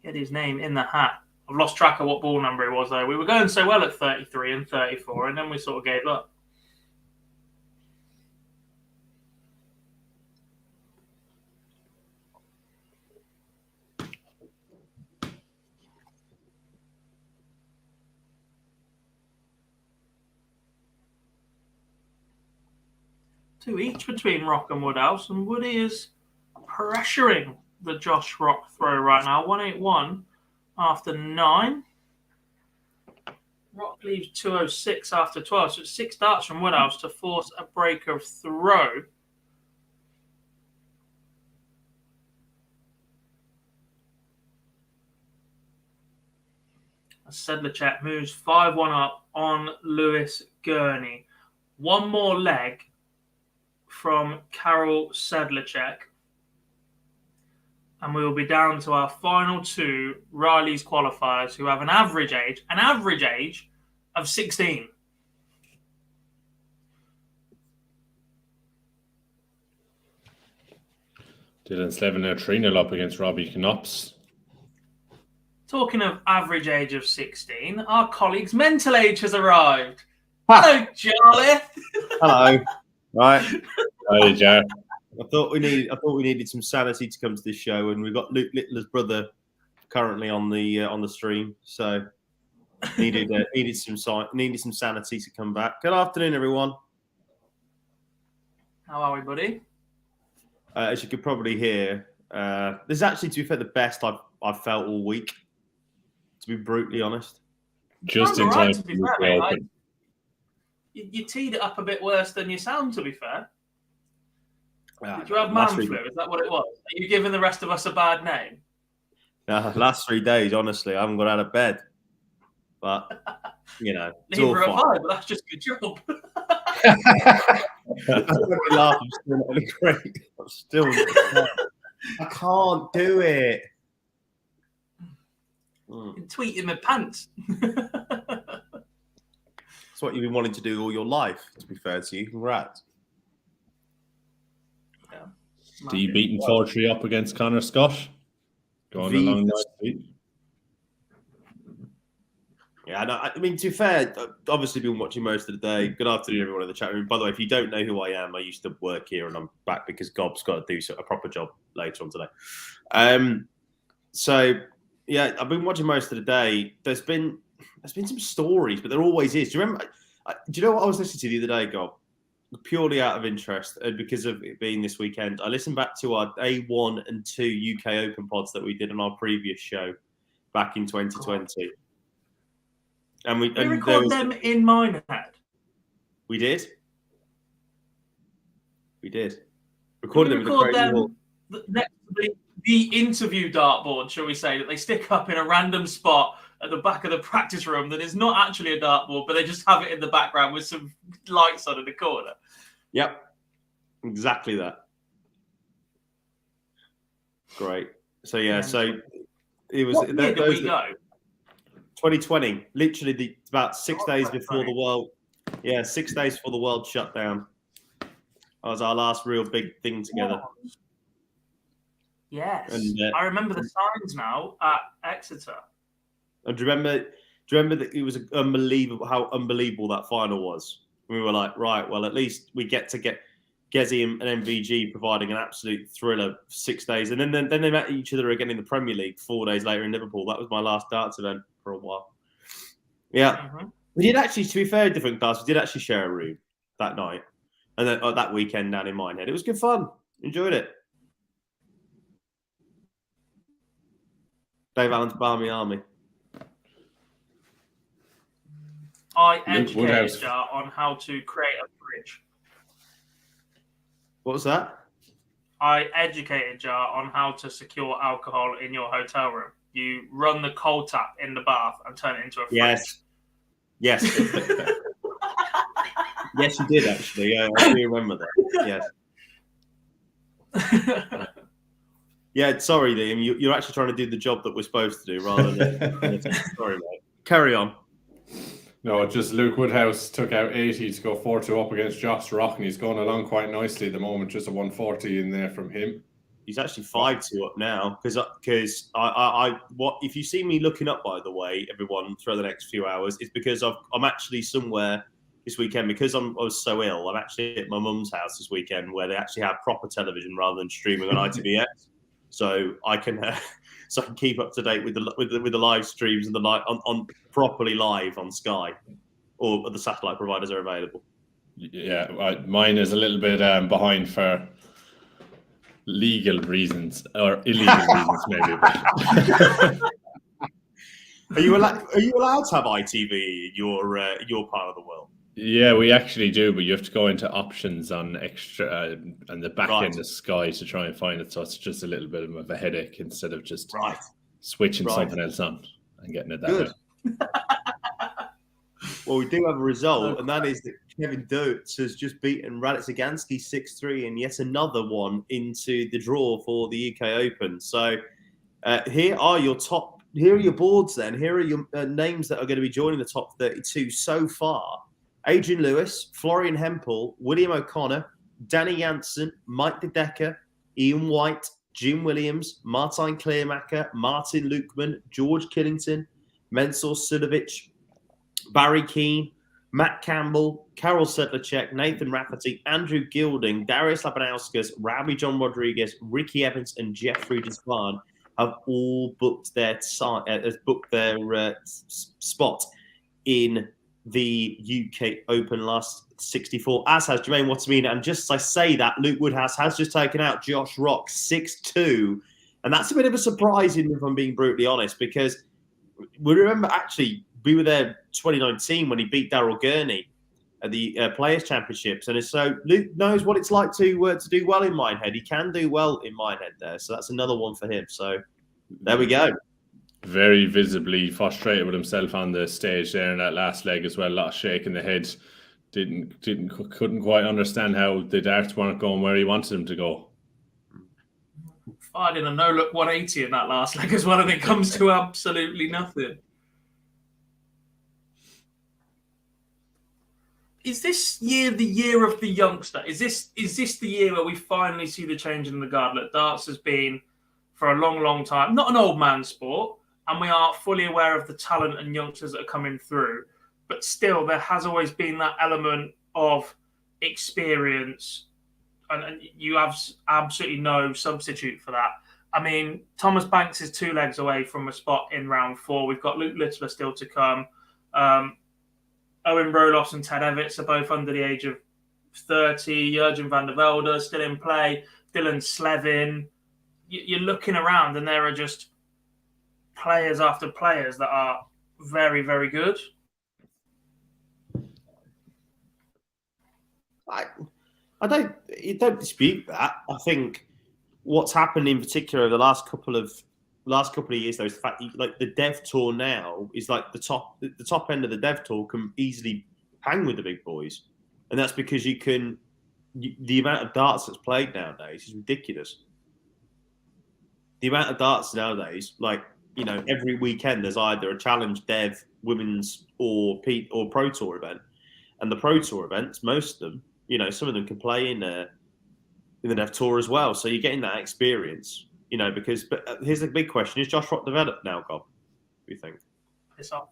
Get his name in the hat. I've lost track of what ball number it was, though. We were going so well at 33 and 34, and then we sort of gave up. Two each between Rock and Woodhouse, and Woody is pressuring the Josh Rock throw right now. 181 after 9. Rock leaves 206 after 12, so it's 6 darts from Woodhouse to force a break of throw. Sedlacek moves 5-1 up on Lewis Gurney. One more leg from Karol Sedlacek. And we will be down to our final 2 Riley's qualifiers who have an average age of 16. Dylan Slevin now 3-0 up against Robbie Knops. Talking of average age of 16, our colleague's mental age has arrived. Hello, Charlie. Hello. Right. Hi, Jar. I thought we needed some sanity to come to this show, and we've got Luke Littler's brother currently on the stream, so needed some sanity to come back. Good afternoon, everyone. How are we, buddy? As you could probably hear, this is actually, to be fair, the best I've felt all week. To be brutally honest, Just in time to be fair, mate. You teed it up a bit worse than you sound, to be fair. Did you have man flu? Is that what it was? Are you giving the rest of us a bad name? Last 3 days, honestly, I haven't got out of bed. But, you know, it's Neither all have fine. I, but that's just good job. I'm still not great. I can't do it. You can tweet in my pants. That's what you've been wanting to do all your life, to be fair to you. Congrats. Steve beating 4-3 up against Connor Scott. Going along that street. Yeah, no, I mean, to be fair, obviously been watching most of the day. Good afternoon, everyone in the chat room. By the way, if you don't know who I am, I used to work here and I'm back because Gob's got to do a proper job later on today. So, yeah, I've been watching most of the day. There's been some stories, but there always is. Do you remember? Do you know what I was listening to the other day, Gob? Purely out of interest and because of it being this weekend, I listened back to our A1 and 2 UK Open pods that we did on our previous show back in 2020. And we record them in Minehead. We did. Recorded them. Record them next to the interview dartboard, shall we say, that they stick up in a random spot at the back of the practice room that is not actually a dartboard, but they just have it in the background with some lights on in the corner. Yep, exactly that. Great. So yeah, so it was. What year did we go? 2020, literally about 6 days before the world. Yeah, 6 days before the world shut down. That was our last real big thing together. Yes, And, I remember the signs now at Exeter. And do you remember that it was unbelievable how unbelievable that final was? We were like, right, well, at least we get Gezi and MVG providing an absolute thriller 6 days, and then they met each other again in the Premier League 4 days later in Liverpool. That was my last darts event for a while. Yeah, we did actually. To be fair, different darts. We did actually share a room that night, and then that weekend down in Minehead. It was good fun. Enjoyed it. Dave Allen's Barmy Army. I educated Jar on how to create a fridge. What was that? I educated Jar on how to secure alcohol in your hotel room. You run the cold tap in the bath and turn it into a fridge. Yes. Yes, you did actually. Yeah, I do remember that. Yes. Yeah, sorry, Liam. You're actually trying to do the job that we're supposed to do rather than. Sorry, mate. Carry on. No, just Luke Woodhouse took out 80 to go 4-2 up against Josh Rock, and he's going along quite nicely at the moment. Just a 140 in there from him. He's actually 5-2 up now because what if you see me looking up, by the way, everyone, through the next few hours, it's because I'm actually somewhere this weekend because I was so ill. I'm actually at my mum's house this weekend where they actually have proper television rather than streaming on ITVX, so I can keep up to date with the live streams and the live on properly live on Sky or the satellite providers are available. Yeah, mine is a little bit behind for legal reasons or illegal reasons, maybe. Are you allowed to have ITV in your part of the world? Yeah, we actually do, but you have to go into options on extra and the back end of Sky to try and find it. So it's just a little bit of a headache instead of just switching something else on and getting it that way. Well, we do have a result, and that is that Kevin Dotes has just beaten Radek Zagansky 6-3 and yet another one into the draw for the UK Open. So here are your boards then. Here are your names that are going to be joining the top 32 so far. Adrian Lewis, Florian Hempel, William O'Connor, Danny Janssen, Mike De Decker, Ian White, Jim Williams, Martin Kleermacher, Martin Lukeman, George Killington, Mensur Sudovic, Barry Keane, Matt Campbell, Carol Sedlacek, Nathan Rafferty, Andrew Gilding, Darius Labanauskas, Robbie John Rodriguez, Ricky Evans, and Jeffrey Desvard have all booked their spot in the UK Open last 64, as has Jermaine Wattamina. And just as I say that, Luke Woodhouse has just taken out Josh Rock 6-2. And that's a bit of a surprise, if I'm being brutally honest, because we remember actually we were there 2019 when he beat Daryl Gurney at the Players' Championships. And so Luke knows what it's like to do well in Minehead. He can do well in Minehead there. So that's another one for him. So there we go. Very visibly frustrated with himself on the stage there in that last leg as well. A lot of shaking the head. Couldn't quite understand how the darts weren't going where he wanted them to go. I did a no-look 180 in that last leg as well, and it comes to absolutely nothing. Is this year the year of the youngster? Is this the year where we finally see the change in the guard? Look, darts has been for a long, long time not an old man sport, and we are fully aware of the talent and youngsters that are coming through. But still, there has always been that element of experience, and you have absolutely no substitute for that. I mean, Thomas Banks is 2 legs away from a spot in round 4. We've got Luke Littler still to come. Owen Roloffs and Ted Evitts are both under the age of 30. Jurgen van der Velde still in play. Dylan Slevin. You're looking around, and there are just players after players that are very, very good. I don't dispute that. I think what's happened in particular over the last couple of years, though, is the fact that, like, the Dev Tour now is like the top end of the Dev Tour can easily hang with the big boys, and that's because the amount of darts that's played nowadays is ridiculous. The amount of darts nowadays, like, every weekend there's either a Challenge Dev Women's or Pro Tour event, and the Pro Tour events, most of them, some of them can play in the Dev Tour as well. So you're getting that experience, But here's the big question: is Josh Rock developed now, Gob? What do you think? Piss off.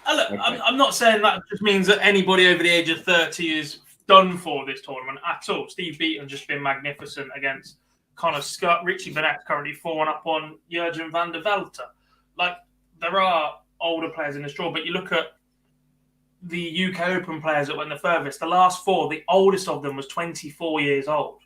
Look, okay. I'm not saying that just means that anybody over the age of 30 is done for this tournament at all. Steve Beaton just been magnificent against Connor Scott. Richie Burnett currently 4-1 up on Jurgen van der Velde. Like, there are older players in this draw, but you look at the UK Open players that went the furthest. The last 4, the oldest of them was 24 years old.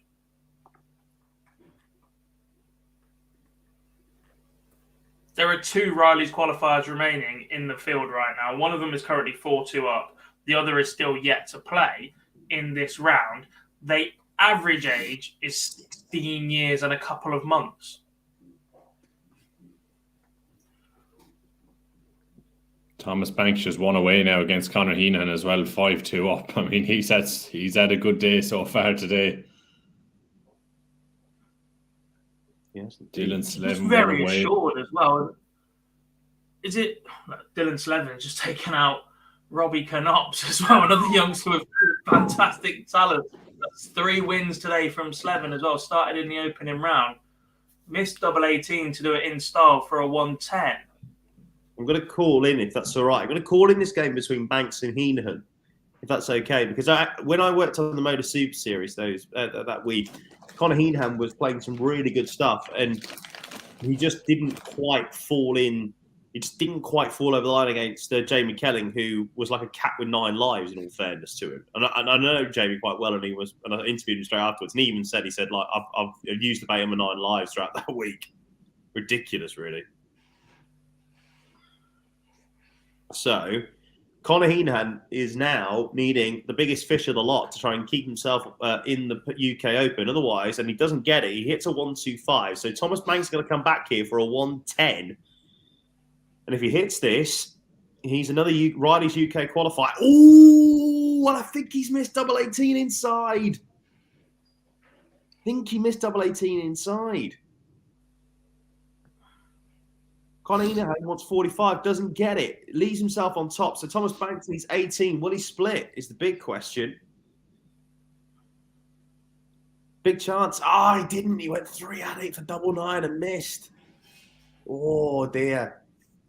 There are 2 Riley's qualifiers remaining in the field right now. One of them is currently 4-2 up. The other is still yet to play in this round. The average age is 16 years and a couple of months. Thomas Banks just won away now against Conor Heenan as well, 5-2 up. I mean, he's had a good day so far today. Yes, Dylan Slevin he's very assured as well. Is it Dylan Slevin just taken out Robbie Knops as well? Another youngster with fantastic talent. That's 3 wins today from Slevin as well. Started in the opening round. Missed double 18 to do it in style for a 110. I'm going to call in, if that's all right. I'm going to call in this game between Banks and Heenan, if that's okay. Because when I worked on the MODUS Super Series that week, Conor Heenan was playing some really good stuff, and he just didn't quite fall in. He just didn't quite fall over the line against Jamie Kelling, who was like a cat with 9 lives, in all fairness to him. And I know Jamie quite well, and I interviewed him straight afterwards, and he said, like, I've used the bait on my 9 lives throughout that week. Ridiculous, really. So, Conor Heenan is now needing the biggest fish of the lot to try and keep himself in the UK Open. Otherwise, and he doesn't get it, he hits a 1-2-5. So Thomas Banks is going to come back here for a 1-10. And if he hits this, he's another Riley's UK qualifier. Oh, and I think he's missed double 18 inside. I think he missed double 18 inside. Conor Heenan wants 45, doesn't get it. Leaves himself on top. So Thomas Banks needs 18. Will he split? Is the big question. Big chance. He didn't. He went 3 at 8 for double 9 and missed. Oh dear.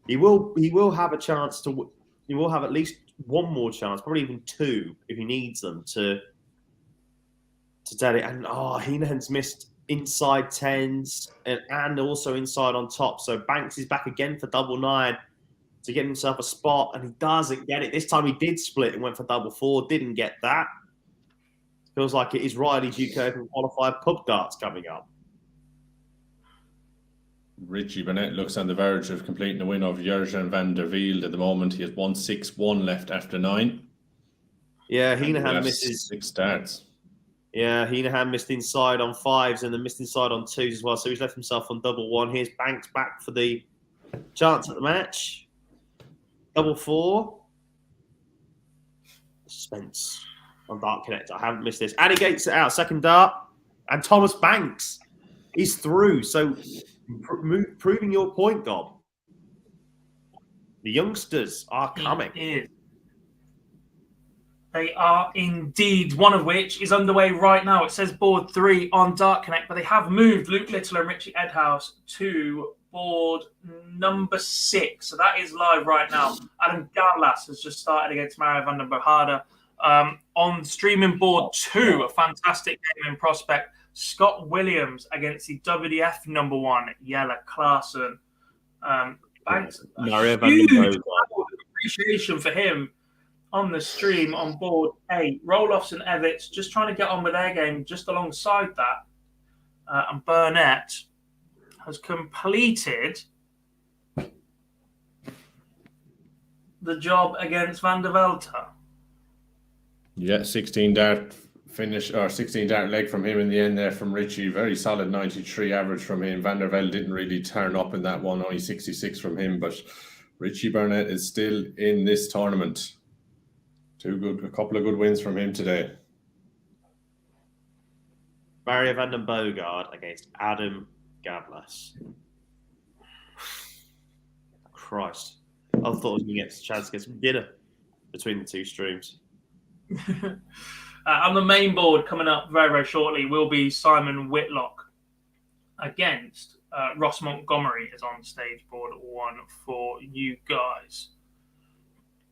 He will have a chance to. He will have at least one more chance, probably even 2 if he needs them to dead it. And Heenan's missed inside 10s and also inside on top. So Banks is back again for double 9 to get himself a spot, and he doesn't get it. This time he did split and went for double 4, didn't get that. Feels like it is Riley's UK Open qualifier pub darts coming up. Richie Burnett looks on the verge of completing the win over Jurgen van der Velde at the moment. He has 1-6-1 left after 9. Yeah, Heenan misses 6 starts. Yeah, Heenan missed inside on 5s and then missed inside on 2s as well. So he's left himself on double 1. Here's Banks back for the chance at the match. Double 4. Suspense on Dart Connect. I haven't missed this. And he gets it out. Second dart. And Thomas Banks is through. So proving your point, Gob. The youngsters are coming. They are indeed, one of which is underway right now. It says board 3 on Dart Connect, but they have moved Luke Little and Richie Edhouse to board number 6. So that is live right now. Adam Gavlas has just started against Mario van der Bohada. On streaming board 2, a fantastic game in prospect. Scott Williams against the WDF number 1, Jelle Klaassen. Mario van der Bohada. Appreciation for him on the stream on board 8. Roloffs and Evitts just trying to get on with their game just alongside that. And Burnett has completed the job against Van der Velde. Yeah, 16 dart finish or 16 dart leg from him in the end there from Richie. Very solid 93 average from him. Van der Velde didn't really turn up in that one, only 66 from him, but Richie Burnett is still in this tournament. A couple of good wins from him today. Mario van den Boogaard against Adam Gavlas. Christ. I thought I was going to get a chance to get some dinner between the two streams. On the main board coming up very, very shortly will be Simon Whitlock against Ross Montgomery is on stage board 1 for you guys.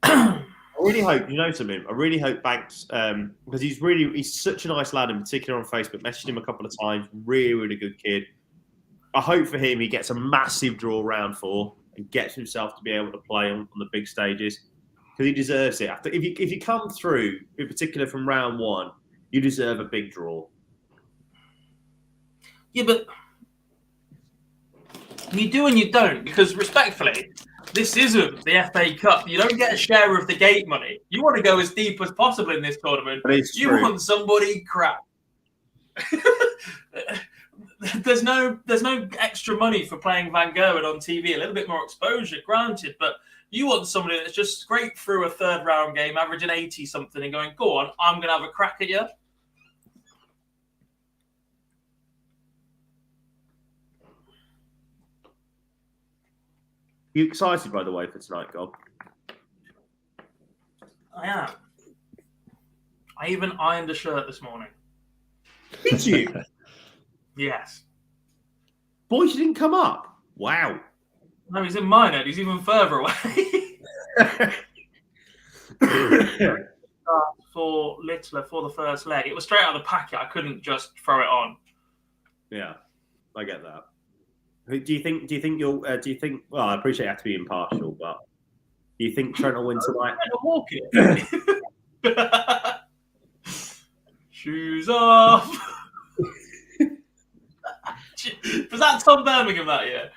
I really hope, you know something, I really hope Banks, because he's such a nice lad, in particular on Facebook, messaged him a couple of times, really, really good kid. I hope for him he gets a massive draw round 4 and gets himself to be able to play on the big stages, because he deserves it. If you come through, in particular from round 1, you deserve a big draw. Yeah, but you do and you don't, because respectfully, this isn't the FA Cup. You don't get a share of the gate money. You want to go as deep as possible in this tournament. You want somebody crap. There's no extra money for playing Van Gogh on TV. A little bit more exposure, granted, but you want somebody that's just scraped through a third round game, averaging 80 something, and going, "Go on, I'm going to have a crack at you." You excited, by the way, for tonight, Gob? I am. I even ironed a shirt this morning. Did you? Yes. Boys, you didn't come up. Wow. No, he's in Minehead. He's even further away. For Littler for the first leg. It was straight out of the packet. I couldn't just throw it on. Yeah, I get that. Do you think you'll? Do you think? Well, I appreciate you have to be impartial, but do you think Trent will win tonight? Walk it. Shoes off. Was that Tom Birmingham that year?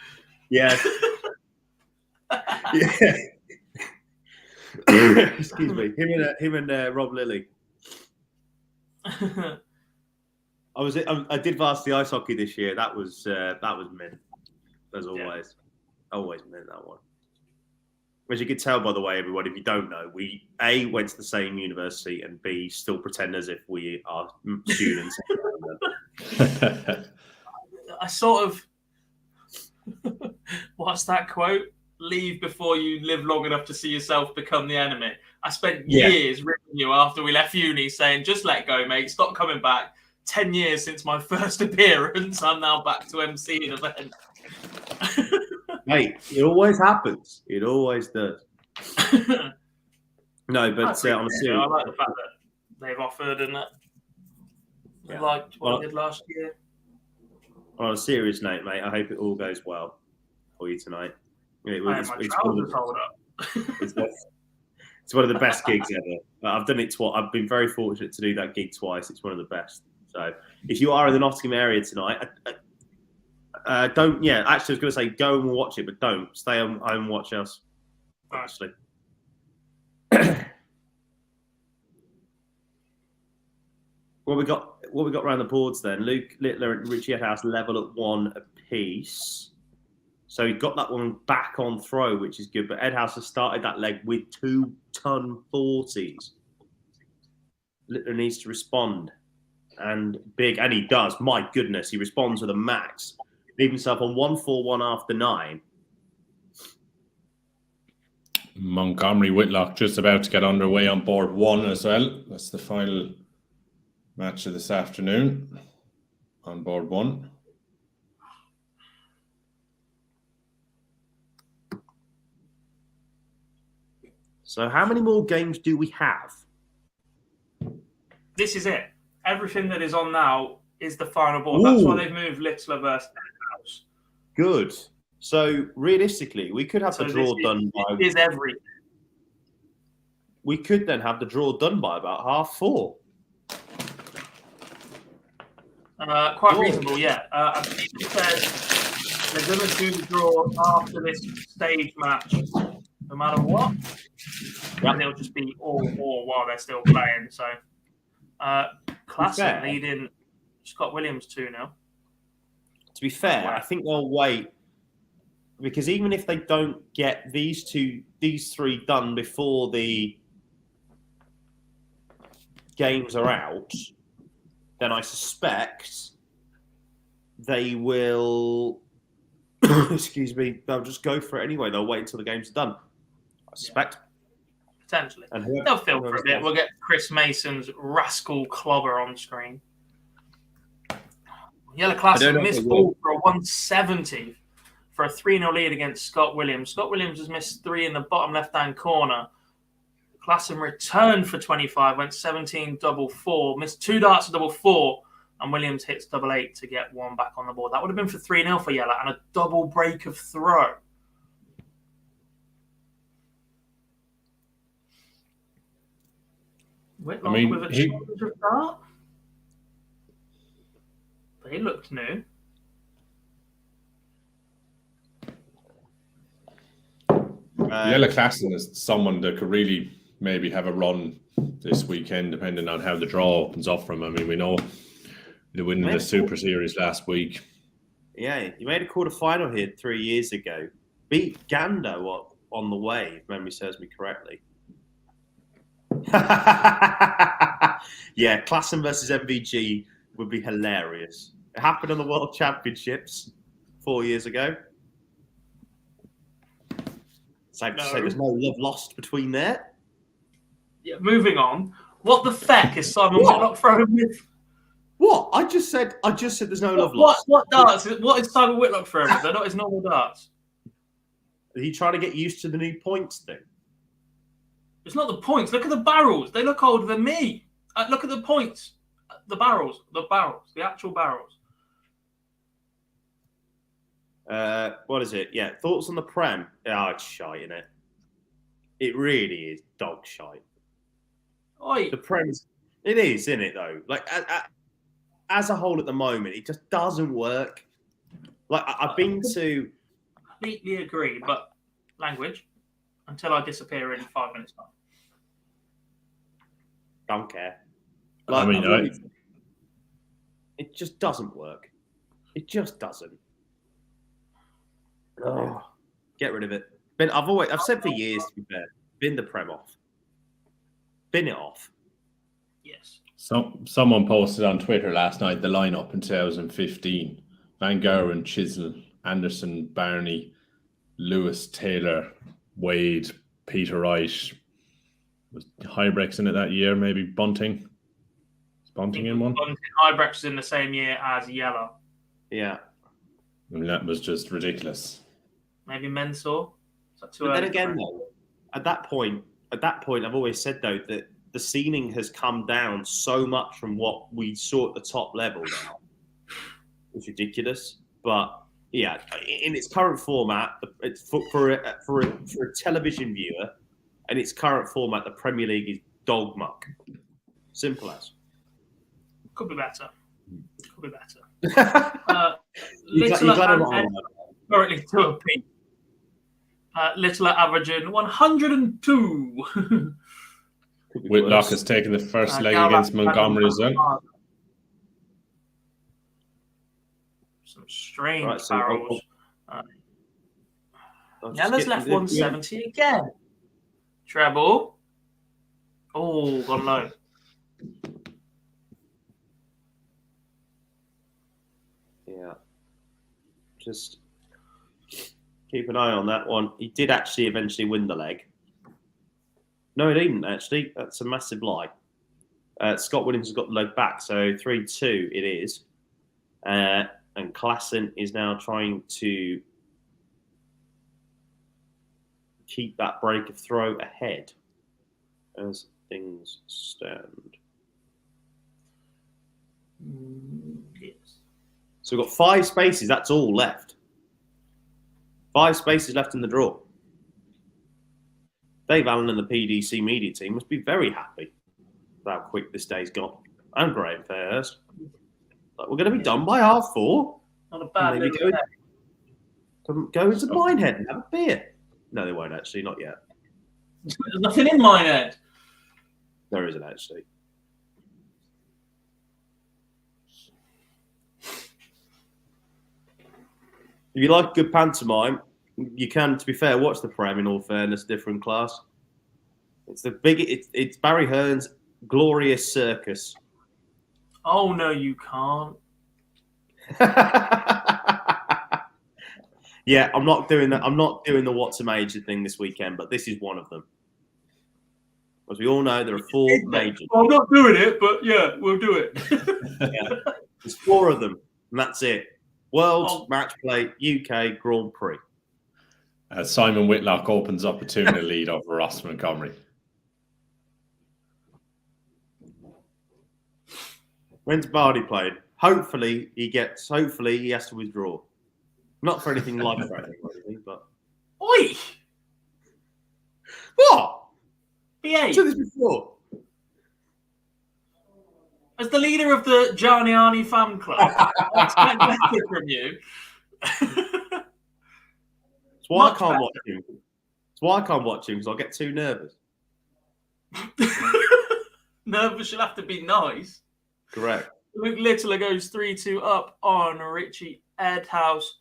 Yeah. Yeah. Excuse me. Him and Rob Lilly. I did varsity ice hockey this year. That was mint. As always, always mint that one. As you could tell, by the way, everyone, if you don't know, we A, went to the same university, and B, still pretend as if we are students. I sort of, what's that quote? Leave before you live long enough to see yourself become the enemy. I spent years ripping you after we left uni saying, just let go, mate, stop coming back. 10 years since my first appearance, I'm now back to MC an event. Mate, it always happens. It always does. No, but on a serious, I like the fact that they've offered and that. They liked what I did last year. On a serious note, mate, I hope it all goes well for you tonight. It's one of the best gigs ever. I've done it twice. I've been very fortunate to do that gig twice. It's one of the best. So if you are in the Nottingham area tonight, don't. Yeah, actually, I was going to say go and watch it, but don't stay home and watch us. Actually. What we got around the boards then? Luke Littler and Richie Edhouse level at 1 apiece. So he got that one back on throw, which is good. But Edhouse has started that leg with 2-ton 40s. Littler needs to respond. And he does. My goodness, he responds with a max. Leave himself on 1-4-1 after 9. Montgomery Whitlock just about to get underway on board 1 as well. That's the final match of this afternoon on board 1. So how many more games do we have? This is it. Everything that is on now is the final board. That's why they've moved Littler versus House. Good. So realistically, we could have the draw done by. Is everything. We could then have the draw done by about 4:30. Quite reasonable, yeah. I think it says they're going to do the draw after this stage match, no matter what. And it'll just be all war while they're still playing. So, Classic leading Scott Williams 2-0. To be fair, I think they'll wait because even if they don't get these 3 done before the games are out, then I suspect they will excuse me, they'll just go for it anyway. They'll wait until the game's done. I suspect. Potentially. And They'll feel for a bit. We'll get Chris Mason's rascal clobber on screen. Yellow Klassen missed ball for a 170 for a 3-0 lead against Scott Williams. Scott Williams has missed 3 in the bottom left-hand corner. Klassen returned for 25, went 17 double 4, missed 2 darts of double 4, and Williams hits double 8 to get 1 back on the board. That would have been for 3-0 for Yellow and a double break of throw. Whitlock with a challenge of dart. They looked new. Yellow Klassen is someone that could really maybe have a run this weekend, depending on how the draw opens up from him. I mean, we know they won the Super Series last week. Yeah, he made a quarter-final here 3 years ago. Beat Gando on the way, if memory serves me correctly. Yeah, Klassen versus MVG would be hilarious. It happened on the World Championships 4 years ago. Safe to say there's no love lost between there. Yeah, moving on. What the feck is Simon Whitlock throwing with? What? I just said there's no love lost. What darts? What is Simon Whitlock throwing with? They're not his normal darts. Are you trying to get used to the new points thing? It's not the points. Look at the barrels. They look older than me. Look at the points. The barrels. The actual barrels. What is it? Yeah, thoughts on the Prem? Oh, it's shite, isn't it? It really is dog shite. Oi. The Prem, it is, isn't it, though? Like, as a whole at the moment, it just doesn't work. Like, I've been to... Completely agree, but language, until I disappear in 5 minutes time. Don't care. Like, it just doesn't work. It just doesn't. Oh, get rid of it. I've said for years, to be fair, bin the Prem off. Bin it off. Yes. Someone posted on Twitter last night the lineup in 2015: Van Gogh, Chisel, Anderson, Barney, Lewis, Taylor, Wade, Peter Wright. Was Hybrex in it that year? Maybe Bunting. Is Bunting in one? Hybrex was in the same year as Yellow. Yeah. I mean, that was just ridiculous. Maybe Mensah. But then again, though, at that point, I've always said though that the ceiling has come down so much from what we saw at the top level now. It's ridiculous, but yeah, in its current format, it's for a television viewer, in its current format, the Premier League is dog muck. Simple as. Could be better. Currently to a peak. Littler averaging 102. Whitlock has taken the first leg against Montgomery's then. Some strange barrels. Yellow's left 170 again. Treble. Oh, gone low. Yeah. Just keep an eye on that one. He did actually eventually win the leg. No, he didn't actually. That's a massive lie. Scott Williams has got the leg back, so 3-2 it is. And Klassen is now trying to keep that break of throw ahead as things stand. Yes. So we've got 5 spaces. That's all left. 5 spaces left in the draw. Dave Allen and the PDC media team must be very happy with how quick this day's gone. And Graham Fairhurst. Like, we're going to be done by 4:30. Not a bad maybe go into Minehead and have a beer. No, they won't actually. Not yet. There's nothing in Minehead. There isn't actually. If you like good pantomime, you can, to be fair, watch the Prem. In all fairness, different class. It's it's Barry Hearn's glorious circus. Oh no, you can't. Yeah, I'm not doing that. I'm not doing the what's a major thing this weekend, but this is one of them. As we all know, there are 4 majors. Well, I'm not doing it, but yeah, we'll do it. Yeah. There's 4 of them, and that's it. World Match Play UK Grand Prix. Simon Whitlock opens up a 2-0 lead over Ross Montgomery. When's Bardi played? Hopefully he has to withdraw. Not for anything life-threatening or anything, but Oi! what? BA, I've said this before. as the leader of the Gianniani fan club, I expect better from you. It's why I can't watch him. It's why I can't watch him because I get too nervous. Nervous, you'll have to be nice. Correct. Luke Littler goes 3-2 up on Richie Edhouse.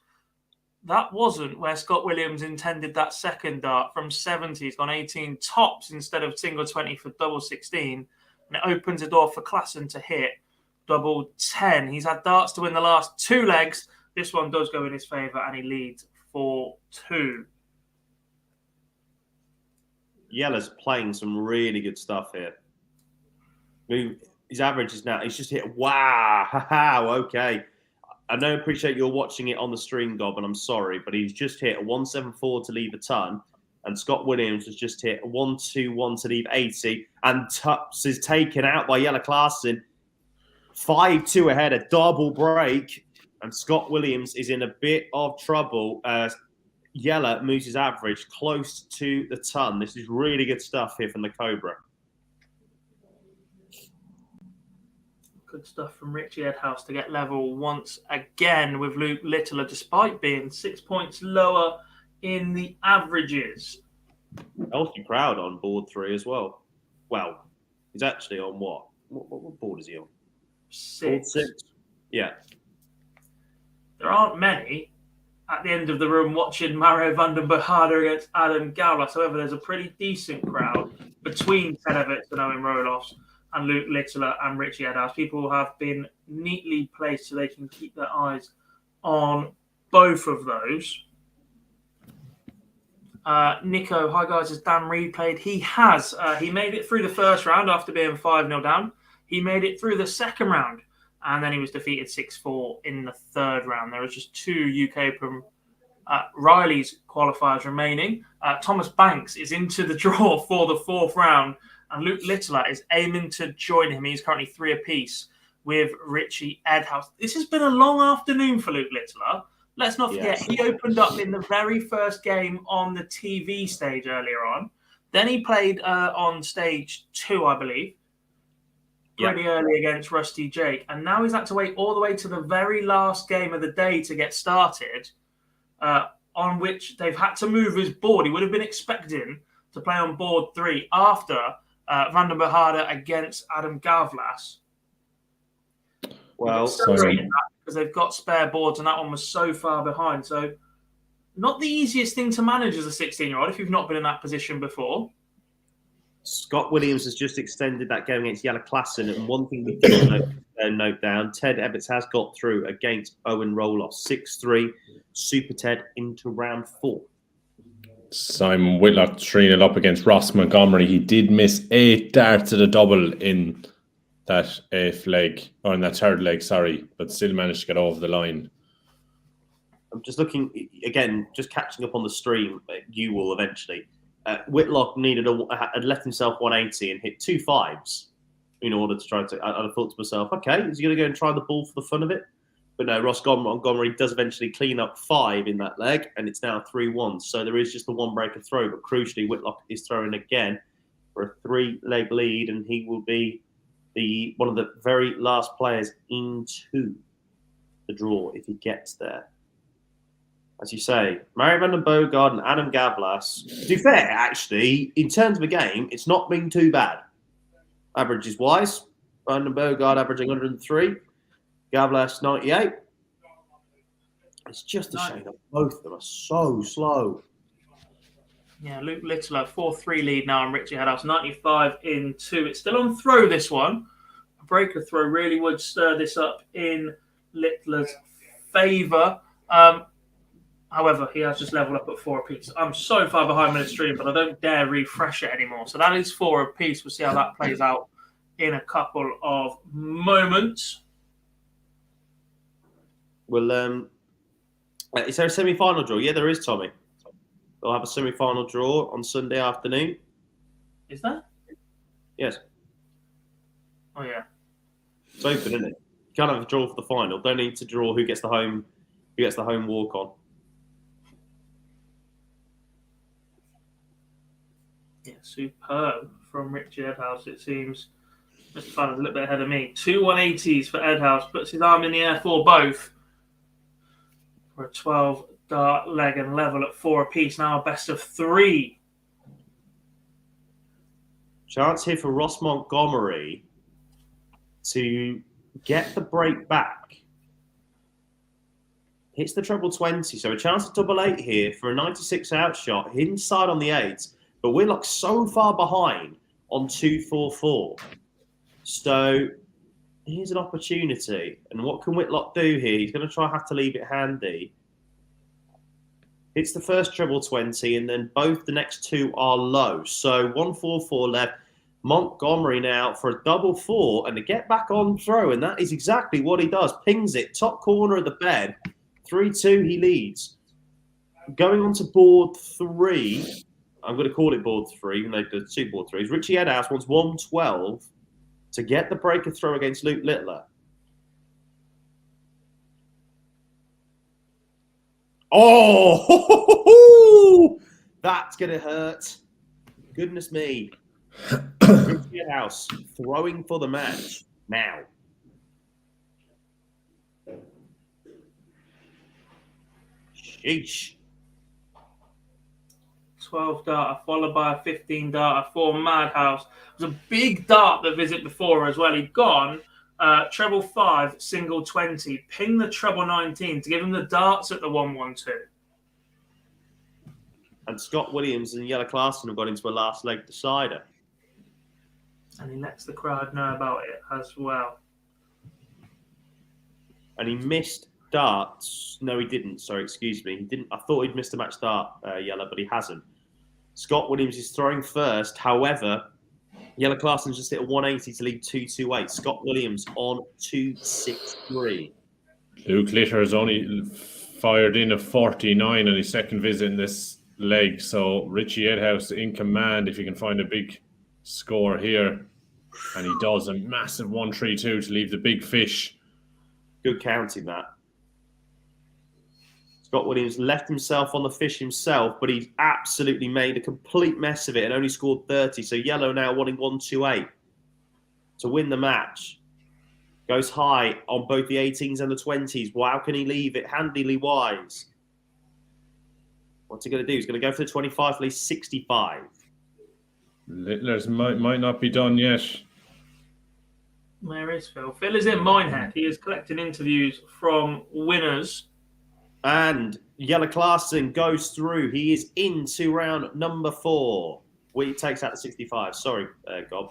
That wasn't where Scott Williams intended that second dart. From 70, he's gone 18 tops instead of single 20 for double 16. And it opens a door for Klassen to hit double 10. He's had darts to win the last 2 legs. This one does go in his favour and he leads 4-2. Yella's playing some really good stuff here. I mean, his average is now, he's just hit, wow, okay. I know, appreciate you're watching it on the stream, Gob, and I'm sorry, but he's just hit a 174 to leave a ton, and Scott Williams has just hit a 121 to leave 80, and Tups is taken out by Yella Klassen. 5-2 ahead, a double break, and Scott Williams is in a bit of trouble. Yella moves his average close to the ton. This is really good stuff here from the Cobra. Good stuff from Richie Edhouse to get level once again with Luke Littler, despite being 6 points lower in the averages. Healthy crowd on board 3 as well. Well, he's actually on what? What board is he on? 6. Board 6? Yeah. There aren't many at the end of the room watching Mario van den Berhade against Adam Gaulas. However, there's a pretty decent crowd between Ted Evans and Owen Roloffs and Luke Littler and Richie Edhouse. People have been neatly placed so they can keep their eyes on both of those. Nico, hi guys, has Dan Reed played? He has. He made it through the first round after being 5-0 down. He made it through the second round, and then he was defeated 6-4 in the third round. There was just 2 UK Open Riley's qualifiers remaining. Thomas Banks is into the draw for the 4th round, and Luke Littler is aiming to join him. He's currently 3 apiece with Richie Edhouse. This has been a long afternoon for Luke Littler. Let's not forget, he opened up in the very first game on the TV stage earlier on. Then he played on stage 2, I believe, pretty early against Rusty Jake. And now he's had to wait all the way to the very last game of the day to get started, on which they've had to move his board. He would have been expecting to play on board 3 after van den Berhade against Adam Gavlas. Well, because they've got spare boards and that one was so far behind. So not the easiest thing to manage as a 16-year-old if you've not been in that position before. Scott Williams has just extended that game against Yella Klassen, and one thing we did note down, Ted Ebbets has got through against Owen Roloff, 6-3, Super Ted into round 4. Simon Whitlock 3-0 up against Ross Montgomery. He did miss 8 darts at a double in that 8th leg, or in that 3rd leg, sorry, but still managed to get over the line. I'm just looking, again, just catching up on the stream, you will eventually. Whitlock had left himself 180 and hit 2 5s in order to try to. I thought to myself, okay, is he going to go and try the ball for the fun of it? But no, Ross Montgomery does eventually clean up 5 in that leg, and it's now 3-1. So there is just the 1 breaker throw, but crucially, Whitlock is throwing again for a 3-leg lead, and he will be one of the very last players into the draw if he gets there. As you say, Mario van den Bogard and Adam Gavlas. To be fair, actually, in terms of a game, it's not been too bad. Averages wise, van den Bogard averaging 103, Gavlas 98. It's just a shame that both of them are so slow. Yeah, Luke Littler, 4-3 lead now on Richie Edhouse, 95 in 2. It's still on throw, this one. A breaker throw really would stir this up in Littler's favour. However, he has just leveled up at 4 apiece. I'm so far behind minute stream, but I don't dare refresh it anymore. So that is 4 apiece. We'll see how that plays out in a couple of moments. Well, is there a semi-final draw? Yeah, there is, Tommy. We'll have a semi-final draw on Sunday afternoon. Is that? Yes. Oh, yeah. It's open, isn't it? You can't have a draw for the final. Don't need to draw who gets the home walk on. Yeah, superb from Richie Edhouse, it seems. Mr. Fallon's a little bit ahead of me. 2 180s for Edhouse. Puts his arm in the air for both. For a 12 dart leg and level at 4 apiece. Now a best of 3. Chance here for Ross Montgomery to get the break back. Hits the treble 20. So a chance of double 8 here for a 96 out shot. Inside on the 8s. But Whitlock's so far behind on 2-4-4. So here's an opportunity. And what can Whitlock do here? He's going to have to leave it handy. It's the first treble 20, and then both the next 2 are low. So 1-4-4 left. Montgomery now for a double 4 and to get back on throw. And that is exactly what he does. Pings it, top corner of the bed. 3-2, he leads. Going on to board 3. I'm going to call it board 3, even though there's 2 board 3s. Richie Edhouse wants 112 to get the breaker throw against Luke Littler. Oh, that's going to hurt. Goodness me. Richie Edhouse throwing for the match now. Sheesh. 12 darter, followed by a 15 darter for Madhouse. It was a big dart the visit before as well. He'd gone treble 5, single 20, ping the treble 19 to give him the darts at the 1-1-2. And Scott Williams and Yella Clarkson have got into a last leg decider. And he lets the crowd know about it as well. And he missed darts. No, he didn't. Sorry, excuse me. He didn't. I thought he'd missed a match dart, Yella, but he hasn't. Scott Williams is throwing first. However, Yella Clarkson's just hit a 180 to lead 2-2-8. Scott Williams on 2-6-3. Luke Litter has only fired in a 49 on his second visit in this leg. So Richie Edhouse in command if he can find a big score here. And he does a massive 1-3-2 to leave the big fish. Good counting, that. Scott Williams left himself on the fish himself, but he's absolutely made a complete mess of it and only scored 30. So Yellow now wanting 1-2-8 to win the match. Goes high on both the 18s and the 20s. Well, how can he leave it handily wise? What's he going to do? He's going to go for the 25, at least 65. Littler's might not be done yet. Where is Phil? Phil is in Minehead. He is collecting interviews from winners. And Yella Clarkson goes through. He is into round number 4. He takes out the 65. Sorry, Gob.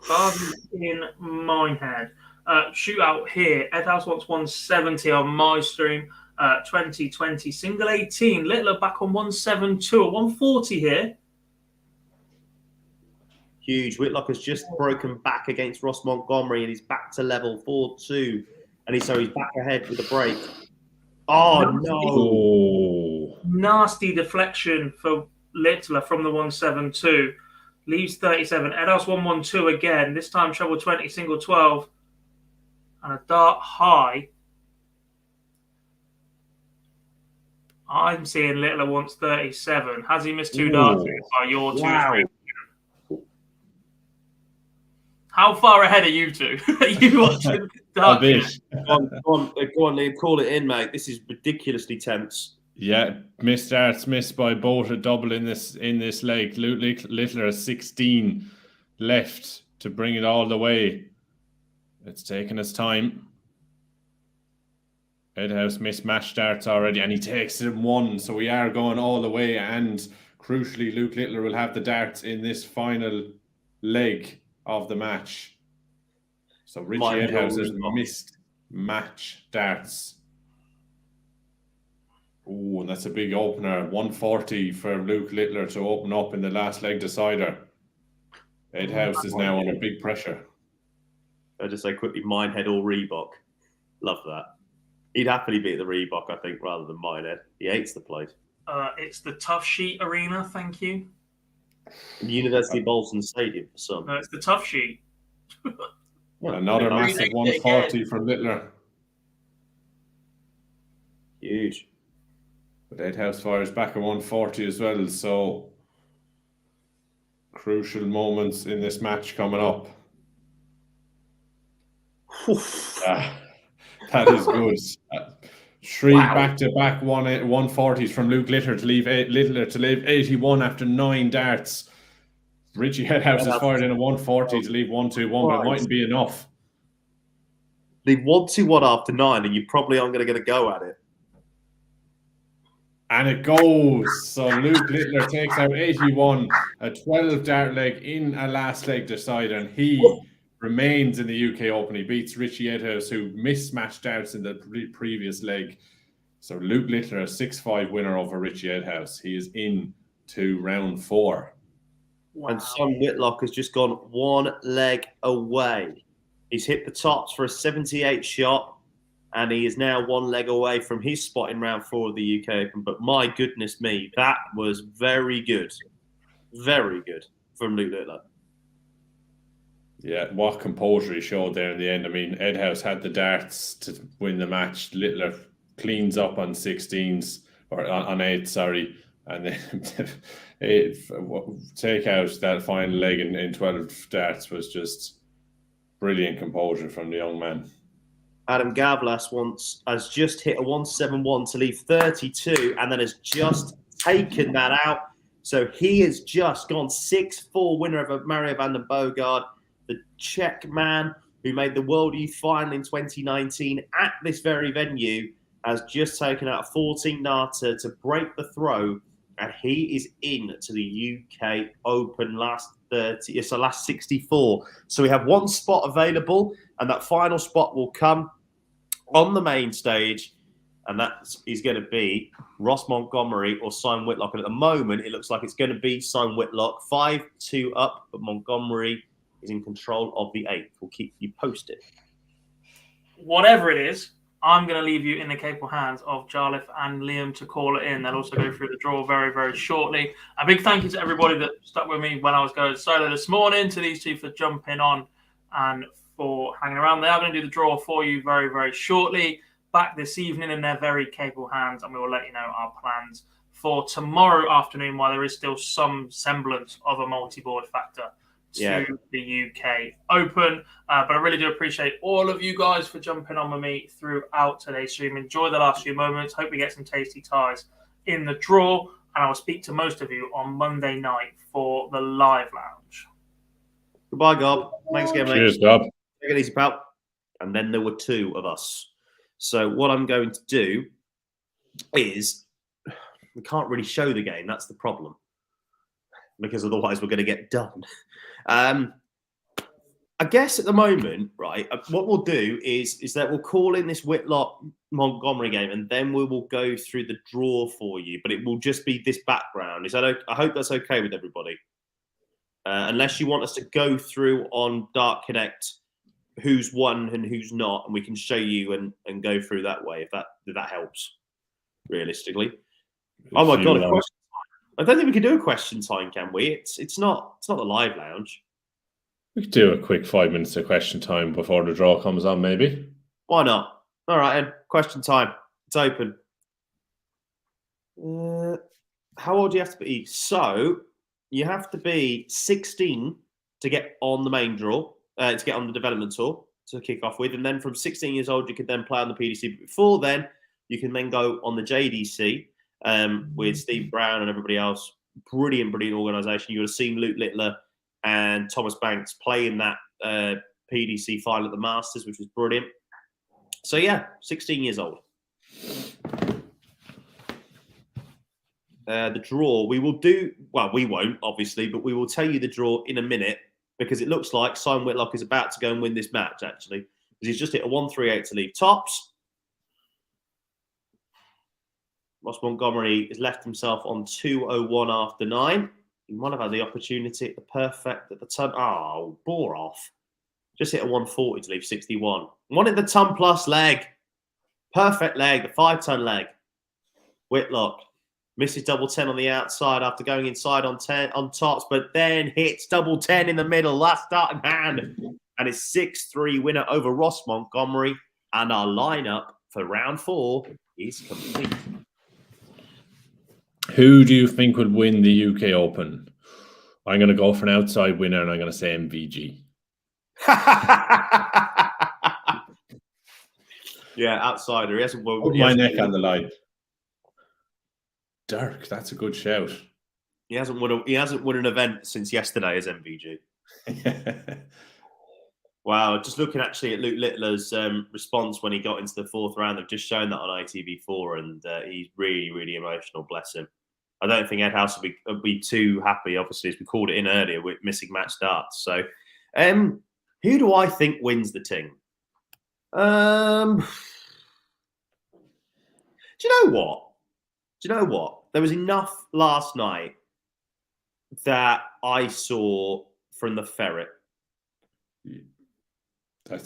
Barnes in Minehead. Shootout here. Edhouse wants 170 on my stream. 2020. Single 18. Littler back on 172. 140 here. Huge. Whitlock has just broken back against Ross Montgomery and he's back to level 4-2. And he's back ahead with a break. Oh, no. Nasty deflection for Littler from the 172. Leaves 37. Edhouse 112 again. This time treble 20, single 12. And a dart high. I'm seeing Littler wants 37. Has he missed 2 darts? Are your 2? Wow. How far ahead are you two? Are you watching A bit. Go on, Liam. Call it in, mate. This is ridiculously tense. Yeah, missed darts, missed by both a double in this leg. Littler has 16 left to bring it all the way. It's taken its time. Edhouse missed match darts already, and he takes it in 1. So we are going all the way, and crucially, Luke Littler will have the darts in this final leg of the match. So Richie Edhouse has missed match darts. Oh, and that's a big opener. 140 for Luke Littler to open up in the last leg decider. Ed House is now under big pressure. I'll just say quickly, Minehead or Reebok. Love that. He'd happily be at the Reebok, I think, rather than Minehead. He hates the place. It's the Tough Sheet Arena, thank you. University Bolton Stadium for some. No, it's the Tough Sheet. Another massive 140 from Littler. Huge. But Ed House fires back at 140 as well, so crucial moments in this match coming up. That is good. Three back-to-back 140s from Luke Littler to leave 81 after 9 darts. Richie Headhouse has fired in a 140 to leave 121, but it mightn't be enough. Leave 121 after 9, and you probably aren't going to get a go at it. And it goes. So Luke Littler takes out 81, a 12 dart leg in a last leg decider, and he remains in the UK Open. He beats Richie Edhouse, who mismatched darts in the previous leg. So Luke Littler, a 6-5 winner over Richie Edhouse. He is in to round 4. Wow. And Son Whitlock has just gone one leg away. He's hit the tops for a 78 shot, and he is now one leg away from his spot in round 4 of the UK Open. But my goodness me, that was very good. Very good from Luke Littler. Yeah, what composure he showed there in the end. I mean, Edhouse had the darts to win the match. Littler cleans up on 16s, or on 8, sorry. And then take out that final leg in 12 darts was just brilliant composure from the young man. Adam Gavlas has just hit a 171 to leave 32, and then has just taken that out. So he has just gone 6-4 winner of Mario van den Boogaard, the Czech man who made the World Youth Final in 2019 at this very venue, has just taken out a 14 darter to break the throw, and he is in to the UK Open last 64. So we have one spot available, and that final spot will come on the main stage, and that is going to be Ross Montgomery or Simon Whitlock. And at the moment, it looks like it's going to be Simon Whitlock, 5-2 up, but Montgomery is in control of the 8th. We'll keep you posted. Whatever it is, I'm going to leave you in the capable hands of Jarlath and Liam to call it in. They'll also go through the draw very, very shortly. A big thank you to everybody that stuck with me when I was going solo this morning, to these two for jumping on and for hanging around. They are going to do the draw for you very, very shortly. Back this evening in their very capable hands, and we will let you know our plans for tomorrow afternoon, while there is still some semblance of a multi-board factor to the UK Open. But I really do appreciate all of you guys for jumping on with me throughout today's stream. Enjoy the last few moments. Hope we get some tasty ties in the draw. And I will speak to most of you on Monday night for the live lounge. Goodbye, Gob. Thanks again, mate. Cheers, Gob. Take it easy, pal. And then there were 2 of us. So what I'm going to do is, we can't really show the game. That's the problem, because otherwise we're going to get done. I guess at the moment, right, what we'll do is that we'll call in this Whitlock Montgomery game, and then we will go through the draw for you. But it will just be this background. Is that okay? I hope that's okay with everybody. Unless you want us to go through on Dart Connect who's won and who's not, and we can show you and go through that way, if that helps, realistically. Oh my God, a question time. I don't think we can do a question time, can we? It's not the live lounge. We could do a quick 5 minutes of question time before the draw comes on, maybe. Why not? All right, then. Question time. It's open. How old do you have to be? So you have to be 16 to get on the main draw, to get on the development tour to kick off with. And then from 16 years old, you can then play on the PDC. But before then, you can then go on the JDC with Steve Brown and everybody else. Brilliant organisation. You would have seen Luke Littler and Thomas Banks play in that PDC final at the Masters, which was brilliant. So, yeah, 16 years old. The draw, we will do, well, we won't, obviously, but we will tell you the draw in a minute, because it looks like Simon Whitlock is about to go and win this match, actually, because he's just hit a 138 to leave tops. Ross Montgomery has left himself on 2:01 after 9. He might have had the opportunity at the ton. Oh, bore off. Just hit a 140 to leave 61. Wanted the ton plus leg. Perfect leg, the 5-ton leg. Whitlock misses double 10 on the outside after going inside on 10 on tops, but then hits double 10 in the middle, last starting hand. And it's 6-3 winner over Ross Montgomery. And our lineup for round 4 is complete. Who do you think would win the UK Open? I'm going to go for an outside winner, and I'm going to say MVG. Yeah, outsider. He hasn't won. Put my neck on the line. Dirk, that's a good shout. He hasn't won an event since yesterday as MVG. Wow, just looking actually at Luke Littler's response when he got into the 4th round, they've just shown that on ITV4, and he's really, really emotional, bless him. I don't think Ed House will be too happy, obviously, as we called it in earlier, with missing match starts. So, who do I think wins the thing? Do you know what? There was enough last night that I saw from the Ferret.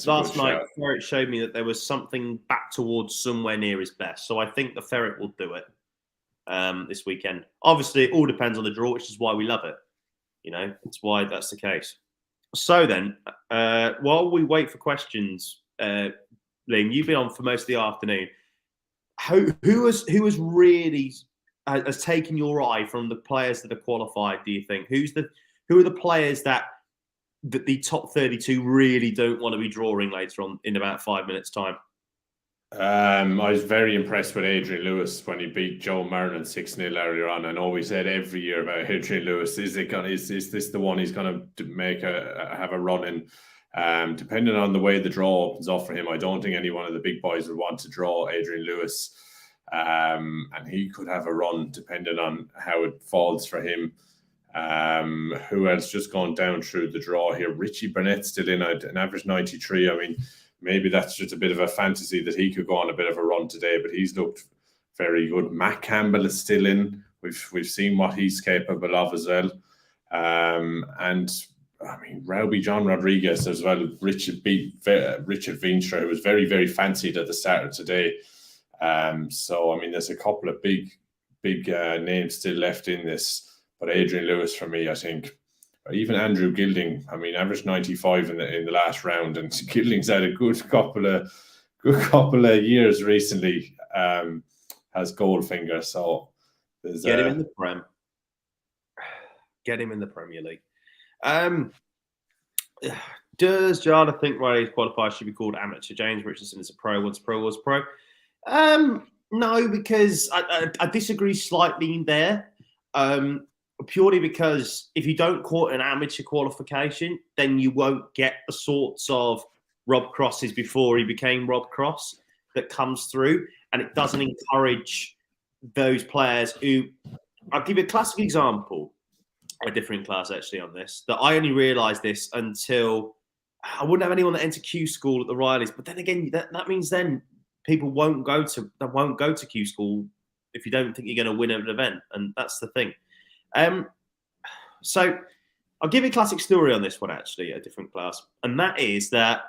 Last night, Ferret showed me that there was something back towards somewhere near his best. So I think the Ferret will do it this weekend. Obviously, it all depends on the draw, which is why we love it. You know, it's why that's the case. So then, while we wait for questions, Liam, you've been on for most of the afternoon. Who has really has taken your eye from the players that are qualified? Do you think who are the players that the top 32 really don't want to be drawing later on in about 5 minutes' time? I was very impressed with Adrian Lewis when he beat Joe Mernon 6-0 earlier on. I know we said every year about Adrian Lewis. Is this the one he's going to make have a run in? Depending on the way the draw opens up for him, I don't think any one of the big boys would want to draw Adrian Lewis. And he could have a run depending on how it falls for him. Who else just gone down through the draw here? Richie Burnett's still in at an average 93. I mean, maybe that's just a bit of a fantasy that he could go on a bit of a run today, but he's looked very good. Matt Campbell is still in. We've seen what he's capable of as well. And I mean, Rowby John Rodriguez as well. Richard Veenstra, who was very, very fancied at the start of today. So, I mean, there's a couple of big names still left in this. But Adrian Lewis, for me, I think, even Andrew Gilding, I mean, averaged 95 in the last round, and Gilding's had a good couple of years recently. Has Goldfinger, so get him in the Prem. Get him in the Premier League. Does Jada think where he's qualified should be called amateur? James Richardson is a pro. Once pro was pro. No, because I disagree slightly there. Purely because if you don't call it an amateur qualification, then you won't get the sorts of Rob Crosses before he became Rob Cross that comes through, and it doesn't encourage those players who. I'll give you a classic example, a different class actually on this. That I only realised this until I wouldn't have anyone that entered Q school at the Rileys, but then again, that means then people won't go to Q school if you don't think you're going to win an event, and that's the thing. So I'll give you a classic story on this one, actually, a different class. And that is that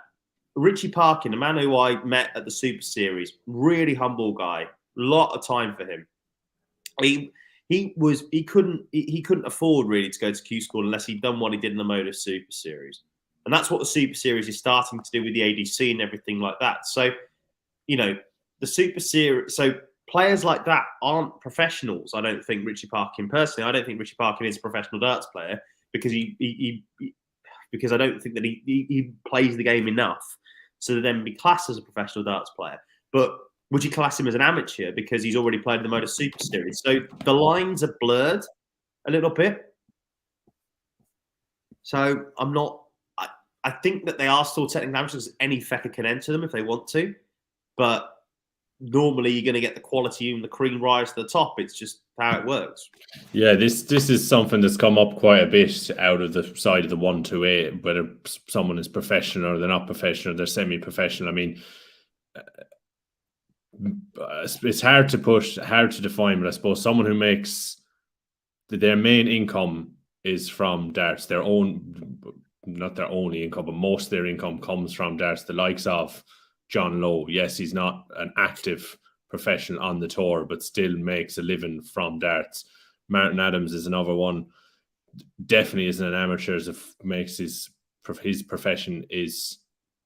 Richie Parkin, a man who I met at the Super Series, really humble guy, a lot of time for him. He couldn't afford really to go to Q school unless he'd done what he did in the MODUS Super Series. And that's what the Super Series is starting to do with the ADC and everything like that. So, you know, the Super Series, so players like that aren't professionals. I don't think Richie Parkin, personally, I don't think Richie Parkin is a professional darts player because because I don't think that he plays the game enough to then be classed as a professional darts player. But would you class him as an amateur because he's already played in the MODUS Super Series? So the lines are blurred a little bit. So I think that they are still technically amateurs. Any fecker can enter them if they want to, but normally you're going to get the quality and the cream rise to the top. It's just how it works. Yeah, this is something that's come up quite a bit out of the side of the 1-2-8, whether someone is professional or they're not professional, they're semi-professional. I mean, it's hard to define, but I suppose someone who makes their main income is from darts, not their only income, but most of their income comes from darts. The likes of John Lowe, yes, he's not an active professional on the tour, but still makes a living from darts. Martin Adams is another one. Definitely isn't an amateur, makes his profession is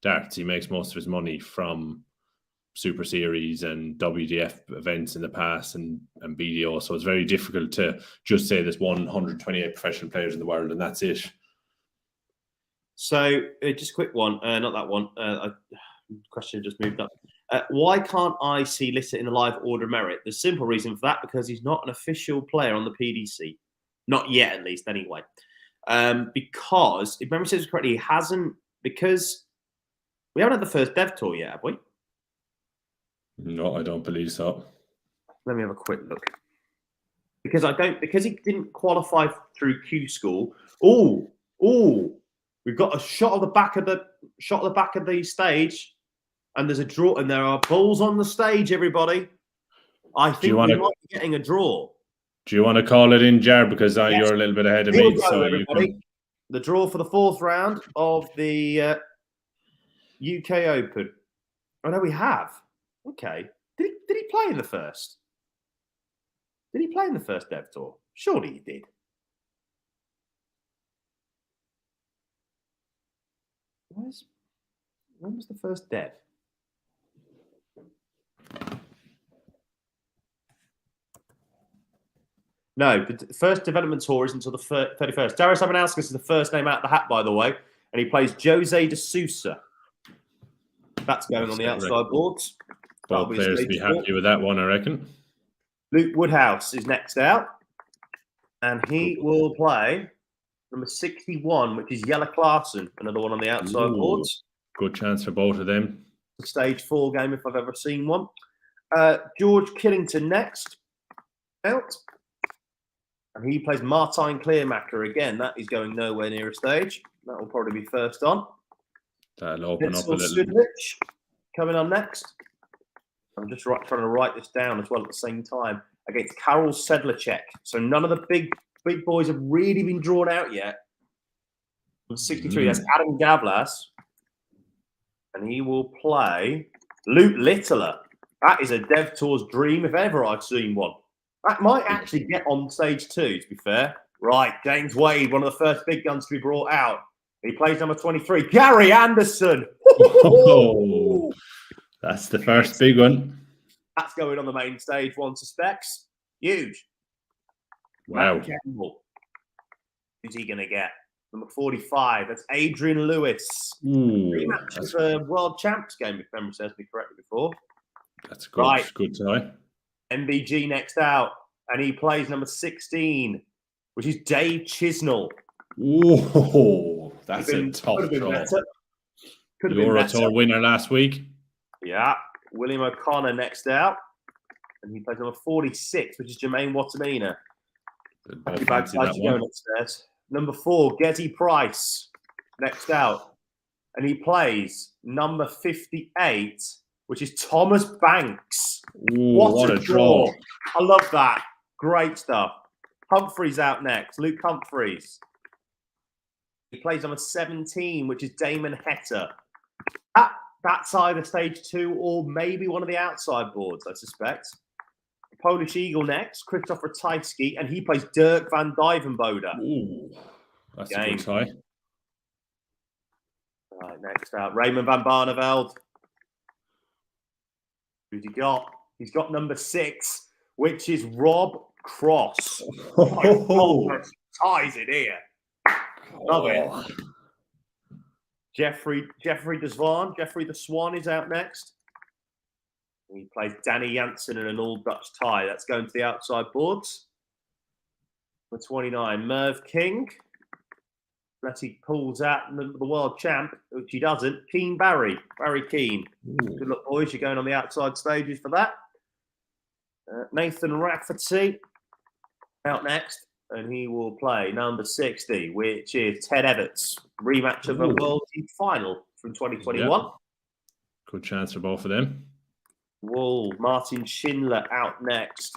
darts. He makes most of his money from Super Series and WDF events in the past and BDO. So it's very difficult to just say there's 128 professional players in the world and that's it. So just a quick one, not that one. Question just moved up. Why can't I see listed in the live order of merit? The simple reason for that, because he's not an official player on the PDC. Not yet, at least, anyway. Because, if memory serves correctly, he hasn't, because we haven't had the first dev tour yet, have we? No, I don't believe so. Let me have a quick look. Because he didn't qualify through Q School. Oh, we've got a shot of the back of the stage, and there's a draw, and there are balls on the stage, everybody. I think we might be getting a draw. Do you want to call it in, Jar? Because you're a little bit ahead of me. The draw for the 4th round of the UK Open. Oh, no, we have. Okay. Did he play in the first? Did he play in the first Dev Tour? Surely he did. When was the first Dev? No, the first development tour isn't until the 31st. Darius Abanauskas is the first name out of the hat, by the way, and he plays Jose de Sousa. That's going on the outside boards. Both players to be happy with that one, I reckon. Luke Woodhouse is next out, and he will play number 61, which is Jelle Klaassen, another one on the outside boards. Good chance for both of them. Stage 4 game, if I've ever seen one. George Killington next out. And he plays Martijn Kleermaker again. That is going nowhere near a stage. That will probably be first on. That'll open up a little. Studlich coming on next. I'm just trying to write this down as well at the same time. Against Karol Sedlacek. So none of the big boys have really been drawn out yet. 63, that's Adam Gavlas. And he will play Luke Littler. That is a Dev Tour's dream if ever I've seen one. That might actually get on stage 2, to be fair. Right, James Wade, one of the first big guns to be brought out. He plays number 23, Gary Anderson. Oh, that's the first big one. That's going on the main stage, one suspects. Huge. Wow. Who's he going to get? Number 45, that's Adrian Lewis. Rematch of the World Champs game, if memory serves me correctly before. That's good. Right. Good try. MBG next out, and he plays number 16, which is Dave Chisnell. Oh, that's a tough draw. Euro Tour winner last week. Yeah. William O'Connor next out, and he plays number 46, which is Jermaine Watamina. Going upstairs. Number 4, Gezi Price next out, and he plays number 58, which is Thomas Banks. Ooh, what a draw. I love that. Great stuff. Humphreys out next. Luke Humphreys. He plays number 17, which is Damon Hetter. That's either stage 2 or maybe one of the outside boards, I suspect. Polish Eagle next, Christoph Ratajski, and he plays Dirk van Dijvenbode. Ooh, that's a good tie. Right, next out, Raymond van Barneveld. Who's he got? He's got number 6, which is Rob Cross. Ties it here. Love it. Jeffrey de Zwaan. Jeffrey the Swan is out next. He plays Danny Jansen in an all-Dutch tie. That's going to the outside boards. For 29, Merv King. Unless he pulls out the world champ, which he doesn't. Barry Keane. Ooh. Good luck, boys. You're going on the outside stages for that. Nathan Rafferty out next, and he will play number 60, which is Ted Everts. Rematch of a World Team final from 2021. Yeah. Good chance for both of them. Wool, Martin Schindler out next.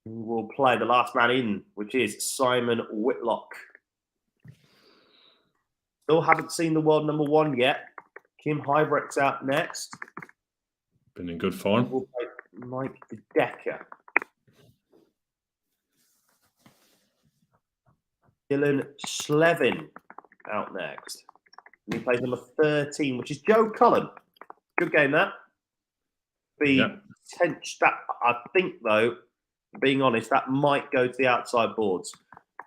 Who will play the last man in, which is Simon Whitlock. Still haven't seen the world number 1 yet. Kim Hybrecht's out next. Been in good form. We'll play Mike Decker. Dylan Slevin out next. And he plays number 13, which is Joe Cullen. Good game, that. That I think, though, being honest, that might go to the outside boards.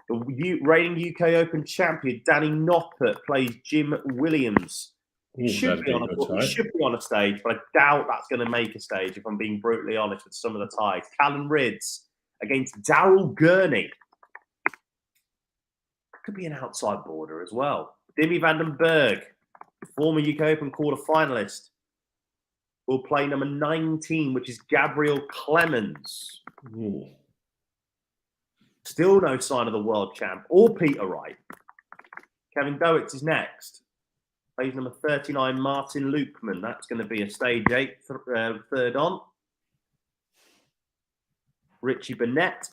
The reigning UK Open champion, Danny Noppert, plays Jim Williams. He should be on a stage, but I doubt that's going to make a stage, if I'm being brutally honest with some of the ties. Callan Ridds against Daryl Gurney. Could be an outside border as well. Dimmy van den Berg, former UK Open quarter finalist, will play number 19, which is Gabriel Clemens. Ooh. Still no sign of the world champ or Peter Wright. Kevin Dowitz is next. Plays number 39, Martin Lukeman. That's going to be a stage 8, third on. Richie Burnett.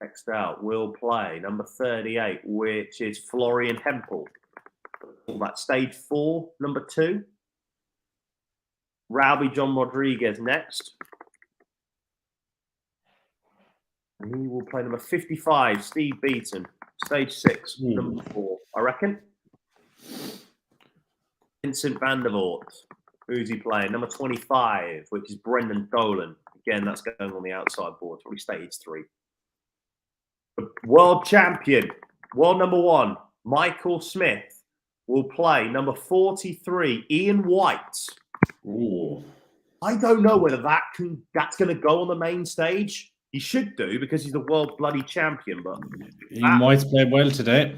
Next out will play number 38, which is Florian Hempel. That's stage 4, number 2. Rowby John Rodriguez next. And he will play number 55, Steve Beaton. Stage 6, number 4, I reckon. Vincent van der Voort. Who's he playing? Number 25, which is Brendan Dolan. Again, that's going on the outside board. Probably stage 3. The world champion, world number 1, Michael Smith, will play number 43, Ian White. Ooh. I don't know whether that's going to go on the main stage. He should do, because he's the world bloody champion. But Ian White's played well today.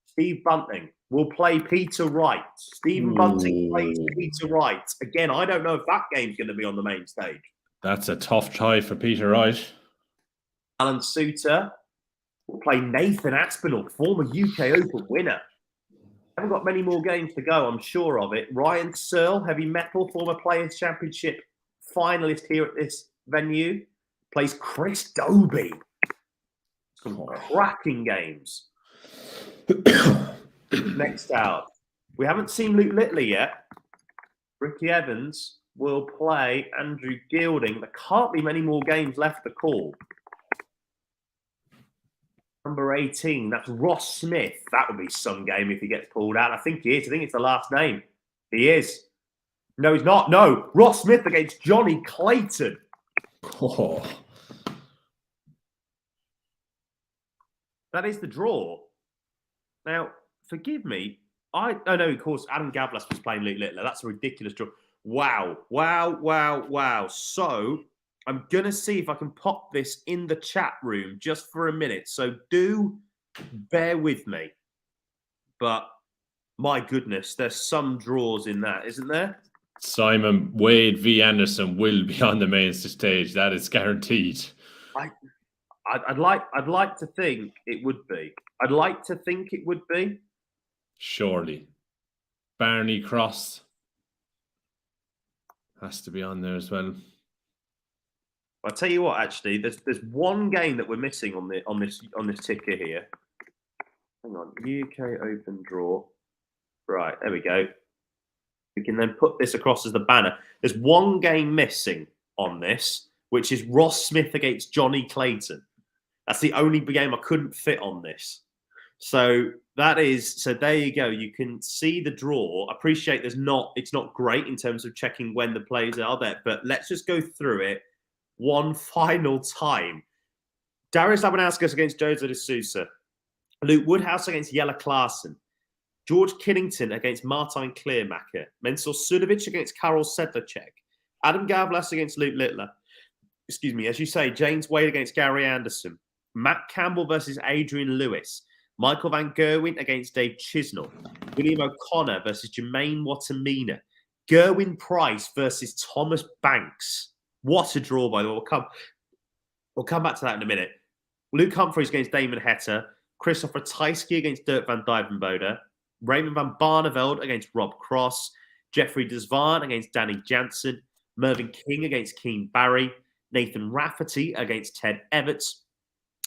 Steve Bunting will play Peter Wright. Stephen Bunting plays Peter Wright. Again, I don't know if that game's going to be on the main stage. That's a tough try for Peter Wright. Alan Suter will play Nathan Aspinall, former UK Open winner. Haven't got many more games to go, I'm sure of it. Ryan Searle, heavy metal, former Players' Championship finalist here at this venue, plays Chris Dobie. Some cracking games. Next out, we haven't seen Luke Littler yet. Ricky Evans will play Andrew Gilding. There can't be many more games left to call. Number 18, that's Ross Smith. That would be some game if he gets pulled out. I think he is. I think it's the last name. He is. No, he's not. No, Ross Smith against Johnny Clayton. Oh. That is the draw. Now, forgive me. I know, of course, Adam Gavlas was playing Luke Littler. That's a ridiculous draw. Wow. So I'm going to see if I can pop this in the chat room just for a minute. So do bear with me. But my goodness, there's some draws in that, isn't there? Simon Wade v. Anderson will be on the main stage. That is guaranteed. I'd like to think it would be. I'd like to think it would be. Surely. Barney Cross has to be on there as well. I'll tell you what, actually, there's one game that we're missing on this ticker here. Hang on, UK Open draw. Right, there we go. We can then put this across as the banner. There's one game missing on this, which is Ross Smith against Johnny Clayton. That's the only game I couldn't fit on this. So there you go. You can see the draw. I appreciate it's not great in terms of checking when the players are there, but let's just go through it one final time. Darius Labanauskas against Jose de Sousa. Luke Woodhouse against Jelle Klaassen. George Kinnington against Martijn Kleermaker. Mensur Suljovic against Karol Sedlacek. Adam Gavlas against Luke Littler. Excuse me, as you say, James Wade against Gary Anderson. Matt Campbell versus Adrian Lewis. Michael Van Gerwen against Dave Chisnell. William O'Connor versus Jermaine Watamina. Gerwin Price versus Thomas Banks. What a draw, by the way. We'll come back to that in a minute. Luke Humphreys against Damon Hetta. Christopher Tyskie against Dirk van Dijvenbode. Raymond van Barneveld against Rob Cross. Jeffrey Desvan against Danny Jansen, Mervyn King against Keane Barry, Nathan Rafferty against Ted Everts,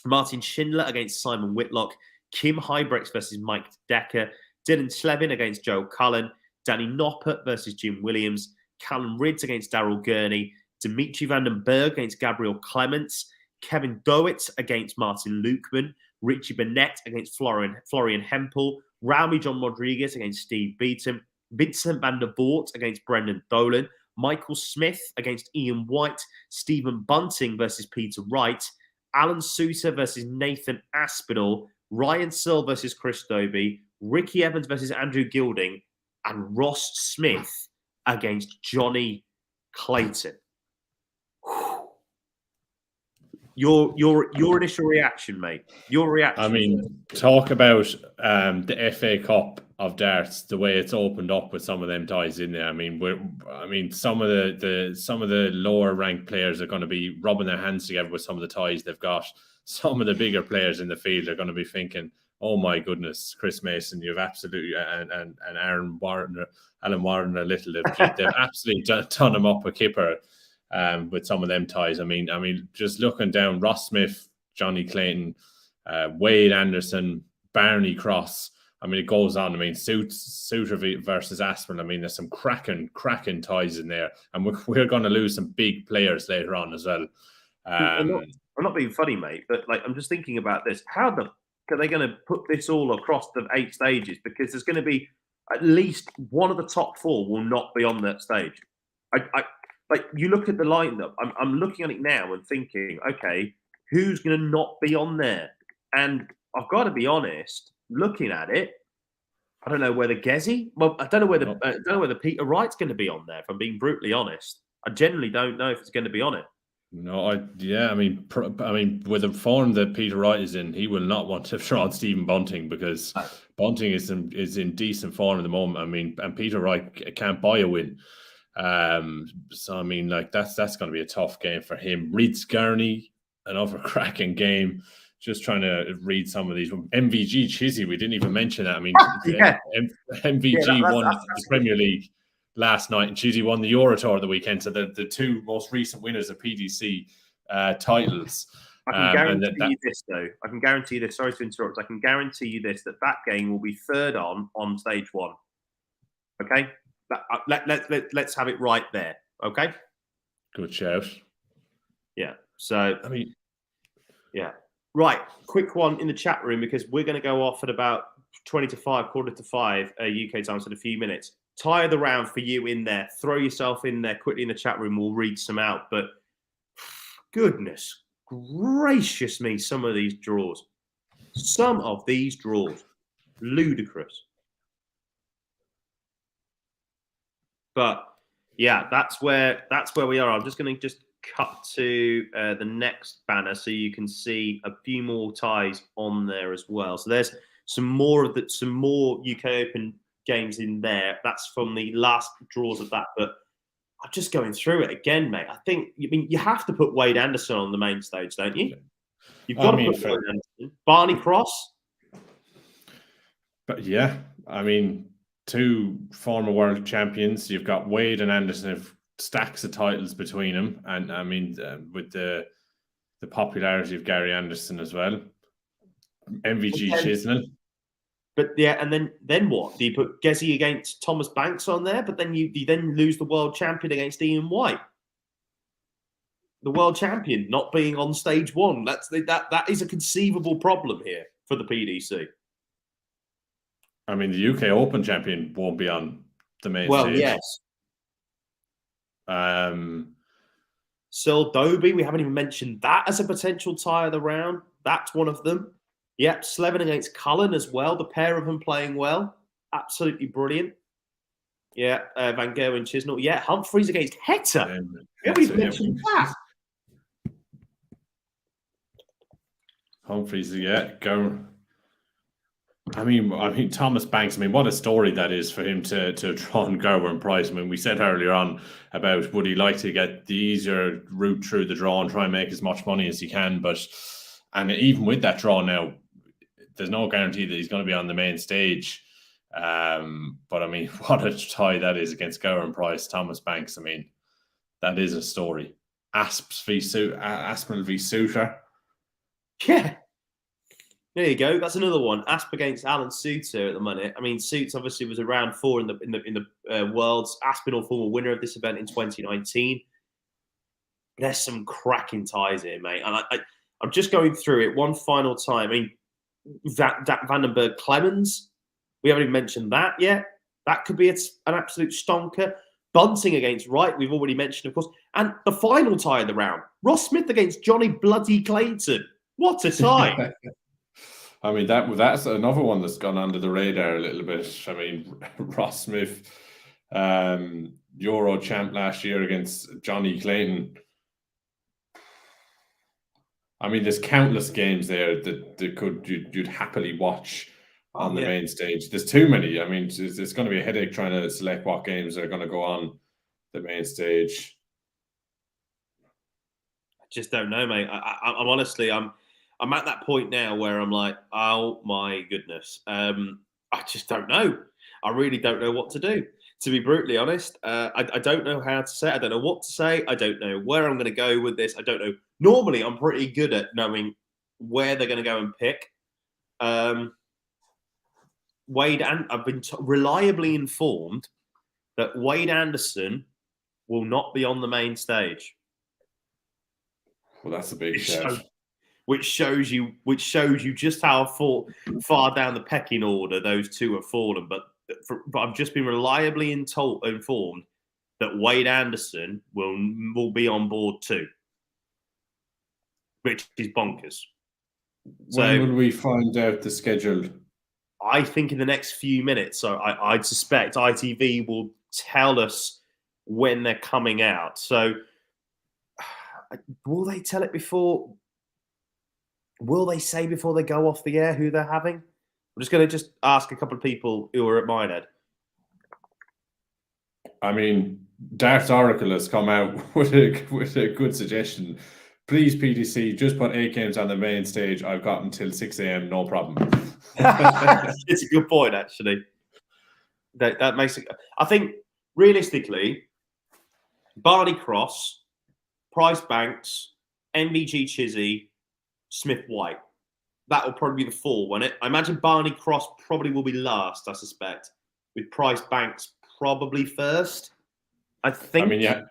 Martin Schindler against Simon Whitlock, Kim Hybrex versus Mike Decker, Dylan Slevin against Joe Cullen, Danny Noppert versus Jim Williams, Callum Ridds against Daryl Gurney, Dimitri Vandenberg against Gabriel Clements, Kevin Dowitz against Martin Lukeman, Richie Burnett against Florian Hempel, Rami John Rodriguez against Steve Beaton, Vincent van der Voort against Brendan Dolan, Michael Smith against Ian White, Stephen Bunting versus Peter Wright, Alan Sousa versus Nathan Aspinall, Ryan Searle versus Chris Dobie, Ricky Evans versus Andrew Gilding, and Ross Smith against Johnny Clayton. Your initial reaction, mate. Your reaction. I mean, talk about the FA Cup of darts, the way it's opened up with some of them ties in there. I mean, some of the lower ranked players are going to be rubbing their hands together with some of the ties they've got. Some of the bigger players in the field are going to be thinking, "Oh my goodness, Chris Mason, you've absolutely and Alan Warner a little. They've absolutely done him up a kipper." With some of them ties. I mean, just looking down, Ross Smith, Johnny Clayton, Wade Anderson, Barney Cross. I mean, it goes on. I mean, Suter versus Aspin. I mean, there's some cracking ties in there, and we're going to lose some big players later on as well. I'm not being funny, mate, but like I'm just thinking about this. How are they going to put this all across the 8 stages? Because there's going to be at least one of the top 4 will not be on that stage. Like, you look at the lineup, I'm looking at it now and thinking, okay, who's going to not be on there? And I've got to be honest, looking at it, I don't know whether Gezi, well, I don't know whether Peter Wright's going to be on there, if I'm being brutally honest. I generally don't know if it's going to be on it. No, I mean, with the form that Peter Wright is in, he will not want to throw on Stephen Bunting because Bunting is in decent form at the moment. I mean, and Peter Wright can't buy a win. So I mean, like that's going to be a tough game for him. Reeds Gurney, another cracking game. Just trying to read some of these. MVG Chizzy, we didn't even mention that. I mean, MVG won the Premier League last night, and Chizzy won the Euro Tour the weekend. So the 2 most recent winners of PDC titles. I can guarantee you this, though. I can guarantee you this. Sorry to interrupt. I can guarantee you this: that game will be third on stage 1. Okay. Let's have it right there, okay? Good shout. Yeah. So I mean, yeah. Right. Quick one in the chat room because we're going to go off at about 20 to 5, quarter to 5 UK time, so in a few minutes. Tie of the round for you in there. Throw yourself in there quickly in the chat room. We'll read some out. But goodness gracious me, some of these draws, ludicrous. But yeah, that's where we are. I'm just going to cut to the next banner so you can see a few more ties on there as well. So there's some more UK Open games in there. That's from the last draws of that. But I'm just going through it again, mate. I think you have to put Wade Anderson on the main stage, don't you? You've got to put Wade Anderson. Barney Cross. But yeah, I mean, 2 former world champions. You've got Wade and Anderson have stacks of titles between them, and I mean with the popularity of Gary Anderson as well. MVG Chisnell. But yeah, and then what? Do you put Gezi against Thomas Banks on there? But then you then lose the world champion against Ian White. The world champion not being on stage 1. That is a conceivable problem here for the PDC. I mean, the UK Open champion won't be on the main stage. Well, yes. Searle Dobie, we haven't even mentioned that as a potential tie of the round. That's one of them. Yep, Slevin against Cullen as well. The pair of them playing well. Absolutely brilliant. Yeah, Van Gogh and Chisnell. Yeah, Humphreys against Hector. We haven't even mentioned that. Humphreys, yeah, go. I mean, Thomas Banks. I mean, what a story that is for him to draw on Gerber and Price. I mean, we said earlier on about would he like to get the easier route through the draw and try and make as much money as he can, and even with that draw now, there's no guarantee that he's going to be on the main stage. But I mean, what a tie that is against Gowan Price, Thomas Banks. I mean, that is a story. Aspinall v Suter. Yeah. There you go. That's another one. Asp against Alan Suter at the minute. I mean, Suits obviously was around 4 in the Worlds. Aspinall, former winner of this event in 2019. There's some cracking ties here, mate. And I'm just going through it one final time. I mean, that Vandenberg Clemens, we haven't even mentioned that yet. That could be an absolute stonker. Bunting against Wright, we've already mentioned, of course. And the final tie of the round, Ross Smith against Johnny Bloody Clayton. What a tie! I mean, that's another one that's gone under the radar a little bit. I mean, Ross Smith, Euro champ last year against Johnny Clayton. I mean, there's countless games there that you'd happily watch on the main stage. There's too many. I mean, it's going to be a headache trying to select what games are going to go on the main stage. I just don't know, mate. I'm honestly, I'm at that point now where I'm like, oh my goodness. I just don't know. I really don't know what to do. To be brutally honest, I don't know how to say it. I don't know what to say. I don't know where I'm going to go with this. I don't know. Normally, I'm pretty good at knowing where they're going to go and pick. Wade, and I've been reliably informed that Wade Anderson will not be on the main stage. Well, that's a big shout. Which shows you just how far down the pecking order those two have fallen. But I've just been reliably informed that Wade Anderson will be on board too, which is bonkers. When will we find out the schedule? I think in the next few minutes. So I'd suspect ITV will tell us when they're coming out. So will they tell it before? Will they say before they go off the air who they're having? I'm just going to ask a couple of people who are at Minehead. I mean, Darts Oracle has come out with a good suggestion. Please, PDC, just put 8 games on the main stage. I've got until 6 a.m. No problem. It's a good point, actually. That makes it. I think realistically, Barney Cross, Price Banks, MVG Chizzy, Smith White. That will probably be the 4, won't it? I imagine Barney Cross probably will be last, I suspect, with Price Banks probably first. I think. I mean, yeah.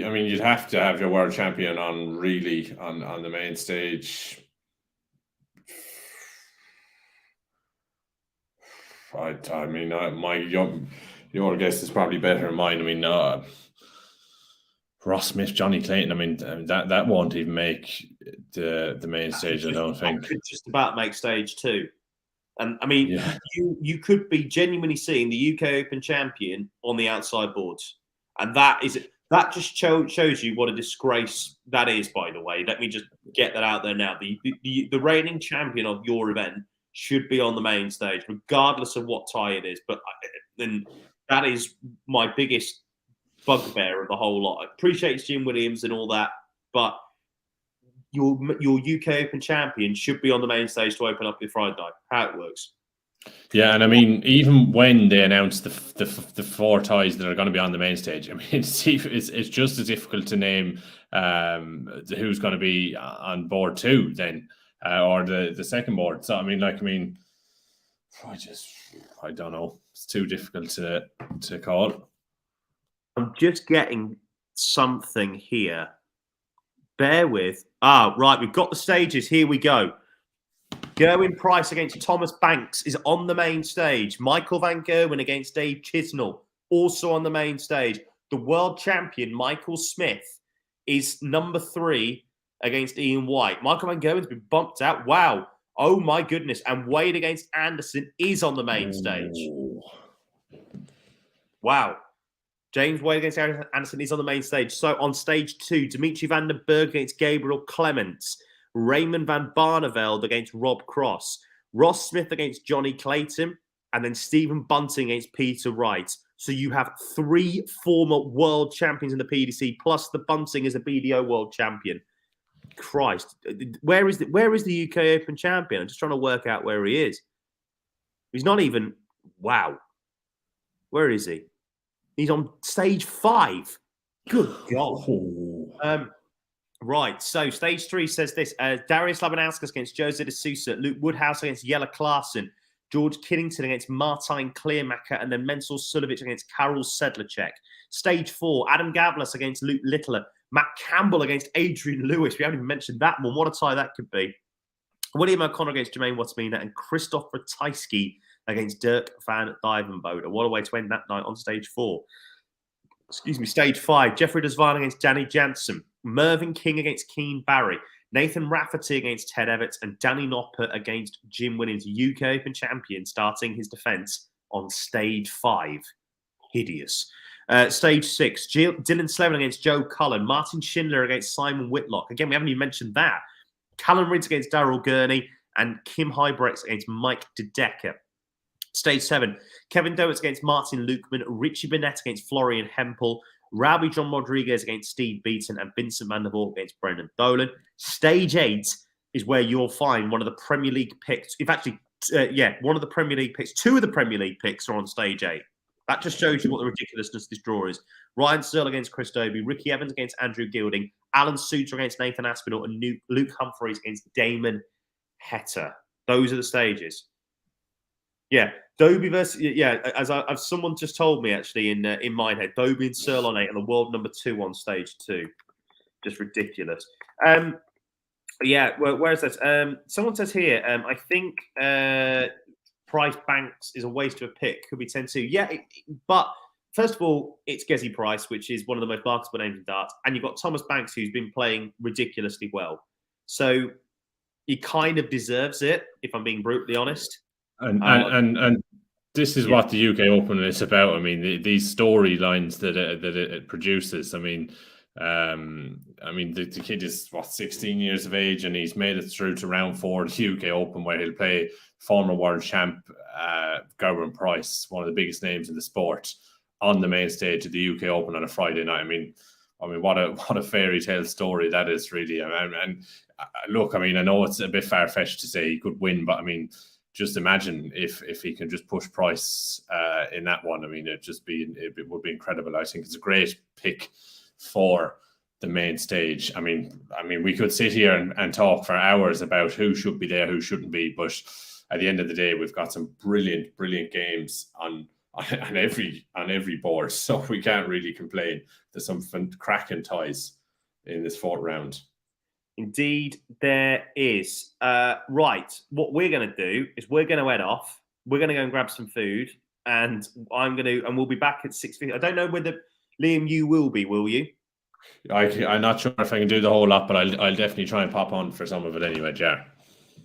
I mean, you'd have to have your world champion on the main stage. I mean, your guess is probably better than mine. I mean, Ross Smith, Johnny Clayton. I mean, that won't even make the main stage. I don't think. That could just about make stage 2. And I mean, you could be genuinely seeing the UK Open champion on the outside boards, and that just shows you what a disgrace that is. By the way, let me just get that out there now. The reigning champion of your event should be on the main stage, regardless of what tie it is. But then that is my biggest bugbear of the whole lot. I appreciate Jim Williams and all that, but your UK Open champion should be on the main stage to open up your Friday night. How it works. Yeah, and I mean, even when they announce the 4 ties that are going to be on the main stage, I mean, it's just as difficult to name who's going to be on board 2 then, or the second board. So I mean, I don't know. It's too difficult to call. I'm just getting something here. Bear with. Right, we've got the stages. Here we go. Gerwin Price against Thomas Banks is on the main stage. Michael Van Gerwen against Dave Chisnell, also on the main stage. The world champion, Michael Smith, is number 3 against Ian White. Michael Van Gerwen's been bumped out. Wow. Oh, my goodness. And Wade against Anderson is on the main stage. Wow. James Wade against Anderson is on the main stage. So on stage 2, Dimitri van den Berg against Gabriel Clements. Raymond van Barneveld against Rob Cross. Ross Smith against Johnny Clayton. And then Stephen Bunting against Peter Wright. So you have 3 former world champions in the PDC, plus the Bunting as a BDO world champion. Christ. Where is the UK Open champion? I'm just trying to work out where he is. He's not even Wow. Where is he? He's on stage 5. Good God. Right. So stage 3 says this. Darius Labanauskas against Jose de Sousa. Luke Woodhouse against Jelle Klaassen. George Kiddington against Martijn Kleermaker. And then Mensel Sulovic against Karol Sedlacek. Stage 4, Adam Gavlas against Luke Littler. Matt Campbell against Adrian Lewis. We haven't even mentioned that one. What a tie that could be. William O'Connor against Jermaine Wattimena. And Christoph Ratajski against Dirk van Dijvenbode. What a way to end that night on stage 4. Excuse me, stage 5. Jeffrey Desvine against Danny Jansen. Mervyn King against Keane Barry. Nathan Rafferty against Ted Everts. And Danny Noppert against Jim Williams, UK Open champion, starting his defence on stage 5. Hideous. Stage 6. Dylan Slevin against Joe Cullen. Martin Schindler against Simon Whitlock. Again, we haven't even mentioned that. Callum Ridds against Daryl Gurney. And Kim Hybrex against Mike De Decker. Stage 7, Kevin Dowitz against Martin Lukeman, Richie Burnett against Florian Hempel, Robbie John Rodriguez against Steve Beaton, and Vincent van der Voort against Brendan Dolan. Stage 8 is where you'll find one of the Premier League picks. If actually, one of the Premier League picks, 2 of the Premier League picks are on stage 8. That just shows you what the ridiculousness of this draw is. Ryan Searle against Chris Dobie, Ricky Evans against Andrew Gilding, Alan Suter against Nathan Aspinall, and Luke Humphreys against Damon Hetter. Those are the stages. Yeah, Dobie versus as someone just told me actually in Minehead, Dobie and Searle on 8 and the world number 2 on stage 2, just ridiculous. Where is this? Someone says here, I think Price Banks is a waste of a pick. Could be 10-2. Yeah, but first of all, it's Gezi Price, which is one of the most marketable names in darts, and you've got Thomas Banks, who's been playing ridiculously well. So he kind of deserves it, if I'm being brutally honest. And this is what the UK Open is about. I mean, these storylines that it produces. I mean, the kid is 16 years of age, and he's made it through to round 4 of the UK Open, where he'll play former world champ Gerwyn Price, one of the biggest names in the sport, on the main stage of the UK Open on a Friday night. I mean, what a fairy tale story that is, really. And look, I mean, I know it's a bit far fetched to say he could win, but I mean, just imagine if he can just push Price in that one. I mean, it would be incredible. I think it's a great pick for the main stage. I mean, we could sit here and talk for hours about who should be there, who shouldn't be, but at the end of the day, we've got some brilliant games on every board, so we can't really complain. There's some cracking ties in this 4th round. Indeed, there is. Right, what we're going to do is we're going to head off. We're going to go and grab some food, and we'll be back at 6:50. I don't know whether Liam, you will be. Will you? I'm not sure if I can do the whole lot, but I'll definitely try and pop on for some of it anyway, Jar.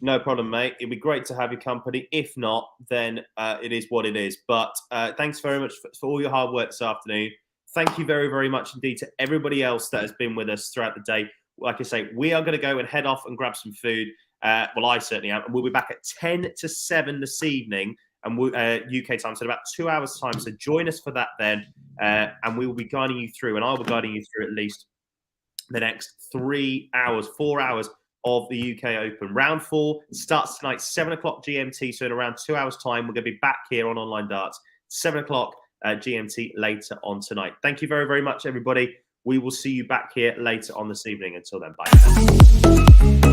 No problem, mate. It'd be great to have your company. If not, then it is what it is. But thanks very much for all your hard work this afternoon. Thank you very, very much indeed to everybody else that has been with us throughout the day. Like I say, we are going to go and head off and grab some food. Well, I certainly am. And we'll be back at 10 to 7 this evening, and UK time, so in about 2 hours' time. So join us for that then. And we will be guiding you through, and I will be guiding you through at least the next 4 hours of the UK Open. Round 4 starts tonight, 7 o'clock GMT. So in around 2 hours' time, we're going to be back here on Online Darts, 7 o'clock GMT later on tonight. Thank you very, very much, everybody. We will see you back here later on this evening. Until then, bye.